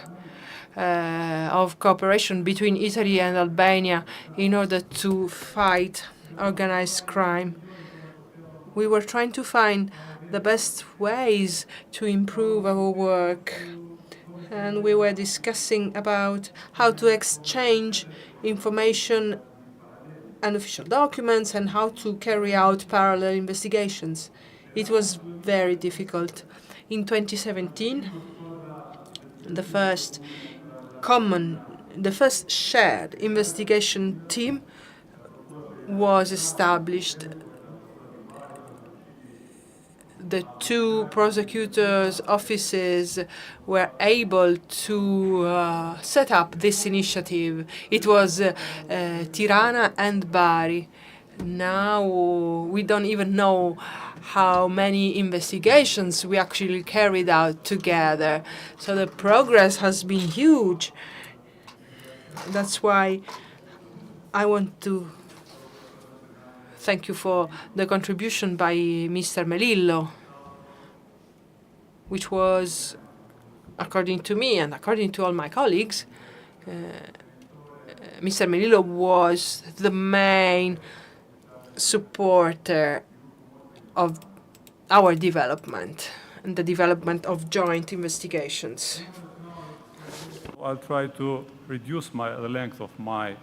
of cooperation between Italy and Albania in order to fight organized crime. We were trying to find the best ways to improve our work, and we were discussing about how to exchange information and official documents and how to carry out parallel investigations. It was very difficult. In 2017, the first shared investigation team was established. The two prosecutors' offices were able to set up this initiative. It was Tirana and Bari. Now we don't even know how many investigations we actually carried out together. So the progress has been huge. That's why I want to thank you for the contribution by Mr. Melillo, which was, according to me and according to all my colleagues, Mr. Melillo was the main supporter of our development and the development of joint investigations. I'll try to reduce the length of my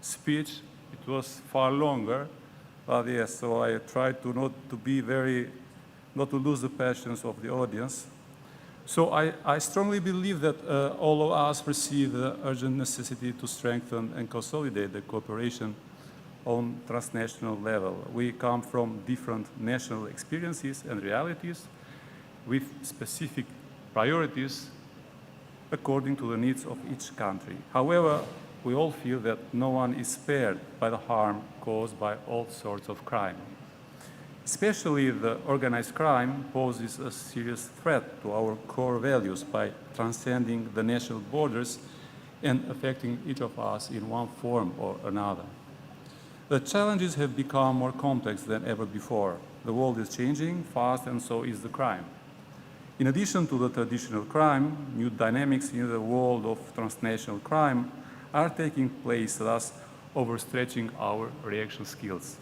speech. It was far longer, but yes, so I tried to not to lose the passions of the audience. So I strongly believe that all of us perceive the urgent necessity to strengthen and consolidate the cooperation on transnational level. We come from different national experiences and realities with specific priorities according to the needs of each country. However, we all feel that no one is spared by the harm caused by all sorts of crime. Especially the organized crime poses a serious threat to our core values by transcending the national borders and affecting each of us in one form or another. The challenges have become more complex than ever before. The world is changing fast, and so is the crime. In addition to the traditional crime, new dynamics in the world of transnational crime are taking place, thus overstretching our reaction skills.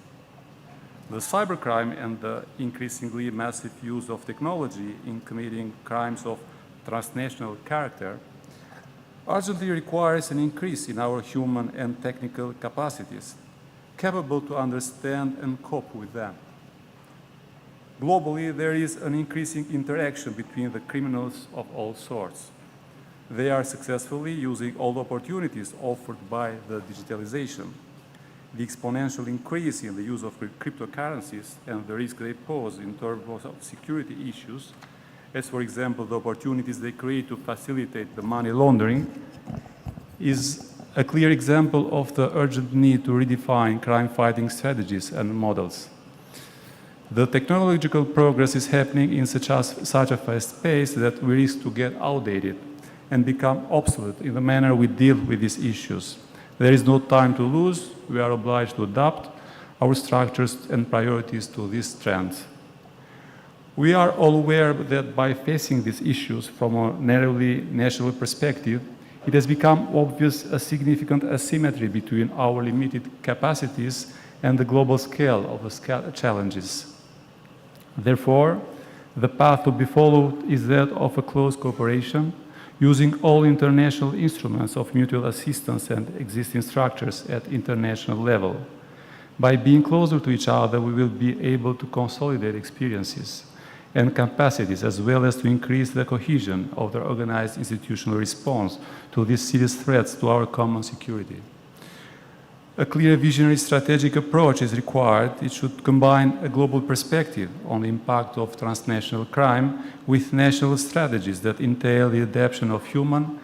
The cybercrime and the increasingly massive use of technology in committing crimes of transnational character urgently requires an increase in our human and technical capacities, capable to understand and cope with them. Globally, there is an increasing interaction between the criminals of all sorts. They are successfully using all the opportunities offered by the digitalization. The exponential increase in the use of cryptocurrencies and the risk they pose in terms of security issues, as for example the opportunities they create to facilitate the money laundering, is a clear example of the urgent need to redefine crime-fighting strategies and models. The technological progress is happening in such a fast pace that we risk to get outdated and become obsolete in the manner we deal with these issues. There is no time to lose. We are obliged to adapt our structures and priorities to these trends. We are all aware that by facing these issues from a narrowly national perspective, it has become obvious a significant asymmetry between our limited capacities and the global scale of the challenges. Therefore, the path to be followed is that of a close cooperation, using all international instruments of mutual assistance and existing structures at international level. By being closer to each other, we will be able to consolidate experiences and capacities, as well as to increase the cohesion of the organized institutional response to these serious threats to our common security. A clear visionary strategic approach is required. It should combine a global perspective on the impact of transnational crime with national strategies that entail the adaptation of human,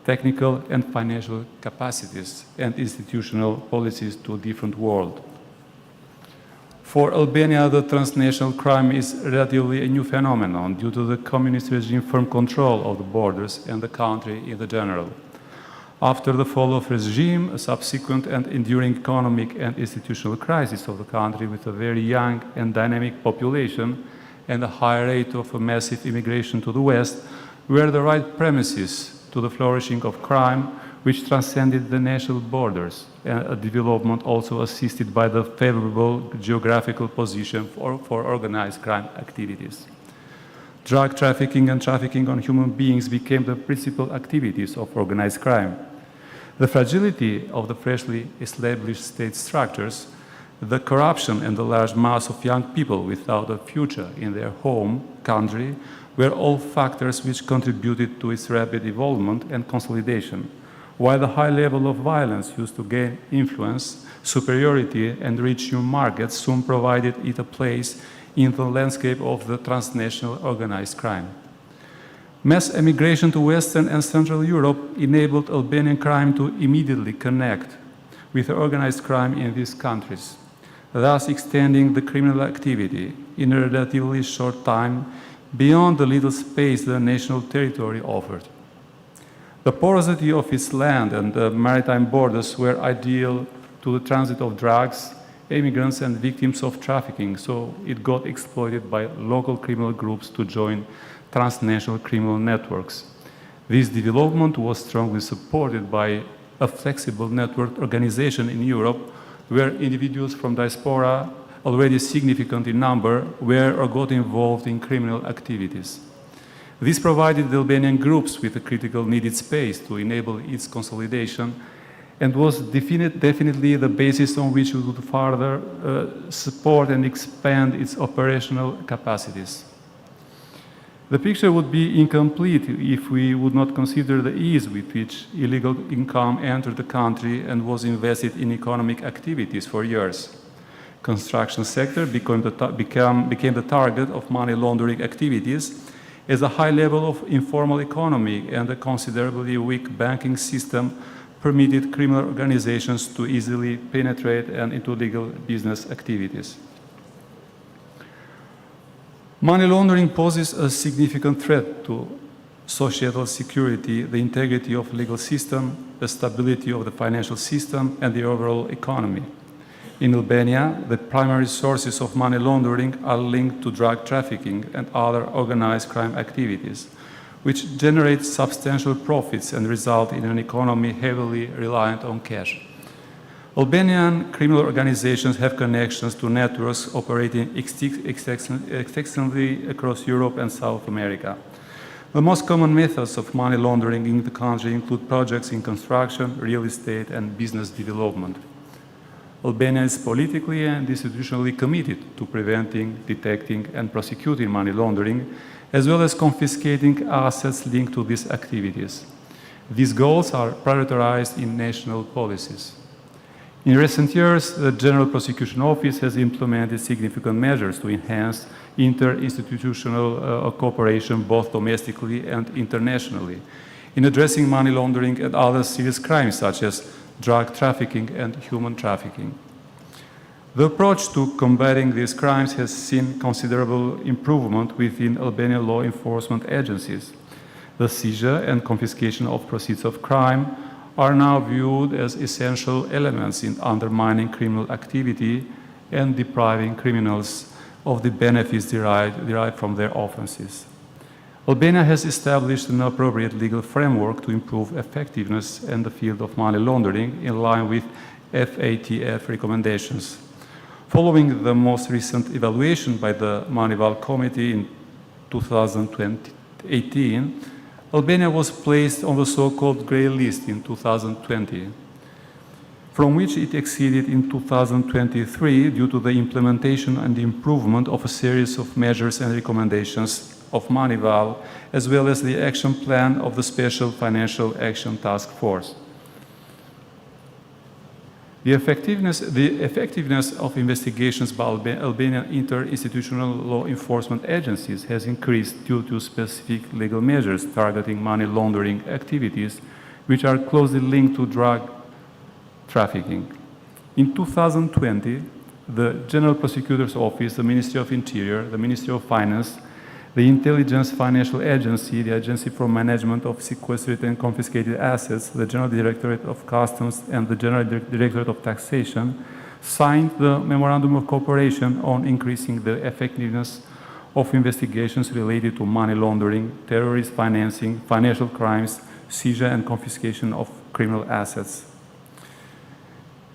technical, and financial capacities and institutional policies to a different world. For Albania, the transnational crime is relatively a new phenomenon due to the communist regime's firm control of the borders and the country in the general. After the fall of the regime, a subsequent and enduring economic and institutional crisis of the country with a very young and dynamic population and a high rate of massive immigration to the West were the right premises to the flourishing of crime, which transcended the national borders, and a development also assisted by the favorable geographical position for organized crime activities. Drug trafficking and trafficking on human beings became the principal activities of organized crime. The fragility of the freshly established state structures, the corruption and the large mass of young people without a future in their home country were all factors which contributed to its rapid evolvement and consolidation, while the high level of violence used to gain influence, superiority, and reach new markets soon provided it a place in the landscape of the transnational organized crime. Mass emigration to Western and Central Europe enabled Albanian crime to immediately connect with organized crime in these countries, thus extending the criminal activity in a relatively short time beyond the little space the national territory offered. The porosity of its land and the maritime borders were ideal to the transit of drugs, immigrants, and victims of trafficking, so it got exploited by local criminal groups to join transnational criminal networks. This development was strongly supported by a flexible network organization in Europe, where individuals from diaspora, already significant in number, were or got involved in criminal activities. This provided the Albanian groups with a critical needed space to enable its consolidation and was definitely the basis on which we would further support and expand its operational capacities. The picture would be incomplete if we would not consider the ease with which illegal income entered the country and was invested in economic activities for years. Construction sector became the target of money laundering activities, as a high level of informal economy and a considerably weak banking system permitted criminal organizations to easily penetrate into legal business activities. Money laundering poses a significant threat to societal security, the integrity of the legal system, the stability of the financial system, and the overall economy. In Albania, the primary sources of money laundering are linked to drug trafficking and other organized crime activities, which generate substantial profits and result in an economy heavily reliant on cash. Albanian criminal organizations have connections to networks operating extensively across Europe and South America. The most common methods of money laundering in the country include projects in construction, real estate, and business development. Albania is politically and institutionally committed to preventing, detecting, and prosecuting money laundering, as well as confiscating assets linked to these activities. These goals are prioritized in national policies. In recent years, the General Prosecution Office has implemented significant measures to enhance interinstitutional cooperation both domestically and internationally in addressing money laundering and other serious crimes such as drug trafficking and human trafficking. The approach to combating these crimes has seen considerable improvement within Albanian law enforcement agencies. The seizure and confiscation of proceeds of crime are now viewed as essential elements in undermining criminal activity and depriving criminals of the benefits derived from their offenses. Albania has established an appropriate legal framework to improve effectiveness in the field of money laundering in line with FATF recommendations. Following the most recent evaluation by the Moneyval Committee in 2018, Albania was placed on the so-called grey list in 2020, from which it exceeded in 2023 due to the implementation and improvement of a series of measures and recommendations of Moneyval, as well as the action plan of the Special Financial Action Task Force. The effectiveness of investigations by Albanian interinstitutional law enforcement agencies has increased due to specific legal measures targeting money laundering activities, which are closely linked to drug trafficking. In 2020, the General Prosecutor's Office, the Ministry of Interior, the Ministry of Finance, the Intelligence Financial Agency, the Agency for Management of Sequestrated and Confiscated Assets, the General Directorate of Customs, and the General Directorate of Taxation signed the Memorandum of Cooperation on increasing the effectiveness of investigations related to money laundering, terrorist financing, financial crimes, seizure and confiscation of criminal assets.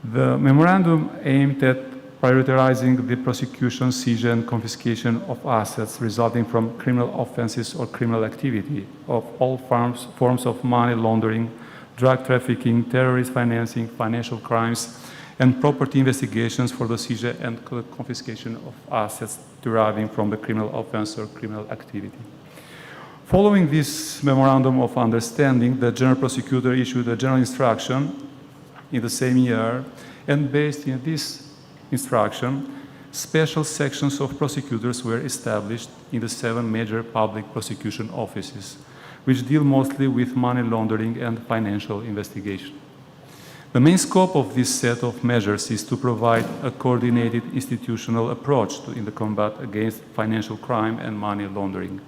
The memorandum aimed at prioritizing the prosecution, seizure, and confiscation of assets resulting from criminal offenses or criminal activity of all forms of money laundering, drug trafficking, terrorist financing, financial crimes, and property investigations for the seizure and confiscation of assets deriving from the criminal offense or criminal activity. Following this memorandum of understanding, the General Prosecutor issued a general instruction in the same year, and based on this instruction, special sections of prosecutors were established in the 7 major public prosecution offices, which deal mostly with money laundering and financial investigation. The main scope of this set of measures is to provide a coordinated institutional approach in the combat against financial crime and money laundering.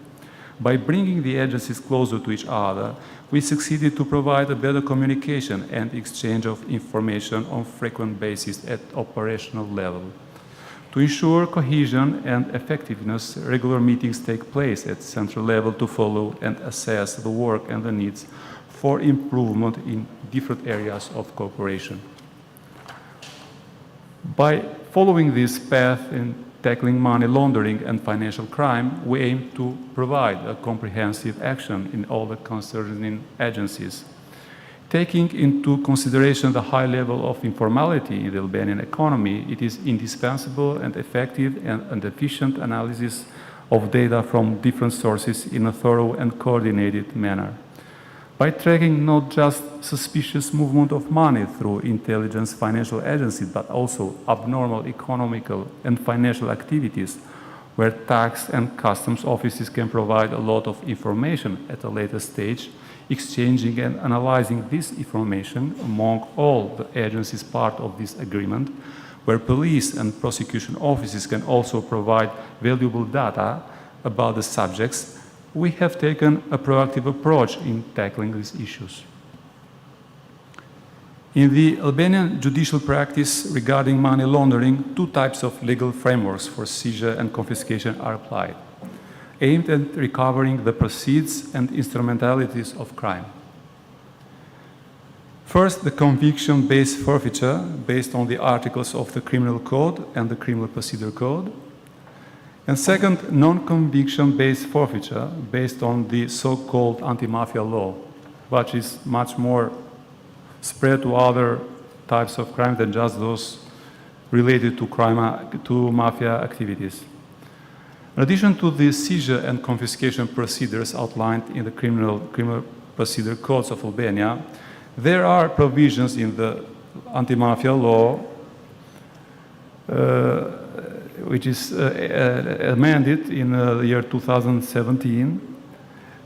By bringing the agencies closer to each other, we succeeded to provide a better communication and exchange of information on frequent basis at operational level. To ensure cohesion and effectiveness, regular meetings take place at central level to follow and assess the work and the needs for improvement in different areas of cooperation. By following this path in tackling money laundering and financial crime, we aim to provide a comprehensive action in all the concerning agencies. Taking into consideration the high level of informality in the Albanian economy, it is indispensable and effective and efficient analysis of data from different sources in a thorough and coordinated manner. By tracking not just suspicious movement of money through intelligence financial agencies, but also abnormal economical and financial activities, where tax and customs offices can provide a lot of information at a later stage, exchanging and analyzing this information among all the agencies part of this agreement, where police and prosecution offices can also provide valuable data about the subjects, we have taken a proactive approach in tackling these issues. In the Albanian judicial practice regarding money laundering, two types of legal frameworks for seizure and confiscation are applied, aimed at recovering the proceeds and instrumentalities of crime. First, the conviction-based forfeiture based on the articles of the Criminal Code and the Criminal Procedure Code. And second, non-conviction-based forfeiture based on the so-called anti-mafia law, which is much more spread to other types of crime than just those related to mafia activities. In addition to the seizure and confiscation procedures outlined in the criminal procedure codes of Albania, there are provisions in the anti-mafia law which is amended in the year 2017.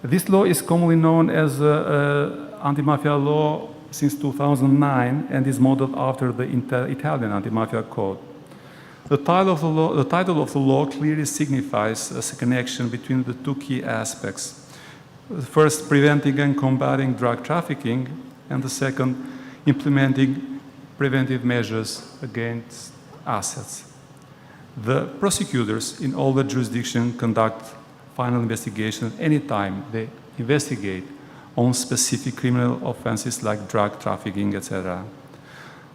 This law is commonly known as anti-mafia law since 2009 and is modeled after the Italian anti-mafia code. The title of the law clearly signifies a connection between the two key aspects. First, preventing and combating drug trafficking, and the second, implementing preventive measures against assets. The prosecutors in all the jurisdictions conduct final investigation anytime they investigate on specific criminal offenses like drug trafficking, etc.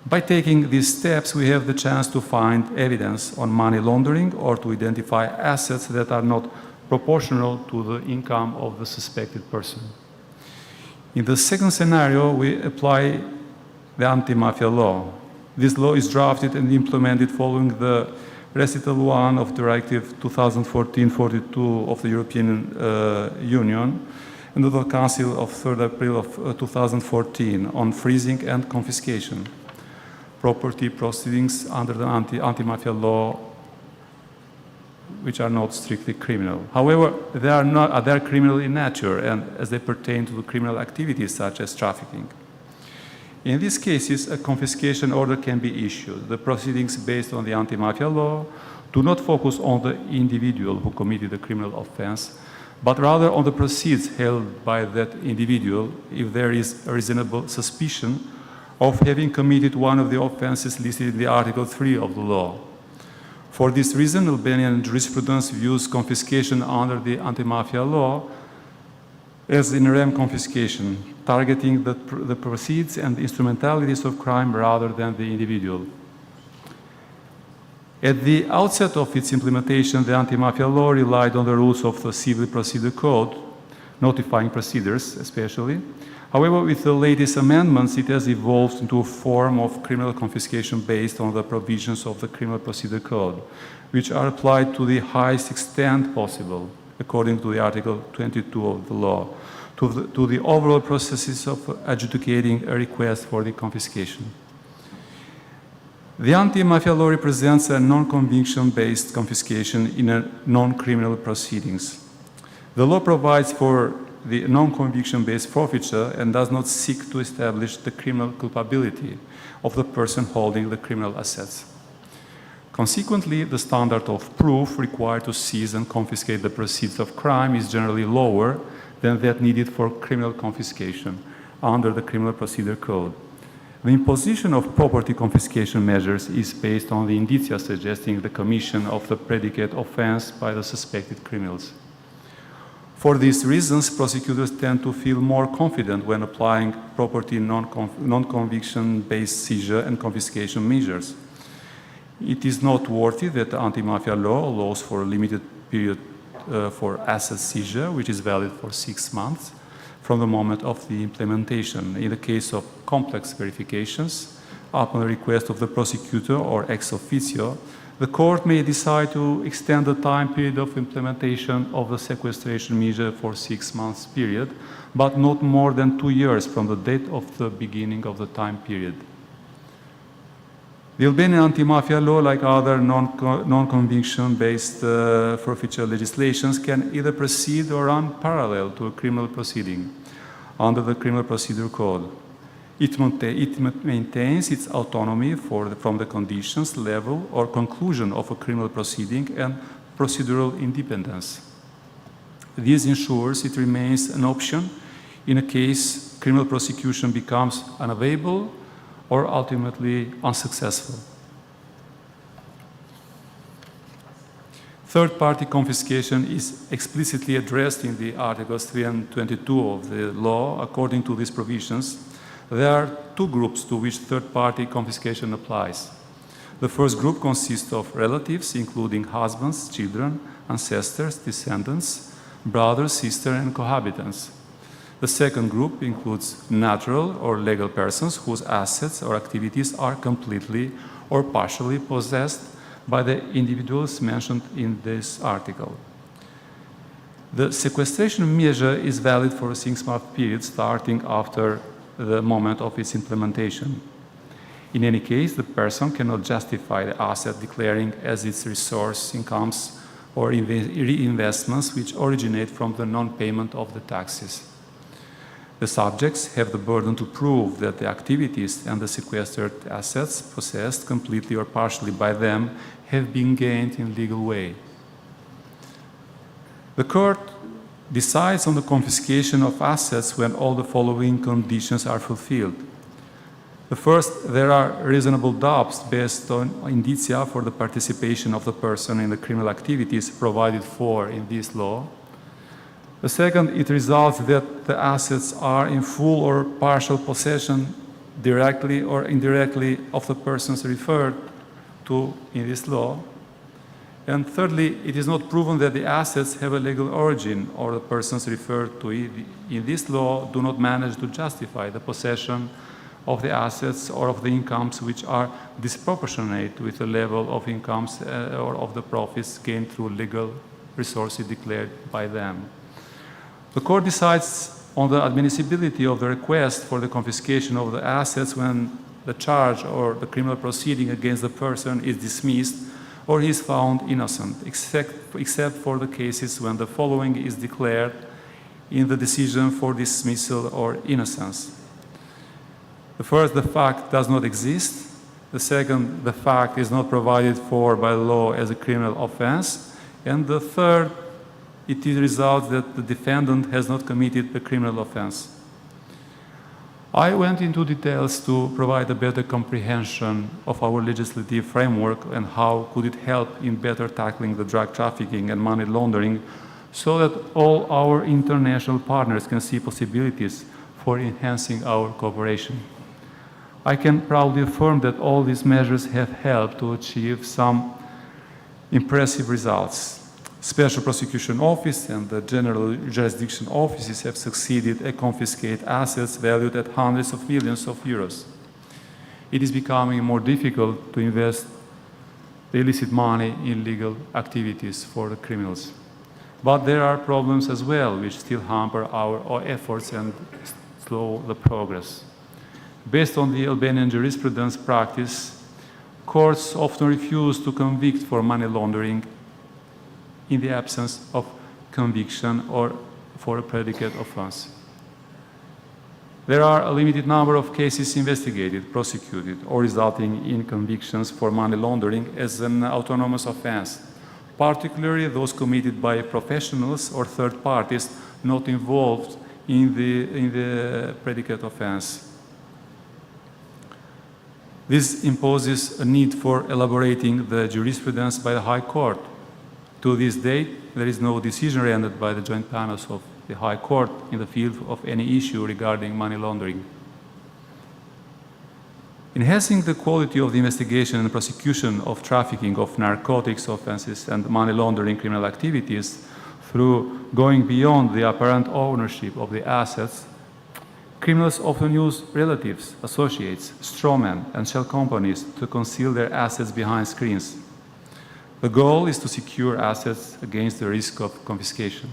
By taking these steps, we have the chance to find evidence on money laundering or to identify assets that are not proportional to the income of the suspected person. In the second scenario, we apply the anti-mafia law. This law is drafted and implemented following the Recital 1 of Directive 2014-42 of the European Union and of the Council of 3rd April of 2014 on freezing and confiscation, property proceedings under the anti-mafia law, which are not strictly criminal. However, they are criminal in nature and as they pertain to the criminal activities such as trafficking. In these cases, a confiscation order can be issued. The proceedings based on the anti-mafia law do not focus on the individual who committed the criminal offense, but rather on the proceeds held by that individual if there is a reasonable suspicion of having committed one of the offenses listed in the Article 3 of the law. For this reason, Albanian jurisprudence views confiscation under the anti-mafia law as in rem confiscation, targeting the proceeds and the instrumentalities of crime rather than the individual. At the outset of its implementation, the anti-mafia law relied on the rules of the Civil Procedure Code, notifying procedures especially. However, with the latest amendments, it has evolved into a form of criminal confiscation based on the provisions of the Criminal Procedure Code, which are applied to the highest extent possible, according to the Article 22 of the law, to the overall processes of adjudicating a request for the confiscation. The anti-mafia law represents a non-conviction-based confiscation in a non-criminal proceedings. The law provides for the non-conviction-based forfeiture and does not seek to establish the criminal culpability of the person holding the criminal assets. Consequently, the standard of proof required to seize and confiscate the proceeds of crime is generally lower than that needed for criminal confiscation under the Criminal Procedure Code. The imposition of property confiscation measures is based on the indicia suggesting the commission of the predicate offense by the suspected criminals. For these reasons, prosecutors tend to feel more confident when applying property non-conviction-based seizure and confiscation measures. It is noteworthy that the anti-mafia law allows for a limited period for asset seizure, which is valid for 6 months from the moment of the implementation. In the case of complex verifications, upon the request of the prosecutor or ex officio, the court may decide to extend the time period of implementation of the sequestration measure for 6 months period, but not more than 2 years from the date of the beginning of the time period. The Albanian anti-mafia law, like other non-conviction-based forfeiture legislations, can either proceed or run parallel to a criminal proceeding under the Criminal Procedure Code. It maintains its autonomy from the conditions, level, or conclusion of a criminal proceeding and procedural independence. This ensures it remains an option in a case criminal prosecution becomes unavailable or ultimately unsuccessful. Third-party confiscation is explicitly addressed in the Articles 3 and 22 of the law. According to these provisions, there are 2 groups to which third-party confiscation applies. The first group consists of relatives, including husbands, children, ancestors, descendants, brothers, sisters, and cohabitants. The second group includes natural or legal persons whose assets or activities are completely or partially possessed by the individuals mentioned in this article. The sequestration measure is valid for a 6-month period starting after the moment of its implementation. In any case, the person cannot justify the asset declaring as its resource incomes or reinvestments which originate from the non-payment of the taxes. The subjects have the burden to prove that the activities and the sequestered assets possessed completely or partially by them have been gained in legal way. The court decides on the confiscation of assets when all the following conditions are fulfilled. The first, there are reasonable doubts based on indicia for the participation of the person in the criminal activities provided for in this law. The second, it results that the assets are in full or partial possession directly or indirectly of the persons referred to in this law. And thirdly, it is not proven that the assets have a legal origin or the persons referred to in this law do not manage to justify the possession of the assets or of the incomes which are disproportionate with the level of incomes or of the profits gained through legal resources declared by them. The court decides on the admissibility of the request for the confiscation of the assets when the charge or the criminal proceeding against the person is dismissed or he is found innocent, except for the cases when the following is declared in the decision for dismissal or innocence. The first, the fact does not exist. The second, the fact is not provided for by law as a criminal offense. And the third, it results that the defendant has not committed a criminal offense. I went into details to provide a better comprehension of our legislative framework and how could it help in better tackling the drug trafficking and money laundering so that all our international partners can see possibilities for enhancing our cooperation. I can proudly affirm that all these measures have helped to achieve some impressive resuls. Special Prosecution Office and the General Jurisdiction Offices have succeeded to confiscate assets valued at hundreds of millions of euros. It is becoming more difficult to invest the illicit money in legal activities for the criminals. But there are problems as well which still hamper our efforts and slow the progress. Based on the Albanian jurisprudence practice, courts often refuse to convict for money laundering in the absence of conviction or for a predicate offense. There are a limited number of cases investigated, prosecuted, or resulting in convictions for money laundering as an autonomous offense, particularly those committed by professionals or third parties not involved in the predicate offense. This imposes a need for elaborating the jurisprudence by the High Court. To this date, there is no decision rendered by the joint panels of the High Court in the field of any issue regarding money laundering. Enhancing the quality of the investigation and prosecution of trafficking of narcotics offenses and money laundering criminal activities through going beyond the apparent ownership of the assets, criminals often use relatives, associates, strawmen, and shell companies to conceal their assets behind screens. The goal is to secure assets against the risk of confiscation.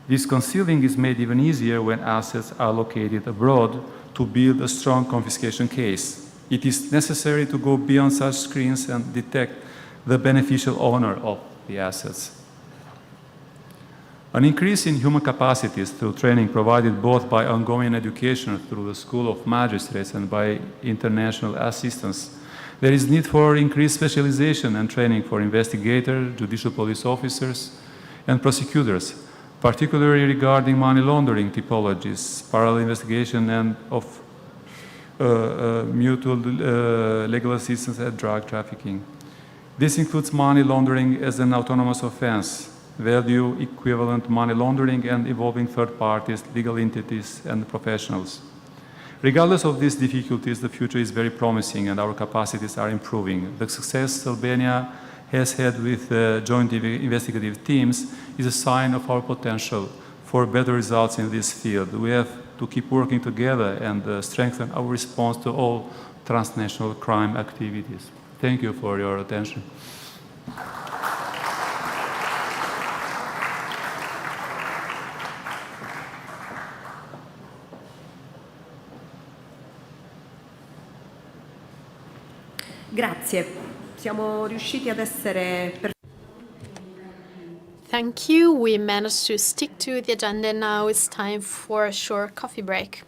This concealing is made even easier when assets are located abroad to build a strong confiscation case. It is necessary to go beyond such screens and detect the beneficial owner of the assets. An increase in human capacities through training provided both by ongoing education through the School of Magistrates and by international assistance. There is need for increased specialization and training for investigators, judicial police officers, and prosecutors, particularly regarding money laundering typologies, parallel investigation, and of mutual legal assistance and drug trafficking. This includes money laundering as an autonomous offense, value equivalent money laundering, and involving third parties, legal entities, and professionals. Regardless of these difficulties, the future is very promising and our capacities are improving. The success Albania has had with joint investigative teams is a sign of our potential for better results in this field. We have to keep working together and strengthen our response to all transnational crime activities. Thank you for your attention. Grazie, siamo riusciti ad essere Thank you. We managed to stick to the agenda. Now it's time for a short coffee break.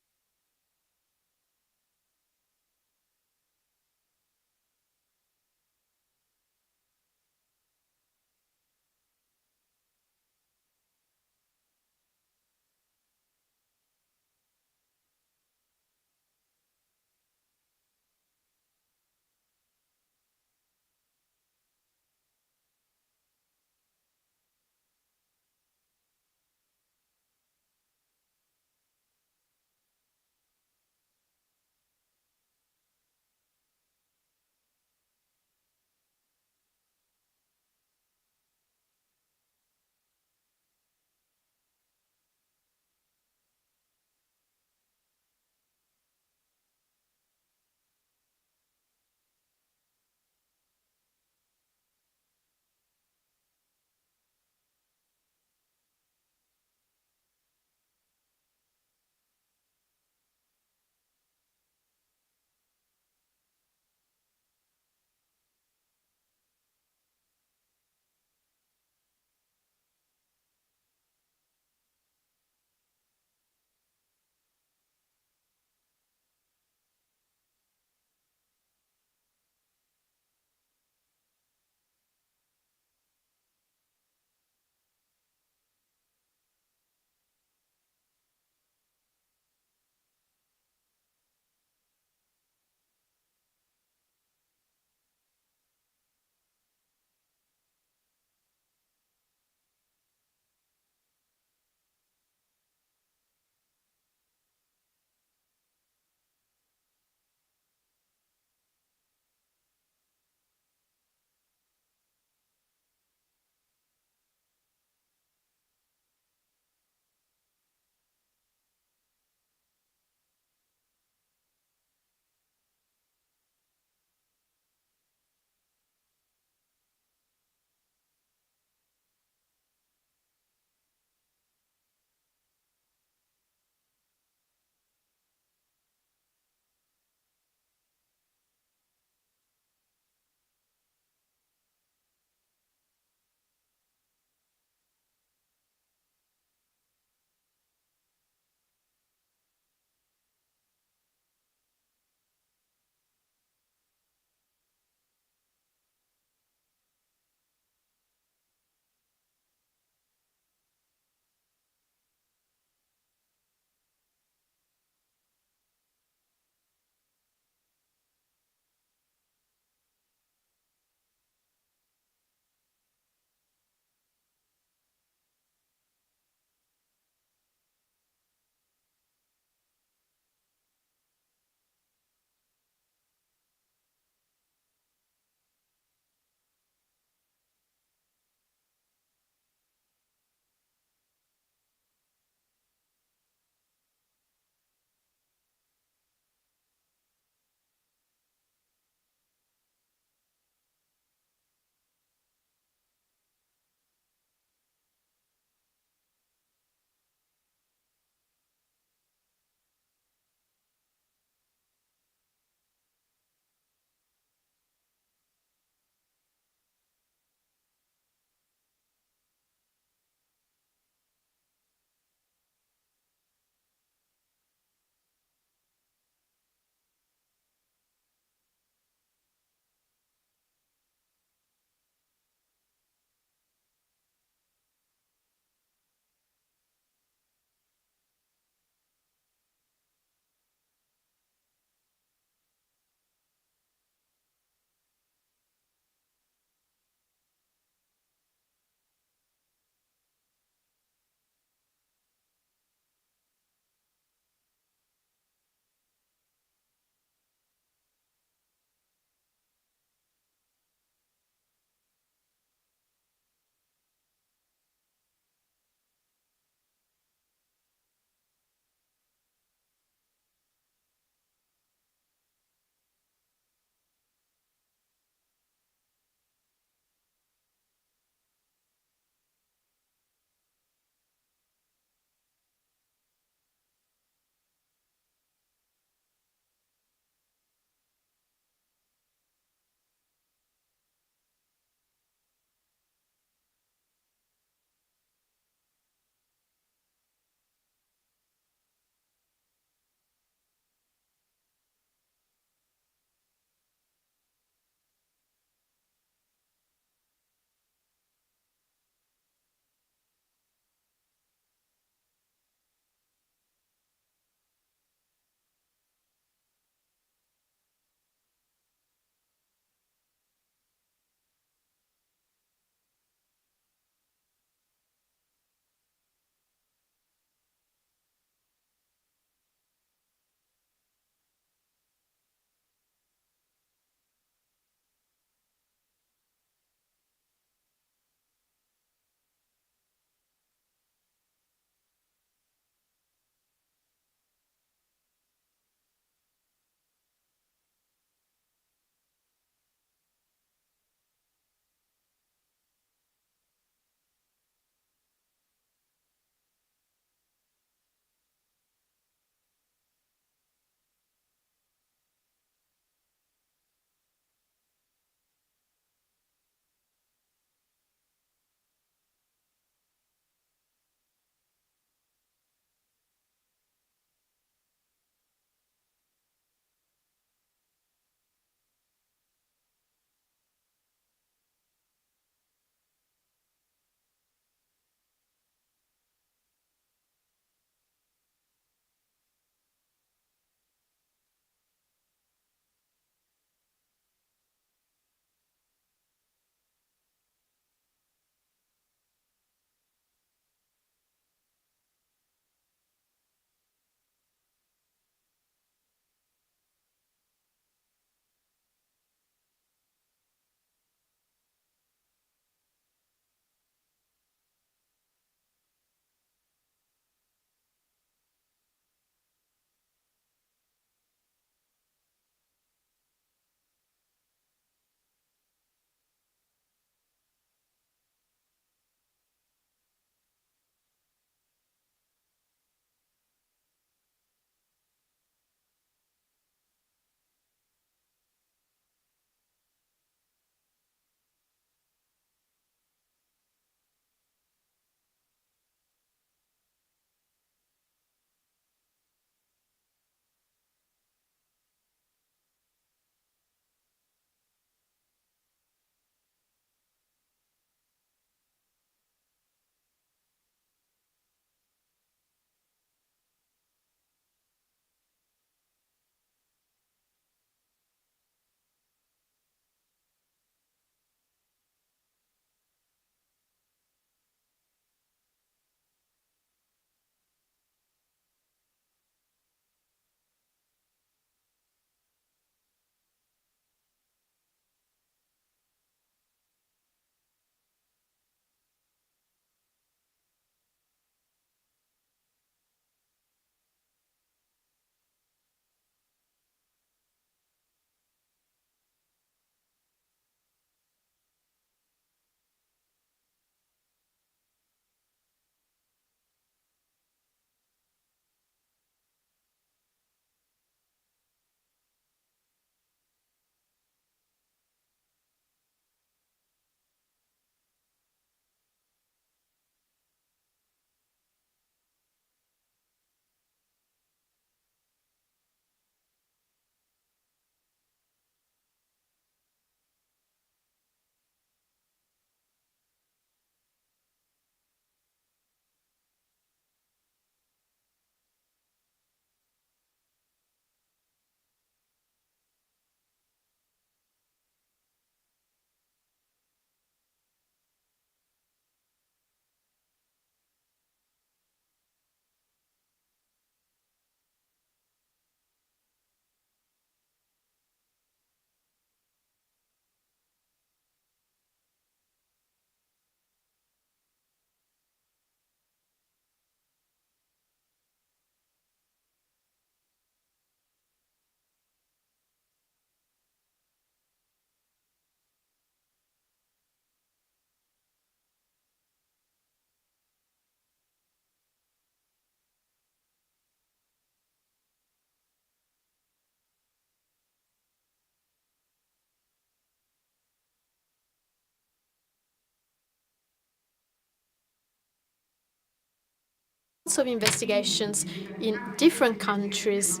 results of investigations in different countries.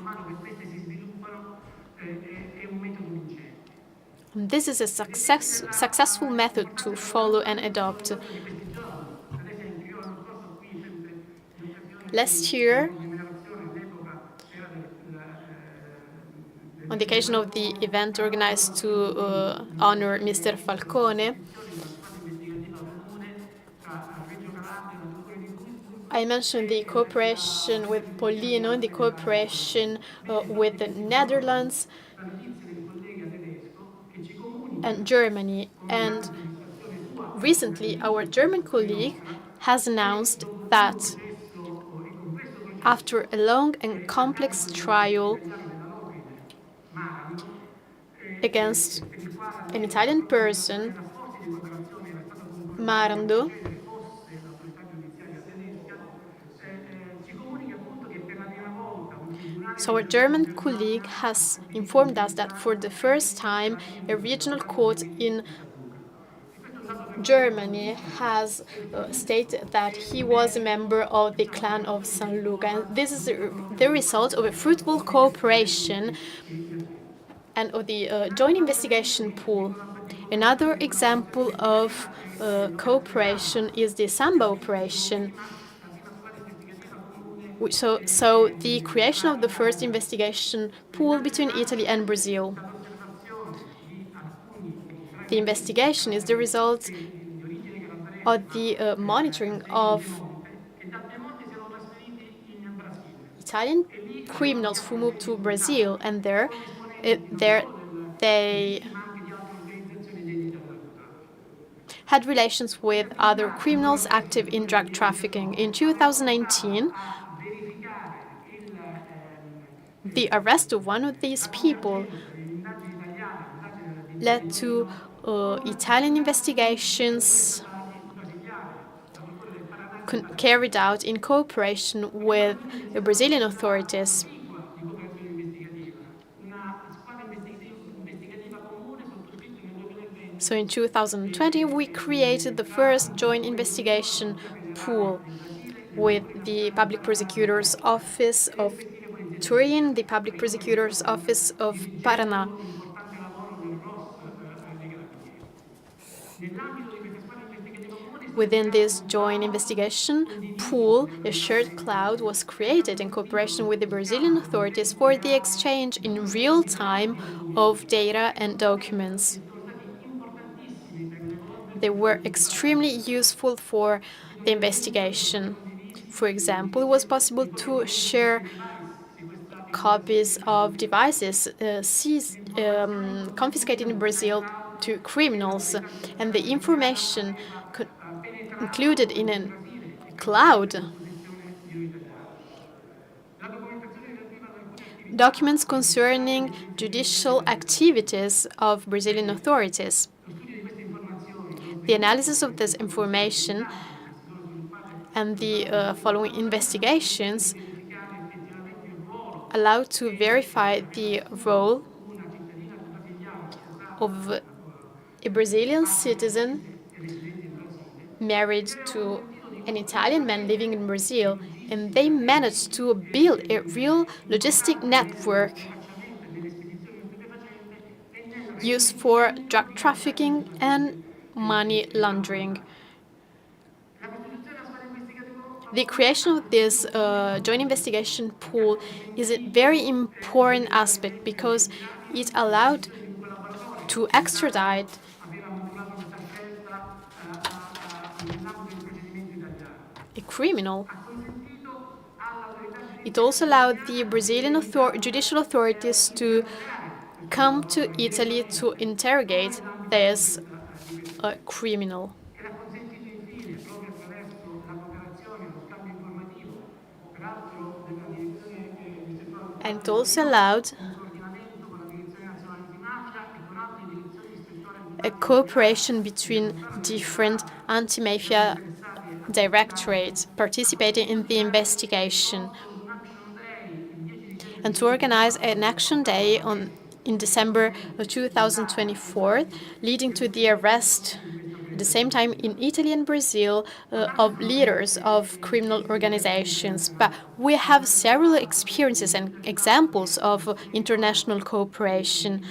This is a successful method to follow and adopt. Last year, on the occasion of the event organized to honor Mr. Falcone, I mentioned the cooperation with Pollino, the cooperation with the Netherlands and Germany. And recently, our German colleague has announced that after a long and complex trial against an Italian person, Marando, so our German colleague has informed us that for the first time, a regional court in Germany has stated that he was a member of the clan of San Luca. And this is the result of a fruitful cooperation and of the joint investigation pool. Another example of cooperation is the Samba operation. So the creation of the first investigation pool between Italy and Brazil. The investigation is the result of the monitoring of Italian criminals who moved to Brazil, and there they had relations with other criminals active in drug trafficking. In 2019, the arrest of one of these people led to Italian investigations carried out in cooperation with the Brazilian authorities. So in 2020, we created the first joint investigation pool with the Public Prosecutor's Office of Turin, the Public Prosecutor's Office of Paraná. Within this joint investigation pool, a shared cloud was created in cooperation with the Brazilian authorities for the exchange in real time of data and documents. They were extremely useful for the investigation. For example, it was possible to share copies of devices confiscated in Brazil to criminals, and the information included in a cloud. Documents concerning judicial activities of Brazilian authorities. The analysis of this information and the following investigations allowed to verify the role of a Brazilian citizen married to an Italian man living in Brazil, and they managed to build a real logistic network used for drug trafficking and money laundering. The creation of this joint investigation pool is a very important aspect because it allowed to extradite a criminal. It also allowed the Brazilian judicial authorities to come to Italy to interrogate this criminal. And it also allowed a cooperation between different anti-mafia directorates participating in the investigation, and to organize an action day in December of 2024, leading to the arrest at the same time in Italy and Brazil of leaders of criminal organizations. But we have several experiences and examples of international cooperation.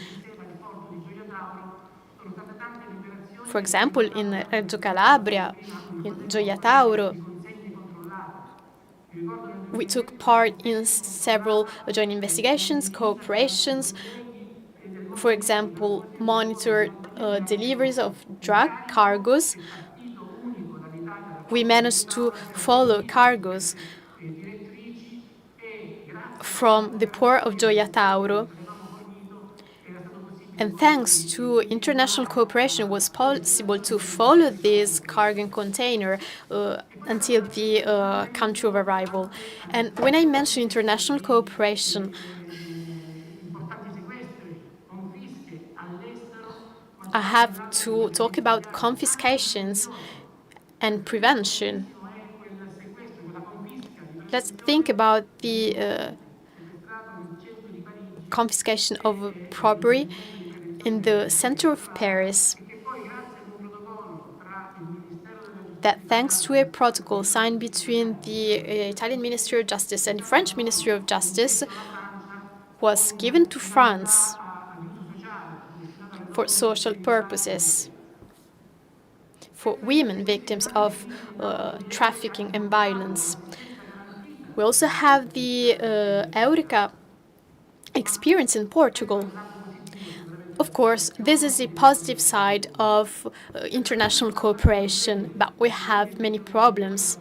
For example, in Reggio Calabria, in Gioia Tauro, we took part in several joint investigations, cooperations. For example, monitored deliveries of drug cargoes. We managed to follow cargoes from the port of Gioia Tauro. And thanks to international cooperation, it was possible to follow this cargo container until the country of arrival. And when I mention international cooperation, I have to talk about confiscations and prevention. Let's think about the confiscation of property in the center of Paris, that thanks to a protocol signed between the Italian Ministry of Justice and the French Ministry of Justice was given to France for social purposes, for women victims of trafficking and violence. We also have the Eureka experience in Portugal. Of course, this is the positive side of international cooperation, but we have many problems.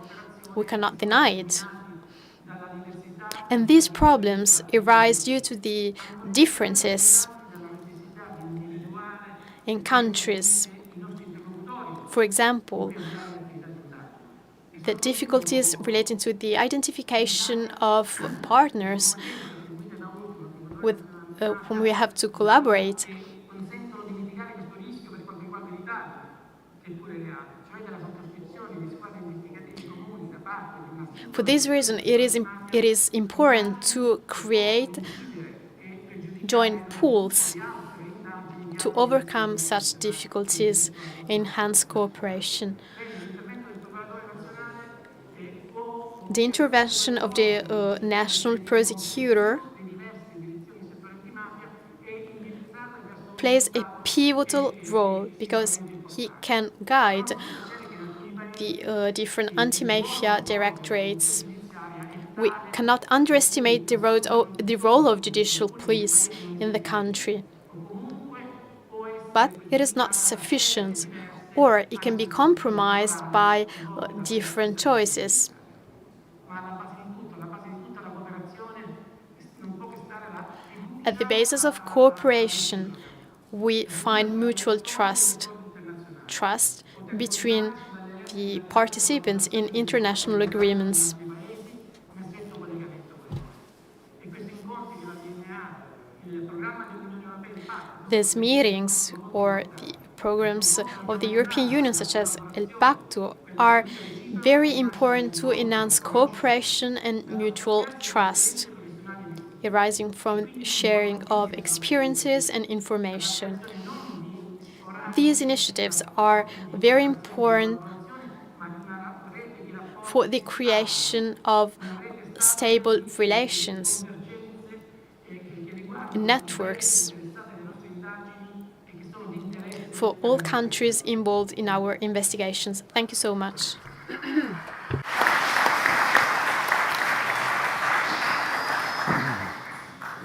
We cannot deny it. And these problems arise due to the differences in countries. For example, the difficulties relating to the identification of partners with whom we have to collaborate. For this reason, it is important to create joint pools to overcome such difficulties, enhance cooperation. The intervention of the national prosecutor plays a pivotal role because he can guide the different anti-mafia directorates. We cannot underestimate the role of judicial police in the country. But it is not sufficient, or it can be compromised by different choices. At the basis of cooperation, we find mutual trust between the participants in international agreements. These meetings or the programs of the European Union, such as El Pacto, are very important to enhance cooperation and mutual trust, arising from sharing of experiences and information. These initiatives are very important for the creation of stable relations, networks for all countries involved in our investigations. Thank you so much.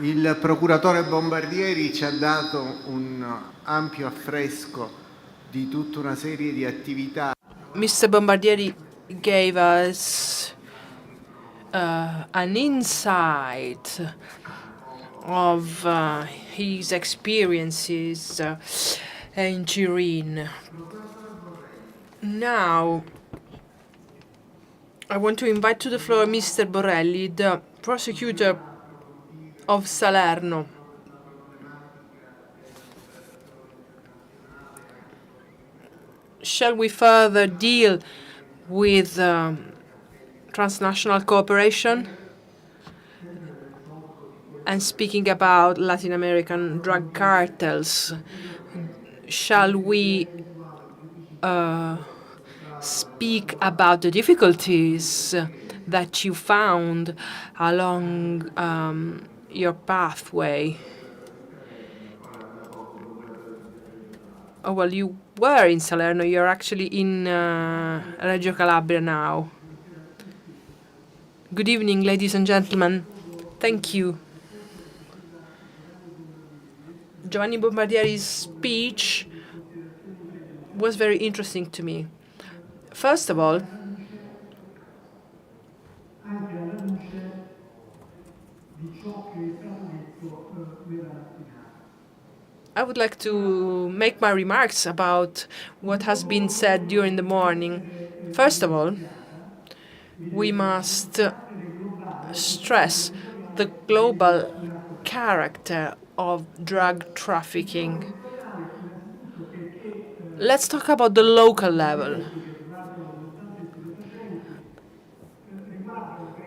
Il procuratore Bombardieri ci ha dato un ampio affresco di tutta una serie di attività. Mr. Bombardieri gave us an insight of his experiences in Turin. Now, I want to invite to the floor Mr. Borrelli, the prosecutor of Salerno. Shall we further deal with transnational cooperation? And speaking about Latin American drug cartels, shall we speak about the difficulties that you found along your pathway. Oh, well, you were in Salerno. You're actually in Reggio Calabria now. Good evening, ladies and gentlemen. Thank you. Giovanni Bombardieri's speech was very interesting to me. First of all, I would like to make my remarks about what has been said during the morning. First of all, we must stress the global character of drug trafficking. Let's talk about the local level.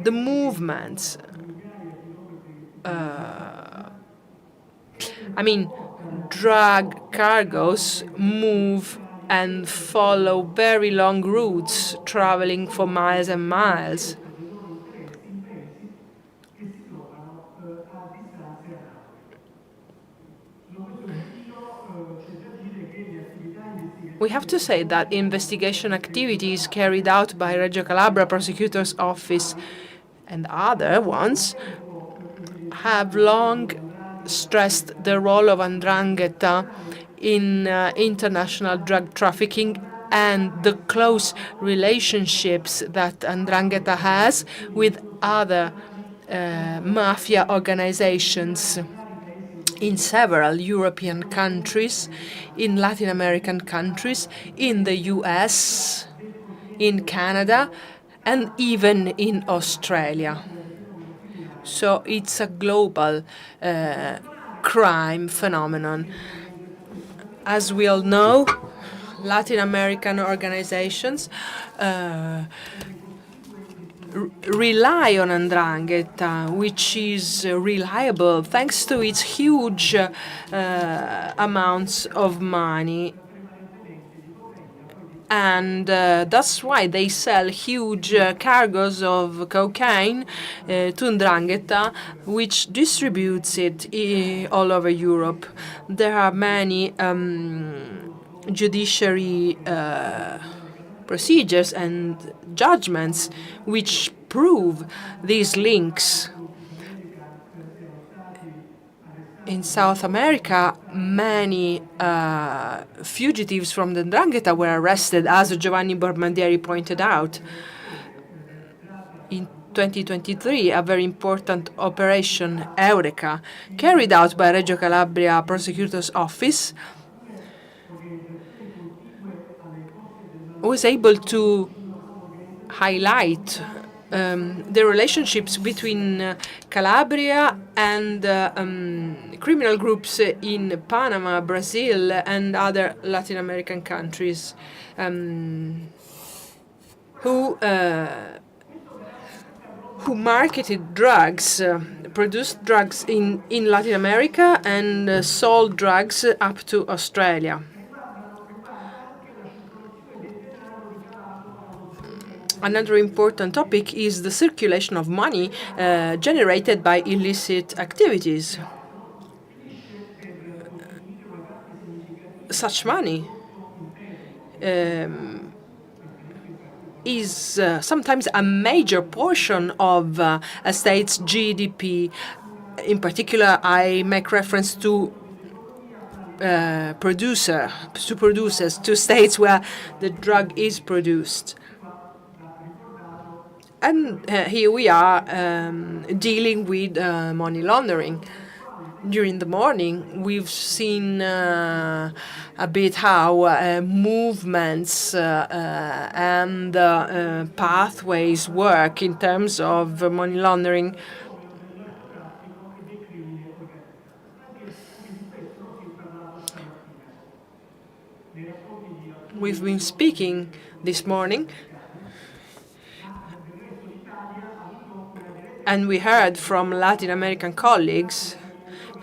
The movements, drug cargoes move and follow very long routes, traveling for miles and miles. We have to say that investigation activities carried out by Reggio Calabria Prosecutor's Office and other ones have long stressed the role of 'Ndrangheta in international drug trafficking and the close relationships that 'Ndrangheta has with other mafia organizations in several European countries, in Latin American countries, in the US, in Canada, and even in Australia. So it's a global crime phenomenon. As we all know, Latin American organizations rely on 'Ndrangheta, which is reliable thanks to its huge amounts of money. And that's why they sell huge cargoes of cocaine to 'Ndrangheta, which distributes it all over Europe. There are many judiciary procedures and judgments which prove these links. In South America, many fugitives from the 'Ndrangheta were arrested, as Giovanni Bombardieri pointed out. In 2023, a very important operation, Eureka, carried out by Reggio Calabria Prosecutor's Office, was able to highlight the relationships between Calabria and criminal groups in Panama, Brazil, and other Latin American countries who marketed drugs, produced drugs in Latin America and sold drugs up to Australia. Another important topic is the circulation of money generated by illicit activities. Such money is sometimes a major portion of a state's GDP. In particular, I make reference to producers, to states where the drug is produced. And here we are dealing with money laundering. During the morning, we've seen a bit how movements and pathways work in terms of money laundering. We've been speaking this morning, and we heard from Latin American colleagues,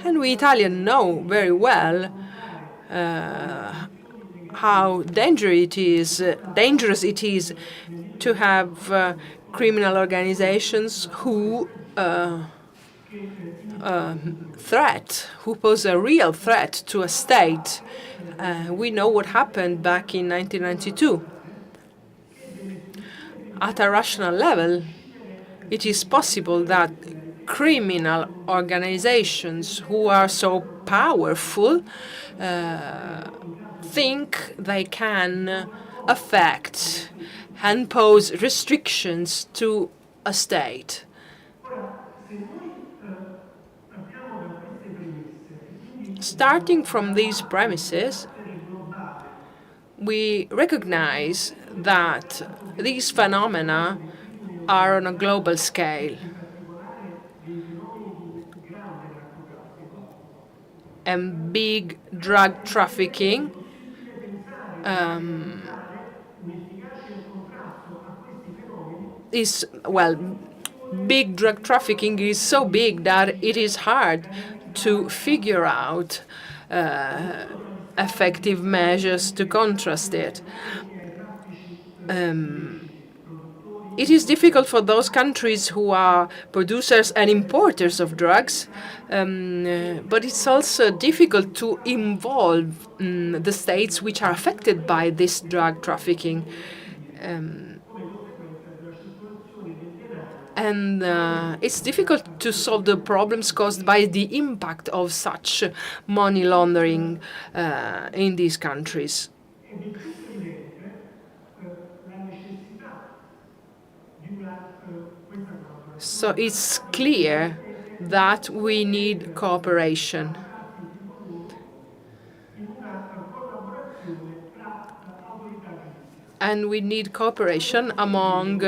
and we Italians know very well how dangerous it is to have criminal organizations who pose a real threat to a state. We know what happened back in 1992. At a rational level, it is possible that criminal organizations who are so powerful think they can affect and pose restrictions to a state. Starting from these premises, we recognize that these phenomena are on a global scale. And big drug trafficking big drug trafficking is so big that it is hard to figure out effective measures to contrast it. It is difficult for those countries who are producers and importers of drugs, but it's also difficult to involve the states which are affected by this drug trafficking. And it's difficult to solve the problems caused by the impact of such money laundering in these countries. So it's clear that we need cooperation. And we need cooperation among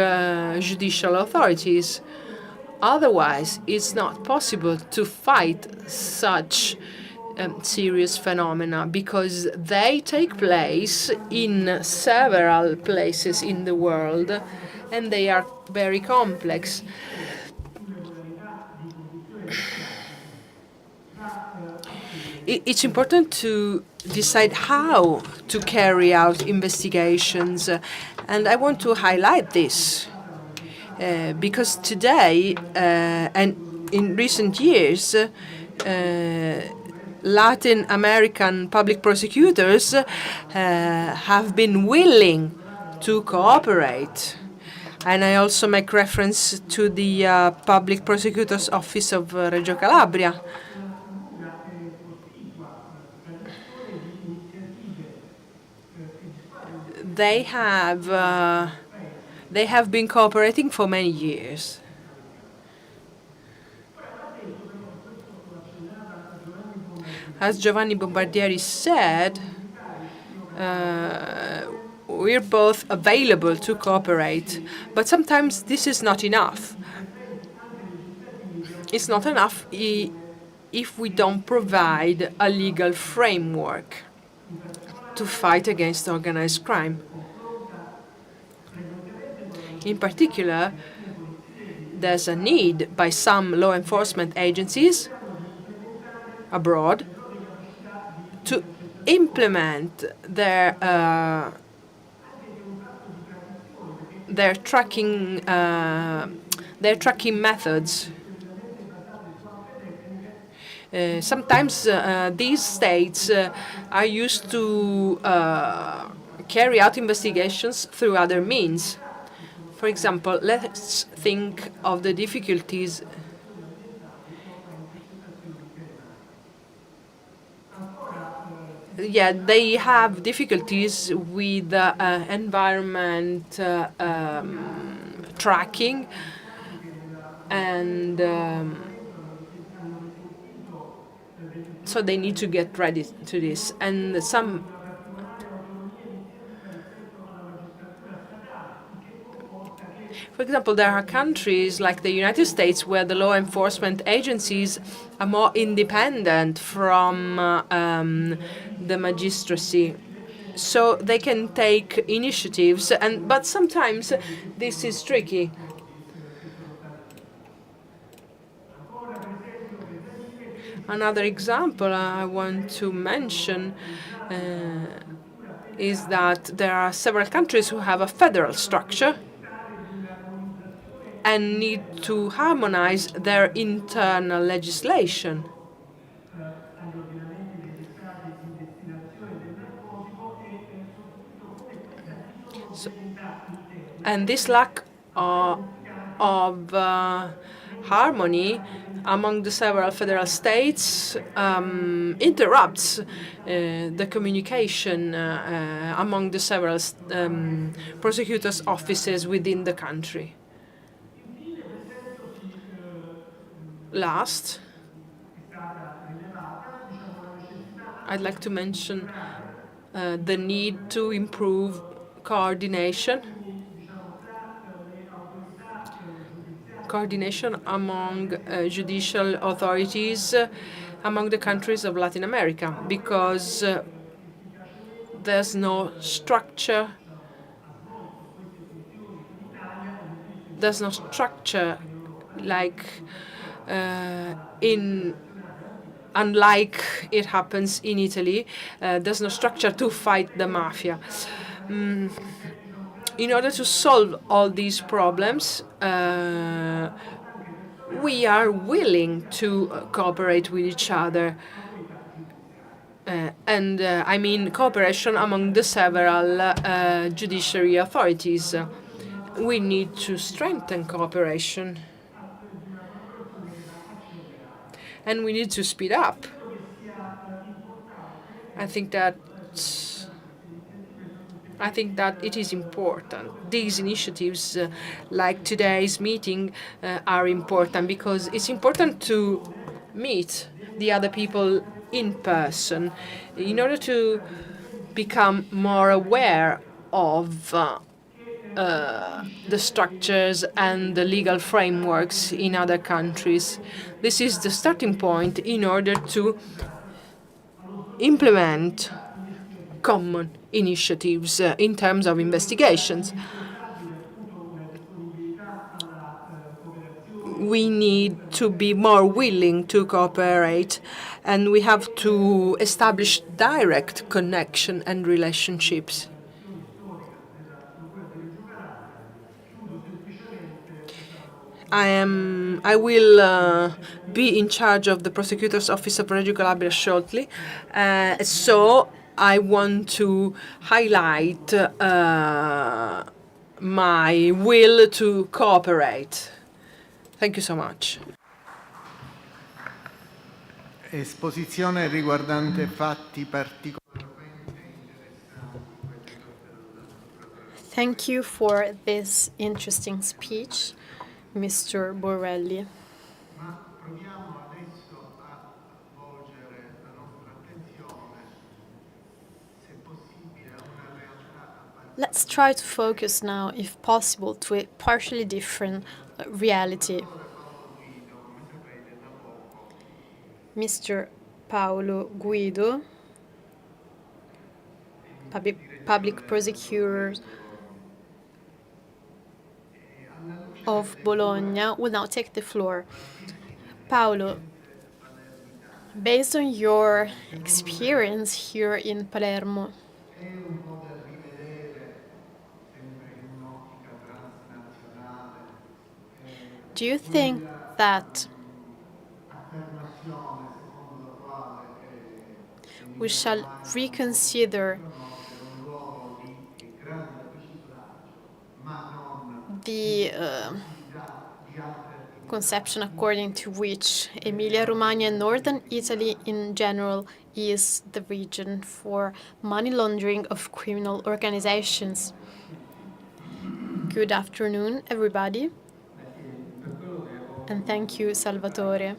judicial authorities. Otherwise, it's not possible to fight such serious phenomena because they take place in several places in the world and they are very complex. It's important to decide how to carry out investigations, and I want to highlight this because today and in recent years, Latin American public prosecutors have been willing to cooperate. And I also make reference to the Public Prosecutor's Office of Reggio Calabria. They have been cooperating for many years. As Giovanni Bombardieri said, we're both available to cooperate, but sometimes this is not enough. It's not enough if we don't provide a legal framework to fight against organized crime. In particular, there's a need by some law enforcement agencies abroad to implement their tracking methods. Sometimes these states are used to carry out investigations through other means. For example, let's think of the difficulties they have difficulties with environment tracking and so they need to get ready to this. And for example, there are countries like the United States where the law enforcement agencies are more independent from the magistracy, so they can take initiatives. But sometimes this is tricky. Another example I want to mention is that there are several countries who have a federal structure and need to harmonize their internal legislation. And this lack of harmony among the several federal states interrupts the communication among the several prosecutors' offices within the country. Last, I'd like to mention the need to improve coordination among judicial authorities among the countries of Latin America, because there's no structure. There's no structure like unlike it happens in Italy. There's no structure to fight the mafia. In order to solve all these problems, we are willing to cooperate with each other. I mean cooperation among the several judiciary authorities. We need to strengthen cooperation. And we need to speed up. I think that it is important. These initiatives, like today's meeting, are important because it's important to meet the other people in person in order to become more aware of the structures and the legal frameworks in other countries. This is the starting point in order to implement common initiatives in terms of investigations. We need to be more willing to cooperate, and we have to establish direct connection and relationships. I will be in charge of the Prosecutor's Office of Reggio Calabria shortly, so I want to highlight my will to cooperate. Thank you so much. Esposizione riguardante fatti particolari. Thank you for this interesting speech, Mr. Borrelli. Let's try to focus now, if possible, to a partially different reality. Mr. Paolo Guido, public prosecutor of Bologna, will now take the floor. Paolo, based on your experience here in Palermo, do you think that we shall reconsider the conception according to which Emilia-Romagna and Northern Italy in general is the region for money laundering of criminal organizations? Good afternoon, everybody, and thank you, Salvatore.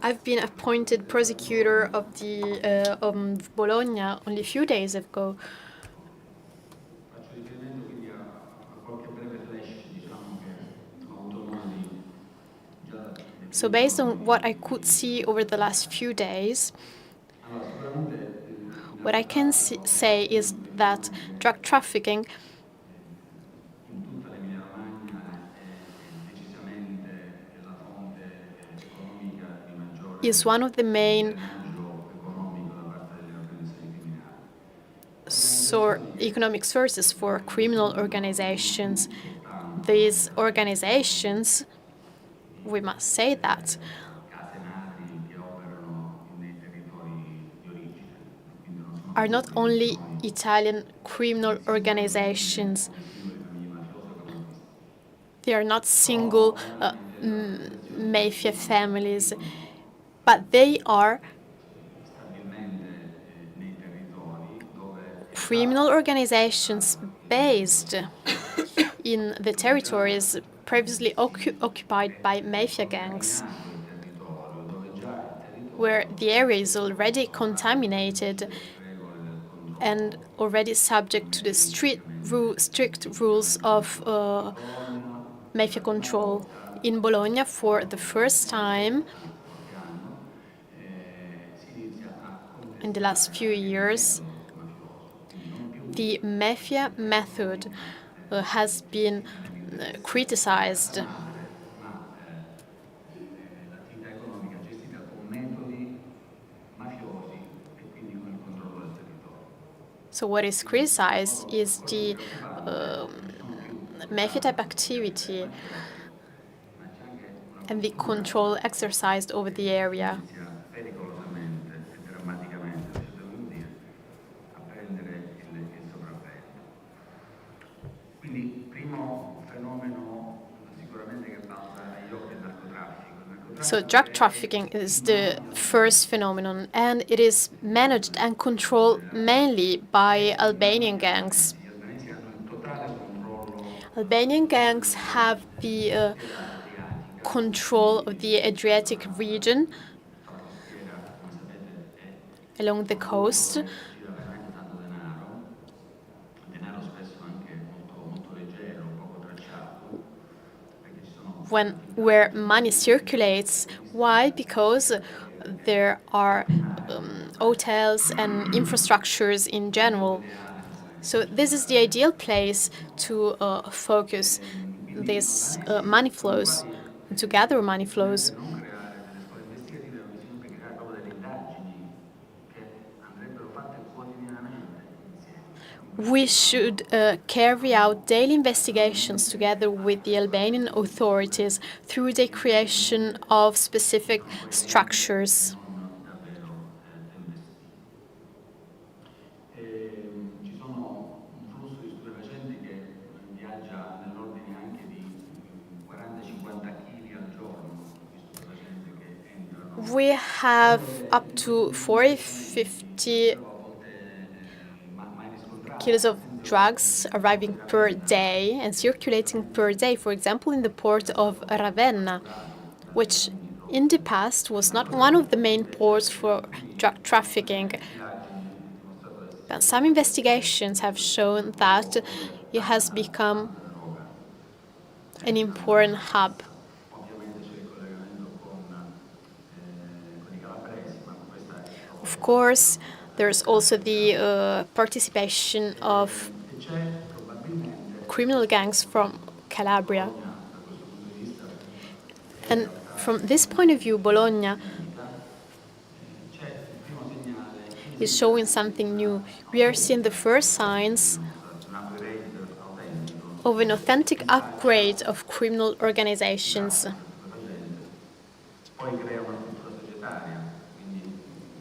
I've been appointed prosecutor of the Bologna only a few days ago. So based on what I could see over the last few days, what I can say is that drug trafficking is one of the main economic sources for criminal organizations. These organizations, we must say that, are not only Italian criminal organizations. They are not single mafia families, but they are criminal organizations based in the territories previously occupied by mafia gangs, where the area is already contaminated and already subject to the strict rules of mafia control. In Bologna, for the first time in the last few years, the mafia method has been criticized. So what is criticized is the mafia-type activity and the control exercised over the area. So drug trafficking is the first phenomenon, and it is managed and controlled mainly by Albanian gangs. Albanian gangs have the control of the Adriatic region along the coast, where money circulates. Why? Because there are hotels and infrastructures in general. So this is the ideal place to focus these money flows, to gather money flows. We should carry out daily investigations together with the Albanian authorities through the creation of specific structures. We have up to 40-50 kilos of drugs arriving per day and circulating per day, for example, in the port of Ravenna, which in the past was not one of the main ports for drug trafficking. But some investigations have shown that it has become an important hub. Of course, there's also the participation of criminal gangs from Calabria. And from this point of view, Bologna is showing something new. We are seeing the first signs of an authentic upgrade of criminal organizations.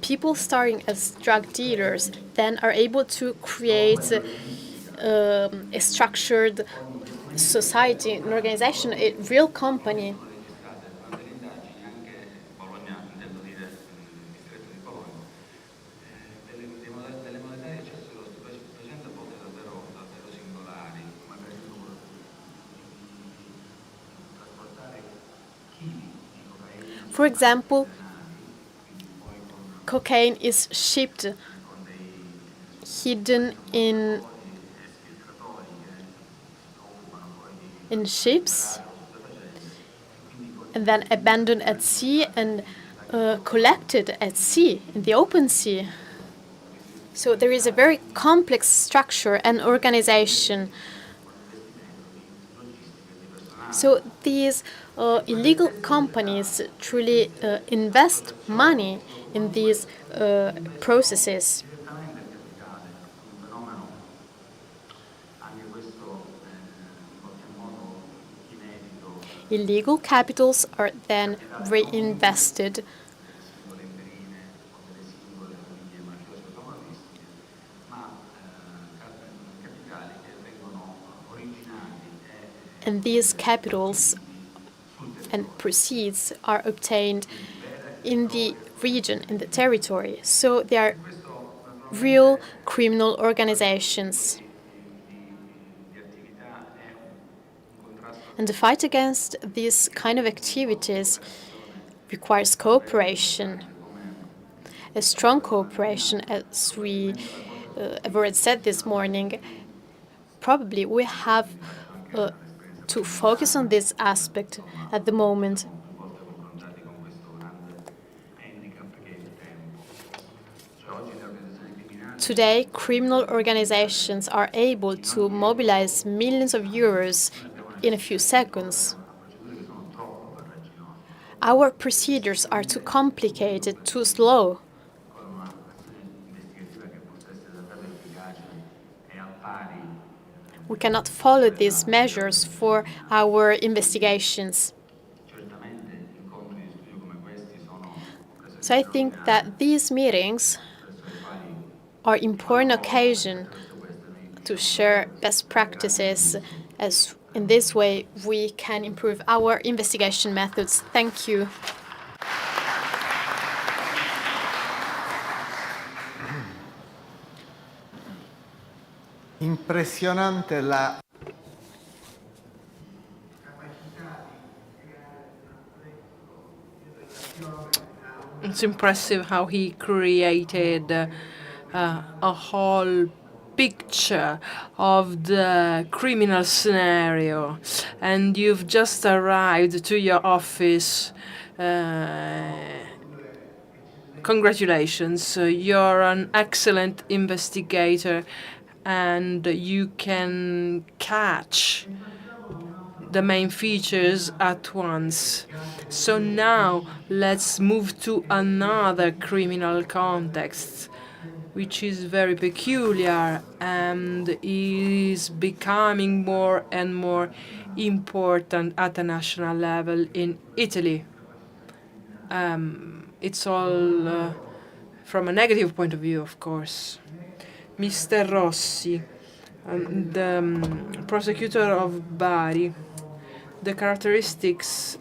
People starting as drug dealers then are able to create a structured society, an organization, a real company. For example, cocaine is shipped hidden in ships and then abandoned at sea and collected at sea, in the open sea. So there is a very complex structure and organization. So these illegal companies truly invest money in these processes. Illegal capitals are then reinvested. And these capitals and proceeds are obtained in the region, in the territory. So they are real criminal organizations. And the fight against these kind of activities requires cooperation, a strong cooperation, as we have already said this morning. Probably we have to focus on this aspect at the moment. Today, criminal organizations are able to mobilize millions of euros in a few seconds. Our procedures are too complicated, too slow. We cannot follow these measures for our investigations. So I think that these meetings are important occasion to share best practices, as in this way we can improve our investigation methods. Thank you. Impressionante la It's impressive how he created a whole picture of the criminal scenario, and you've just arrived to your office. Congratulations, you're an excellent investigator, and you can catch the main features at once. So now let's move to another criminal context, which is very peculiar and is becoming more and more important at a national level in Italy. It's all from a negative point of view, of course. Mr. Rossi, the prosecutor of Bari, the characteristics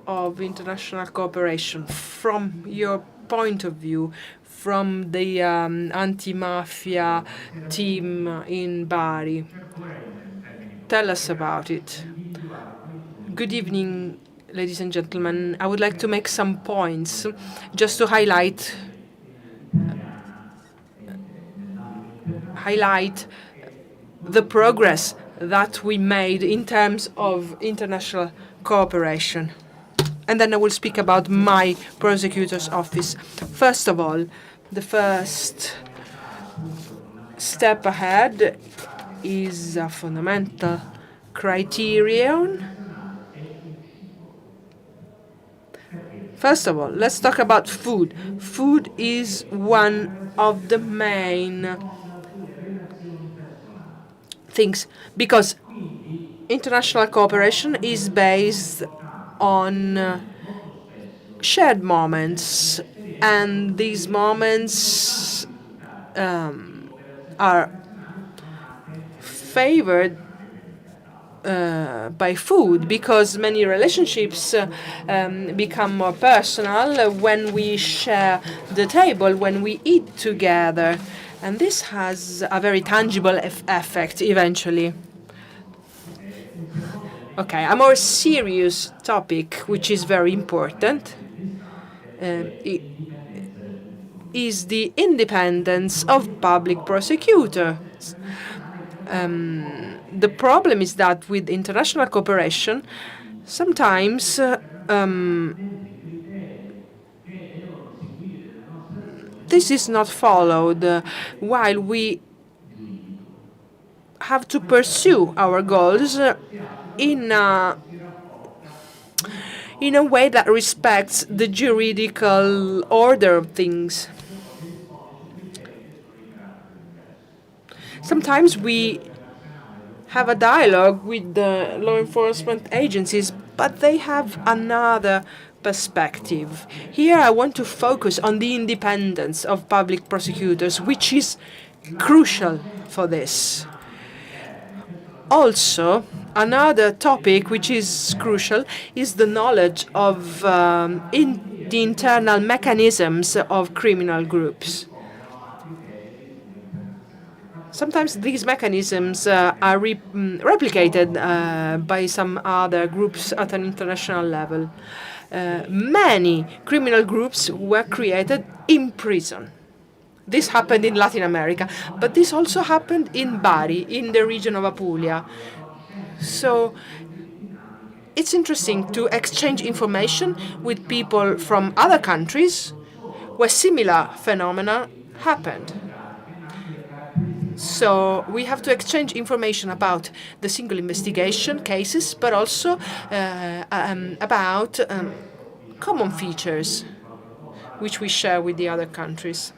of international cooperation from your point of view, from the anti-mafia team in Bari. Tell us about it. Good evening, ladies and gentlemen. I would like to make some points just to highlight the progress that we made in terms of international cooperation. And then I will speak about my prosecutor's office. First of all, the first step ahead is a fundamental criterion. First of all, let's talk about food. Food is one of the main things, because international cooperation is based on shared moments, and these moments are favored by food, because many relationships become more personal when we share the table, when we eat together. And this has a very tangible effect eventually. Okay, a more serious topic, which is very important, is the independence of public prosecutors. The problem is that with international cooperation, sometimes this is not followed, while we have to pursue our goals in a in a way that respects the juridical order of things. Sometimes we have a dialogue with the law enforcement agencies, but they have another perspective. Here I want to focus on the independence of public prosecutors, which is crucial for this. Also, another topic which is crucial is the knowledge of the internal mechanisms of criminal groups. Sometimes these mechanisms are replicated by some other groups at an international level. Many criminal groups were created in prison. This happened in Latin America, but this also happened in Bari, in the region of Apulia. So it's interesting to exchange information with people from other countries where similar phenomena happened. So we have to exchange information about the single investigation cases, but also about common features which we share with the other countries.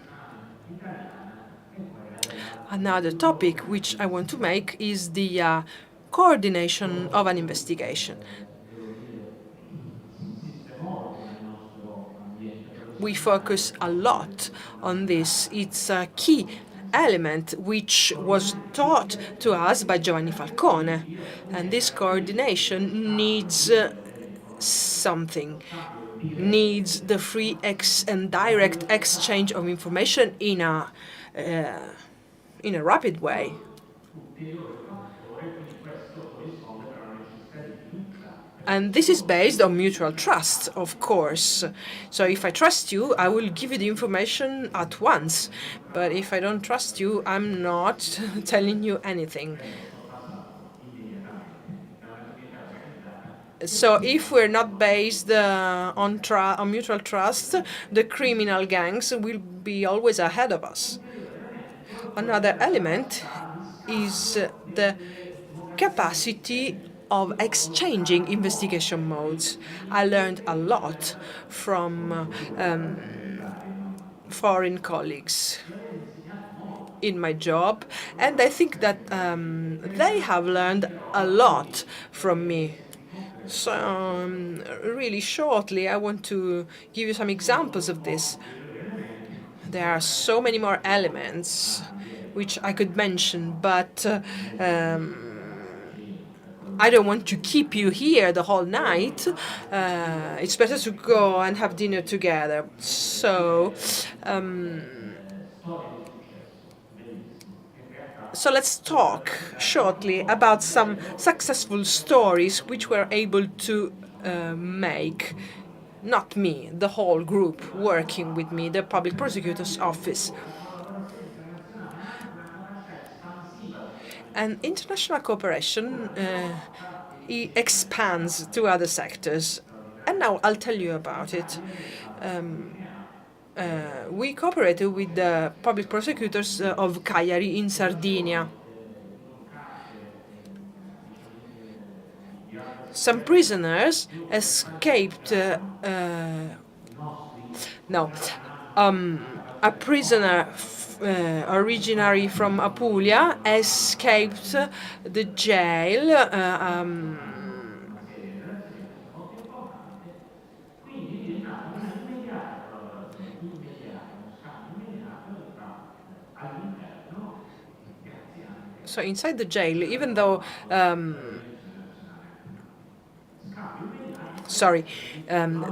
Another topic which I want to make is the coordination of an investigation. We focus a lot on this. It's a key element which was taught to us by Giovanni Falcone. And this coordination needs something, needs the free and direct exchange of information in a rapid way. And this is based on mutual trust, of course. So if I trust you, I will give you the information at once. But if I don't trust you, I'm not telling you anything. So if we're not based on mutual trust, the criminal gangs will be always ahead of us. Another element is the capacity of exchanging investigation modes. I learned a lot from foreign colleagues in my job, and I think that they have learned a lot from me. So really shortly, I want to give you some examples of this. There are so many more elements which I could mention, but I don't want to keep you here the whole night. It's better to go and have dinner together. So, so let's talk shortly about some successful stories which we're able to make. Not me, the whole group working with me, the Public Prosecutor's Office. And international cooperation expands to other sectors. And now I'll tell you about it. We cooperated with the public prosecutors of Cagliari in Sardinia. Some prisoners escaped. A prisoner originary from Apulia escaped the jail. So inside the jail, even though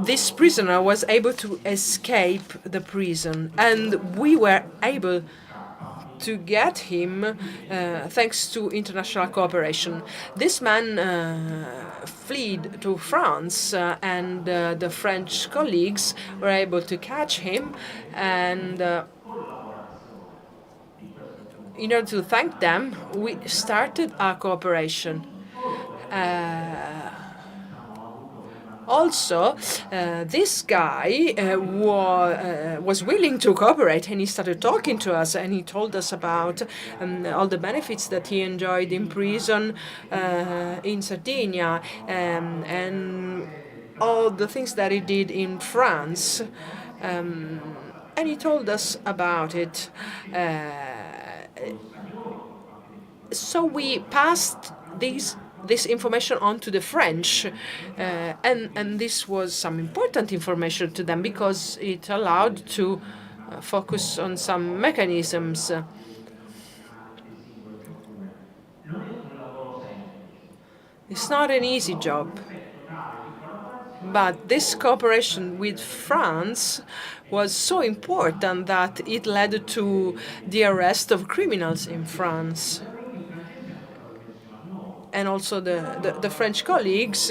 this prisoner was able to escape the prison, and we were able to get him thanks to international cooperation. This man fled to France, and the French colleagues were able to catch him, and in order to thank them, we started our cooperation. Also, this guy was willing to cooperate, and he started talking to us, and he told us about all the benefits that he enjoyed in prison in Sardinia, and all the things that he did in France. And he told us about it. So we passed this information on to the French, and this was some important information to them because it allowed to focus on some mechanisms. It's not an easy job, but this cooperation with France was so important that it led to the arrest of criminals in France. And also the French colleagues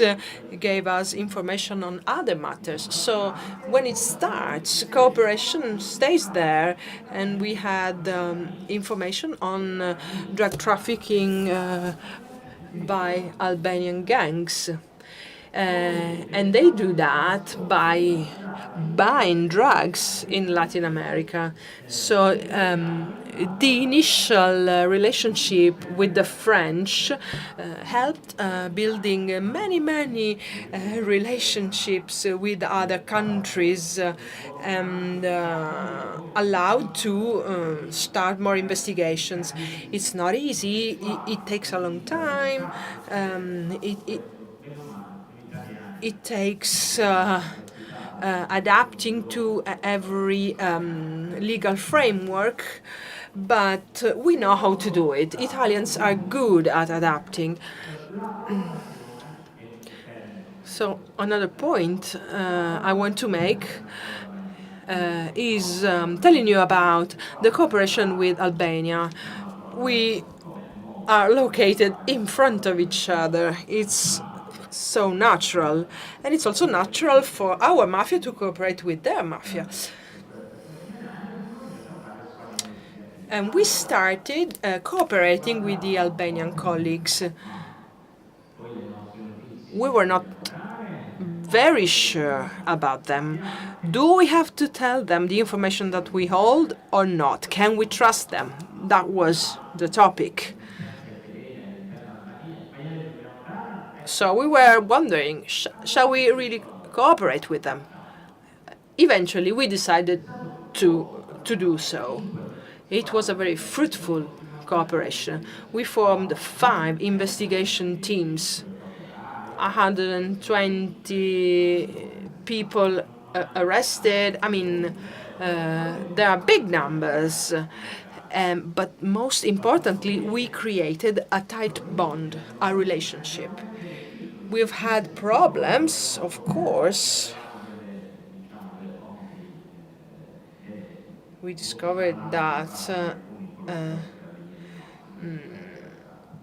gave us information on other matters. So when it starts, cooperation stays there, and we had information on drug trafficking by Albanian gangs. And they do that by buying drugs in Latin America. So the initial relationship with the French helped building many relationships with other countries and allowed to start more investigations. It's not easy. It takes a long time. It takes adapting to every legal framework, but we know how to do it. Italians are good at adapting. So another point I want to make is telling you about the cooperation with Albania. We are located in front of each other. It's so natural, and it's also natural for our mafia to cooperate with their mafia. And we started cooperating with the Albanian colleagues. We were not very sure about them. Do we have to tell them the information that we hold or not? Can we trust them? That was the topic. So we were wondering, shall we really cooperate with them? Eventually, we decided to do so. It was a very fruitful cooperation. We formed 5 investigation teams, 120 people arrested. I mean, there are big numbers. But most importantly, we created a tight bond, a relationship. We've had problems, of course. We discovered that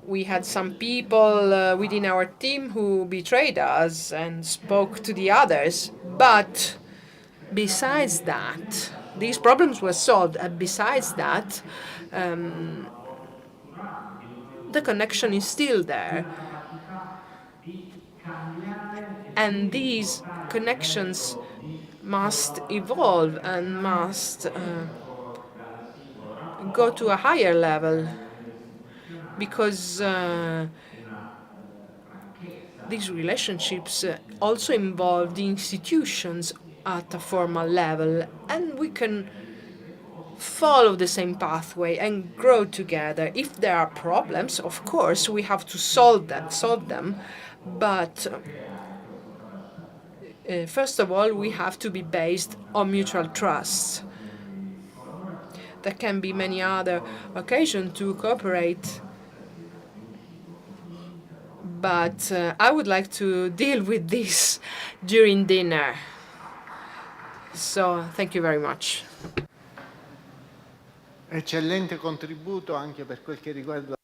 we had some people within our team who betrayed us and spoke to the others. But besides that, these problems were solved. And besides that, the connection is still there. And these connections must evolve and must go to a higher level, because these relationships also involve the institutions at a formal level, and we can follow the same pathway and grow together. If there are problems, of course, we have to solve them. But first of all, we have to be based on mutual trust. There can be many other occasions to cooperate, but I would like to deal with this during dinner. So, thank you very much. Eccellente contributo anche per quel che riguarda.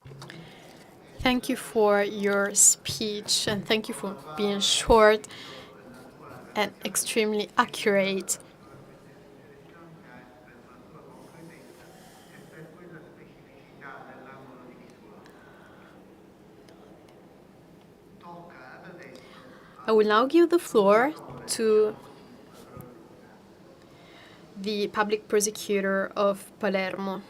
Thank you for your speech, and thank you for being short and extremely accurate. I will now give the floor to the public prosecutor of Palermo.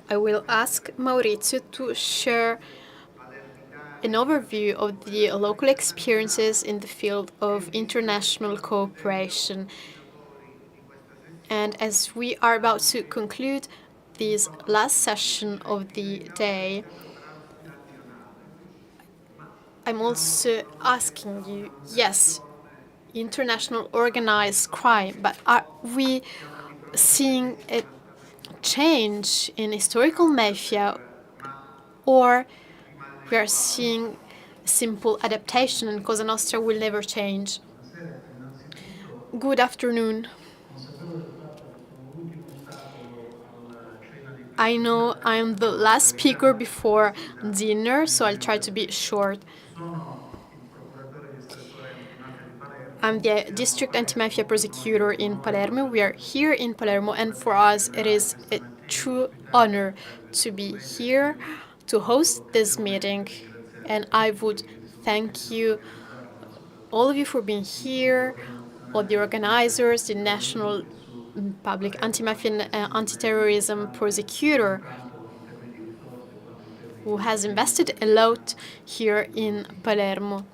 I will ask Maurizio to share an overview of the local experiences in the field of international cooperation. And as we are about to conclude this last session of the day, I'm also asking you, yes, international organized crime, but are we seeing a change in historical mafia, or we are seeing simple adaptation and Cosa Nostra will never change? Good afternoon. I know I'm the last speaker before dinner, so I'll try to be short. I'm the district anti-mafia prosecutor in Palermo. We are here in Palermo, and for us it is a true honor to be here to host this meeting. And I would thank you, all of you, for being here, all the organizers, the National Public Anti-Mafia and Anti-Terrorism Prosecutor, who has invested a lot here in Palermo.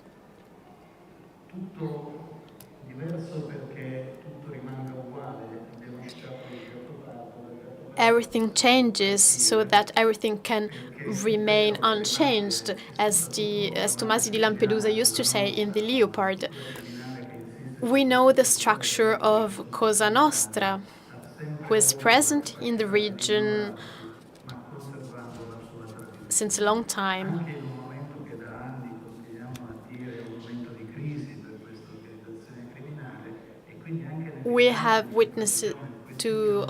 Everything changes so that everything can remain unchanged, as Tomasi di Lampedusa used to say in the Leopard. We know the structure of Cosa Nostra, who is present in the region since a long time. We have witnessed to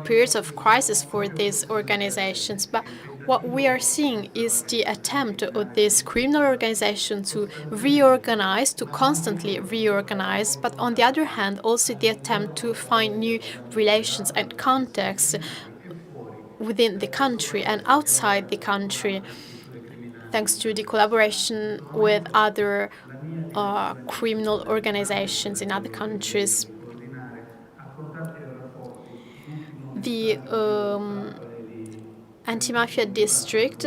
periods of crisis for these organizations, but what we are seeing is the attempt of this criminal organization to reorganize, to constantly reorganize, but on the other hand, also the attempt to find new relations and contexts within the country and outside the country, thanks to the collaboration with other criminal organizations in other countries. The anti-mafia district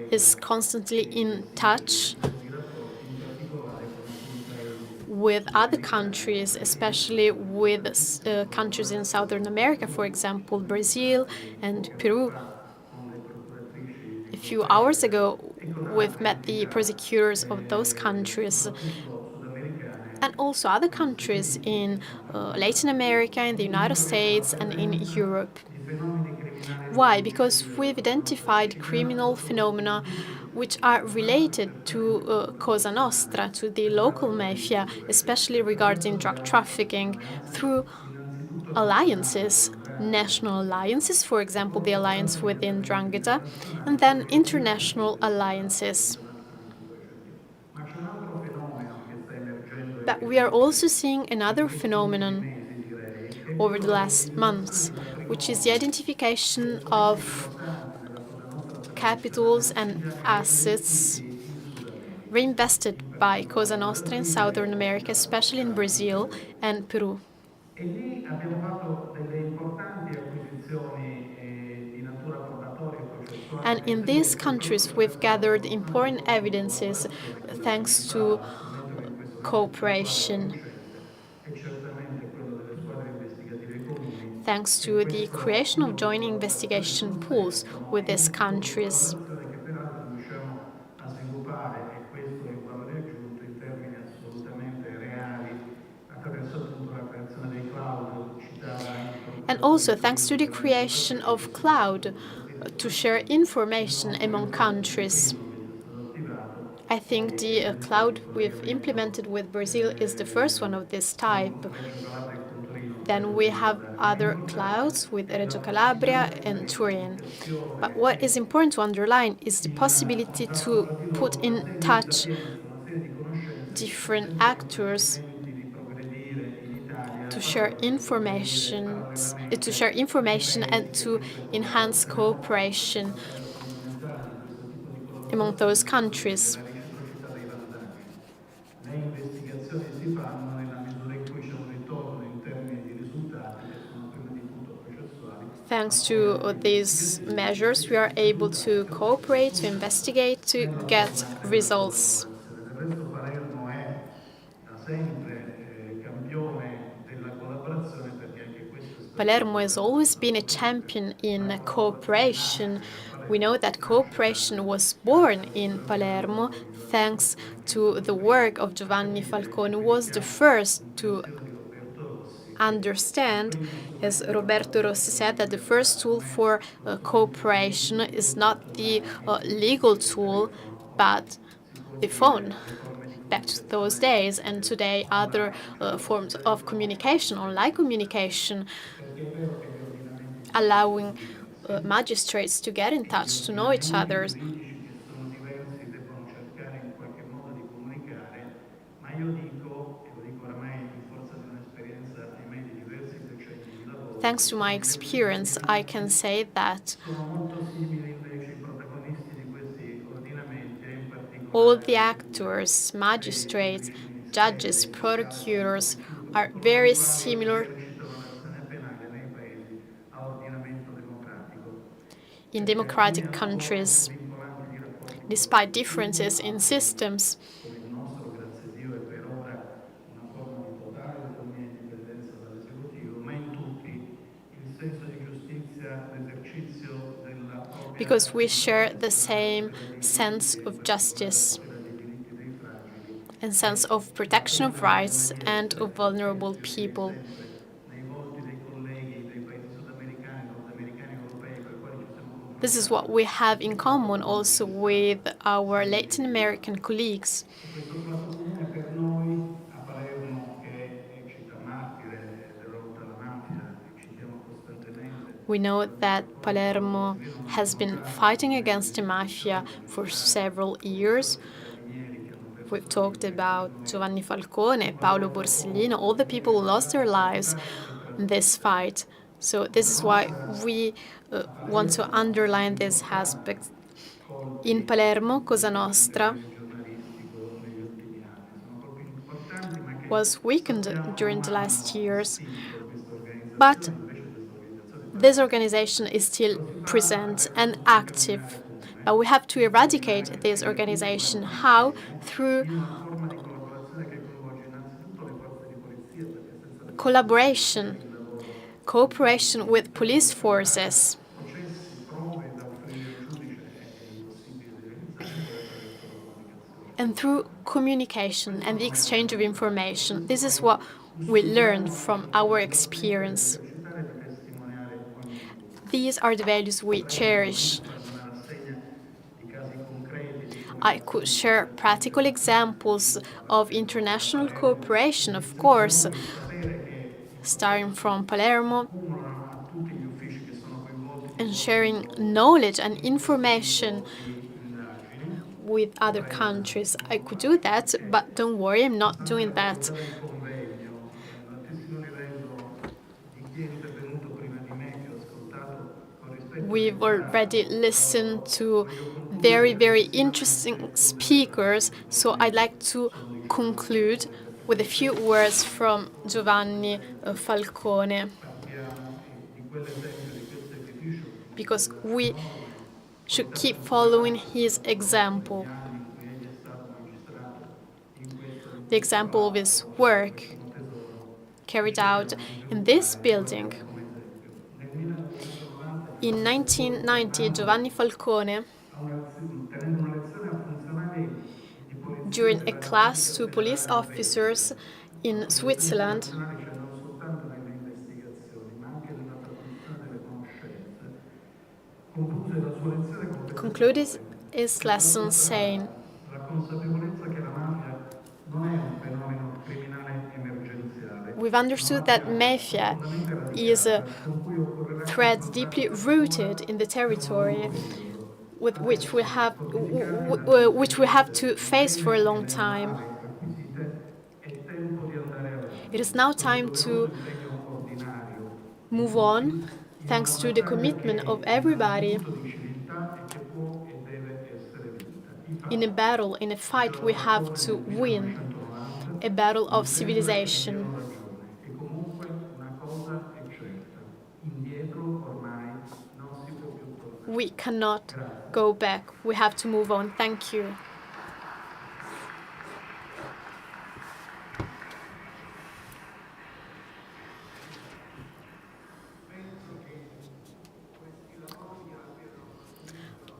is constantly in touch with other countries, especially with countries in Southern America, for example, Brazil and Peru. A few hours ago, we've met the prosecutors of those countries and also other countries in Latin America, in the United States, and in Europe. Why? Because we've identified criminal phenomena which are related to Cosa Nostra, to the local mafia, especially regarding drug trafficking, through alliances, national alliances, for example, the alliance within 'Ndrangheta, and then international alliances. But we are also seeing another phenomenon over the last months, which is the identification of capitals and assets reinvested by Cosa Nostra in Southern America, especially in Brazil and Peru. And in these countries, we've gathered important evidences thanks to cooperation, thanks to the creation of joint investigation pools with these countries. And also thanks to the creation of cloud to share information among countries. I think the cloud we've implemented with Brazil is the first one of this type. Then we have other clouds with Reggio Calabria and Turin. But what is important to underline is the possibility to put in touch different actors to share information and to enhance cooperation among those countries. Thanks to these measures, we are able to cooperate, to investigate, to get results. Del resto Palermo è da sempre campione della collaborazione perché anche questo è stato Palermo has always been a champion in cooperation. We know that cooperation was born in Palermo thanks to the work of Giovanni Falcone, who was the first to understand, as Roberto Rossi said, that the first tool for cooperation is not the legal tool, but the phone. Back to those days, and today other forms of communication, online communication, allowing magistrates to get in touch, to know each other. Thanks to my experience, I can say that all the actors, magistrates, judges, prosecutors are very similar in democratic countries, despite differences in systems. Because we share the same sense of justice and sense of protection of rights and of vulnerable people. This is what we have in common also with our Latin American colleagues. We know that Palermo has been fighting against the mafia for several years. We've talked about Giovanni Falcone, Paolo Borsellino, all the people who lost their lives in this fight. So this is why we want to underline this aspect. In Palermo, Cosa Nostra was weakened during the last years, but this organization is still present and active. But we have to eradicate this organization. How? Through collaboration, cooperation with police forces, and through communication and the exchange of information. This is what we learned from our experience. These are the values we cherish. I could share practical examples of international cooperation, of course, starting from Palermo, and sharing knowledge and information with other countries. I could do that, but don't worry, I'm not doing that. We've already listened to very, very interesting speakers, so I'd like to conclude with a few words from Giovanni Falcone, because we should keep following his example, the example of his work carried out in this building. In 1990, Giovanni Falcone, during a class to police officers in Switzerland, concluded his lesson saying, "We've understood that mafia is a thread deeply rooted in the territory with which we have to face for a long time. It is now time to move on, thanks to the commitment of everybody. In a battle, in a fight, we have to win, a battle of civilization. we cannot go back. We have to move on. Thank you.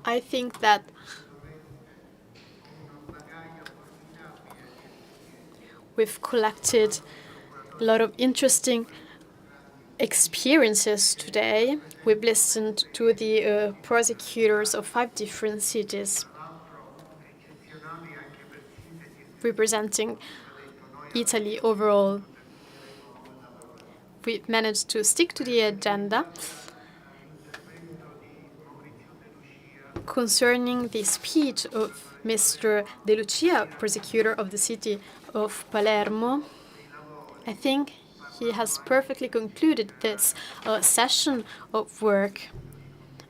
I think that we've collected a lot of interesting experiences today. We've listened to the prosecutors of 5 different cities representing Italy overall. We managed to stick to the agenda. Concerning the speech of Mr. De Lucia, prosecutor of the city of Palermo, I think he has perfectly concluded this session of work,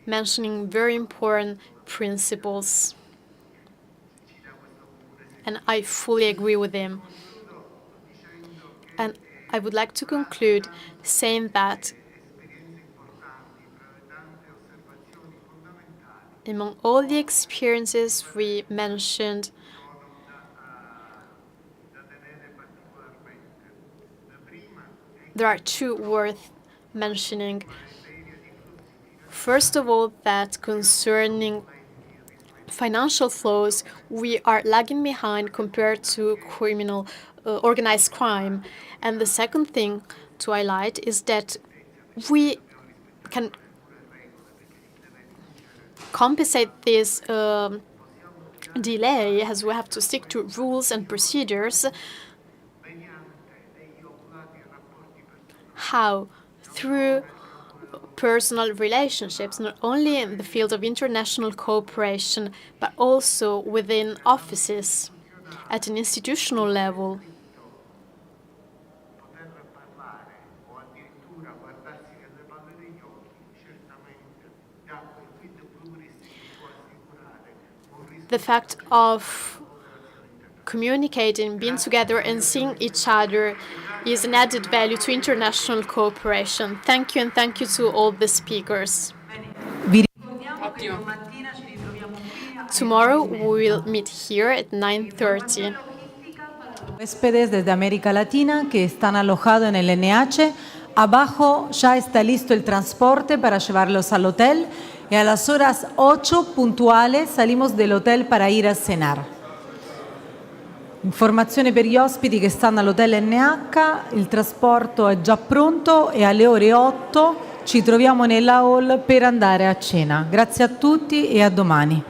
mentioning very important principles. And I fully agree with him. And I would like to conclude saying that among all the experiences we mentioned, there are 2 worth mentioning. First of all, that concerning financial flows, we are lagging behind compared to organized crime. And the second thing to highlight is that we can compensate this delay, as we have to stick to rules and procedures. How? Through personal relationships, not only in the field of international cooperation, but also within offices at an institutional level. The fact of communicating, being together, and seeing each other is an added value to international cooperation. Thank you, and thank you to all the speakers. Tomorrow we will meet here at 9:30. Huéspedes desde América Latina que están alojados en el NH, abajo ya está listo el transporte para llevarlos al hotel y a las horas 8 puntuales salimos del hotel para ir a cenar. Informazione per gli ospiti che stanno all'hotel NH, il trasporto è già pronto e alle ore 8 ci troviamo nella hall per andare a cena. Grazie a tutti e a domani.